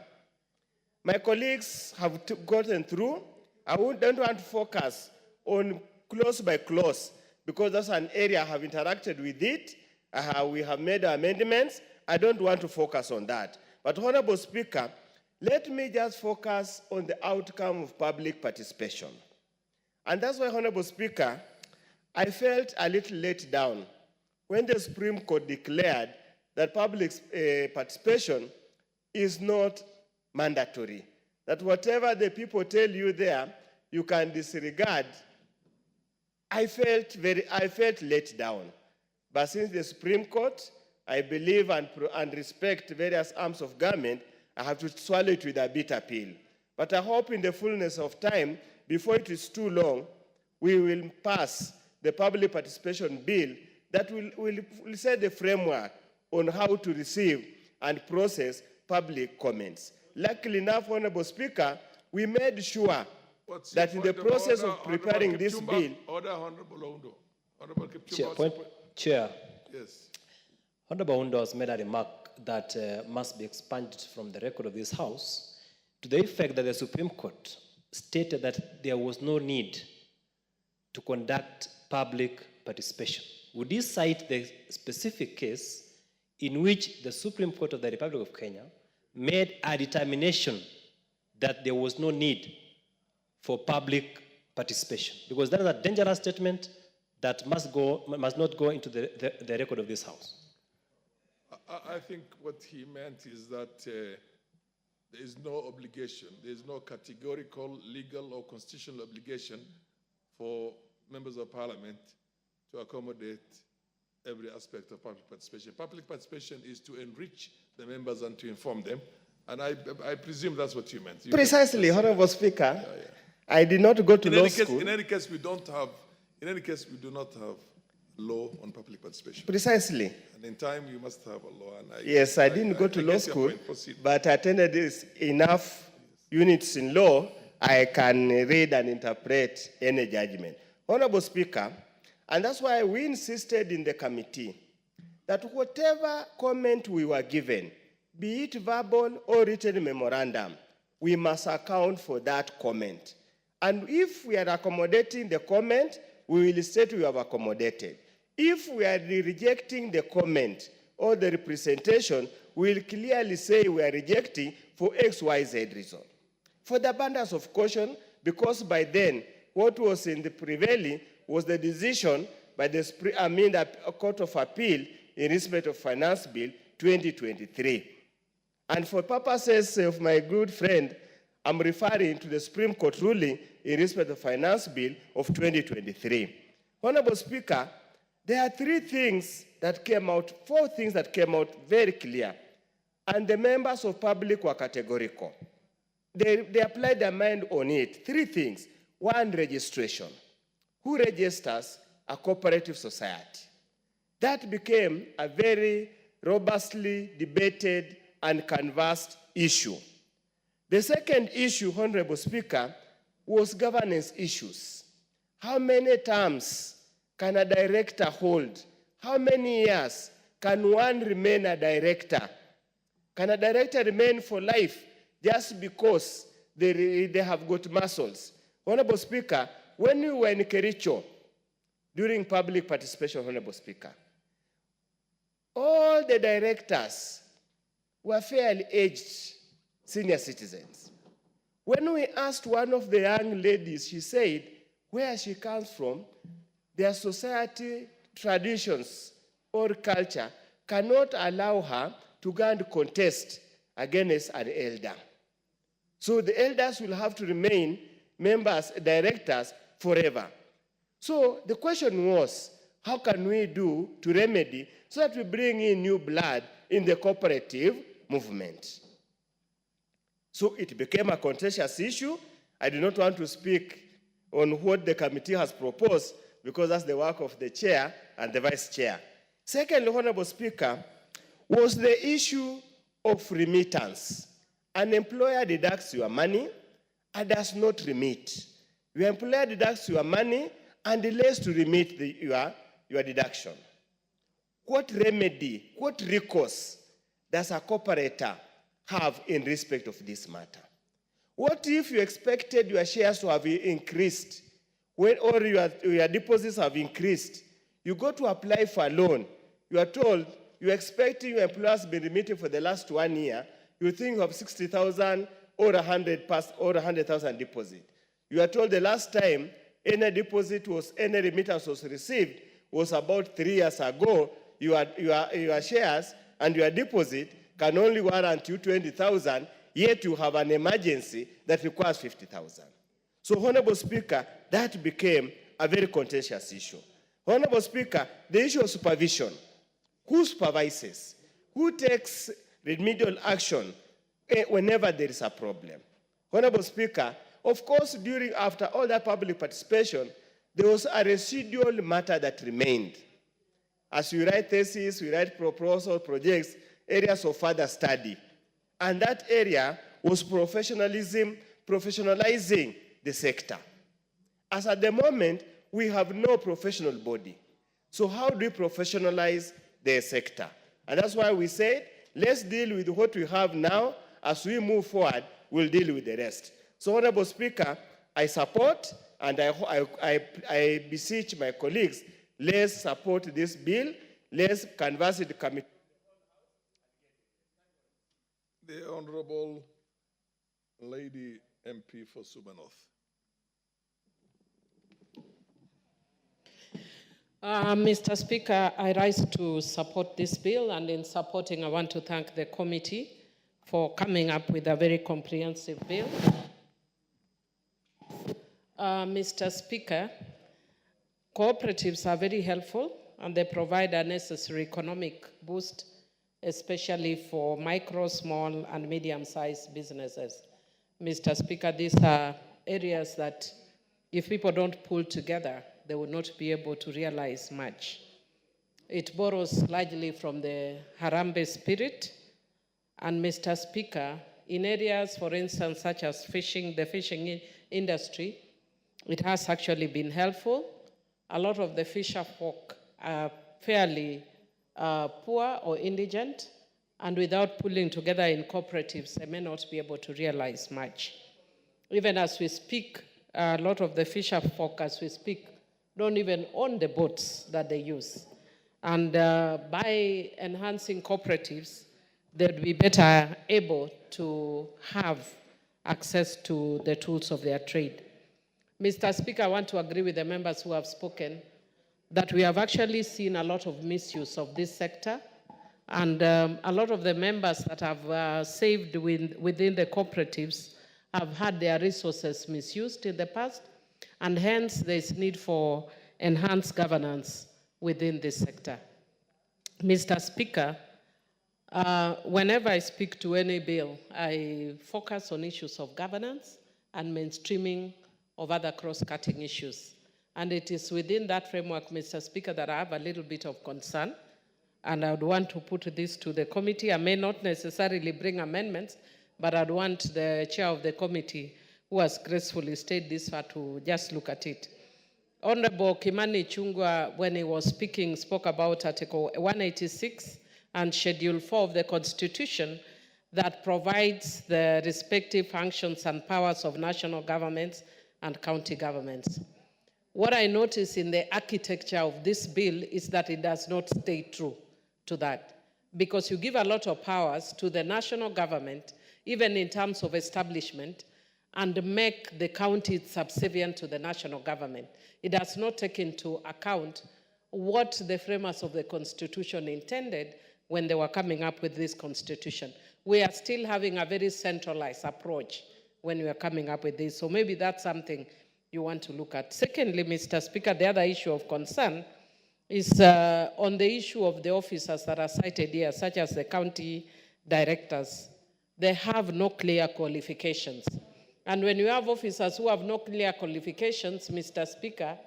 my colleagues have gotten through. I don't want to focus on clause by clause because that's an area I have interacted with it. We have made amendments. I don't want to focus on that. But Honorable Speaker, let me just focus on the outcome of public participation. And that's why, Honorable Speaker, I felt a little let down when the Supreme Court declared that public participation is not mandatory. That whatever the people tell you there, you can disregard. I felt let down. But since the Supreme Court, I believe and respect various arms of government, I have to swallow it with a bitter pill. But I hope in the fullness of time, before it is too long, we will pass the public participation bill that will set the framework on how to receive and process public comments. Luckily enough, Honorable Speaker, we made sure that in the process of preparing this bill... Order, Honorable Ondo. Honorable Chair. Yes. Honorable Ondo has made a remark that must be expunged from the record of this House to the effect that the Supreme Court stated that there was no need to conduct public participation. Would you cite the specific case in which the Supreme Court of the Republic of Kenya made a determination that there was no need for public participation? Because that is a dangerous statement that must not go into the record of this House. I think what he meant is that there is no obligation, there is no categorical, legal, or constitutional obligation for members of parliament to accommodate every aspect of public participation. Public participation is to enrich the members and to inform them, and I presume that's what you meant. Precisely, Honorable Speaker. I did not go to law school. In any case, we do not have law on public participation. Precisely. And in time, you must have a law. And yes, I didn't go to law school, but I attended enough units in law, I can read and interpret any judgment. Honorable Speaker, and that's why we insisted in the committee that whatever comment we were given, be it verbal or written memorandum, we must account for that comment. And if we are accommodating the comment, we will state we have accommodated. If we are rejecting the comment or the representation, we will clearly say we are rejecting for X, Y, Z reason. For the abundance of caution, because by then, what was in the prevailing was the decision by the Court of Appeal in respect of Finance Bill 2023. And for purposes of my good friend, I'm referring to the Supreme Court ruling in respect of Finance Bill of 2023. Honorable Speaker, there are four things that came out very clear, and the members of public were categorical. They applied their mind on it. Three things. One, registration. Who registers a cooperative society? That became a very robustly debated and canvassed issue. The second issue, Honorable Speaker, was governance issues. How many terms can a director hold? How many years can one remain a director? Can a director remain for life just because they have got muscles? Honorable Speaker, when we were in Kericho, during public participation, Honorable Speaker, all the directors were fairly aged senior citizens. When we asked one of the young ladies, she said where she comes from, their society traditions or culture cannot allow her to go and contest against an elder. So the elders will have to remain members, directors forever. So the question was, how can we do to remedy so that we bring in new blood in the cooperative movement? So it became a contentious issue. I do not want to speak on what the committee has proposed because that's the work of the chair and the vice chair. Secondly, Honorable Speaker, was the issue of remittance. An employer deducts your money and does not remit. Your employer deducts your money and delays to remit your deduction. What remedy, what recourse does a cooperator have in respect of this matter? What if you expected your shares to have increased or your deposits have increased? You go to apply for a loan. You are told you're expecting your employers to be remitting for the last 1 year. You think you have 60,000 or 100,000 deposit. You are told the last time any remittance was received was about 3 years ago. Your shares and your deposit can only warrant you 20,000, yet you have an emergency that requires 50,000. So, Honorable Speaker, that became a very contentious issue. Honorable Speaker, the issue of supervision. Who supervises? Who takes remedial action whenever there is a problem? Honorable Speaker, of course, after all that public participation, there was a residual matter that remained. As we write theses, we write proposals, projects, areas of further study. And that area was professionalizing the sector. As at the moment, we have no professional body. So how do we professionalize the sector? And that's why we said, let's deal with what we have now. As we move forward, we'll deal with the rest. So, Honorable Speaker, I support and I beseech my colleagues, let's support this bill. Let's canvass the committee. The Honorable Lady MP for Suba North. Mr. Speaker, I rise to support this bill, and in supporting, I want to thank the committee for coming up with a very comprehensive bill. Mr. Speaker, cooperatives are very helpful, and they provide a necessary economic boost, especially for micro, small, and medium-sized businesses. Mr. Speaker, these are areas that if people don't pull together, they will not be able to realize much. It borrows largely from the Harambee spirit. And Mr. Speaker, in areas, for instance, such as fishing, the fishing industry, it has actually been helpful. A lot of the fisher folk are fairly poor or indigent, and without pulling together in cooperatives, they may not be able to realize much. Even as we speak, a lot of the fisher folk, as we speak, don't even own the boats that they use. And by enhancing cooperatives, they'd be better able to have access to the tools of their trade. Mr. Speaker, I want to agree with the members who have spoken that we have actually seen a lot of misuse of this sector, and a lot of the members that have saved within the cooperatives have had their resources misused in the past, and hence there's need for enhanced governance within this sector. Mr. Speaker, whenever I speak to any bill, I focus on issues of governance and mainstreaming of other cross-cutting issues. And it is within that framework, Mr. Speaker, that I have a little bit of concern, and I would want to put this to the committee. I may not necessarily bring amendments, but I'd want the chair of the committee, who has gracefully stayed this far, to just look at it. Honorable Kimani Chungwa, when he was speaking, spoke about Article 186 and Schedule 4 of the Constitution that provides the respective functions and powers of national governments and county governments. what I notice in the architecture of this bill is that it does not stay true to that, because you give a lot of powers to the national government, even in terms of establishment, and make the county subservient to the national government. It does not take into account what the framers of the Constitution intended when they were coming up with this Constitution. We are still having a very centralized approach when we are coming up with this. So maybe that's something you want to look at. Secondly, Mr. Speaker, the other issue of concern is on the issue of the officers that are cited here, such as the county directors. They have no clear qualifications. And when you have officers who have no clear qualifications, Mr. Speaker,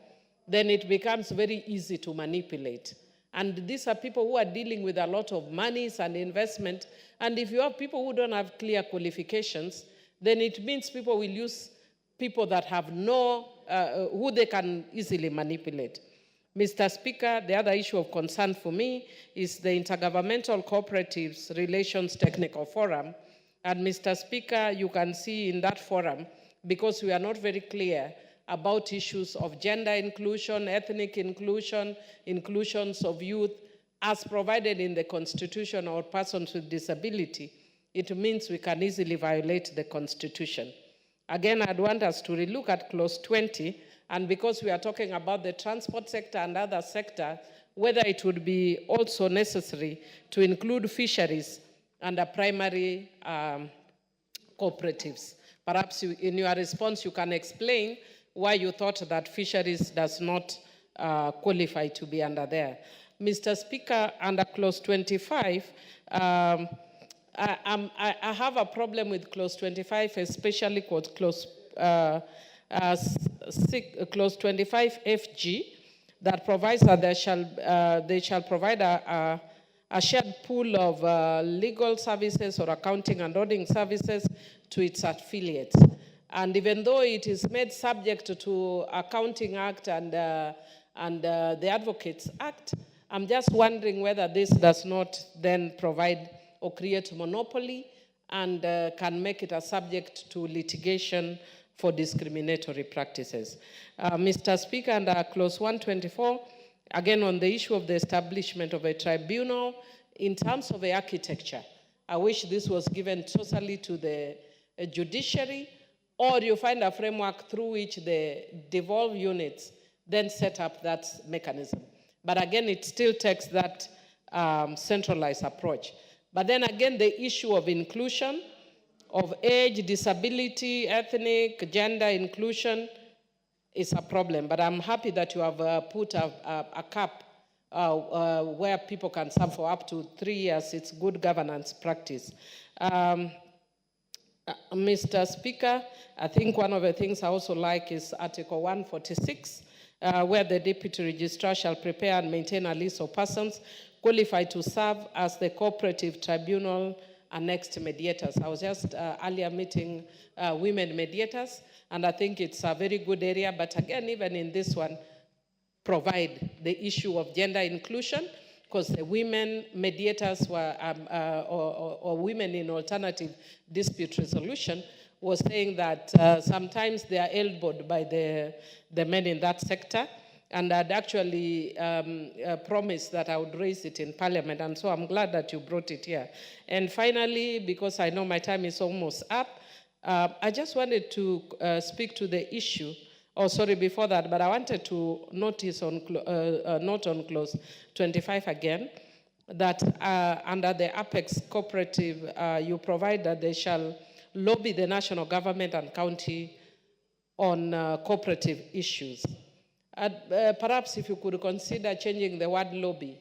then it becomes very easy to manipulate. And these are people who are dealing with a lot of monies and investment. And if you have people who don't have clear qualifications, then it means people will use people that have no, who they can easily manipulate. Mr. Speaker, the other issue of concern for me is the Intergovernmental Cooperatives Relations Technical Forum. And Mr. Speaker, you can see in that forum, because we are not very clear about issues of gender inclusion, ethnic inclusion, inclusions of youth, as provided in the Constitution or persons with disability, it means we can easily violate the Constitution. Again, I'd want us to relook at clause 20, and because we are talking about the transport sector and other sector, whether it would be also necessary to include fisheries under primary cooperatives. Perhaps in your response, you can explain why you thought that fisheries does not qualify to be under there. Mr. Speaker, under clause 25, I have a problem with clause 25, especially clause 25FG, that provides that they shall provide a shared pool of legal services or accounting and auditing services to its affiliates. And even though it is made subject to Accounting Act and the Advocates Act, I'm just wondering whether this does not then provide or create monopoly and can make it a subject to litigation for discriminatory practices. Mr. Speaker, under clause 124, again on the issue of the establishment of a tribunal, in terms of the architecture, I wish this was given totally to the judiciary, or you find a framework through which the devolved units then set up that mechanism. But again, it still takes that centralized approach. But then again, the issue of inclusion, of age, disability, ethnic, gender inclusion is a problem. But I'm happy that you have put a cap where people can serve for up to 3 years. It's good governance practice. Mr. Speaker, I think one of the things I also like is Article 146, where the Deputy Registrar shall prepare and maintain a list of persons qualified to serve as the Cooperative Tribunal annexed mediators. I was just earlier meeting women mediators, and I think it's a very good area. But again, even in this one, provide the issue of gender inclusion, because the women mediators were, or women in alternative dispute resolution, was saying that sometimes they are elbowed by the men in that sector. And I'd actually promised that I would raise it in Parliament, and so I'm glad that you brought it here. And finally, because I know my time is almost up, I just wanted to speak to the issue, before that, but I wanted to notice on, note on clause 25 again, that under the Apex Cooperative, you provide that they shall lobby the national government and county on cooperative issues. Perhaps if you could consider changing the word lobby.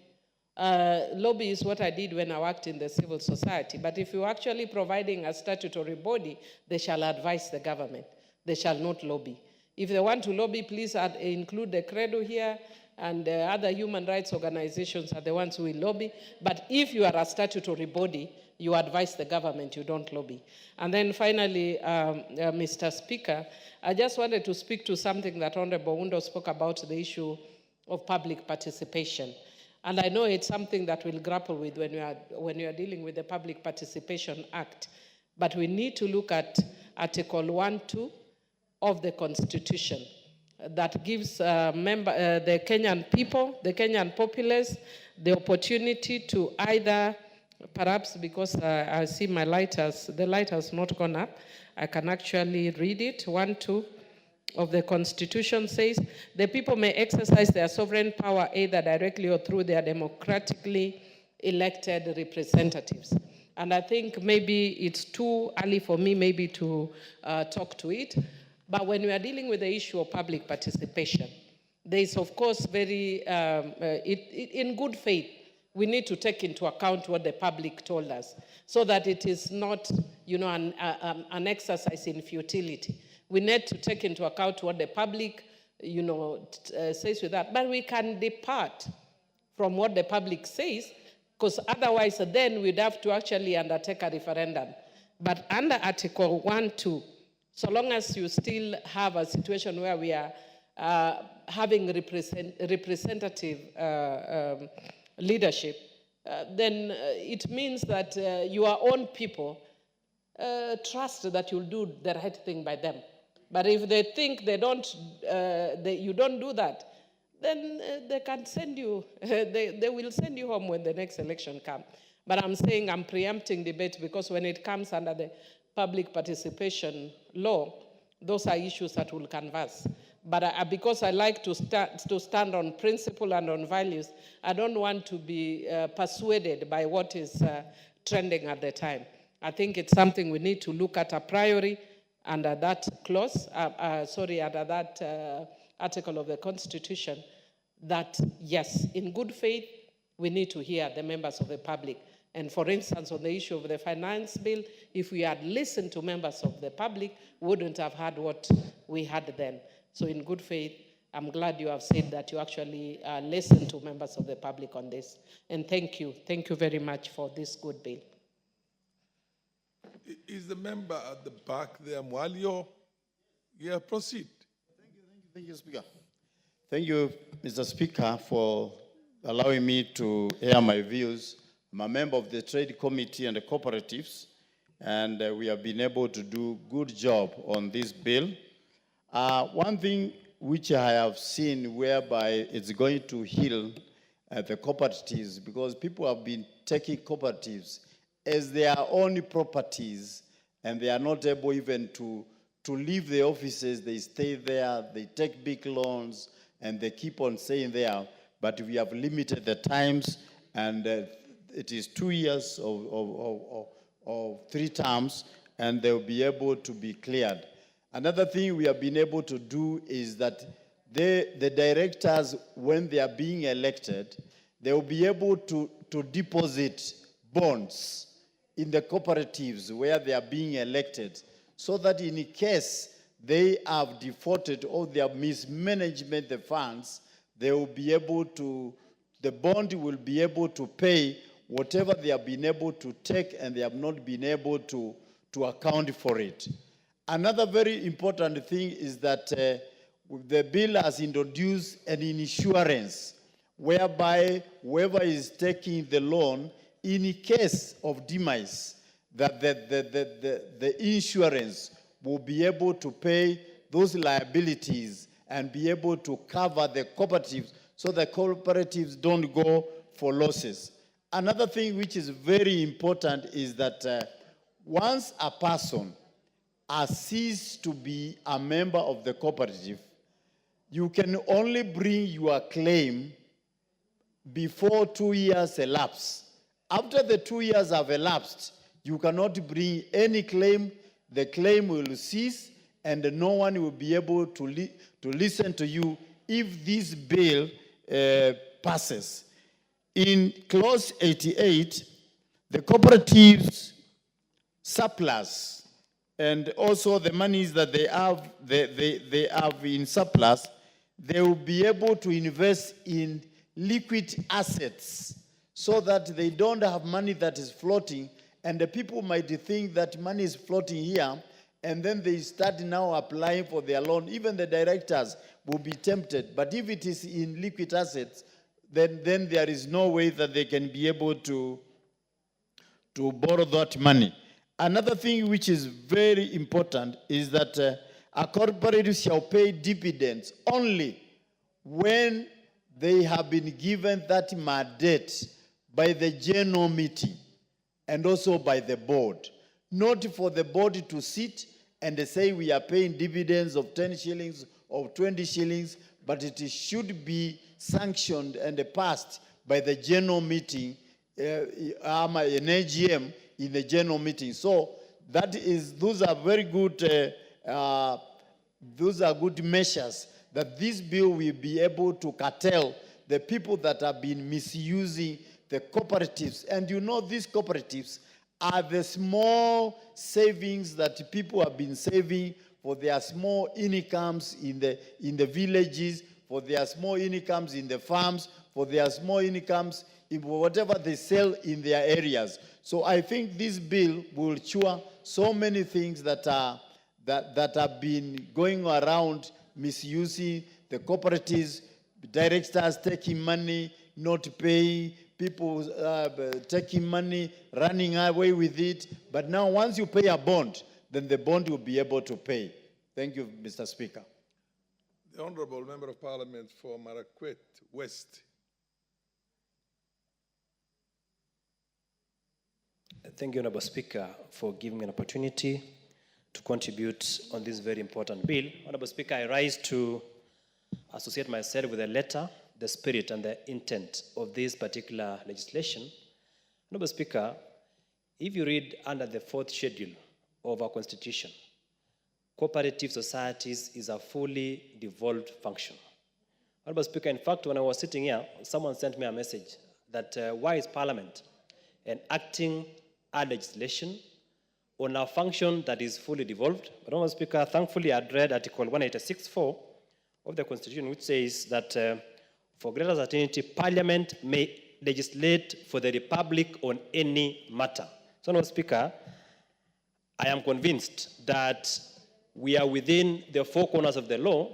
Lobby is what I did when I worked in the civil society, but if you're actually providing a statutory body, they shall advise the government. They shall not lobby. If they want to lobby, please include the Credo here, and other human rights organizations are the ones who will lobby. But if you are a statutory body, you advise the government, you don't lobby. And then finally, Mr. Speaker, I just wanted to speak to something that Honorable Undo spoke about, the issue of public participation. And I know it's something that we'll grapple with when you are dealing with the Public Participation Act. But we need to look at Article 1.2 of the Constitution. that gives the Kenyan people, the Kenyan populace, the opportunity to either, perhaps because I see the light has not gone up, I can actually read it. 1(2) of the Constitution says, the people may exercise their sovereign power either directly or through their democratically elected representatives. And I think maybe it's too early for me maybe to talk to it. But when we are dealing with the issue of public participation, there is, of course, in good faith, we need to take into account what the public told us, so that it is not, an exercise in futility. We need to take into account what the public, says with that. But we can depart from what the public says, because otherwise then we'd have to actually undertake a referendum. But under Article 1(2), so long as you still have a situation where we are having representative leadership, then it means that your own people trust that you'll do the right thing by them. But if they think you don't do that, then they can send you, they will send you home when the next election comes. But I'm saying I'm preempting debate, because when it comes under the public participation law, those are issues that will canvass. But because I like to stand on principle and on values, I don't want to be persuaded by what is trending at the time. I think it's something we need to look at a priori under that clause, under that article of the Constitution, that yes, in good faith, we need to hear the members of the public. And for instance, on the issue of the finance bill, if we had listened to members of the public, we wouldn't have had what we had then. So in good faith, I'm glad you have said that you actually listened to members of the public on this. And thank you. Thank you very much for this good bill. Is the member at the back there, Mwalio? Yeah, proceed. Thank you, Speaker. Thank you, Mr. Speaker, for allowing me to air my views. I'm a member of the Trade Committee and the Cooperatives, and we have been able to do a good job on this bill. One thing which I have seen whereby it's going to heal the cooperatives, because people have been taking cooperatives as their own properties, and they are not able even to leave the offices. They stay there, they take big loans, and they keep on staying there. But we have limited the times, and it is 2 years of 3 terms, and they'll be able to be cleared. Another thing we have been able to do is that the directors, when they are being elected, they will be able to deposit bonds in the cooperatives where they are being elected, so that in case they have defaulted or they have mismanagement the funds, they will be able to, the bond will be able to pay whatever they have been able to take and they have not been able to account for it. Another very important thing is that the bill has introduced an insurance whereby whoever is taking the loan, in case of demise, that the insurance will be able to pay those liabilities and be able to cover the cooperatives so the cooperatives don't go for losses. Another thing which is very important is that once a person has ceased to be a member of the cooperative, you can only bring your claim before 2 years elapse. After the 2 years have elapsed, you cannot bring any claim. The claim will cease, and no one will be able to listen to you if this bill passes. In clause 88, the cooperatives surplus and also the monies that they have in surplus, they will be able to invest in liquid assets so that they don't have money that is floating, and the people might think that money is floating here, and then they start now applying for their loan. Even the directors will be tempted, but if it is in liquid assets, then there is no way that they can be able to borrow that money. Another thing which is very important is that a cooperative shall pay dividends only when they have been given that mandate by the general meeting and also by the board. Not for the board to sit and say we are paying dividends of 10 shillings or 20 shillings, but it should be sanctioned and passed by the general meeting, an AGM in the general meeting. So those are very good, those are good measures that this bill will be able to curtail the people that have been misusing the cooperatives. And you know, these cooperatives are the small savings that people have been saving for their small incomes in the villages, for their small incomes in the farms, for their small incomes in whatever they sell in their areas. So I think this bill will cure so many things that have been going around misusing the cooperatives, directors taking money, not paying, people taking money, running away with it. But now once you pay a bond, then the bond will be able to pay. Thank you, Mr. Speaker. The Honorable Member of Parliament for Marakwet West. Thank you, Honorable Speaker, for giving me an opportunity to contribute on this very important bill. Honorable Speaker, I rise to associate myself with the letter, the spirit, and the intent of this particular legislation. Honorable Speaker, if you read under the 4th schedule of our Constitution, cooperative societies is a fully devolved function. Honorable Speaker, in fact, when I was sitting here, someone sent me a message that why is Parliament enacting a legislation on a function that is fully devolved? But Honorable Speaker, thankfully I read Article 186.4 of the Constitution, which says that for greater certainty, Parliament may legislate for the Republic on any matter. So, Honorable Speaker, I am convinced that we are within the 4 corners of the law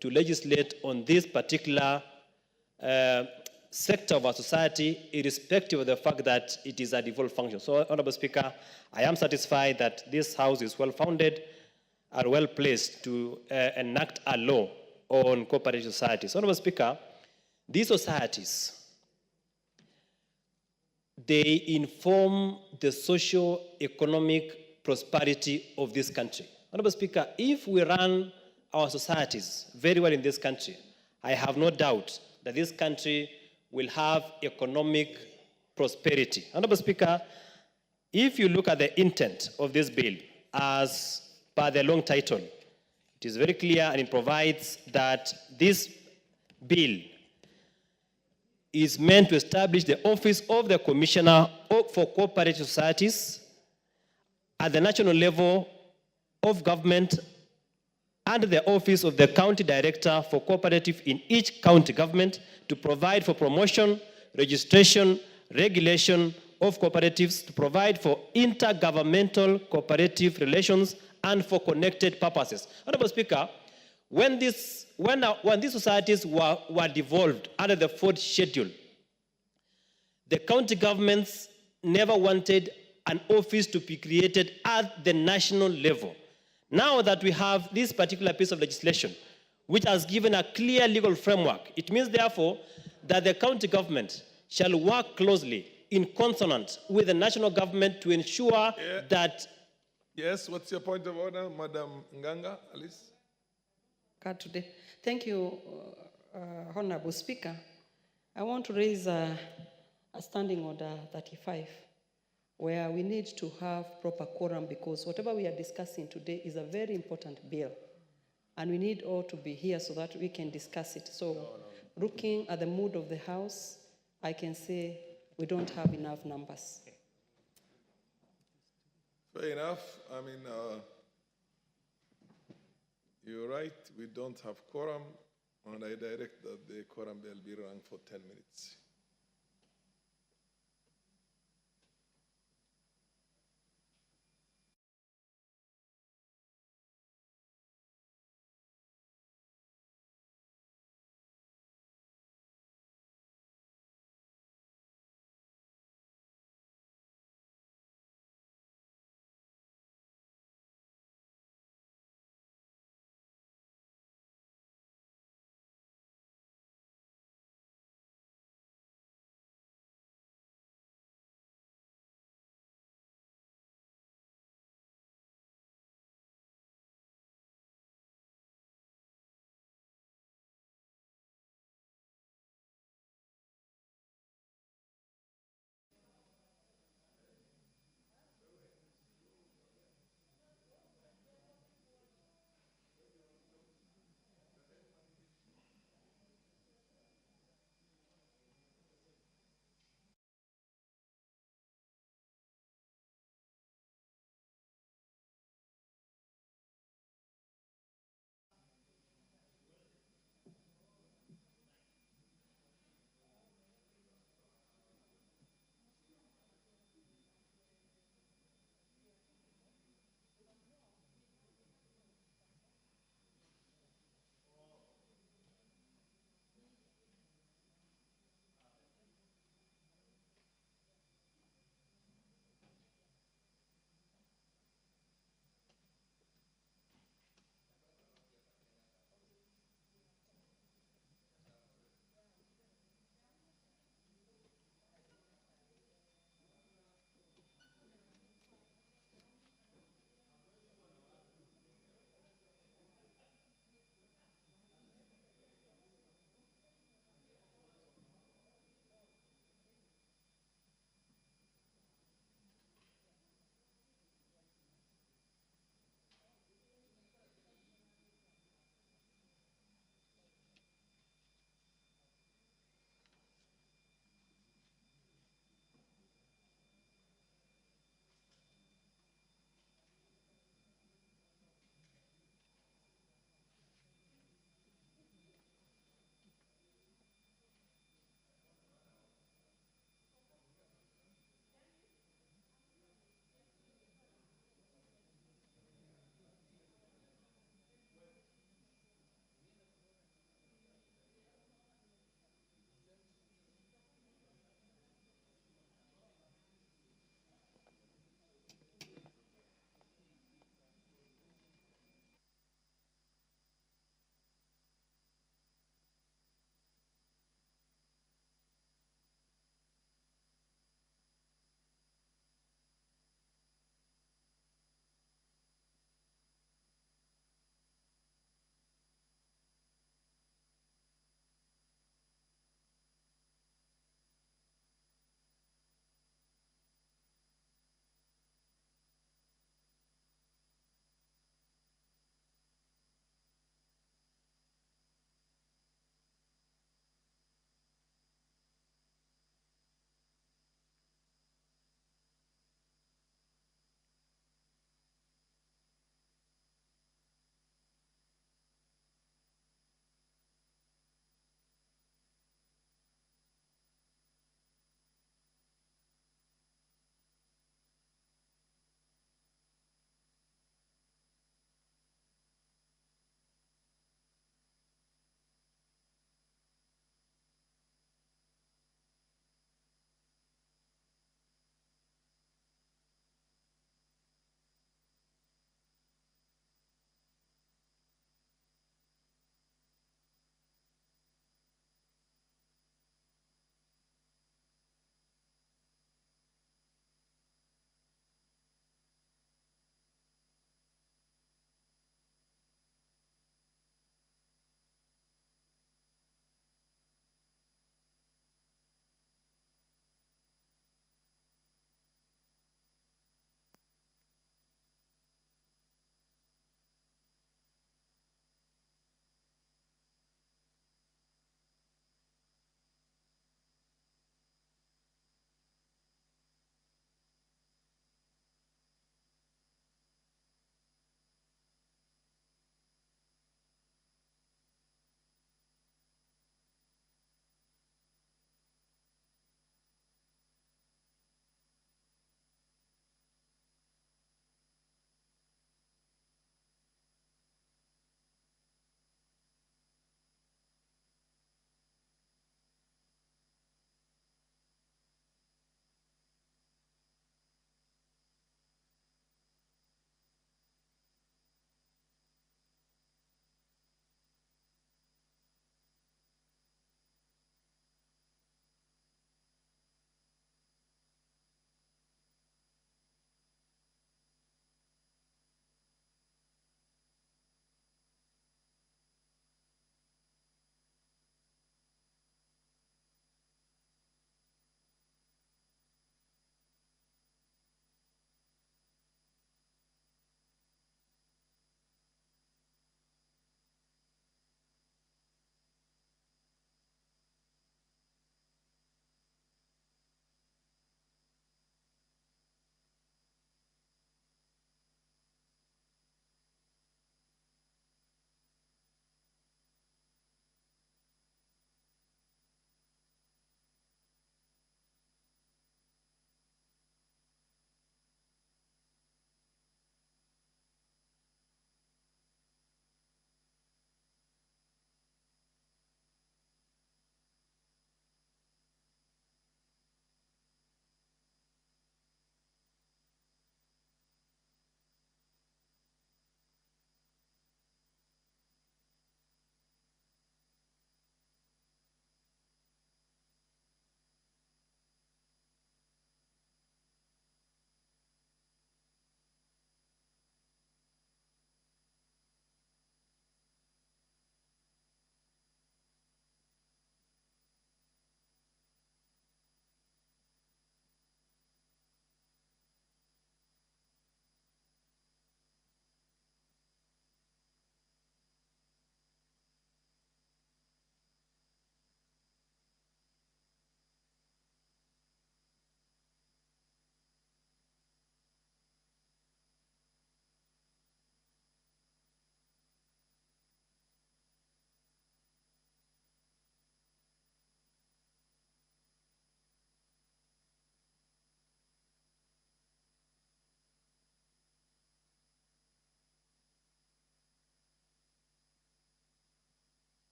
to legislate on this particular sector of our society, irrespective of the fact that it is a devolved function. So, Honorable Speaker, I am satisfied that this House is well-founded and well-placed to enact a law on cooperative societies. Honorable Speaker, these societies, they inform the socio-economic prosperity of this country. Honorable Speaker, if we run our societies very well in this country, I have no doubt that this country will have economic prosperity. Honorable Speaker, if you look at the intent of this bill, as per the long title, it is very clear and it provides that this bill is meant to establish the office of the Commissioner for Cooperative Societies at the national level of government and the office of the County Director for Cooperative in each county government to provide for promotion, registration, regulation of cooperatives, to provide for intergovernmental cooperative relations and for connected purposes. Honorable Speaker, when these societies were devolved under the 4th schedule, the county governments never wanted an office to be created at the national level. Now that we have this particular piece of legislation, which has given a clear legal framework, it means, therefore, that the county government shall work closely in consonance with the national government to ensure that... Yes, what's your point of order, Madam Nganga, Alice? Today. Thank you, Honorable Speaker. I want to raise a standing order 35, where we need to have proper quorum, because whatever we are discussing today is a very important bill, and we need all to be here so that we can discuss it. So, looking at the mood of the House, I can say we don't have enough numbers. Fair enough. I mean, you're right, we don't have quorum, and I direct that the quorum bill be run for 10 minutes.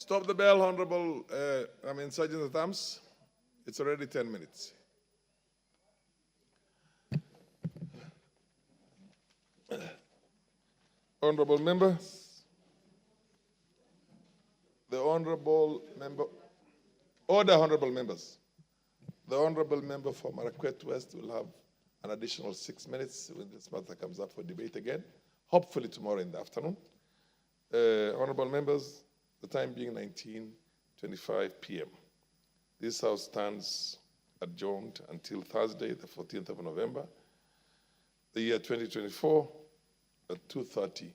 Stop the bell, Honorable, Sergeant at Arms. It's already 10 minutes. Honorable member, the honorable member, order honorable members. The honorable member for Marakwet West will have an additional 6 minutes when this matter comes up for debate again, hopefully tomorrow in the afternoon. Honorable members, the time being 19:25 p.m. This House stands adjourned until Thursday, the 14th of November, the year 2024, at 2:30